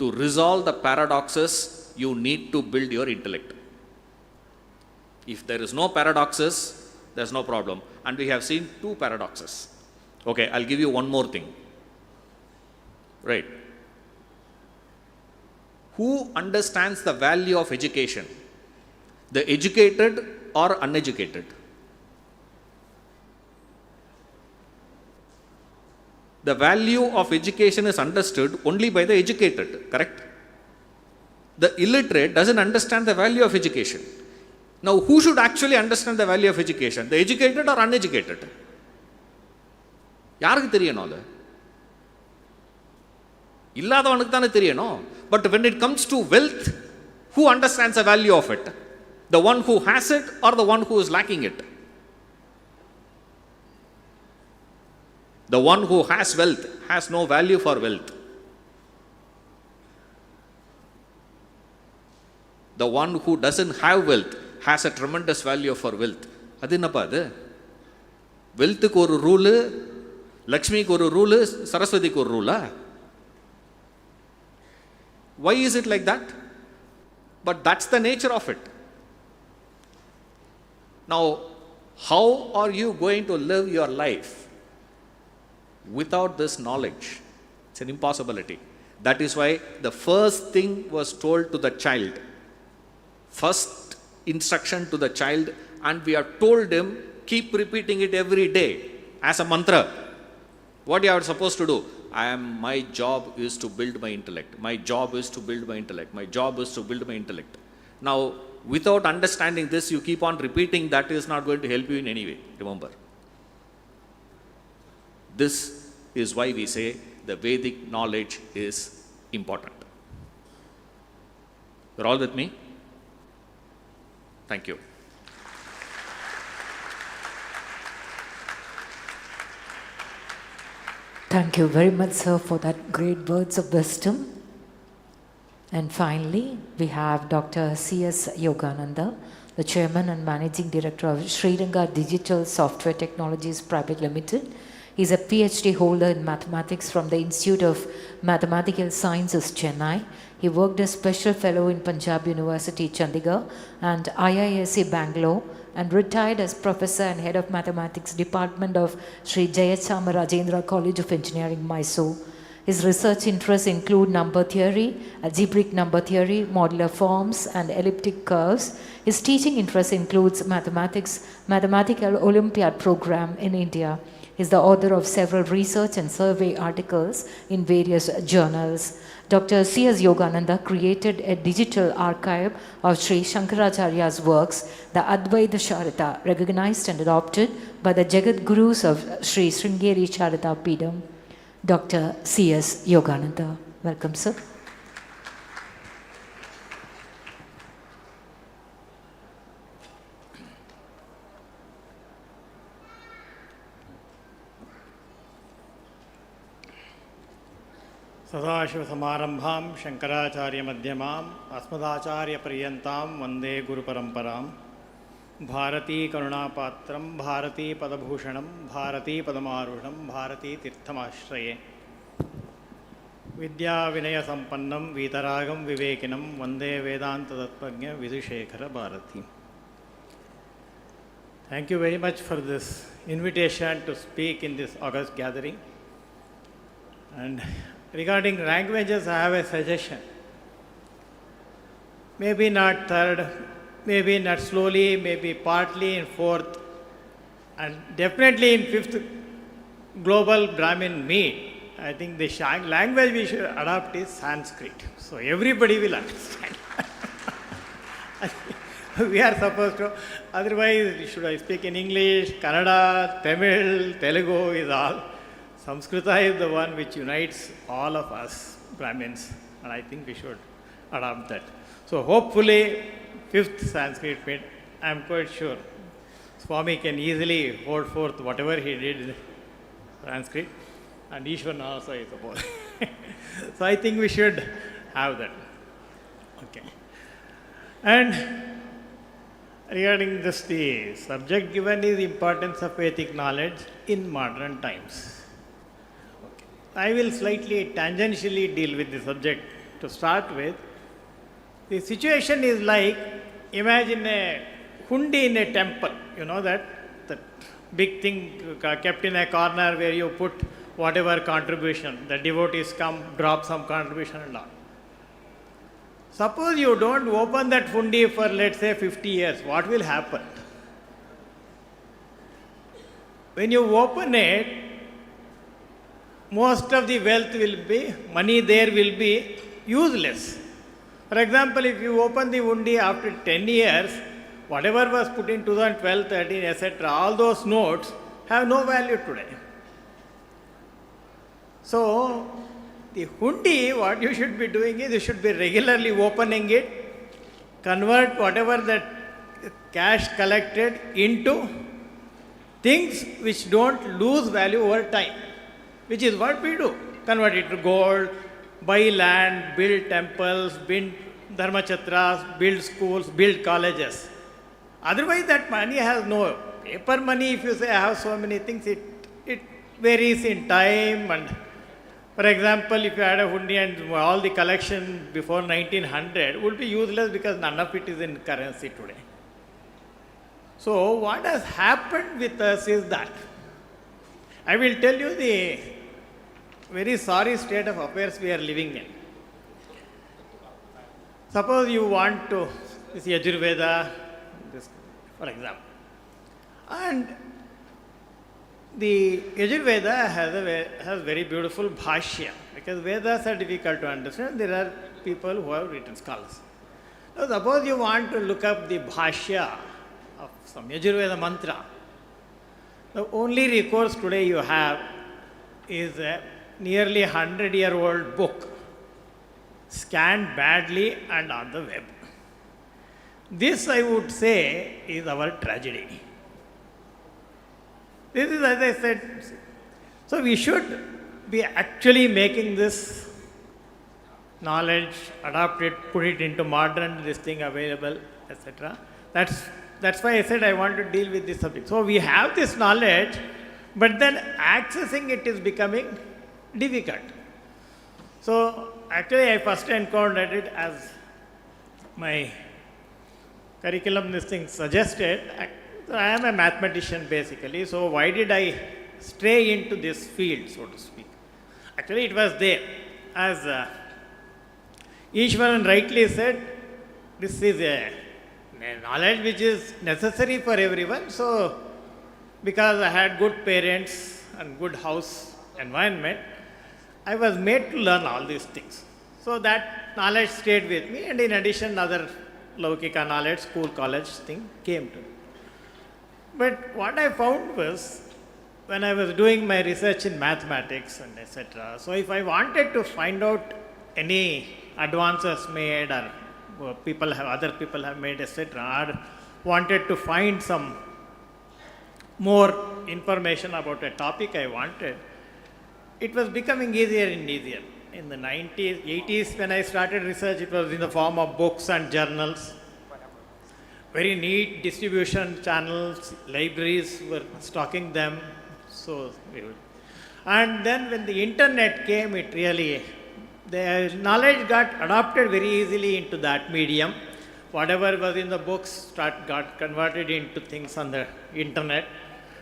To resolve the paradoxes, you need to build your intellect. If there is no paradoxes, there is no problem. And we have seen 2 paradoxes. Okay, I'll give you one more thing. Right. Who understands the value of education? The educated or uneducated? The value of education is understood only by the educated, correct? The illiterate doesn't understand the value of education. Now, who should actually understand the value of education? The educated or uneducated? யாருக்கு தெரியணும் அது? இல்லாதவனுக்கு தானே தெரியணும். But when it comes to wealth, who understands the value of it? The one who has it or the one who is lacking it? The one who has wealth has no value for wealth. The one who doesn't have wealth has a tremendous value for wealth. அது என்னப்பா அது? வெல்த்துக்கு ஒரு rule, லக்ஷ்மிக்கு ஒரு rule, சரஸ்வதிக்கு ஒரு ரூலா? Why is it like that? But that's the nature of it. Now, how are you going to live your life without this knowledge? It's an impossibility. That is why the first thing was told to the child. First instruction to the child, and we have told him, keep repeating it every day as a mantra. What you are supposed to do? my job is to build my intellect. My job is to build my intellect. My job is to build my intellect. Now, without understanding this, you keep on repeating, that is not going to help you in any way. Remember. This is why we say the Vedic knowledge is important. You're all with me? Thank you. Thank you very much, sir, for that great words of wisdom. And finally, we have Dr. C.S. Yogananda, the Chairman and Managing Director of Sriranga Digital Software Technologies Private Limited. He is a PhD holder in mathematics from the Institute of Mathematical Sciences, Chennai. He worked as Special Fellow in Punjab University, Chandigarh, and IISc Bangalore, and retired as Professor and Head of Mathematics Department of Sri Jayachamara College of Engineering, Mysore. His research interests include number theory, algebraic number theory, modular forms, and elliptic curves. His teaching interest includes mathematical Olympiad program in India. He is the author of several research and survey articles in various journals. Dr. C.S. Yogananda created a digital archive of Sri Shankaracharya's works, the Advaita Sharita, recognized and adopted by the Jagat Gurus of Sri Sringeri Sharita Peedam. Dr. C.S. Yogananda. Welcome, sir. सदाशिवसमारम्भां शङ्कराचार्यमध्यमाम् अस्मदाचार्यपर्यन्तां वन्दे गुरुपरम्परां भारतीकरुणापात्रं भारतीपदभूषणं भारतीपदमारूढं भारतीतीर्थमाश्रये विद्याविनयसम्पन्नं वीतरागं विवेकिनं वन्दे वेदान्ततत्त्वज्ञ विधुशेखरभारती. Thank you very much for this invitation to speak in this august gathering. And regarding languages, I have a suggestion. Maybe not third, maybe not slowly, maybe partly in fourth, and definitely in fifth global Brahmin meet. I think the language we should adopt is Sanskrit. So everybody will understand. We are supposed to, otherwise should I speak in English, Kannada, Tamil, Telugu is all. Samskrita is the one which unites all of us Brahmins, and I think we should adopt that. So hopefully, fifth Sanskrit meet, I am quite sure Swami can easily hold forth whatever he did in Sanskrit, and Ishwan also is supposed. So I think we should have that. Okay. And regarding this, the subject given is importance of Vedic knowledge in modern times. I will slightly tangentially deal with the subject to start with. The situation is like, imagine a hundi in a temple, you know that big thing kept in a corner where you put whatever contribution, the devotees come, drop some contribution and all. Suppose you don't open that hundi for, let's say, 50 years, what will happen? When you open it, most of the wealth will be, money there will be useless. For example, if you open the hundi after 10 years, whatever was put in 2012, 13, etc., all those notes have no value today. So, the hundi, what you should be doing is, you should be regularly opening it, convert whatever that cash collected into things which don't lose value over time. Which is what we do. Convert it to gold, buy land, build temples, build dharmachatras, build schools, build colleges. Otherwise that money has no, paper money, if you say I have so many things, it varies in time. And for example, if you had a hundi and all the collection before 1900 would be useless because none of it is in currency today. So what has happened with us is that, I will tell you the very sorry state of affairs we are living in. Suppose you want to see Yajurveda, this, for example, and the Yajurveda has very beautiful bhashya, because Vedas are difficult to understand. There are people who have written scholars. Now, suppose you want to look up the bhashya of some Yajurveda mantra. The only recourse today you have is a nearly 100-year-old book, scanned badly and on the web. This, I would say, is our tragedy. This is, as I said, so we should be actually making this knowledge, adopt it, put it into modern, this thing available, etc. That's why I said I want to deal with this subject. So we have this knowledge, but then accessing it is becoming difficult. So actually I first encountered it as my curriculum, this thing suggested. I am a mathematician basically, so why did I stray into this field, so to speak? Actually it was there. As Ishwaran rightly said, this is a knowledge which is necessary for everyone. So because I had good parents and good house environment, I was made to learn all these things. So that knowledge stayed with me, and in addition other Laukika knowledge, school, college thing came to me. But what I found was, when I was doing my research in mathematics and etc., so if I wanted to find out any advances made or other people have made, etc., or wanted to find some more information about a topic I wanted, it was becoming easier and easier. In the 90s, 80s, when I started research, it was in the form of books and journals. Very neat distribution channels, libraries were stocking them. So, and then when the internet came, it really, the knowledge got adopted very easily into that medium. Whatever was in the books got converted into things on the internet,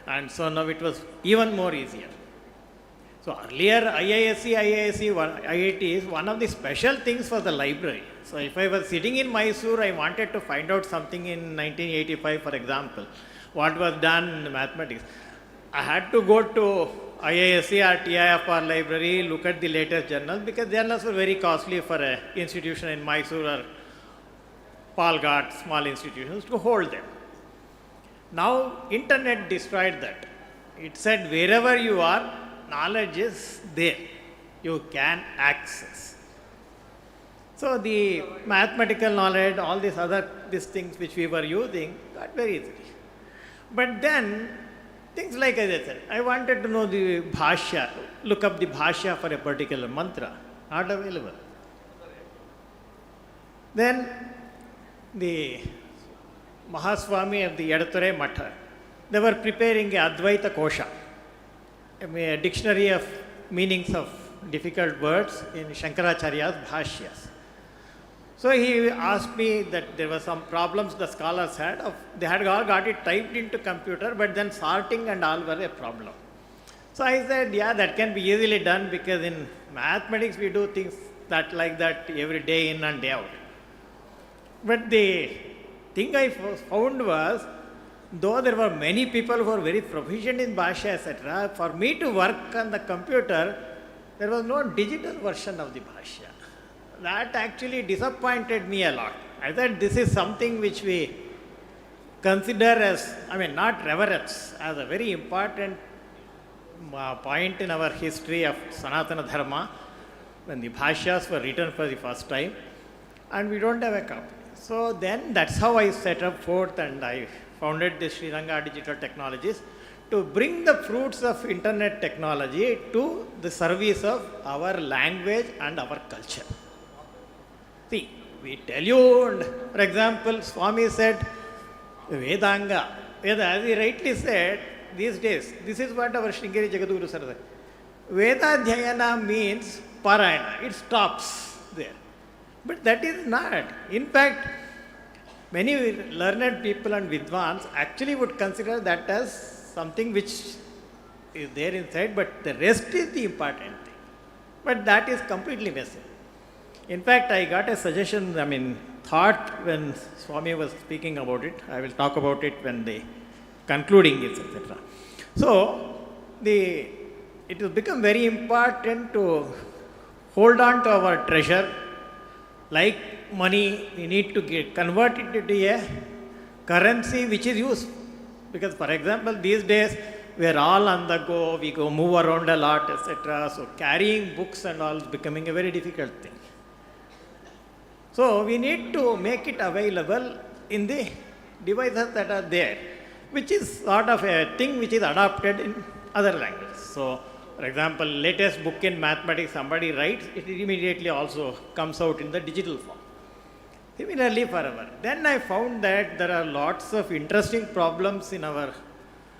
and so now it was even more easier. So earlier IISc, one of the special things was the library. So if I was sitting in Mysore, I wanted to find out something in 1985, for example, what was done in mathematics. I had to go to IISc or TIFR library, look at the latest journals, because journals were very costly for an institution in Mysore or Palghat, small institutions, to hold them. Now internet destroyed that. It said wherever you are, knowledge is there. You can access. So the mathematical knowledge, all these things which we were using, got very easily. But then, things like as I said, I wanted to know the bhashya, look up the bhashya for a particular mantra, not available. Then the Mahaswami of the Edature Matha, they were preparing a Advaita Kosha, a dictionary of meanings of difficult words in Shankaracharya's bhashyas. So he asked me that there were some problems the scholars had. They had all got it typed into computer, but then sorting and all were a problem. So I said, yeah, that can be easily done, because in mathematics we do things like that every day in and day out. But the thing I found was, though there were many people who were very proficient in bhashya, etc., for me to work on the computer, there was no digital version of the bhashya. That actually disappointed me a lot. I thought this is something which we consider as, not reverence, as a very important point in our history of Sanatana Dharma, when the bhashyas were written for the first time, and we don't have a copy. So then that's how I set up forth, and I founded the Sri Ranga Digital Technologies to bring the fruits of internet technology to the service of our language and our culture. See, we tell you, and for example, Swami said, Vedanga, as he rightly said, these days, this is what our Sringeri Jagadguru said. Veda Dhyayana means Parayana, it stops there. But that is not. In fact, many learned people and Vidwans actually would consider that as something which is there inside, but the rest is the important thing. But that is completely missing. In fact, I got a suggestion, thought when Swami was speaking about it. I will talk about it when the concluding is, etc. So, it has become very important to hold on to our treasure. Like money, we need to convert it into a currency which is useful. Because, for example, these days we are all on the go, we go move around a lot, etc. So carrying books and all is becoming a very difficult thing. So we need to make it available in the devices that are there, which is sort of a thing which is adopted in other languages. So, for example, latest book in mathematics somebody writes, it immediately also comes out in the digital form. Similarly forever. Then I found that there are lots of interesting problems in our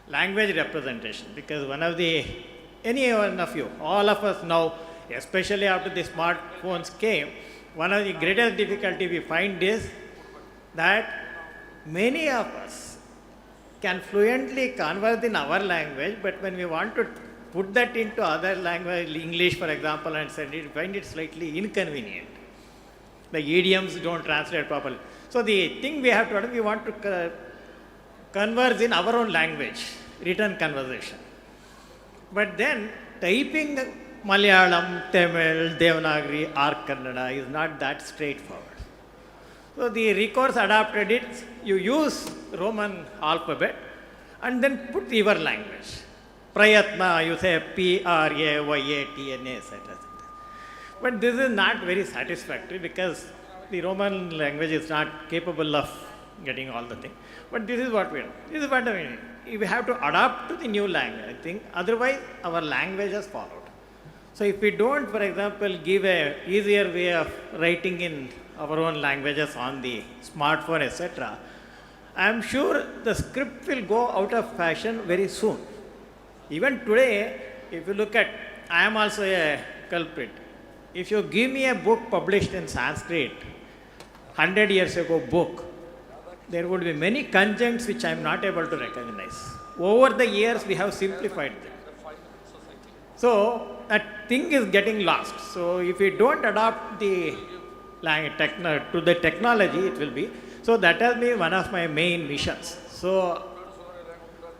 language representation, because any one of you, all of us now, especially after the smartphones came, one of the greatest difficulty we find is that many of us can fluently converse in our language, but when we want to put that into other language, English for example, and send it, find it slightly inconvenient. The idioms don't translate properly. So the thing we have to do, we want to converse in our own language, written conversation. But then typing Malayalam, Tamil, Devanagari or Kannada is not that straightforward. So the recourse adopted it, you use Roman alphabet and then put your language. Prayatna, you say Prayatna, etc. But this is not very satisfactory because the Roman language is not capable of getting all the things. But this is what we do. This is what we need. We have to adapt to the new language, I think. Otherwise, our language has followed. So if we don't, for example, give a easier way of writing in our own languages on the smartphone, etc., I am sure the script will go out of fashion very soon. Even today, if you look at, I am also a culprit. If you give me a book published in Sanskrit, 100 years ago book, there would be many conjuncts which I am not able to recognize. Over the years, we have simplified them. So that thing is getting lost. So if we don't adopt the to the technology, it will be. So that has been one of my main missions. So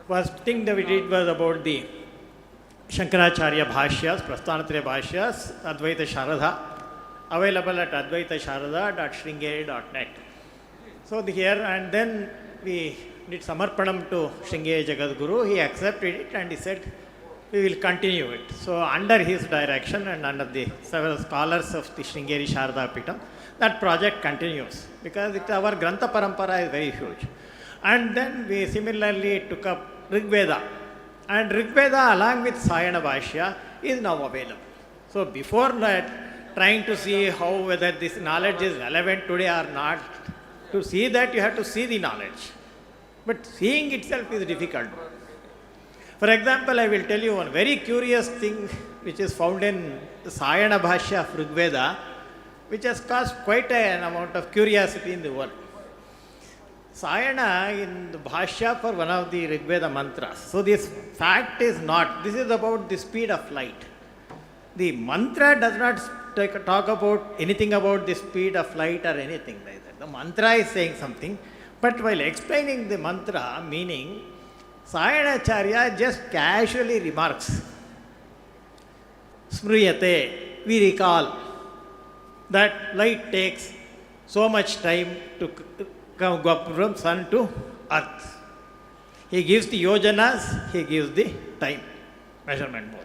first thing that we did was about the Shankaracharya Bhashyas, Prasthanatraya Bhashyas, Advaita Sharada, available at advaitasharada.sringeri.net. So here, and then we did Samarpanam to Sringeri Jagadguru. He accepted it and he said, we will continue it. So under his direction and under the several scholars of the Sringeri Sharada Pitam, that project continues because our Grantha Parampara is very huge. And then we similarly took up Rig Veda. And Rig Veda along with Sayana Bhashya is now available. So before that, trying to see how whether this knowledge is relevant today or not, to see that you have to see the knowledge. But seeing itself is difficult. For example, I will tell you one very curious thing which is found in the Sayana Bhashya of Rig Veda, which has caused quite an amount of curiosity in the world. Sayana in the Bhashya for one of the Rig Veda mantras. So this fact is not, this is about the speed of light. The mantra does not talk about anything about the speed of light or anything like that. The mantra is saying something, but while explaining the mantra meaning, Sayanacharya just casually remarks, Smriyate, we recall that light takes so much time to go up from sun to earth. He gives the yojanas, he gives the time measurement both.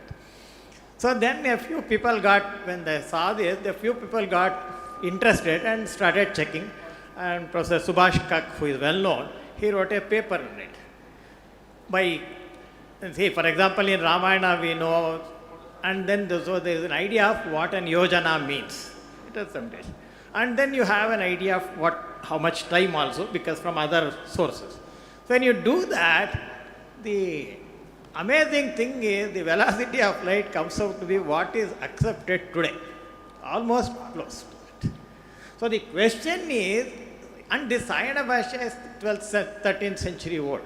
So then a few people got, when they saw this, a few people got interested and started checking. And Professor Subhash Kak, who is well known, he wrote a paper on it. See, for example, in Ramayana we know, and then so there is an idea of what an yojana means. It is some days. And then you have an idea of how much time also, because from other sources. When you do that, the amazing thing is the velocity of light comes out to be what is accepted today, almost close to it. So the question is, and this Sayana Bhashya is 12th, 13th century old.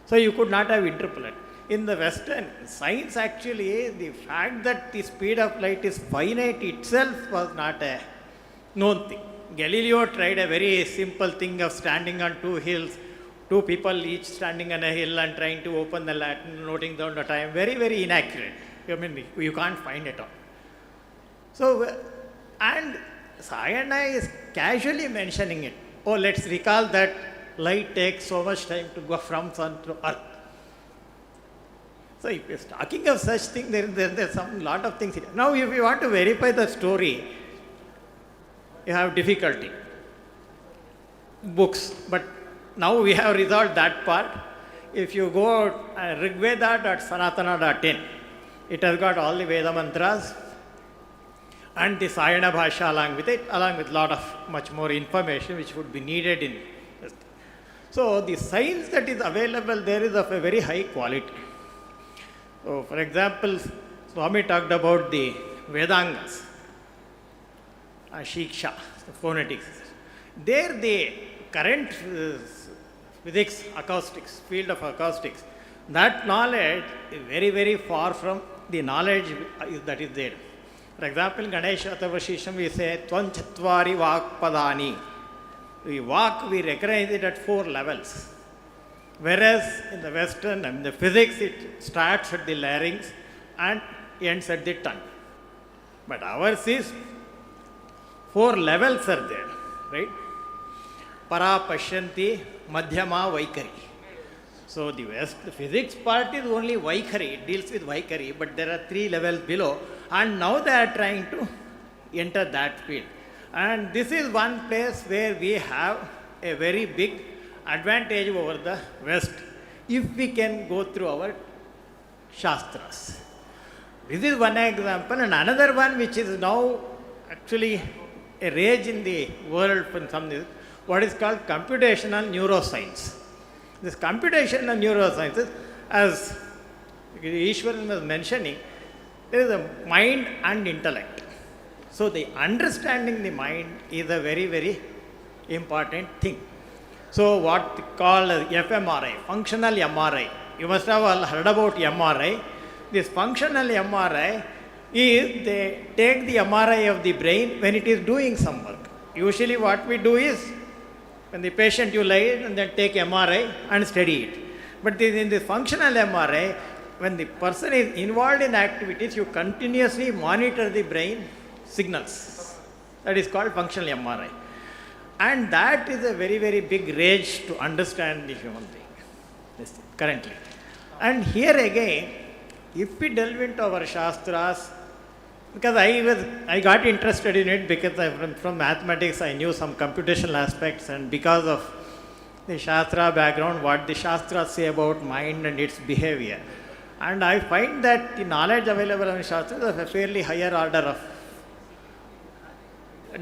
So you could not have interpolated. In the Western science, actually, the fact that the speed of light is finite itself was not a known thing. Galileo tried a very simple thing of standing on two hills, two people each standing on a hill and trying to open the Latin, noting down the time. Very, very inaccurate. I mean, you can't find it all. So, and Sayana is casually mentioning it. Oh, let's recall that light takes so much time to go from sun to earth. So, if you're talking of such thing, there's some lot of things here. Now, if you want to verify the story, you have difficulty. Books, but now we have resolved that part. If you go rigveda.sanatana.in, it has got all the Veda mantras and the Sayana Bhasha along with it, along with lot of much more information which would be needed in this. So the science that is available there is of a very high quality. So for example, Swami talked about the Vedangas, Shiksha, the phonetics. There the current physics, acoustics, field of acoustics, that knowledge is very, very far from the knowledge that is there. For example, Ganesha Tavashisham we say, Tvanchatvari Vakpadani. The Vak, we recognize it at 4 levels. Whereas in the Western, in the physics, it starts at the larynx and ends at the tongue. But ours is 4 levels are there, right? Para Pashyanti, Madhyama, Vaikari. So the physics part is only Vaikari, it deals with Vaikari, but there are 3 levels below, and now they are trying to enter that field. And this is one place where we have a very big advantage over the West, if we can go through our Shastras. This is one example, and another one which is now actually a rage in the world from some, what is called computational neuroscience. This computational neuroscience, as Ishwaran was mentioning, there is a mind and intellect. So the understanding the mind is a very, very important thing. So what we call fMRI, functional MRI. You must have all heard about MRI. This functional MRI is they take the MRI of the brain when it is doing some work. Usually what we do is, when the patient you lay and then take MRI and study it. But in the functional MRI, when the person is involved in activities, you continuously monitor the brain signals. That is called functional MRI. And that is a very, very big rage to understand the human being currently. And here again, if we delve into our Shastras, because I got interested in it because from mathematics I knew some computational aspects, and because of the Shastra background, what the Shastras say about mind and its behavior. And I find that the knowledge available in Shastras is of a fairly higher order of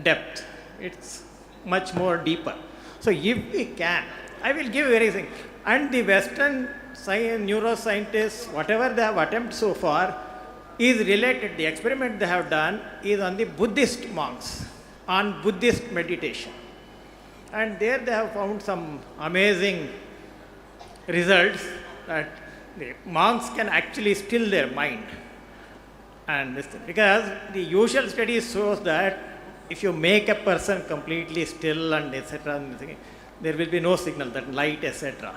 depth. It's much more deeper. So if we can, I will give very thing. And the Western neuroscientists, whatever they have attempted so far, is related, the experiment they have done is on the Buddhist monks, on Buddhist meditation. And there they have found some amazing results that the monks can actually still their mind. And this thing, because the usual study shows that if you make a person completely still and etc., there will be no signal, that light, etc.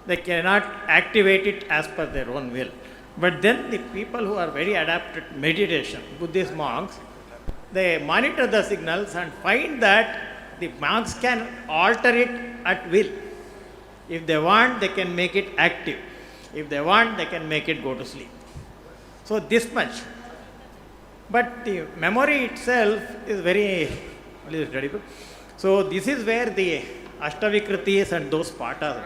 They cannot activate it as per their own will. But then the people who are very adapted to meditation, Buddhist monks, they monitor the signals and find that the monks can alter it at will. If they want, they can make it active. If they want, they can make it go to sleep. So this much. But the memory itself is very studiable. So this is where the Ashtavikritis and those parts are.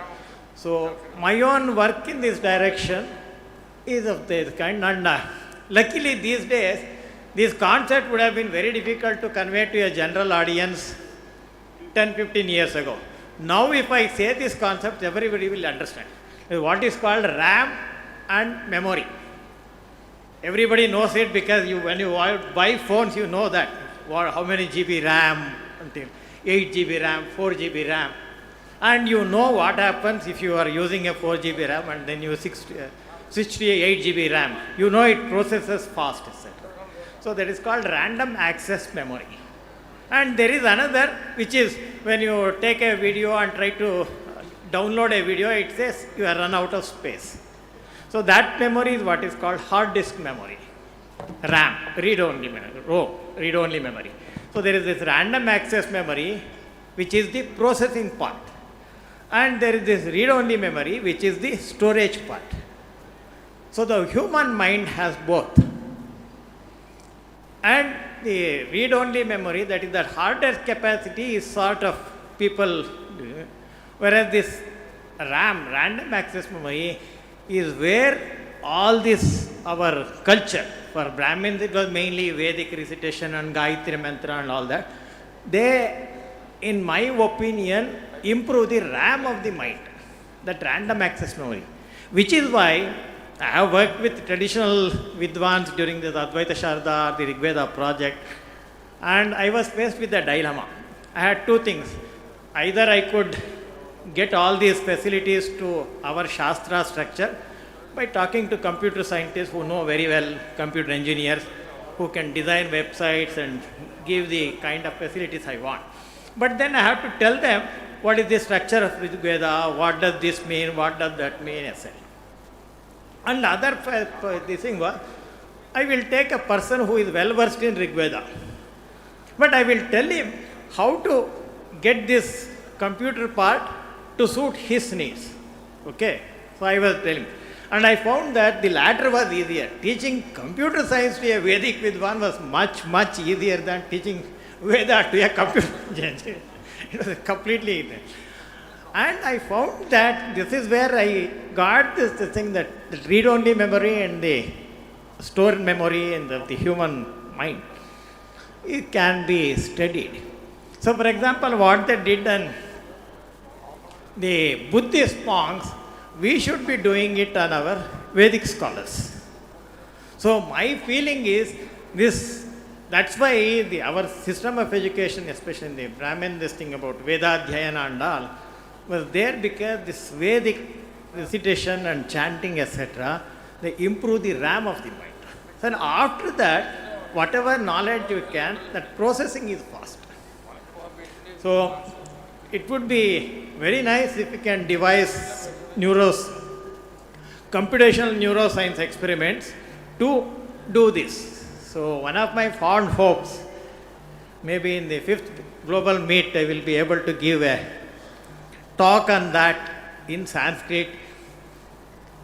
So my own work in this direction is of this kind, and luckily these days this concept would have been very difficult to convey to a general audience 10-15 years ago. Now if I say this concept, everybody will understand. What is called RAM and memory. Everybody knows it because when you buy phones, you know that how many GB RAM, until 8 GB RAM, 4 GB RAM, and you know what happens if you are using a 4 GB RAM and then you switch to 8 GB RAM. You know it processes fast, etc. So that is called random access memory. And there is another which is when you take a video and try to download a video, it says you are run out of space. So that memory is what is called hard disk memory. RAM, read-only memory, read-only memory. So there is this random access memory, which is the processing part. And there is this read-only memory, which is the storage part. So the human mind has both. And the read-only memory, that is that hard disk capacity, is sort of people, whereas this RAM, random access memory, is where all this, our culture, for Brahmins it was mainly Vedic recitation and Gayatri Mantra and all that. They, in my opinion, improve the RAM of the mind, that random access memory. Which is why I have worked with traditional Vidwans during the Advaita Sharda, the Rigveda project, and I was faced with a dilemma. I had two things. Either I could get all these facilities to our Shastra structure by talking to computer scientists who know very well, computer engineers, who can design websites and give the kind of facilities I want. But then I have to tell them what is the structure of Rigveda, what does this mean, what does that mean, etc. And the other this thing was, I will take a person who is well versed in Rigveda, but I will tell him how to get this computer part to suit his needs. Okay? So I was telling. And I found that the latter was easier. Teaching computer science to a Vedic Vidwan was much, much easier than teaching Veda to a computer engineer. It was completely easier. And I found that this is where I got this thing, that the read-only memory and the stored memory in the human mind, it can be studied. So for example, what they did on the Buddhist monks, we should be doing it on our Vedic scholars. So my feeling is this, that's why our system of education, especially in the Brahmin, this thing about Veda Dhyayana and all, was there because this Vedic recitation and chanting, etc., they improve the RAM of the mind. So after that, whatever knowledge you can, that processing is fast. So it would be very nice if we can devise computational neuroscience experiments to do this. So one of my fond hopes, maybe in the 5th global meet, I will be able to give a talk on that in Sanskrit,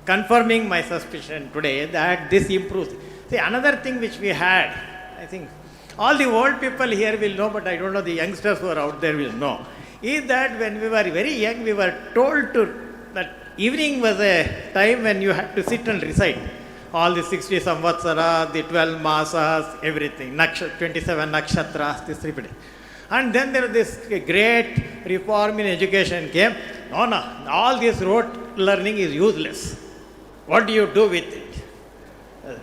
confirming my suspicion today that this improves. See, another thing which we had, I think all the old people here will know, but I don't know the youngsters who are out there will know, is that when we were very young, we were told that evening was a time when you had to sit and recite all the 60 samvatsara, the 12 masas, everything, 27 nakshatras, this repeated. And then there was this great reform in education came. No, all this rote learning is useless. What do you do with it?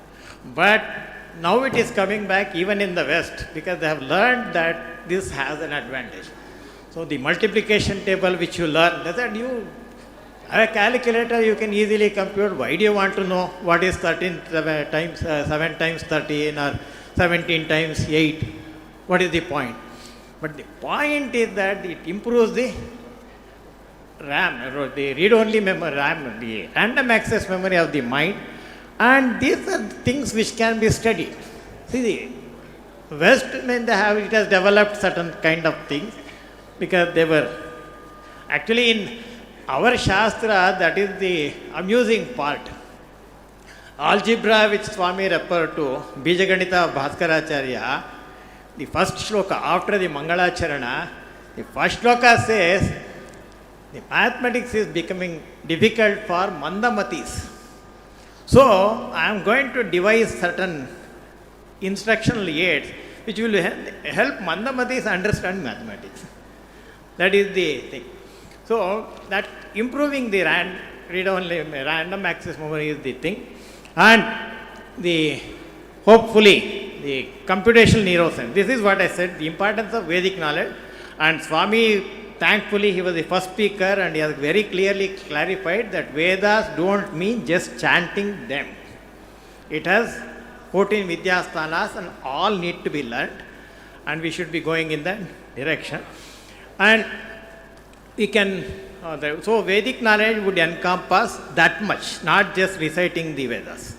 But now it is coming back even in the West, because they have learned that this has an advantage. So the multiplication table which you learn, they said you have a calculator, you can easily compute. Why do you want to know what is 7 times 13 or 17 times 8? What is the point? But the point is that it improves the RAM, the read-only memory, RAM, the random access memory of the mind, and these are things which can be studied. See, the West, it has developed certain kind of things, because they were actually in our Shastra, that is the amusing part. Algebra, which Swami referred to, Bijaganita Bhaskaracharya, the first shloka after the Mangalacharana, the first shloka says the mathematics is becoming difficult for Mandamatis. So I am going to devise certain instructional aids which will help Mandamatis understand mathematics. That is the thing. So that improving the read-only random access memory is the thing, and the hopefully the computational neuroscience. This is what I said, the importance of Vedic knowledge. And Swami, thankfully, he was the first speaker, and he has very clearly clarified that Vedas don't mean just chanting them. It has 14 Vidyasthanas, and all need to be learnt, and we should be going in that direction. And we can So Vedic knowledge would encompass that much, not just reciting the Vedas.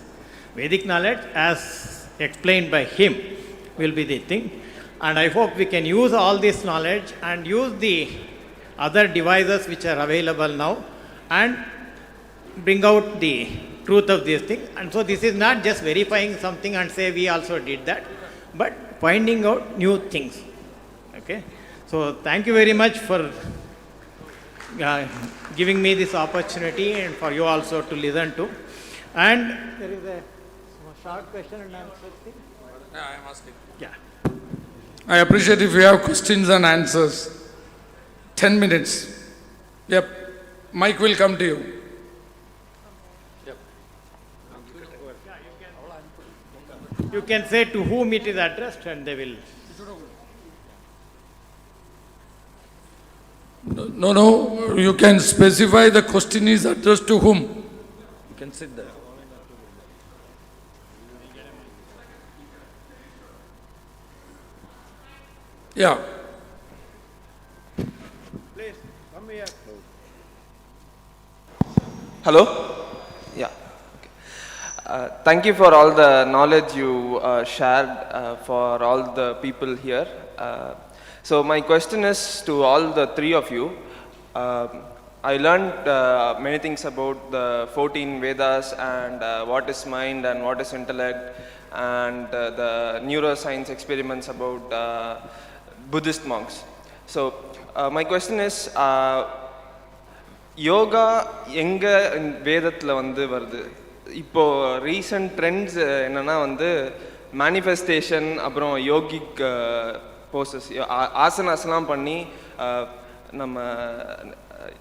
Vedic knowledge, as explained by him, will be the thing. And I hope we can use all this knowledge and use the other devices which are available now and bring out the truth of this thing. And so this is not just verifying something and say we also did that, but finding out new things. Okay. So thank you very much for giving me this opportunity and for you also to listen to. And there is a short question and answer thing. Yeah, I am asking. Yeah. I appreciate if you have questions and answers. 10 minutes. Yep. Mic will come to you. You can say to whom it is addressed and they will. No, you can specify the question is addressed to whom. You can sit there. Yeah. Please, come here. Hello? Yeah. Okay. Thank you for all the knowledge you shared for all the people here. So my question is to all the three of you. I learned many things about the 14 Vedas and what is mind and what is intellect and the neuroscience experiments about Buddhist monks. So my question is, yoga எங்கே வேதத்தில் வருது? இப்போ recent trends என்னென்னா manifestation அப்புறம் yogic poses ஆசனாஸ்லாம் பண்ணி நம்ம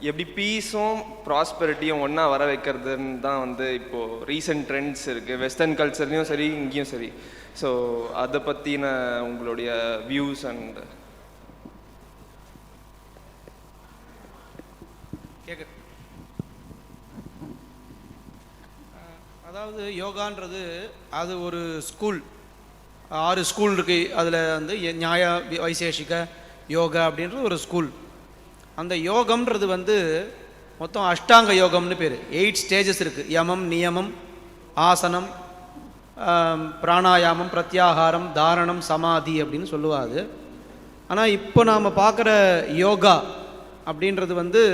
எப்படி பீஸும் ப்ராஸ்பெரிட்டியும் ஒன்றா வர வைக்கிறதுன்னு தான் இப்போது ரீசன்ட் ட்ரெண்ட்ஸ் இருக்குது வெஸ்டர்ன் கல்ச்சர்லேயும் சரி இங்கேயும் சரி. ஸோ அதை பற்றின உங்களுடைய வியூஸ் அண்ட் அதாவது யோகான்றது அது ஒரு ஸ்கூல், 6 ஸ்கூல் இருக்குது. அதில் நியாய வைசேஷிக யோகா அப்படின்றது ஒரு ஸ்கூல். அந்த யோகம்ன்றது மொத்தம் அஷ்டாங்க யோகம்னு பேர். 8 ஸ்டேஜஸ் இருக்குது. யமம், நியமம், ஆசனம், பிராணாயாமம், பிரத்யாகாரம், தாரணம், சமாதி அப்படின்னு சொல்லுவாது. ஆனால் இப்போ நாம் பார்க்குற யோகா அப்படின்றது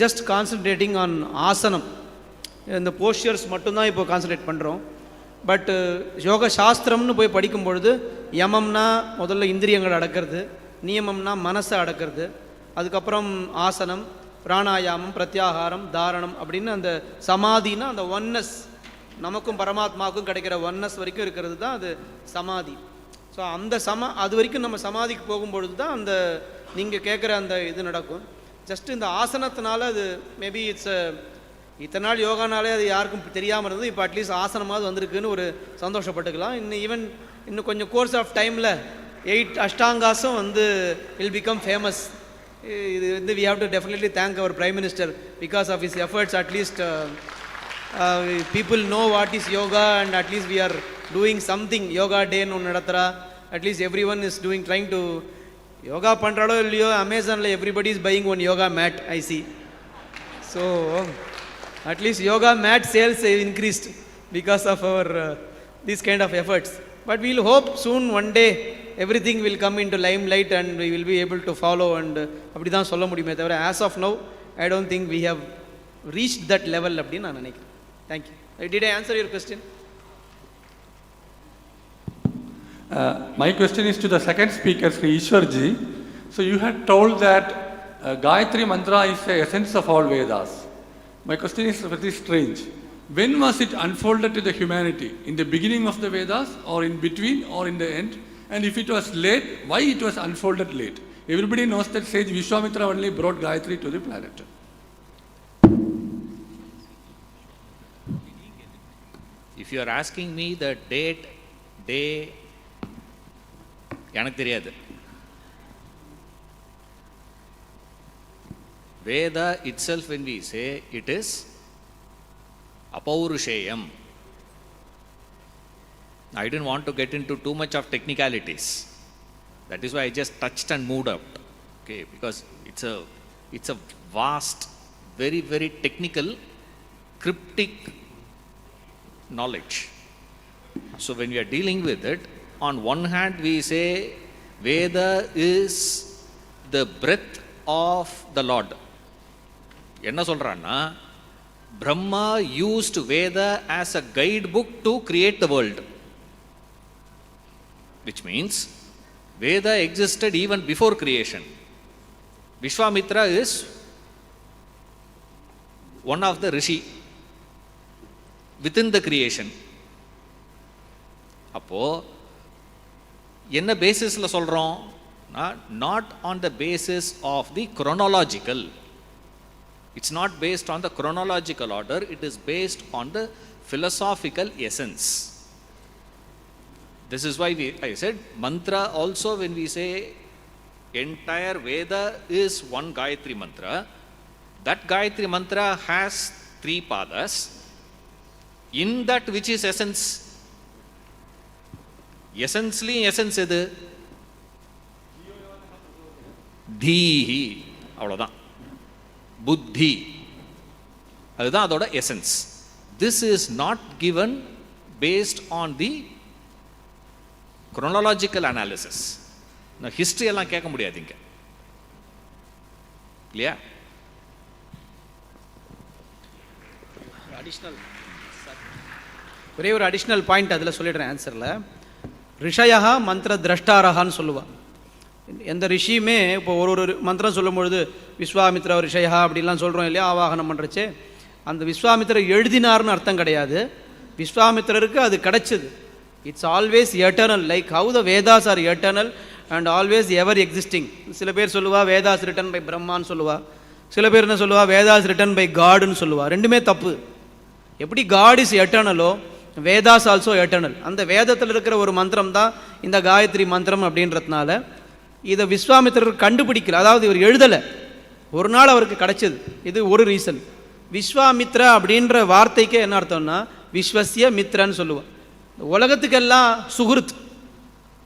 ஜஸ்ட் கான்சன்ட்ரேட்டிங் ஆன் ஆசனம், இந்த போஸ்டர்ஸ் மட்டும்தான் இப்போ கான்சன்ட்ரேட் பண்ணுறோம். பட் யோக சாஸ்திரம்னு போய் படிக்கும் பொழுது யமம்னா முதல்ல இந்திரியங்களை அடக்கிறது, நியமம்னா மனசை அடக்கிறது, அதுக்கப்புறம் ஆசனம், பிராணாயாமம், பிரத்யாகாரம், தாரணம் அப்படின்னு அந்த சமாதினா அந்த ஒன்னஸ், நமக்கும் பரமாத்மாவுக்கும் கிடைக்கிற ஒன்னஸ் வரைக்கும் இருக்கிறது தான் அது சமாதி. ஸோ அந்த அது வரைக்கும் நம்ம சமாதிக்கு போகும்பொழுது தான் அந்த நீங்கள் கேட்குற அந்த இது நடக்கும். ஜஸ்ட் இந்த ஆசனத்தினால அது மேபி இத்தனை நாள் யோகானாலே அது யாருக்கும் தெரியாமல் இருந்தது. இப்போ அட்லீஸ்ட் ஆசனமாவது வந்திருக்குன்னு ஒரு சந்தோஷப்பட்டுக்கலாம். இன்னும் கொஞ்சம் கோர்ஸ் ஆஃப் டைமில் 8 அஷ்டாங்காஸும் வில் பிகம் ஃபேமஸ். இது we have to definitely thank our Prime Minister because of his efforts. At least people know what is yoga and at least we are doing something. Yoga day nu nadathra, at least everyone is trying to yoga பண்றாலோ இல்லையோ அமேசானில் everybody is buying one yoga mat, I see. So at least yoga mat sales increased because of our these kind of efforts. But we'll hope soon one day everything will come into limelight and we will be able to follow and அப்படி தான் சொல்ல முடியுமே தவிர as of now I don't think we have reached that level அப்படின்னு நான் நினைக்கிறேன். Thank you. Did I answer your question? My question is to the second speaker, Sri Ishwarji. So you had told that Gayatri Mantra is the essence of all Vedas. My question is very strange. When was it unfolded to the humanity? In the beginning of the Vedas or in between or in the end? And if it was late, why it was unfolded late? Everybody knows that sage Vishwamitra only brought Gayatri to the planet. If you are asking me the date, day, எனக்கு தெரியாது. Veda itself, when we say, it is apaurusheyam. I didn't want to get into too much of technicalities. That is why I just touched and moved out. Okay, because it's a vast, very, very technical, cryptic knowledge. So when we are dealing with it, on one hand we say Veda is the breath of the Lord. என்ன சொல்றான்னா, Brahma used Veda as a guidebook to create the world. Which means Veda existed even before creation. Vishwamitra is one of the rishi within the creation. அப்போ என்ன பேசிஸ்ல சொல்றோம்? Not on the basis of the chronological. It's not based on the chronological order, it is based on the philosophical essence. This is why I said mantra also, when we say entire Veda is one Gayatri mantra, that Gayatri mantra has 3 padas. In that, which is essence? Essentially, essence edu? Dhihi. Avladhaan. Buddhi. Adhaan adoda essence. This is not given based on the chronological analysis. Now, history எல்லாம் கேட்க முடியாதுங்க. இல்லையா? ஒரே ஒரு additional point அதில் சொல்லிடுறேன் ஆன்சரில். ரிஷயா மந்திர திரஷ்டாரகான்னு சொல்லுவாள். எந்த ரிஷியுமே இப்போ ஒரு மந்திரம் சொல்லும்பொழுது விஸ்வாமித்ரா ரிஷயா அப்படிலாம் சொல்கிறோம் இல்லையா, ஆவாகனம் பண்ணுறச்சே, அந்த விஸ்வாமித்திரர் எழுதினார்னு அர்த்தம் கிடையாது. விஸ்வாமித்திரருக்கு அது கிடைச்சது. It's always eternal, like how the Vedas are eternal and always ever existing. சில பேர் சொல்லுவா வேதாஸ் ரிட்டன் பை பிரம்மான்னு சொல்லுவா, சில பேர் என்ன சொல்லுவா வேதாஸ் ரிட்டன் பை காடுன்னு சொல்லுவா. ரெண்டுமே தப்பு. எப்படி காட் இஸ் எட்டர்னலோ வேதாஸ் ஆல்சோ எட்டர்னல். அந்த வேதத்தில் இருக்கிற ஒரு மந்திரம் தான் இந்த காயத்ரி மந்திரம் அப்படின்றதுனால இதை விஸ்வாமித்திரர் கண்டுபிடிக்கல, அதாவது இவர் எழுதலை, ஒரு நாள் அவருக்கு கிடைச்சது. இது ஒரு ரீசன். விஸ்வாமித்ரா அப்படின்ற வார்த்தைக்கே என்ன அர்த்தம்னா விஸ்வசிய மித்ரன்னு சொல்லுவாள். உலகத்துக்கெல்லாம் சுகுருத்,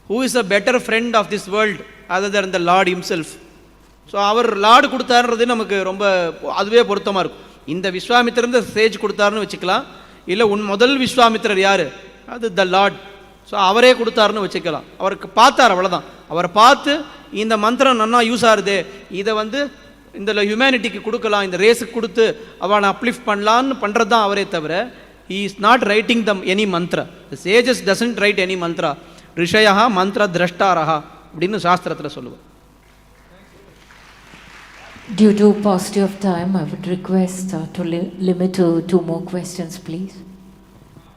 who is a better friend of this world other than the lord himself. So அவர் லார்டு கொடுத்தாருன்றது நமக்கு ரொம்ப அதுவே பொருத்தமாக இருக்கும். இந்த விஸ்வாமித்திரன் சேஜ் கொடுத்தாருன்னு வச்சுக்கலாம், இல்லை முதல் விஸ்வாமித்திரர் யார், அது த லார்ட். ஸோ அவரே கொடுத்தாருன்னு வச்சுக்கலாம். அவருக்கு பார்த்தார், அவ்வளோதான். அவரை பார்த்து இந்த மந்திரம் நன்னா யூஸ் ஆகுது, இதை இந்த ஹியூமனிட்டிக்கு கொடுக்கலாம், இந்த ரேஸுக்கு கொடுத்து அவனை அப்லிஃப்ட் பண்ணலான்னு பண்ணுறது தான் அவரே தவிர he is not writing them any mantra. The sages doesn't write any mantra. ரிஷயா மந்திர திரஷ்டாரஹா அப்படின்னு சாஸ்திரத்தில் சொல்லுவார். Due to paucity of time, I would request to limit to 2 more questions, please.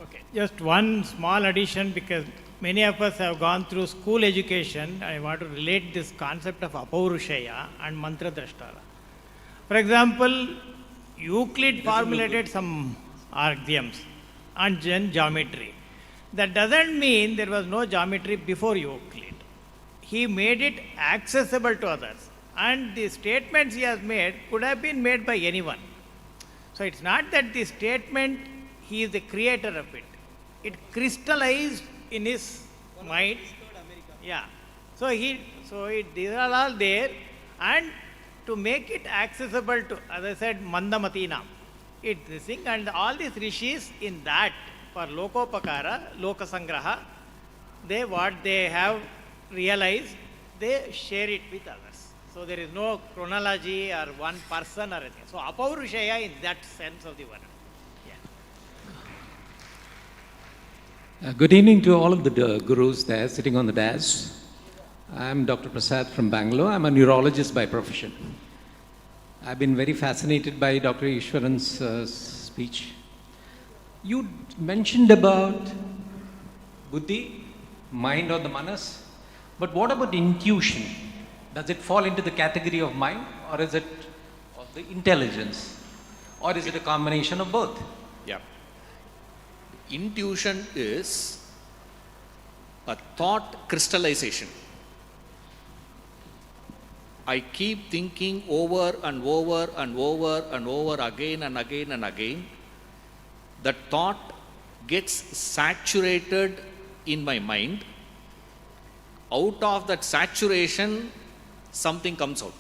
Okay, just one small addition, because many of us have gone through school education. I want to relate this concept of apaurushaya and mantra drashtara. For example, Euclid formulated some axioms on geometry. That doesn't mean there was no geometry before Euclid. He made it accessible to others, and the statements he has made could have been made by anyone. So it's not that the statement he is the creator of it. It crystallized in his mind. Yeah. These are all there, and to make it accessible to, as I said, Mandamatina, it's this thing, and all these rishis in that for Lokopakara, Lokasangraha, what they have realized, they share it with others. So there is no chronology or one person or anything. So Apaurushaya in that sense of the word. Good evening to all of the gurus there sitting on the dais. I am Dr. Prasad from Bangalore. I am a neurologist by profession. I have been very fascinated by Dr. Ishwaran's speech. You mentioned about buddhi, mind or the manas, but what about intuition? Does it fall into the category of mind, or is it of the intelligence, or is it a combination of both? Yeah. Intuition is a thought crystallization. I keep thinking over and over and over and over again and again and again. The thought gets saturated in my mind. Out of that saturation, something comes out.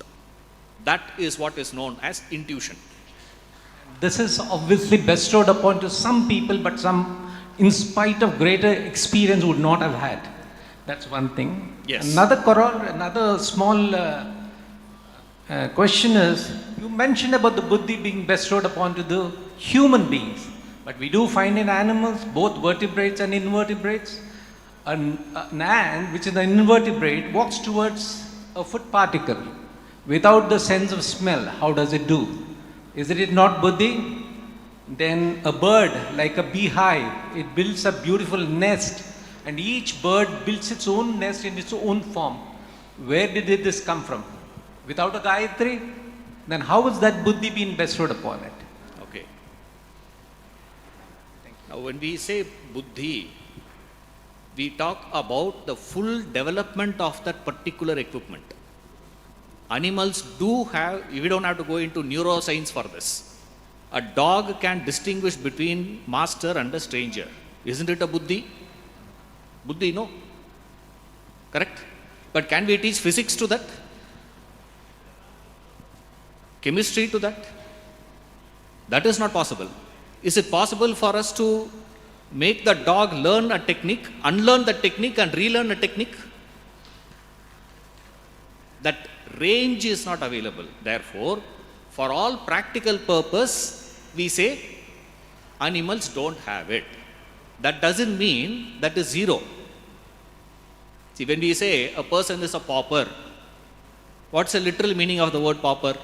That is what is known as intuition. This is obviously bestowed upon to some people, but some, in spite of greater experience, would not have had. That's one thing. Yes. Another small question is, you mentioned about the buddhi being bestowed upon to the human beings, but we do find in animals, both vertebrates and invertebrates, an ant, which is an invertebrate, walks towards a foot particle without the sense of smell. How does it do? Is it not buddhi? Then a bird, like a beehive, it builds a beautiful nest, and each bird builds its own nest in its own form. Where did this come from? Without a Gayatri? Then how is that buddhi being bestowed upon it? Okay. Now when we say buddhi, we talk about the full development of that particular equipment. Animals do have, we don't have to go into neuroscience for this. A dog can distinguish between master and a stranger. Isn't it a buddhi? Buddhi, no? Correct? But can we teach physics to that? Chemistry to that? That is not possible. Is it possible for us to make the dog learn a technique, unlearn the technique and relearn a technique? That range is not available. Therefore, for all practical purpose, we say animals don't have it. That doesn't mean that is zero. See, when we say a person is a pauper, what's the literal meaning of the word pauper?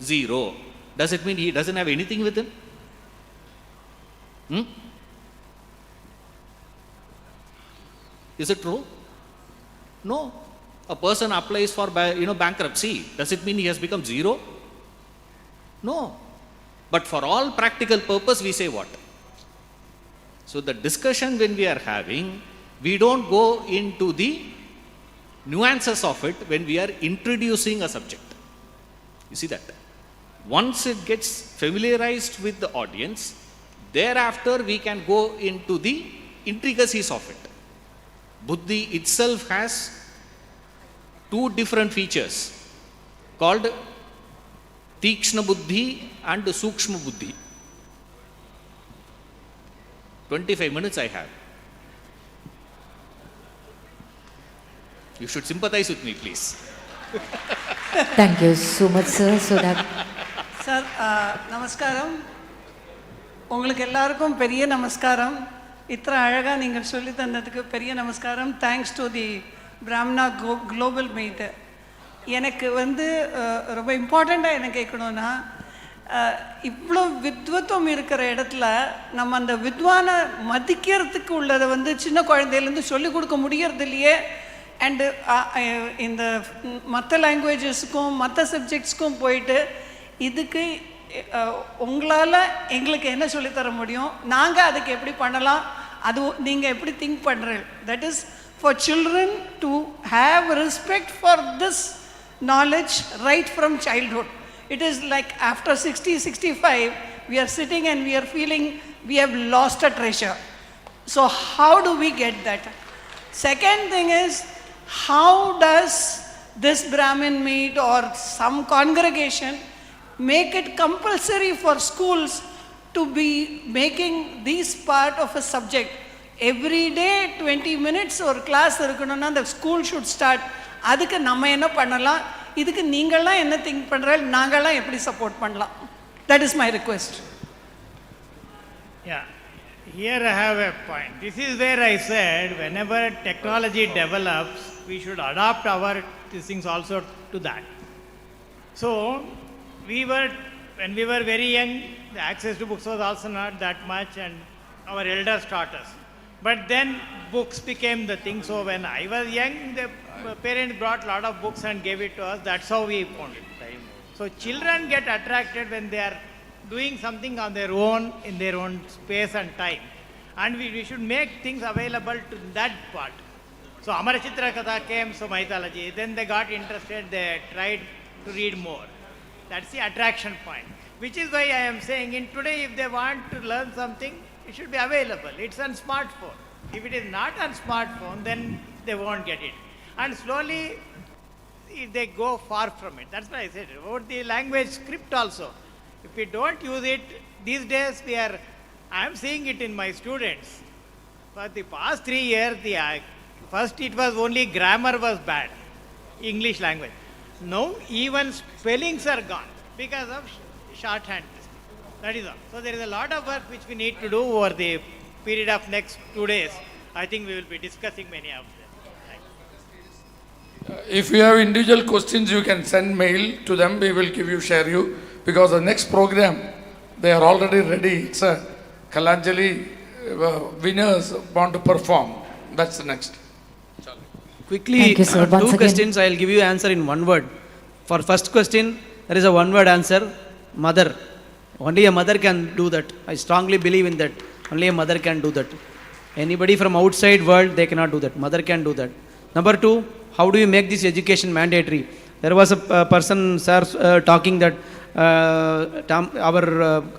Zero. Does it mean he doesn't have anything with him? Is it true? No. A person applies for bankruptcy. Does it mean he has become zero? No. But for all practical purpose, we say what? So the discussion when we are having, we don't go into the nuances of it when we are introducing a subject. You see that? Once it gets familiarized with the audience, thereafter we can go into the intricacies of it. Buddhi itself has two different features called Tikshna Buddhi and Sukshma Buddhi. 25 minutes I have. You should sympathize with me, please. Thank you so much, sir. So that. Sir, namaskaram. உங்களுக்கு எல்லாருக்கும் பெரிய நமஸ்காரம். இத்தனை அழகாக நீங்கள் சொல்லி தந்ததுக்கு பெரிய நமஸ்காரம். தேங்க்ஸ் டு தி பிராமணா குளோபல் மீட். எனக்கு ரொம்ப இம்பார்ட்டண்ட்டாக என்ன கேட்கணுன்னா, இவ்வளோ வித்வத்துவம் இருக்கிற இடத்துல நம்ம அந்த வித்வானை மதிக்கிறதுக்கு உள்ளதை சின்ன குழந்தையிலேருந்து சொல்லிக் கொடுக்க முடியறது இல்லையே. அண்டு இந்த மற்ற லாங்குவேஜஸ்க்கும் மற்ற சப்ஜெக்ட்ஸ்க்கும் போயிட்டு இதுக்கு உங்களால் எங்களுக்கு என்ன சொல்லித்தர முடியும், நாங்கள் அதுக்கு எப்படி பண்ணலாம், அது நீங்கள் எப்படி திங்க் பண்ணுறீங்க? That is for children to have respect for this knowledge right from childhood. It is like after 60, 65, we are sitting and we are feeling we have lost a treasure. So how do we get that? Second thing is, how does this Brahmin meet or some congregation make it compulsory for schools to be making this part of a subject? Every day 20 minutes or class irukkununa the school should start. அதுக்கு நம்ம என்ன பண்ணலாம், இதுக்கு நீங்கள்லாம் என்ன think பண்ணுறாங்க, நாங்கள்லாம் எப்படி சப்போர்ட் பண்ணலாம்? That is my request. Yeah, here I have a point. This is where I said whenever technology develops, we should adapt our things also to that. So when we were very young, the access to books was also not that much, and our elders taught us. But then books became the thing. So when I was young, the parents brought a lot of books and gave it to us. That's how we found it. So children get attracted when they are doing something on their own, in their own space and time. And we should make things available to that part. So Amarachitra Katha came, so mythology. Then they got interested, they tried to read more. That's the attraction point. Which is why I am saying, in today, if they want to learn something, it should be available. It's on smartphone. If it is not on smartphone, then they won't get it. And slowly, they go far from it. That's why I said about the language script also. If we don't use it, these days I am seeing it in my students. For the past 3 years, first it was only grammar was bad, English language. Now even spellings are gone because of shorthand. That is all. So there is a lot of work which we need to do over the period of next 2 days. I think we will be discussing many of them. If you have individual questions, you can send mail to them. We will share you, because the next program, they are already ready. It's a Kalanjali winners want to perform. That's the next. Quickly, Thank you, sir. Once two again- questions. I will give you answer in one word. For first question, there is a one word answer: mother. Only a mother can do that. I strongly believe in that. Only a mother can do that. Anybody from outside world, they cannot do that. Mother can do that. Number two, how do you make this education mandatory? There was a person, sir, talking that our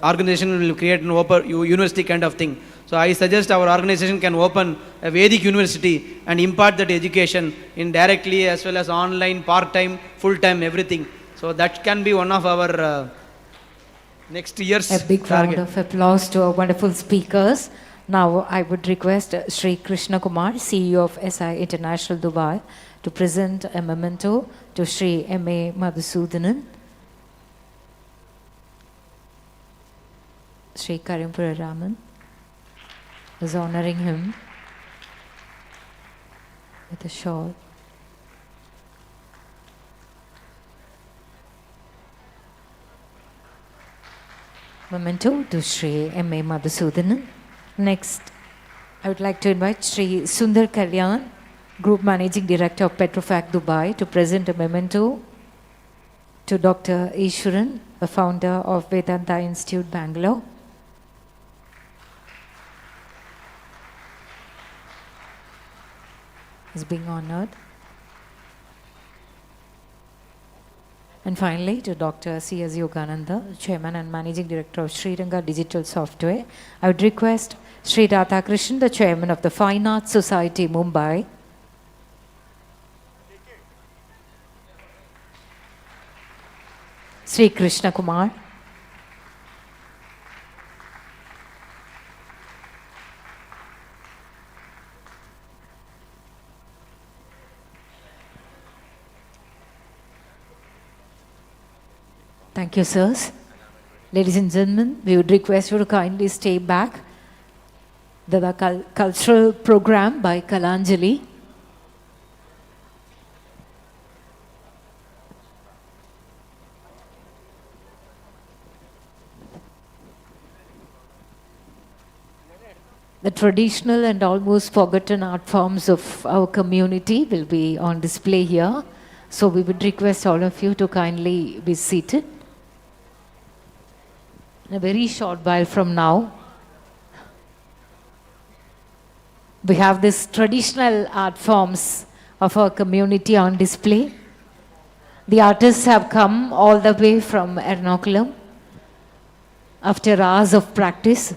organization will create an open university kind of thing. So I suggest our organization can open a Vedic university and impart that education indirectly as well as online, part-time, full-time, everything. So that can be one of our next year's A big target. round of applause to our wonderful speakers. Now I would request Sri Krishna Kumar, CEO of SI International Dubai, to present a memento to Sri M.A. Madhusudanan. Sri Karimpura Raman is honoring him with a shawl. Memento to Sri M.A. Madhusudanan. Next, I would like to invite Sri Sundar Kalyan, Group Managing Director of Petrofac Dubai, to present a memento to Dr. Ishwaran, a founder of Vedanta Institute, Bangalore. Is being honored. And finally, to Dr. C.S. Yogananda, Chairman and Managing Director of Sri Ranga Digital Software, I would request Sri Radhakrishnan, the Chairman of the Fine Arts Society, Mumbai, Sri Krishna Kumar, Thank you, sirs. Ladies and gentlemen, we would request you to kindly stay back. The cultural program by Kalanjali. The traditional and almost forgotten art forms of our community will be on display here. So we would request all of you to kindly be seated. In a very short while from now, we have these traditional art forms of our community on display. The artists have come all the way from Ernakulam after hours of practice.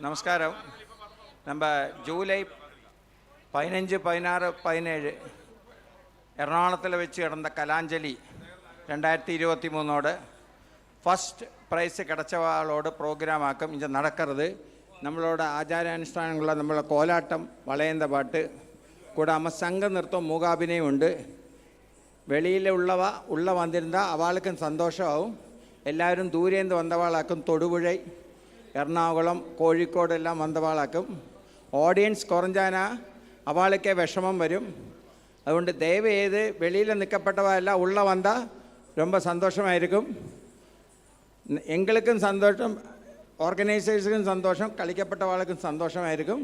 நமஸ்காரம். நம்ம ஜூலை 15, 16, 17 എറണാകുളത്തിൽ വെച്ച് നടന്ന Kalanjali 2023 first prize കിടച്ചവാളോട് പ്രോഗ്രാമാക്കും. ഇത് നടക്കരുത്. നമ്മളോട് ആചാരാനുഷ്ഠാനങ്ങളുള്ള നമ്മളെ കോലാട്ടം, വളയന്ത പാട്ട് കൂടാമ സംഘനൃത്തം, മൂകാഭിനയം ഉണ്ട്. വെളിയിലുള്ളവ വന്നിരുന്നാൽ അവൾക്കും സന്തോഷമാവും. എല്ലാവരും ദൂരേന്ത് വന്നവാളാക്കും. തൊടുപുഴ, എറണാകുളം, കോഴിക്കോട് എല്ലാം വന്നവാളാക്കും. ഓഡിയൻസ് കുറഞ്ഞാൽ അവൾക്ക് വിഷമം വരും. അതുകൊണ്ട് ദയവ് ചെയ്ത് വെളിയിൽ നിൽക്കപ്പെട്ടവല്ല ഉള്ള വന്നാൽ ரொம்ப സന്തോഷമായിരിക്കും. എங்களுக்கும் സന്തോഷം, ഓർഗനൈസേഴ്സിനും സന്തോഷം, കളിക്കപ്പെട്ടവാൾക്കും സന്തോഷമായിരിക്കും.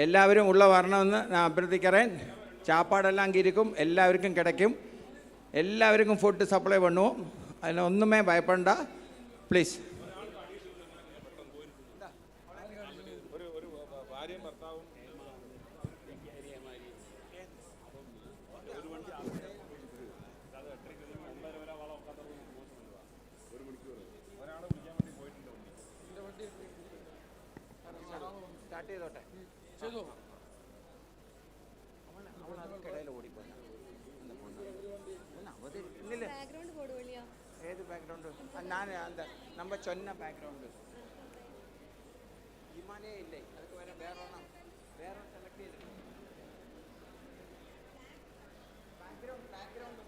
എല്ലാവരും ഉള്ള വരണമെന്ന് ഞാൻ അഭ്യർത്ഥിக்கிறேன். சாப்பாடெல்லாம் அங்கே இருக்கும், எல்லாருக்கும் கிடைக்கும். எல்லாருக்கும் ஃபுட்டு சப்ளை பண்ணுவோம். அதில் ஒன்றுமே பயப்படണ്ട ப்ளீஸ். സ്റ്റാർട്ട് ചെയ്തോട്ടെ. ഏത് ബാക്ക്ഗ്രൗണ്ട്? ഞാൻ നമ്മൾ ചൊന്ന ബാക്ക്ഗ്രൗണ്ട് ഹിമാലയ ഇല്ലേ, അതൊക്കെ വേറെ വേറെ സെലക്ട് ചെയ്ത് background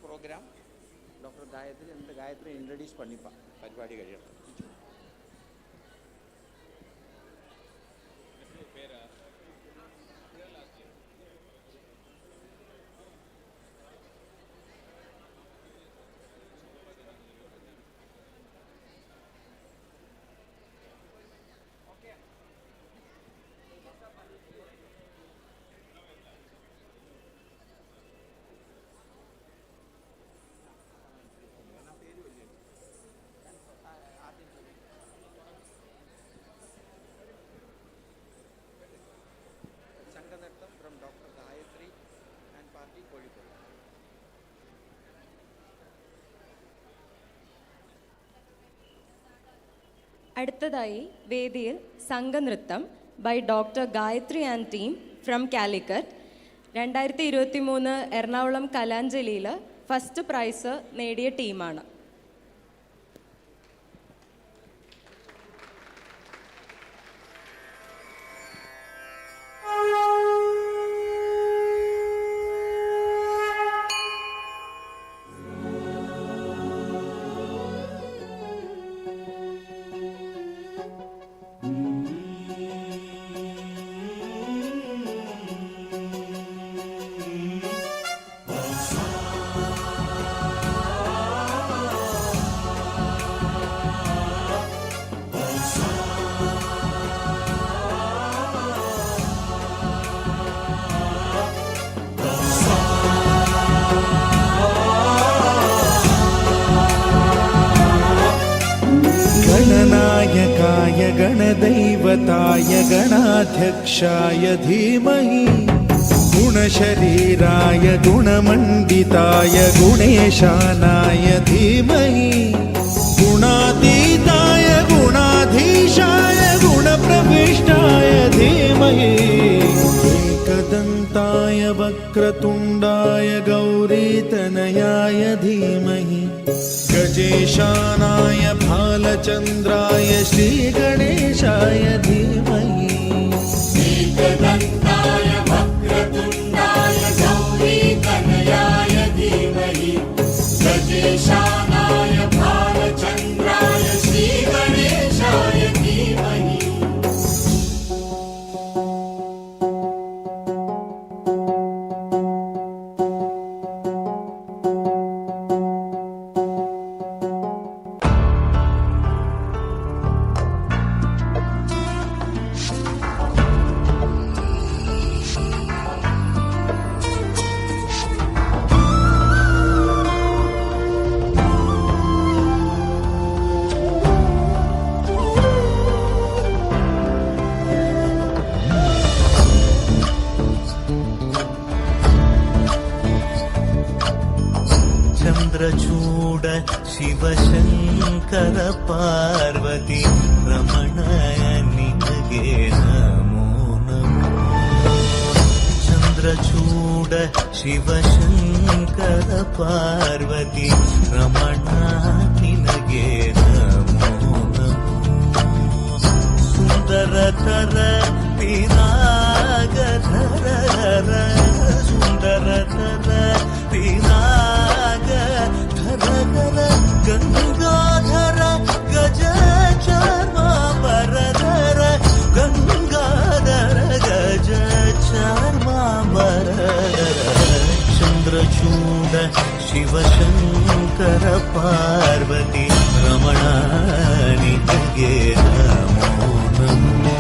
programme doctor Gayathri introduce പണിപ്പാ പരിപാടി കഴിയണം. സംഘനൃത്തം from doctor Gayathri and party Kozhikode. അടുത്തതായി വേദിയിൽ സംഘനൃത്തം by doctor Gayathri and team from Calicut 2023 Ernakulam കലാഞ്ജലിയിൽ ഫസ്റ്റ് പ്രൈസ് നേടിയ ടീമാണ്. गणनायकाय गणदैवताय गणाध्यक्षाय धीमहि गुणशरीराय गुणमण्डिताय गुणेशानाय धीमहि गुणातीताय गुणाधीशाय गुणप्रविष्टाय धीमहि एकदन्ताय वक्रतुण्डाय गौरीतनयाय धीमहि गजेशानाय भालचन्द्राय श्रीगणेशाय धीमहि एकदन्ताय वक्रतुण्डाय गौरीतनयाय धीमहि गजेशानाय भालचन्द्राय श्रीगणेशाय धीमहि ಚಂದ್ರಚೂಡ ಶಿವಶಂಕರ ಪಾರ್ವತಿ ರಮಣ ನಿನಗೆ ನಮೋ ನಮೋ. ಚಂದ್ರಚೂಡ ಶಿವಶಂಕರ ಪಾರ್ವತಿ ರಮಣ ನಿನಗೆ ನಮೋ ನಮೋ. ಸುಂದರತರ ವಿರಾಗಧರ ಸುಂದರತರ ವಿರಾಗಧರ ಗಂಗಾಧರ ಗಜ ಚಾರ್ಮಾಂಬರಧರ ಗಂಗಾಧರ ಗಜ ಚಾರ್ಮಾಂಬರಧರ. ಚಂದ್ರಚೂಡ ಶಿವಶಂಕರ ಪಾರ್ವತಿ ರಮಣ ನಿನಗೆ ನಮೋ ನಮೋ.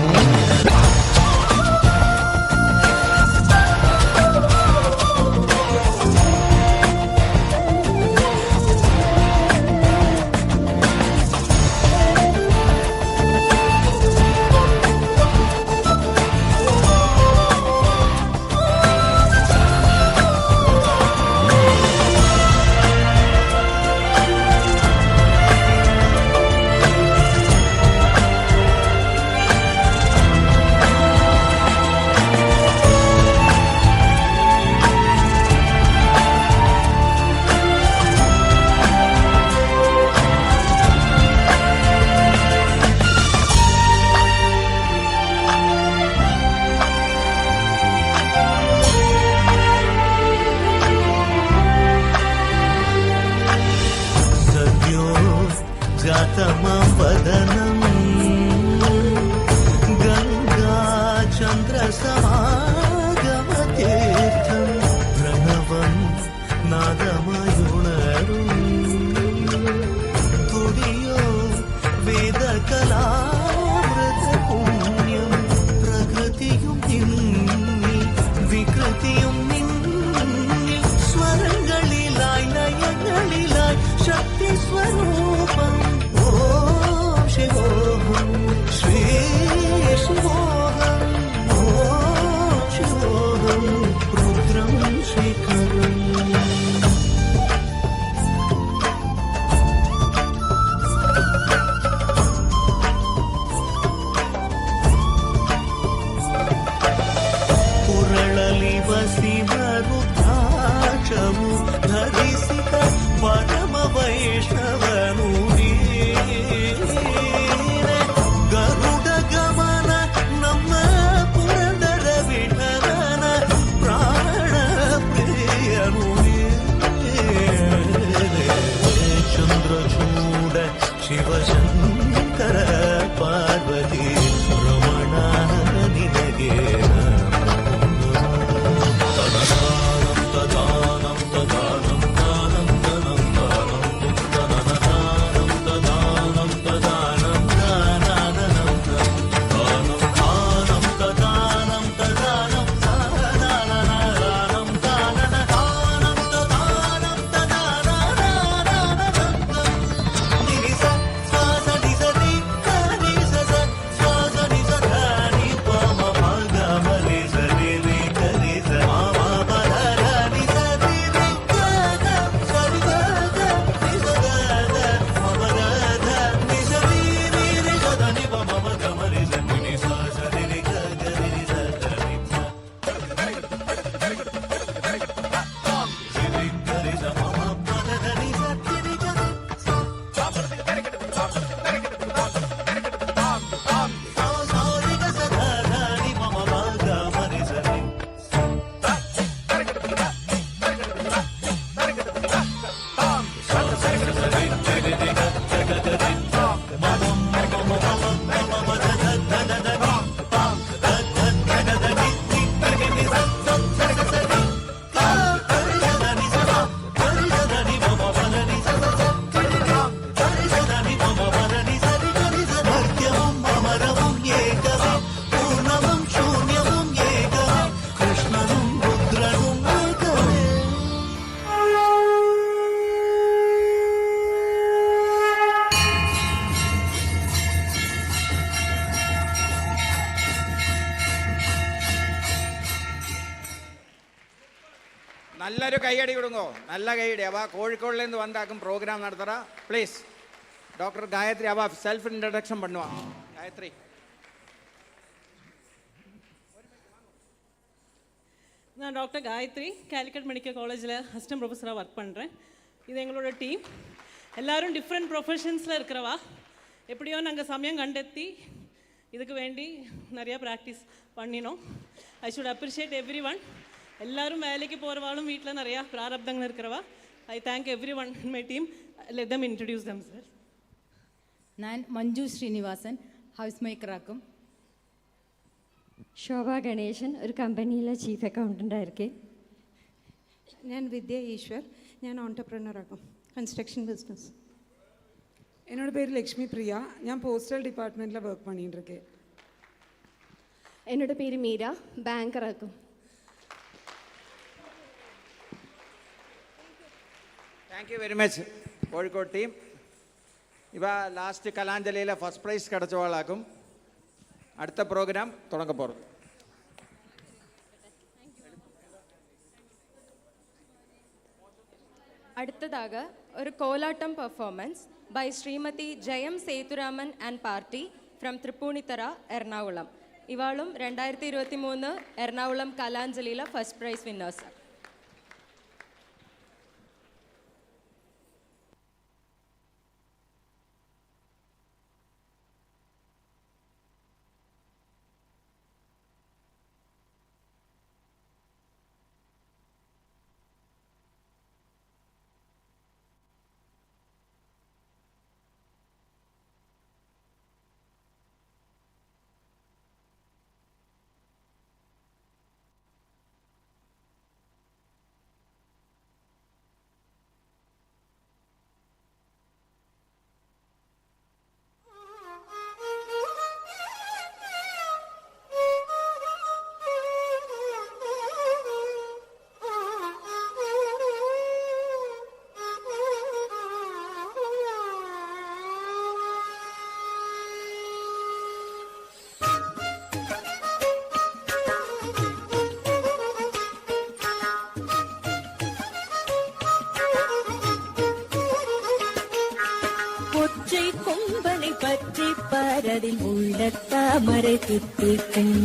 जातमपदनं गंगा चंद्र समागमतीर्थं प्रणवं नादमयुणरुं तुडियो वेदकलामृतपुण्यं प्रकृतियुं निन्नि विकृतियुं निन्नि स्वरंगलिलाय लयंगलिलाय शक्ति स्वरूपं शिवोहं श्री शिवोहं शिवोहं रुद्रं शिखरम्. पुरळलि वसिव रुद्राक्षमु धरिसित परम वैष्णवनु ಗರುಡ ಗಮನ ನಮ್ಮ ಪುರಂದರ ವಿಠಲನ ಪ್ರಾಣ ಪ್ರಿಯನು. ಚಂದ್ರಚೂಡ ಶಿವಶಂಕರ ಪಾರ್ವತಿ ರಮಣ ನಿನಗೆ നല്ലൊരു കൈയടി കൊടുങ്ങോ, നല്ല കൈയടി. അവ കോഴിക്കോടിൽ നിന്ന് വന്നാക്കും പ്രോഗ്രാം നടത്തുക. പ്ലീസ് டாக்டர் காயத்ரி அவ செல்ஃப் இன்ட்ரடக்ஷன் பண்ணுவான். காயத்ரி. நான் டாக்டர் காயத்ரி, கேலிக்கட் மெடிக்கல் காலேஜில் அசிஸ்டன்ட் ப்ரொஃபஸராக ஒர்க் பண்ணுறேன். இது எங்களோட டீம். எல்லோரும் டிஃப்ரெண்ட் ப்ரொஃபஷன்ஸில் இருக்கிறவா. எப்படியோ நாங்கள் சமயம் கண்டெத்தி இதுக்கு வேண்டி நிறையா ப்ராக்டிஸ் பண்ணினோம். I should appreciate every one. எல்லோரும் வேலைக்கு போகிறவாலும் வீட்டில் நிறையா பிராரப்தங்கள் இருக்கிறவா. I thank every one in my team. Let them introduce them sir. நான் மஞ்சு ஸ்ரீனிவாசன், ஹவுஸ் மேக்கராக்கும். ശോഭ ഗണേശൻ, ഒരു കമ്പനിയിലെ ചീഫ് അക്കൗണ്ടൻ്റായിരിക്കെ. ഞാൻ വിദ്യ ഈശ്വർ, ഞാൻ ഓൺടർപ്രണറാക്കും, കൺസ്ട്രക്ഷൻ பிஸ்னஸ். என்னோட பேர் லக்ஷ்மி பிரியா, ഞാൻ போஸ்டல் டிபார்ட்மெண்ட்டில் ஒர்க் பண்ணிட்டு இருக்கேன். என்னோட பேர் மீரா, பேங்கராக்கும். Thank you very much Kozhikode team. இவ லாஸ்ட் கலாஞ்சலியில் ஃபர்ஸ்ட் ப்ரைஸ் கிடச்சவாளாக்கும். அடுத்த ப்ரோக்ராம் தொடங்க போகிறது. അടുത്തதாக ഒരു കോലാട്ടം performance by Shrimati Jayam Sethuraman and party from Tripunithura, Ernakulam. ഇവാളും 2023 എറണാകുളം കലാഞ്ജലിയിലെ ഫസ്റ്റ് പ്രൈസ് വിന്നേഴ്സ്. பரதில் உள்ள தாமரை தித்திக்கும்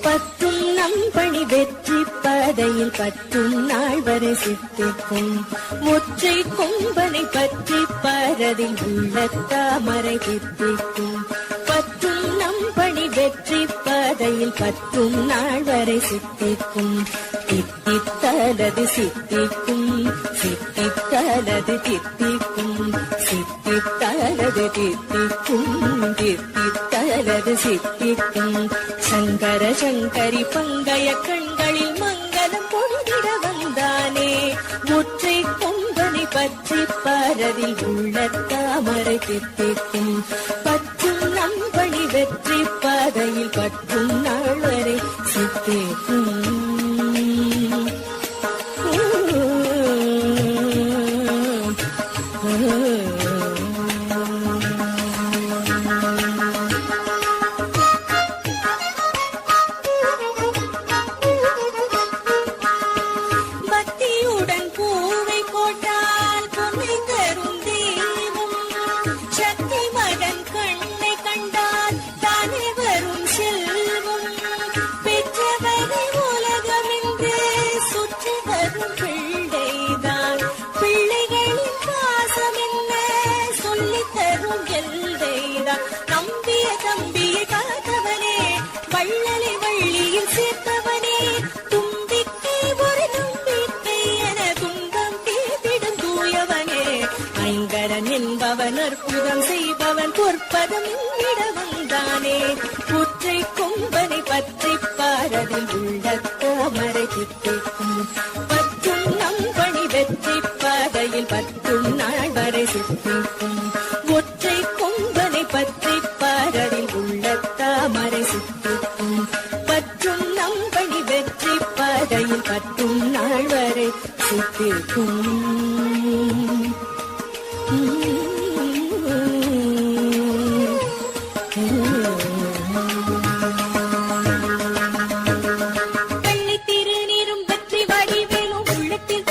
பத்தும் நம்பணி வெற்றி பாதையில் பற்றும் நாள் வரை சித்திக்கும் முற்றை கொம்பனை பற்றி பாரதில் உள்ள தாமரை தித்திக்கும் பற்றும் நம்பணி வெற்றி பாதையில் பற்றும் நாள் வரை சித்திக்கும் தித்தித்தலது சித்திக்கும் சித்தித்தலது தித்திக்கும் சித்தித்தலது தித்திக்கும் தித்தித்தலது சித்திக்கும் சங்கர சங்கரி பங்கைய கண்களில் மங்களம் பொழுதிட வந்தானே முற்றை கொம்பனை பற்றி பாரதில் உள்ள தாமரை தித்திக்கும் பற்றும் நம்பணி வெற்றி பாதையில் பற்றும் நாள் வரை சித்திக்கும். என்பவன் அற்புதம் செய்பவன் பொற்பதம் இட வந்தானே புற்றை கொம்பனை பற்றி பாரதில் உள்ள தாமரை தித்திக்கும் பற்றும் நம்பணி வெற்றி பாதையில் பற்றும் நாள் வரை சித்திக்கும் ஒற்றை கொம்பனை பற்றி பாரதில் உள்ள தாமரை சித்திக்கும் பற்றும் நம்பணி வெற்றி பாதையில் பற்றும் நாள் வரை சித்திக்கும். கண்ணி திருநீரும் வெற்றி வடிவேலும் உள்ளத்தில்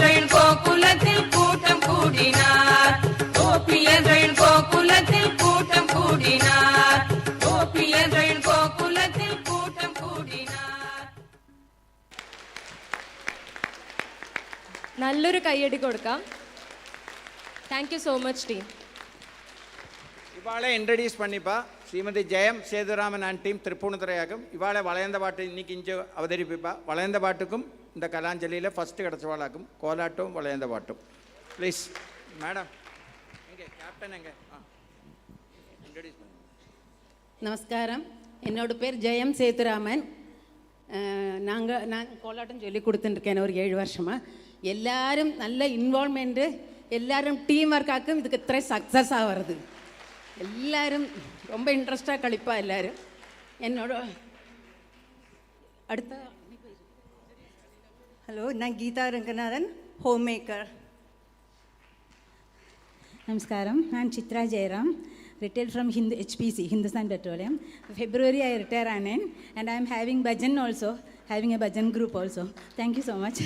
கோபியர்கள் கோகுலத்தில் கூட்டம் கூடினார். கோபியர்கள் கோகுலத்தில் கூட்டம் கூடினார். கோபியர்கள் கோகுலத்தில் கூட்டம் கூடினார். നല്ലൊരു കയ്യടി കൊടുക്കാം. Thank you so much team. இவாளை இன்ட்ரடியூஸ் பண்ணிப்பா ஸ்ரீமதி ஜெயம் சேதுராமன் அண்ட் டீம் திருப்பூணித்துறையாகும். இவாளை வளையந்த பாட்டு இன்னைக்கு இஞ்சு அவதரிப்பிப்பா. வளையந்த பாட்டுக்கும் இந்த கலாஞ்சலியில் ஃபஸ்ட்டு கிடச்சவாளாக்கும் கோலாட்டும் வளையந்த பாட்டும். ப்ளீஸ் மேடம் எங்கே கேப்டன் எங்கே இன்ட்ரடியூஸ் பண்ணி. நமஸ்காரம். என்னோட பேர் ஜெயம் சேதுராமன். நான் கோலாட்டம் சொல்லி கொடுத்துட்டுருக்கேன் ஒரு 7 வருஷமாக. எல்லாரும் நல்ல இன்வால்வ்மெண்ட்டு, எல்லாரும் டீம் ஒர்க்காக்கும் இதுக்கு இത്ര சக்ஸஸ் ஆகிறது. எல்லாரும் ரொம்ப இன்ட்ரெஸ்டாக கழிப்பா எல்லாரும். என்னோட அடுத்த ഹലോ, ഞാൻ ഗീതാ രംഗനാഥൻ, ഹോം മേക്കർ. നമസ്കാരം. ഞാൻ ചിത്ര Jayaram, retired from HPC, Hindustan Petroleum. February I retire and I am having bhajan also, having a bhajan group also. Thank you so much.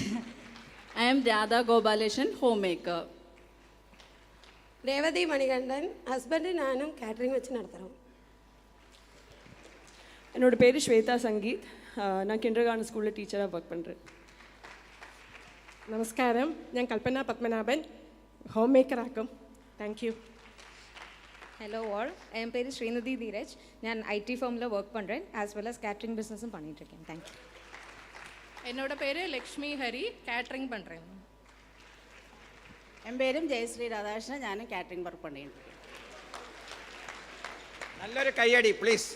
I am Radha Gopalashan, homemaker. Revathi Manikandan, husband ഞാനും catering വെച്ച് നടത്തുகிறோம். என்னோட பேர் ஸ்வேதா சங்கீத். நான் kinder garden ஸ்கூலில் டீச்சராக work பண்ணுறேன். നമസ്കാരം. ഞാൻ കൽപ്പന പത്മനാഭൻ, ഹോം മേക്കർ ആക്കും. Thank you. ஹலோ ஆல், என் பேர் ஸ்ரீநிதி தீரஜ். நான் ஐடி ஃபார்மில் ஒர்க் பண்ணுறேன், ஆஸ் வெல் அஸ் கேட்ரிங் பிஸ்னஸும் பண்ணிகிட்ருக்கேன். தேங்க்யூ. என்னோட பேர் லக்ஷ்மி ஹரி, கேட்ரிங் பண்ணுறேன். என் பேரும் ஜெயஸ்ரீ ராதாகிருஷ்ணன், ഞാനും കാറ്ററിംഗ് വർക്ക് பண்ணிட்டு இருக்கேன். നല്ലൊരു കയ്യടി പ്ലീസ്.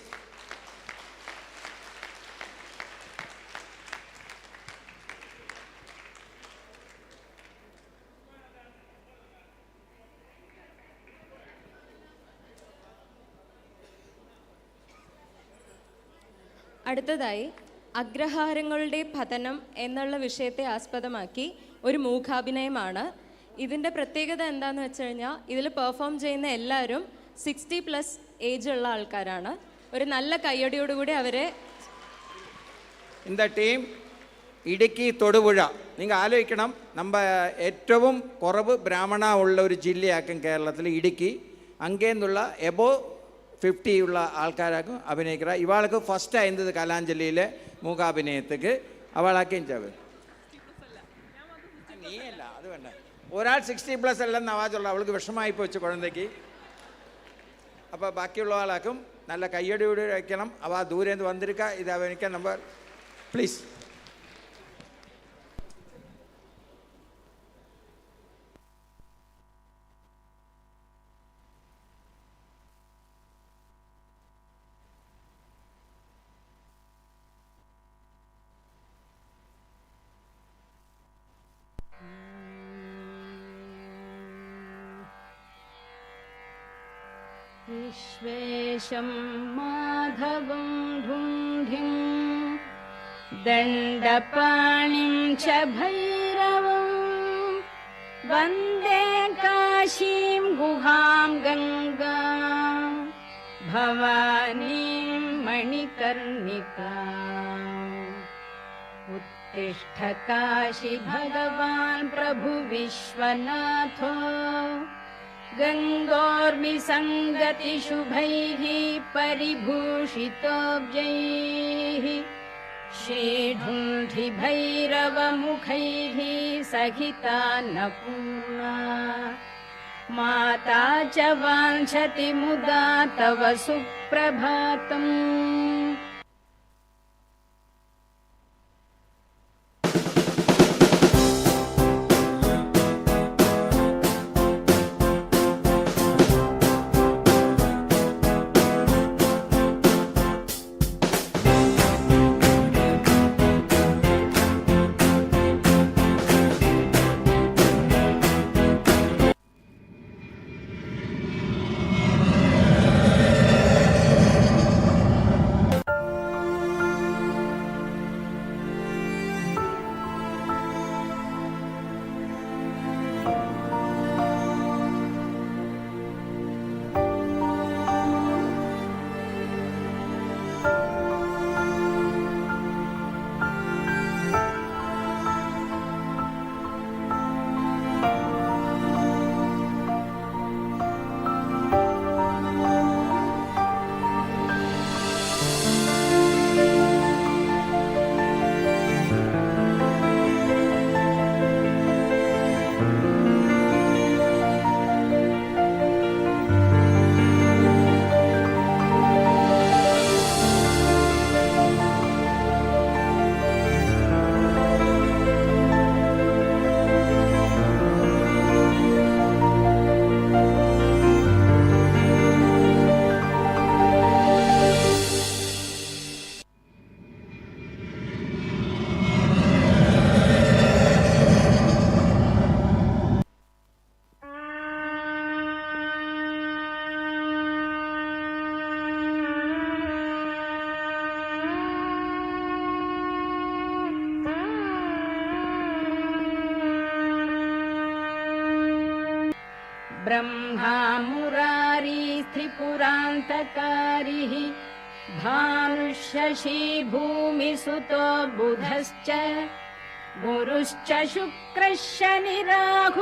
അടുത്തതായി അഗ്രഹാരങ്ങളുടെ പതനം എന്നുള്ള വിഷയത്തെ ആസ്പദമാക്കി ഒരു മൂകാഭിനയമാണ്. ഇതിൻ്റെ പ്രത്യേകത എന്താണെന്ന് വെച്ച് കഴിഞ്ഞാൽ ഇതിൽ പെർഫോം ചെയ്യുന്ന എല്ലാവരും 60+ ഏജ് ഉള്ള ആൾക്കാരാണ്. ഒരു നല്ല കയ്യടിയോടുകൂടി അവരെ இந்த டீம் ഇടുക്കി തൊടുപുഴ. നിങ്ങൾ ആലോചിക്കണം, நம்ம ഏറ്റവും കുറവ് ബ്രാഹ്മണ ഉള്ള ഒരു ജില്ലയാക്കും കേരളത്തിൽ ഇടുക്കി. അങ്ങേന്നുള്ള എബോ 50 ഉള്ള ആൾക്കാരാക്കും അഭിനയിക്കുക. ഇവാൾക്ക് ഫസ്റ്റ് ആയിരുന്നത് കലാഞ്ജലിയിലെ മൂകാഭിനയത്തേക്ക് അവളാക്കുകയും ചെയ്യും. നീയല്ല, അത് വേണ്ട. ഒരാൾ 60+ അല്ലെന്ന് ആവാജുള്ള അവൾക്ക് വിഷമായി പോച്ചു കുഴന്തയ്ക്ക്. അപ്പോൾ ബാക്കിയുള്ള ആളാക്കും നല്ല കയ്യടിയോടെ വയ്ക്കണം. അവ ദൂരെ നിന്ന് വന്നിരിക്കുക. ഇത് അഭിനയിക്കാൻ നമ്പർ പ്ലീസ്. विश्वेशं माधवं ढुण्ढिं दण्डपाणिं च भैरवं वन्दे काशीं गुहां गङ्गां भवानीं मणिकर्णिकाम् उत्तिष्ठ काशी भगवान् प्रभु विश्वनाथो गङ्गोर्मिसङ्गति शुभैः परिभूषितोऽब्जैः श्रीढुण्ढिभैरवमुखैः सहितान्नपूर्णा माता च वाञ्छति मुदा तव सुप्रभातम्. ब्रह्मा मुरारी त्रिपुरान्तकारिः भानुशशी भूमिसुतो बुधश्च गुरुश्च शुक्रः शनिराहुकेतवः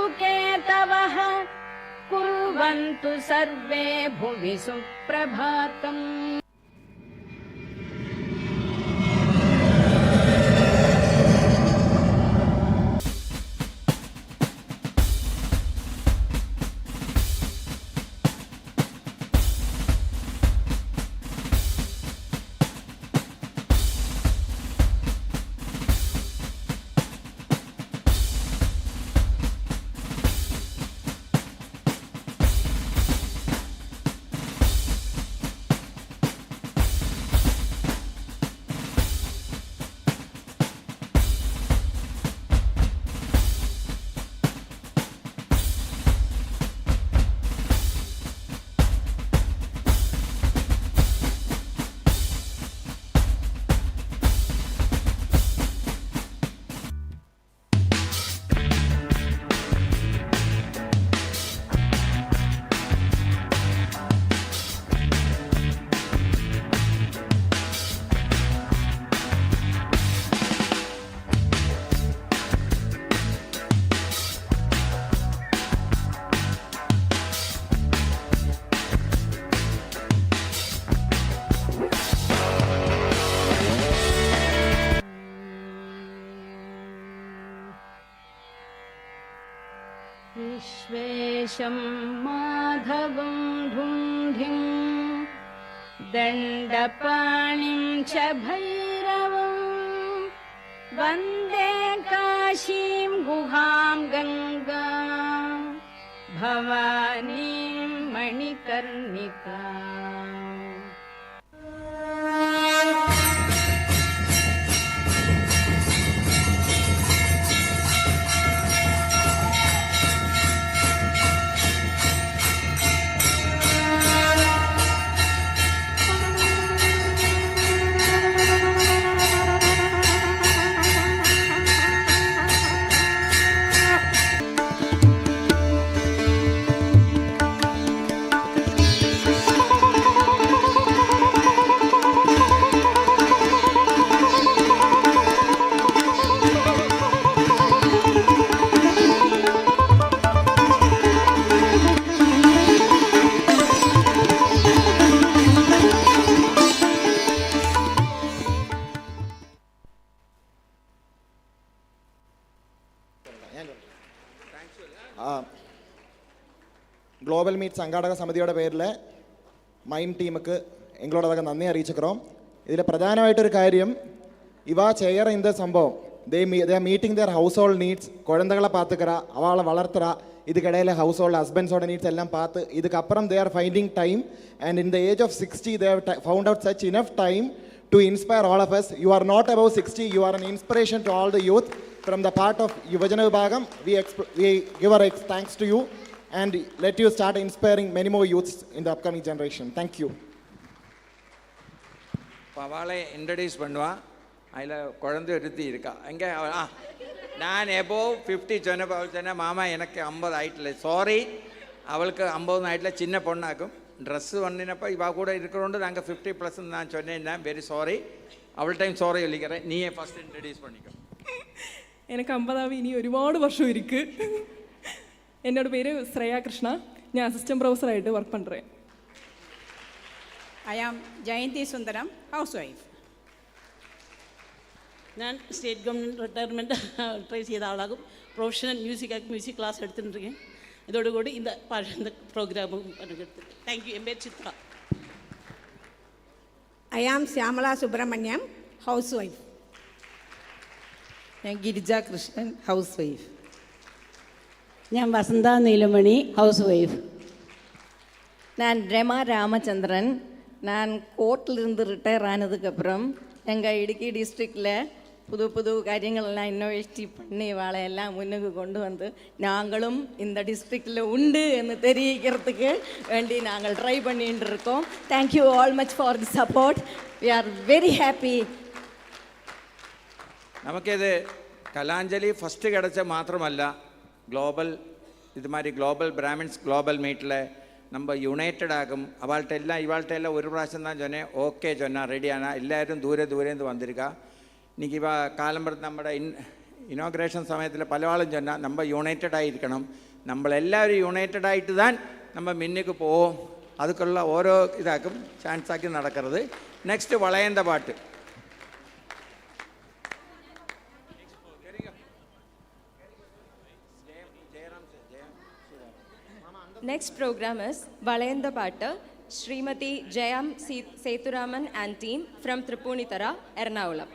कुर्वन्तु सर्वे भुवि सुप्रभातम्. विश्वेशं माधवं ढुण्ढिं दण्डपाणिं च भैरवं वन्दे काशीं गुहां गङ्गां भवानीं मणिकर्णिकाम्. ഗ്ലോബൽ മീറ്റ് സംഘാടക സമിതിയുടെ പേരിൽ മൈം ടീമുക്ക് എങ്ങളോടൊക്കെ നന്ദി അറിയിച്ചിരിக்கிறோം. ഇതിൽ പ്രധാനമായിട്ടൊരു കാര്യം ഇവ ചെയ്യற இந்த സംഭവം they are meeting their household needs. കുഴന്തകളെ പാത്തുക്കറ അവളെ വളർത്തറ இதுக்கிடையில் household husbandsோட needs எல்லாம் பார்த்து இதுக்கப்புறம் they are finding time and in the age of 60 they have found out such enough time to inspire all of us. You are not above 60, you are an inspiration to all the youth. From the part of Yuvajana Vibhagam, we give our thanks to you and let you start inspiring many more youths in the upcoming generation. Thank you. அவளை introduce பண்ணுவா. அதில் குழந்தை ஒருத்தி இருக்கா எங்கே நான் above 50 சொன்னப்போ அவள் சொன்னேன் மாமா எனக்கு 50 ஆயிட்டில்லை. சாரி அவளுக்கு 50 ஆயிட்டில் சின்ன பொண்ணாக்கும். ட்ரெஸ்ஸு பண்ணினப்போ இவா கூட இருக்கிறோண்டு நாங்கள் 50+ நான் சொன்னேன். வெரி சாரி അവളുടെയും സോറി ചൊല്ലിக்கிறேன். നീയെ ഫസ്റ്റ് ഇൻട്രഡ്യൂസ് பண்ணிக்கோ. எனக்கு 50 ഇനി ഒരുപാട് വർഷം ഇരിക്ക്. എന്നോട് പേര് ശ്രേയ കൃഷ്ണ. ഞാൻ അസിസ്റ്റന്റ് പ്രൊഫസറായിട്ട് വർക്ക് பண்ணுறேன். I am Jayanti Sundaram, housewife. ഞാൻ സ്റ്റേറ്റ് ഗവൺമെൻറ് റിട്ടയർമെൻറ്റ് ട്രൈ ചെയ്ത ആളാകും. പ്രൊഫഷണൽ മ്യൂസിക് ക്ലാസ് എടുത്തിട്ടുണ്ടെങ്കിൽ ഇതോടുകൂടി இந்த പ്രോഗ്രാമും പങ്കെടുത്തു. Thank you. എൻ പേര് ചിത്ര. I am Syamala Subramanyam, housewife. ഞാൻ ഗിരിജ കൃഷ്ണൻ, ഹൗസ് വൈഫ്. ഞാൻ വസന്ത നീലമണി, ഹൗസ് വൈഫ്. நான் ரெமா ராமச்சந்திரன். நான் கோர்ட்டிலிருந்து ரிட்டையர் ஆனதுக்கப்புறம் எங்கள் இடுக்கி டிஸ்ட்ரிக்டில் புது புது காரியங்களெல்லாம் இன்னோவேட்டிவ் பண்ணி வாழையெல்லாம் முன்னுக்கு கொண்டு வந்து நாங்களும் இந்த டிஸ்ட்ரிக்டில் உண்டு என்று தெரிவிக்கிறதுக்கு வேண்டி நாங்கள் ட்ரை பண்ணிட்டு இருக்கோம். Thank you all much for the support. We are very happy. നമുക്കിത് കലാഞ്ജലി ഫസ്റ്റ് കിടച്ച മാത്രമല്ല ഗ്ലോബൽ இது மாதிரி குளோபல் பிராமின்ஸ் குளோபல் மீட்டில் நம்ம யுனைറ്റட் ஆகும். அவள்கிட்ட எல்லாம் இவாள்கிட்ட எல்லாம் ஒரு பிராവശ്யம் தான் சொன்னேன், ஓகே சொன்னால் ரெடியானா. எல்லாரும் தூரேந்து வந்திருக்கா. இன்றைக்கி காலம்பரத்து നമ്മുടെ ഇനോഗ്രേഷൻ സമയത്തിൽ പല ആളും சொன்னால் நம்ம யுனைറ്റடாக இருக்கணும், നമ്മളെല്ലാവരും யுனைറ്റட் ஆகிட்டு தான் நம்ம முன்னுக்கு போவோம். அதுக்குள்ள ஓரோ இதாக்கும் சான்ஸ் ஆக்கி நடக்கிறது. நெக்ஸ்ட்டு வளையந்த பாட்டு. Next program is Valayanda Patta, Srimati Jayam Sethuraman and team from Tripunithara, Ernakulam.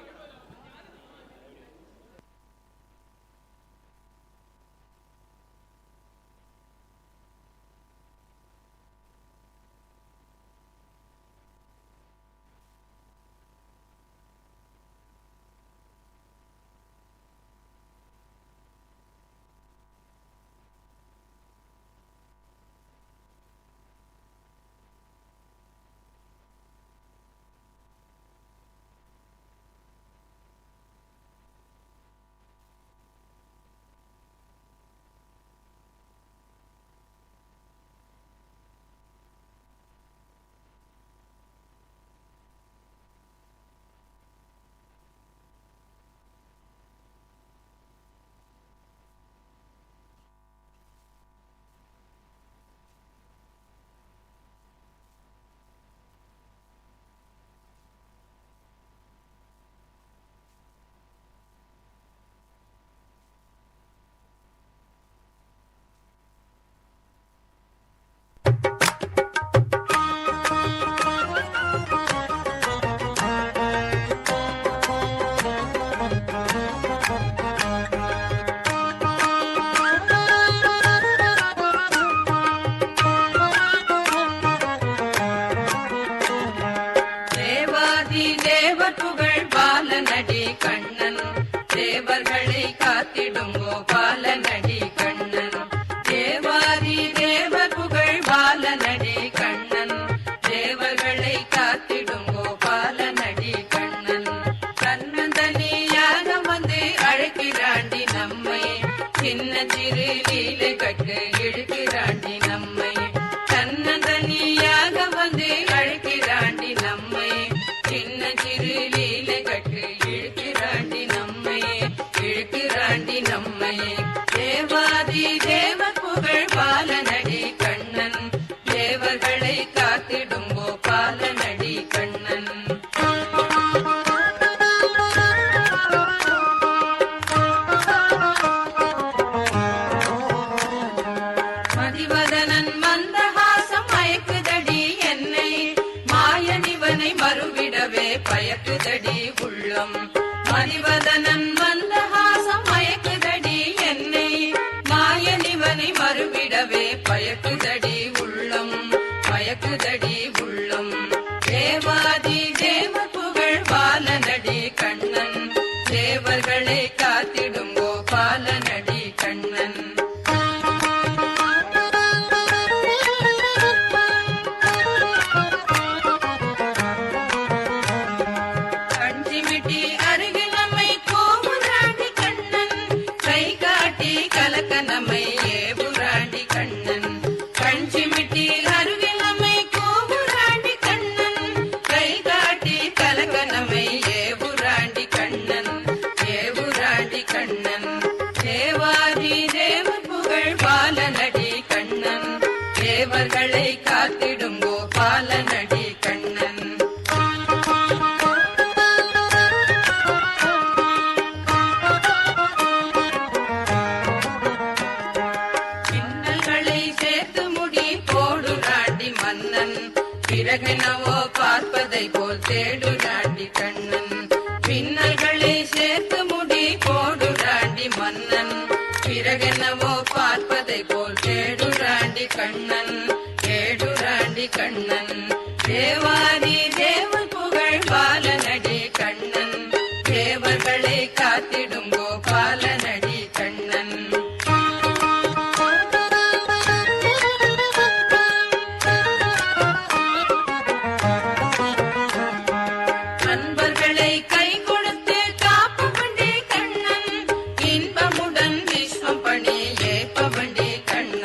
இன்பமுடன் விஸ்வம் பணி ஏற்பவண்டி Kannan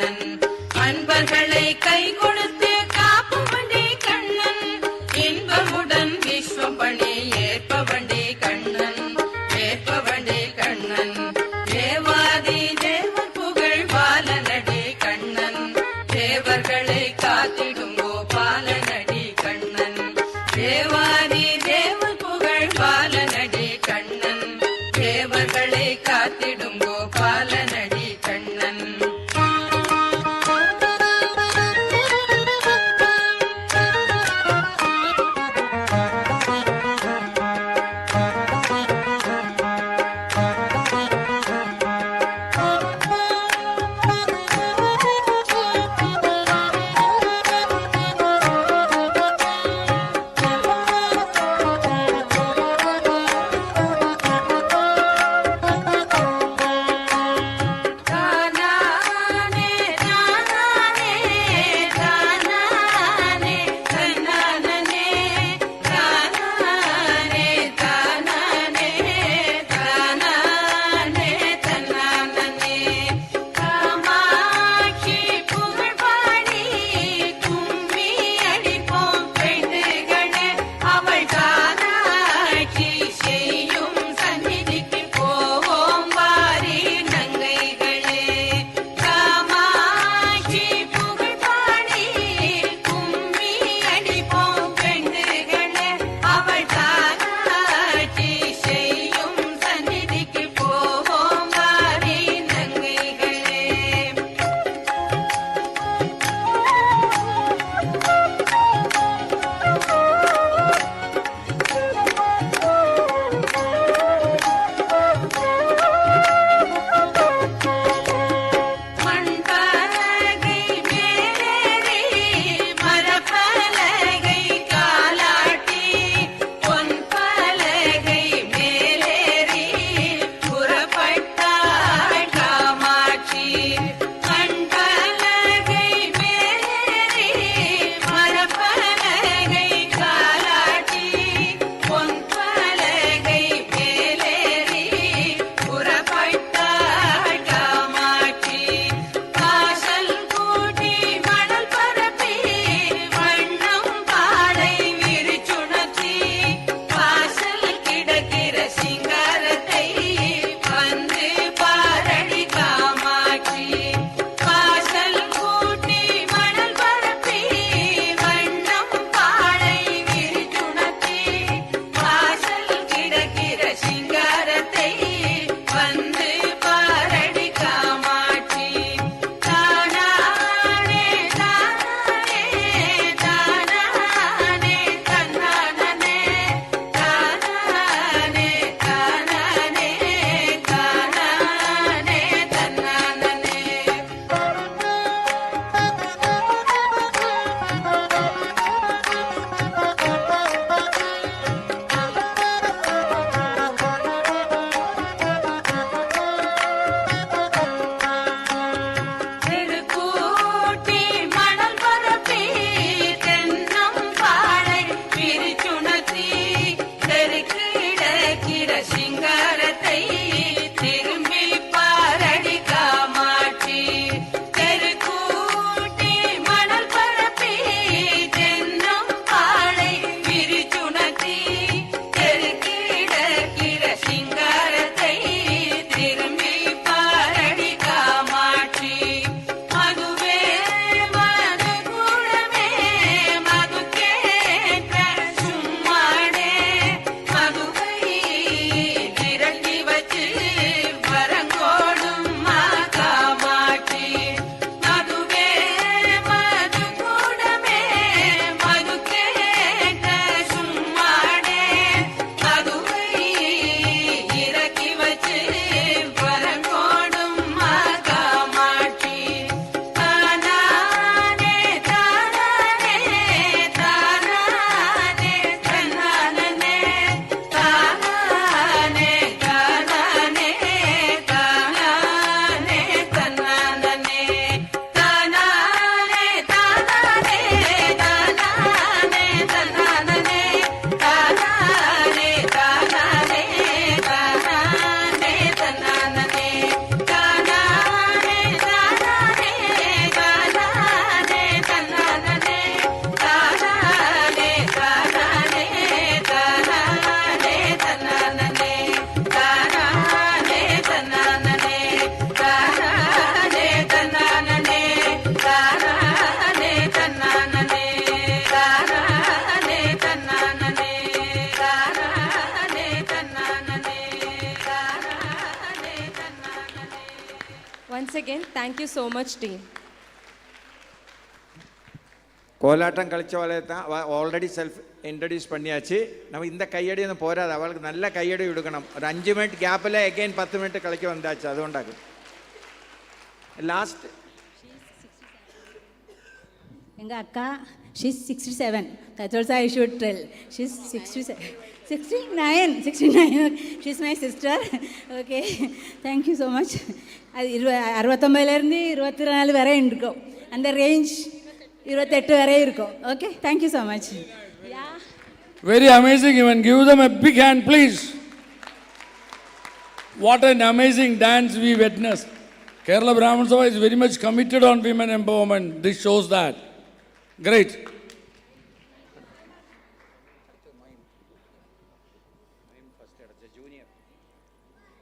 again, thank you so much, team. கோலாட்டம் கழிச்சவளை தான் ஆல்ரெடி செல்ஃப் இன்ட்ரடியூஸ் பண்ணியாச்சு. நம்ம இந்த கையடி ஒன்றும் போராது, அவளுக்கு நல்ல கையடி கொடுக்கணும். ஒரு 5 மினிட் கேப்பில் எகெயின் 10 மினிட் கழிக்க வந்தாச்சு, அதுകൊണ്ടാகும். லாஸ்ட் எங்கள் அக்கா she's 67. That's also I should tell. She's 69. She's my sister. Okay. Thank you so much. அது 69லேருந்து 24 வரை இருக்கும். அந்த ரேஞ்ச் 28 வரை இருக்கும். Okay. Thank you so much. Yeah. Very amazing event. Give them a big hand, please. What an amazing dance we witnessed. Kerala Brahmins Sabha is very much committed on women empowerment. This shows that. Great.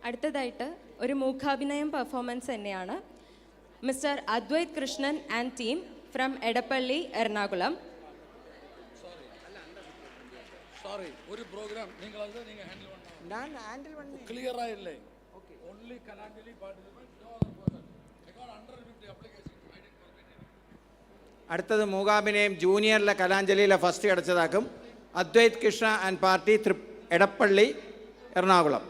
അടുത്തതായിട്ട് ഒരു മൂകാഭിനയം performance തന്നെയാണ്. Mister Advait Krishnan and team from Edappally, Ernakulam. Sorry, ഒരു program നിങ്ങൾ അത് നിങ്ങൾ handle பண்ணணும். ഞാൻ ഹാൻഡിൽ பண்ணி ക്ലിയർ ആയില്ലേ? Okay. Only Kalanjali participants, no other person. I got 150 applications. I didn't permit it. അടുത്തത് മൂകാഭിനയം ജൂനിയറിലെ കലാഞ്ജലിയിലെ ഫസ്റ്റ് കിടച്ചതാക്കും. Advaith Krishna and party, Edappally, Ernakulam.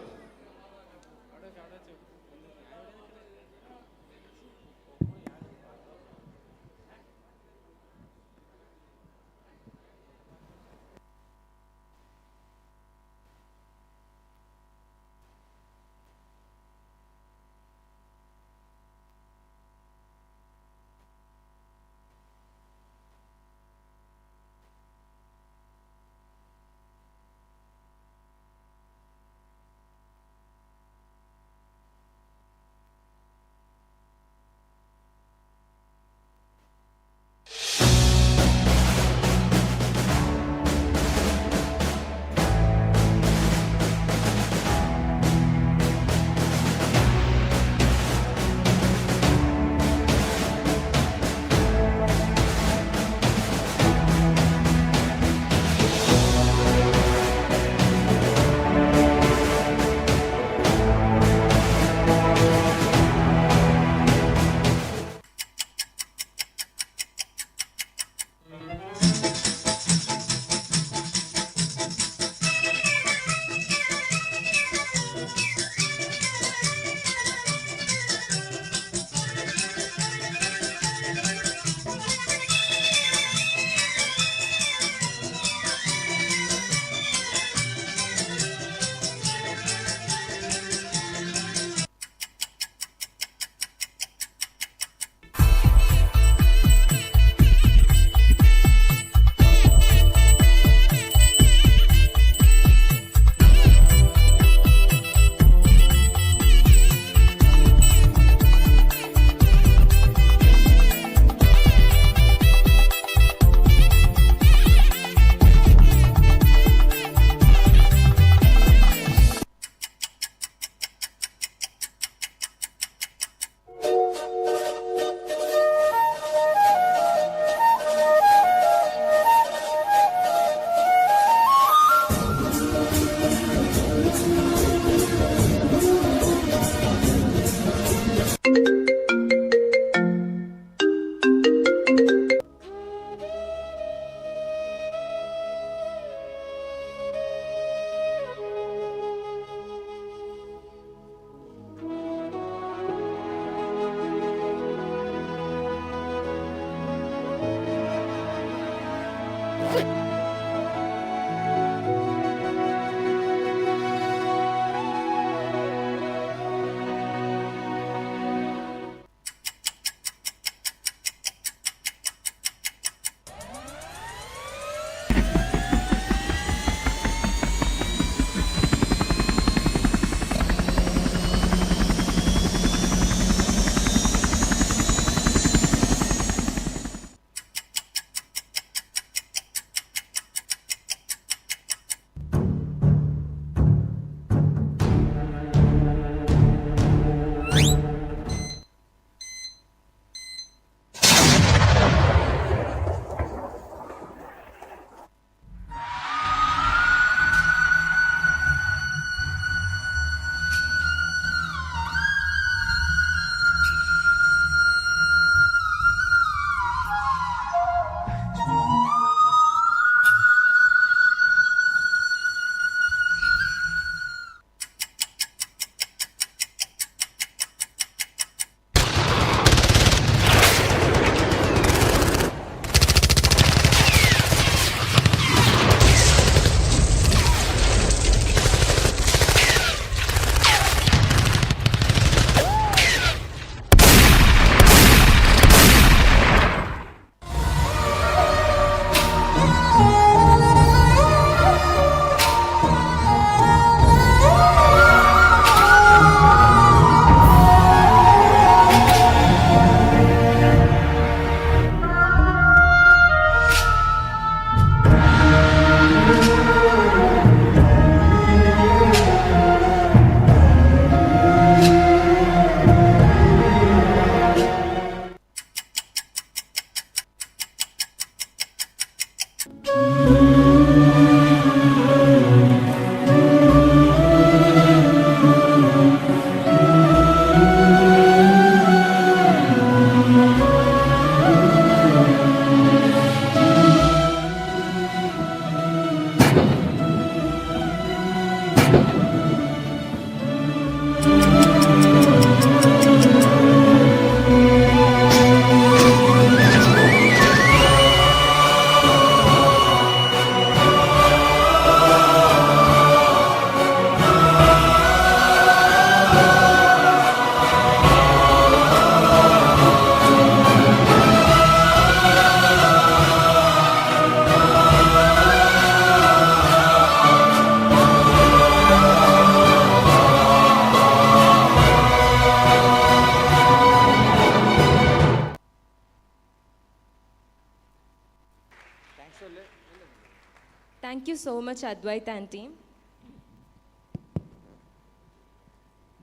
Thank you so much, Advait and team.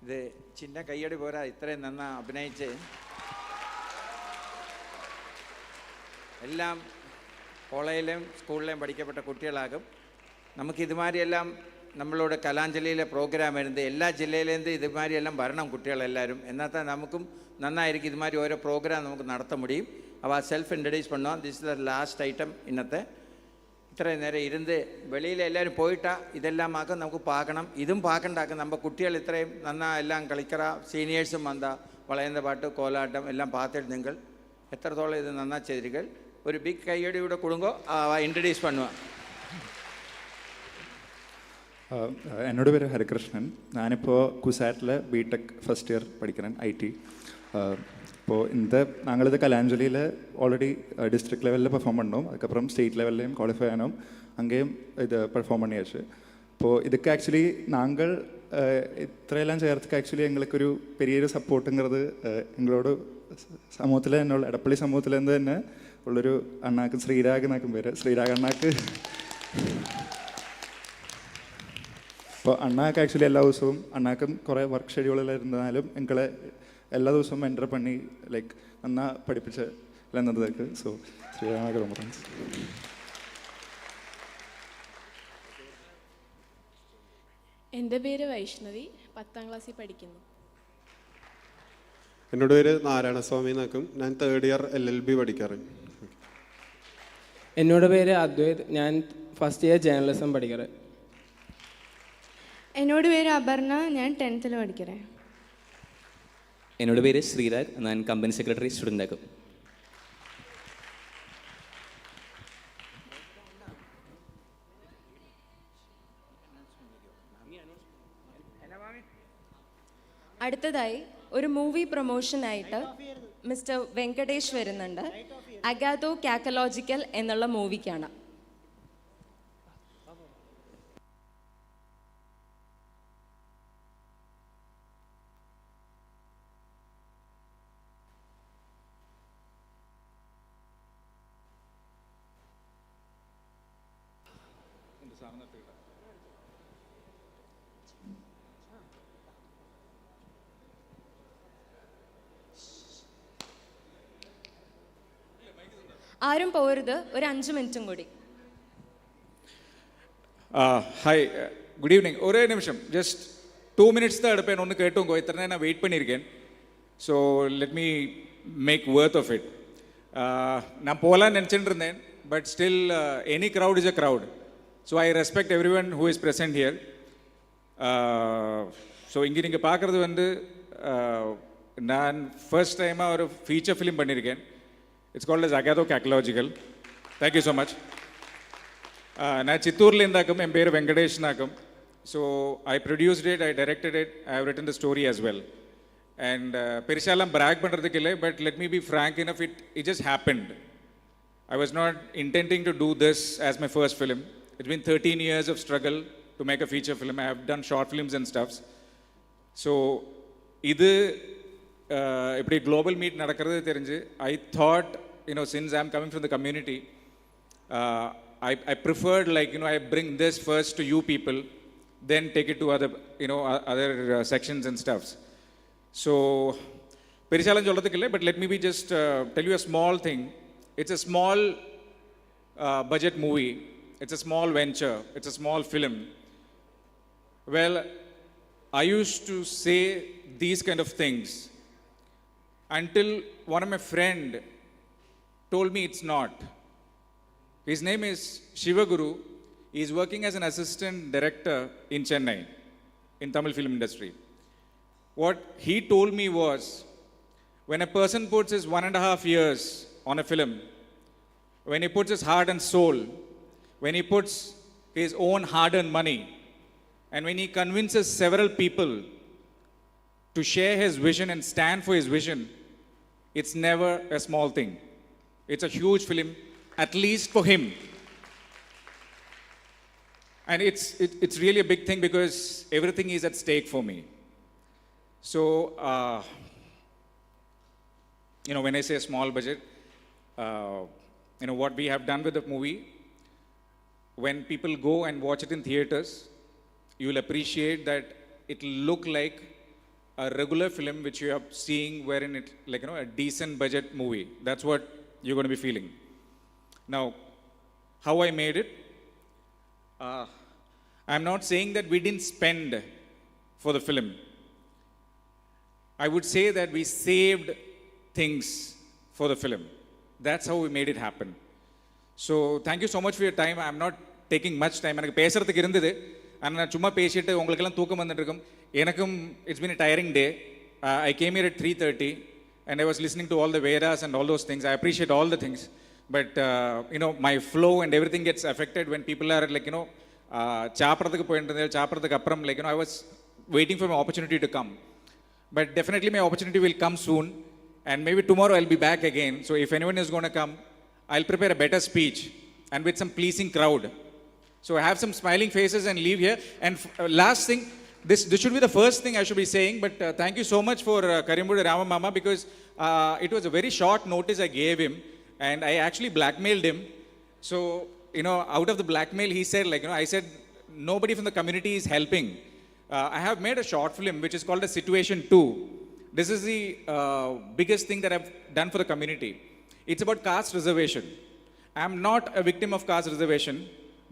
ഇത് ചിന്ന കയ്യടി പോരാ, ഇത്രയും നന്നാ അഭിനയിച്ച് എല്ലാം കോളേജിലെയും സ്കൂളിലെയും പഠിക്കപ്പെട്ട കുട്ടികളാകും. നമുക്ക് ഇതുമാതിരിയെല്ലാം നമ്മളോട് കലാഞ്ജലിയിലെ പ്രോഗ്രാം വരുന്നത് എല്ലാ ജില്ലയിലേന്ത് ഇതുമാതിരിയെല്ലാം വരണം കുട്ടികളെല്ലാവരും. എന്നാൽ നമുക്കും നന്നായിരിക്കും ഇതുമാതിരി ഓരോ പ്രോഗ്രാം നമുക്ക് നടത്ത മുടിയും. അപ്പോൾ സെൽഫ് ഇൻട്രൊഡ്യൂസ് பண்ணுவோம். This is the last item. ഇന്നത്തെ ഇത്രയും നേരം ഇരുന്ന് വെളിയിൽ എല്ലാവരും പോയിട്ടാ ഇതെല്ലാം ആക്കും നമുക്ക് പാക്കണം. ഇതും പാക്കണ്ടാക്കും. നമ്മൾ കുട്ടികൾ ഇത്രയും നന്നാ എല്ലാം കളിക്കറ സീനിയേഴ്സും വന്നാ വളയുന്ന പാട്ട് കോലാട്ടം എല്ലാം പാത്തിട്ട് നിങ്ങൾ എത്രത്തോളം ഇത് നന്നാ ചെയ്തിരിക്കൽ. ഒരു ബിഗ് കൈയടിയുടെ കുടുംബം ഇൻട്രൊഡ്യൂസ് பண்ணுவேன். എന്നോട് പേര് ഹരികൃഷ്ണൻ. ഞാനിപ്പോൾ കുസാറ്റിൽ ബിടെക് ഫസ്റ്റ് ഇയർ പഠിக்கிறேன் IT. ഇപ്പോൾ நாங்கள் கலாஞ்சலியில் ஆல்ரெடி டிஸ்ட்ரிக்ட் லெவலில் பெர்ஃபார்ம் பண்ணோம். அதுக்கப்புறம் ஸ்டேட் லெவல்லையும் குவாலிஃபை ஆனோம். அங்கேயும் இது பெர்ஃபார்ம் பண்ணியாச்சு. இப்போது இதுக்கு ஆக்சுவலி நாங்கள் ഇത്രയെല്ലാം ചേർത്ത് ആക്ച്വലി എങ്ങൾക്കൊരു പെരിയൊരു സപ്പോർട്ടുங்கிறது എങ്ങളോട് സമൂഹത്തിൽ എന്നുള്ള എടപ്പള്ളി സമൂഹത്തിൽ നിന്ന് തന്നെ ഉള്ളൊരു അണ്ണാക്ക് ശ്രീരാഗ് എന്നാക്കും പേര്. ശ്രീരാഗ് അണ്ണാക്ക് അപ്പോൾ അണ്ണാക്ക് ആക്ച്വലി എല്ലാ ദിവസവും അണ്ണാക്കും കുറേ വർക്ക് ഷെഡ്യൂളിലിരുന്നാലും എങ്ങളെ എല്ലാ ദിവസവും എൻ്റർ പണി ലൈക്ക് നന്നാ പഠിപ്പിച്ച് എന്നതൊക്കെ. സോ ശ്രീരാഗ് ரொம்ப தேங்க்ஸ். എൻ്റെ പേര് വൈഷ്ണവി, 10ാം ക്ലാസ്സിൽ പഠിക്കുന്നു. എന്നോട് പേര് നാരായണസ്വാമി എന്നാക്കും. ഞാൻ 3rd ഇയർ LLB പഠിക്കാറ്. എന്നോട് പേര് അദ്വൈത്, ഞാൻ ഫസ്റ്റ് ഇയർ ജേർണലിസം പഠിക്കാറ്. എന്നോട് പേര് അപർണ, ഞാൻ 10th പഠിக்கிறேன். എന്നോട് പേര് ശ്രീരാഗ്, ഞാൻ കമ്പനി സെക്രട്ടറി സ്റ്റുഡൻ്റ് ആക്കും. അടുത്തതായി ഒരു മൂവി പ്രൊമോഷനായിട്ട് മിസ്റ്റർ വെങ്കടേഷ് വരുന്നുണ്ട്. അഗാതോ കാക്കലോജിക്കൽ എന്നുള്ള മൂവിക്കാണ്. ആരും പോരുത്, ഒരു 5 മിനിറ്റും കൂടി. Hi, good evening. ஒரே நிமிஷம், ஜஸ்ட் 2 minutes தான் எடுப்பேன். ஒன்று கேட்டுங்கோ, இத்தனை நேரம் நான் வெயிட் பண்ணியிருக்கேன். So let me make worth of it. நான் போகலான்னு நினச்சிட்டு இருந்தேன், but still any crowd is a crowd. So I respect every one who is present here. So இங்கே நீங்கள் பார்க்குறது வந்து நான் ஃபர்ஸ்ட் டைமாக ஒரு ஃபீச்சர் ஃபிலிம் பண்ணியிருக்கேன். It's called as Agatho Cacological. Thank you so much. நான் சித்தூர்லேருந்தாக்கும், என் பேர் வெங்கடேஷ்னாக்கும். So I produced it, I directed it, I have written the story as well. And பெருசாலாம் brag பண்ணுறதுக்கு இல்லை, but let me be frank enough, it just happened. I was not intending to do this as my first film. It's been 13 years of struggle to make a feature film. I have done short films and stuff. So இது இப்படி global meet நடக்கிறது தெரிஞ்சு I thought, since I'm coming from the community, I preferred I bring this first to you people, then take it to other sections and stuffs. So பெரிசாலம் சொல்றதுக்கு இல்லை, but let me just tell you a small thing. It's a small budget movie. It's a small venture. It's a small film. Well, I used to say these kind of things until one of my friend told me it's not. His name is Shivaguru. He is working as an assistant director in Chennai, in Tamil film industry. What he told me was, when a person puts his 1.5 years on a film, when he puts his heart and soul, when he puts his own hard-earned money, and when he convinces several people to share his vision and stand for his vision, it's never a small thing. It's a huge film, at least for him. And it's really a big thing because everything is at stake for me. So, when I say a small budget, what we have done with the movie, when people go and watch it in theaters, you will appreciate that it will look like a regular film which you are seeing, wherein it, like, you know, a decent budget movie. That's what you're going to be feeling. Now, how I made it, I'm not saying that we didn't spend for the film. I would say that we saved things for the film. That's how we made it happen. So thank you so much for your time. I'm not taking much time. எனக்கு பேசுறதுக்கு இருந்தது, ஆனால் நான் சும்மா பேசிட்டு உங்களுக்கெல்லாம் தூக்கம் வந்துட்டு இருக்கும். எனக்கும் it's been a tiring day. I came here at 3:30 and I was listening to all the Vedas and all those things. I appreciate all the things. But you know, my flow and everything gets affected when people are like, you know, சாப்பிட்றதுக்கு போயிட்டு சாப்பிட்றதுக்கு அப்புறம், like, you know, I was waiting for my opportunity to come. But definitely my opportunity will come soon, and maybe tomorrow I'll be back again. So if anyone is going to come, I'll prepare a better speech and with some pleasing crowd. So I have some smiling faces and leave here. And last thing, this should be the first thing I should be saying, but thank you so much for Karimbudu Ramamama, because it was a very short notice I gave him, and I actually blackmailed him. So, you know, out of the blackmail, he said, like, you know, I said, nobody from the community is helping. I have made a short film which is called a Situation 2. This is the biggest thing that I've done for the community. It's about caste reservation. I'm not a victim of caste reservation,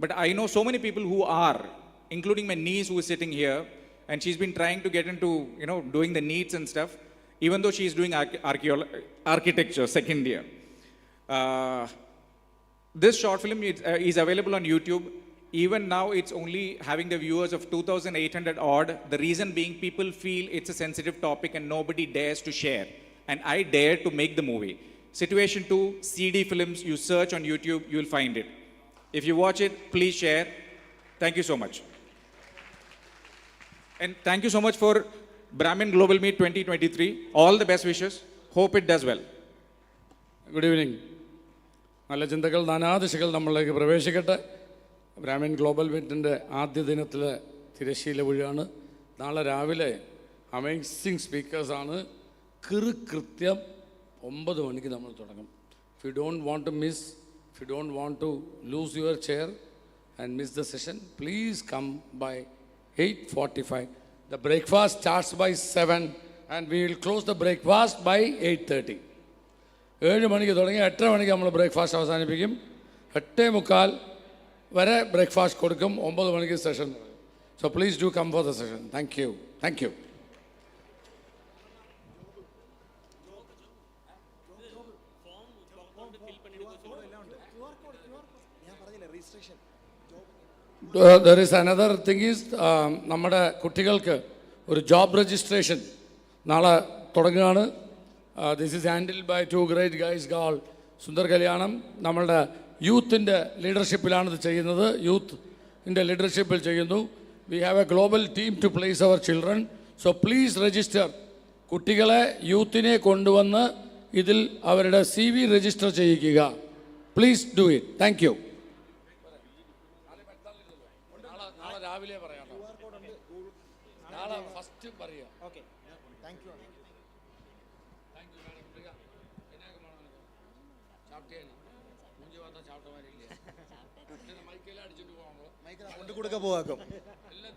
but I know so many people who are, including my niece who is sitting here, and she's been trying to get into, you know, doing the needs and stuff, even though she's doing architecture, second year. This short film is available on YouTube. Even now, it's only having the viewers of 2,800 odd. The reason being, people feel it's a sensitive topic and nobody dares to share. And I dare to make the movie. Situation 2, CD films, you search on YouTube, you will find it. If you watch it, please share. Thank you so much. And thank you so much for Brahmin Global Meet 2023. All the best wishes. Hope it does well. Good evening. നല്ല ചിന്തകൾ നാനാദിശകൾ നമ്മളിലേക്ക് പ്രവേശിക്കട്ടെ. Brahmin global മീറ്റിൻ്റെ ആദ്യ ദിനത്തിൽ തിരശ്ശീല വീഴാണ്. നാളെ രാവിലെ amazing സ്പീക്കേഴ്സാണ്. കൃത്യം 9 മണിക്ക് നമ്മൾ തുടങ്ങും. If you don't want to miss, if you don't want to lose your chair and miss the session, please come by 8:45. The breakfast starts by 7 and we will close the breakfast by 8:30. 7 മണിക്ക് തുടങ്ങി 8:30 മണിക്ക് നമ്മൾ breakfast അവസാനിപ്പിക്കും. 8:45 വരെ breakfast കൊടുക്കും. 9 മണിക്ക് session തുടങ്ങും. So please do come for the session. Thank you. Thank you. There is another thing is, നമ്മുടെ കുട്ടികൾക്ക് ഒരു ജോബ് രജിസ്ട്രേഷൻ നാളെ തുടങ്ങുകയാണ്. This is handled by 2 great guys called Sundar കല്യാണം. നമ്മളുടെ യൂത്തിൻ്റെ ലീഡർഷിപ്പിലാണ് ഇത് ചെയ്യുന്നത്. യൂത്തിൻ്റെ ലീഡർഷിപ്പിൽ ചെയ്യുന്നു. We have a global team to place our children. So please register. കുട്ടികളെ യൂത്തിനെ കൊണ്ടുവന്ന് ഇതിൽ അവരുടെ CV രജിസ്റ്റർ ചെയ്യിക്കുക. Please do it. Thank you. നാളെ രാവിലെ പറയാം. നാളെ ഫസ്റ്റ് പറയാം. ഓക്കെ. Thank you. കൊടുക്ക പോവാക്കും എല്ലാം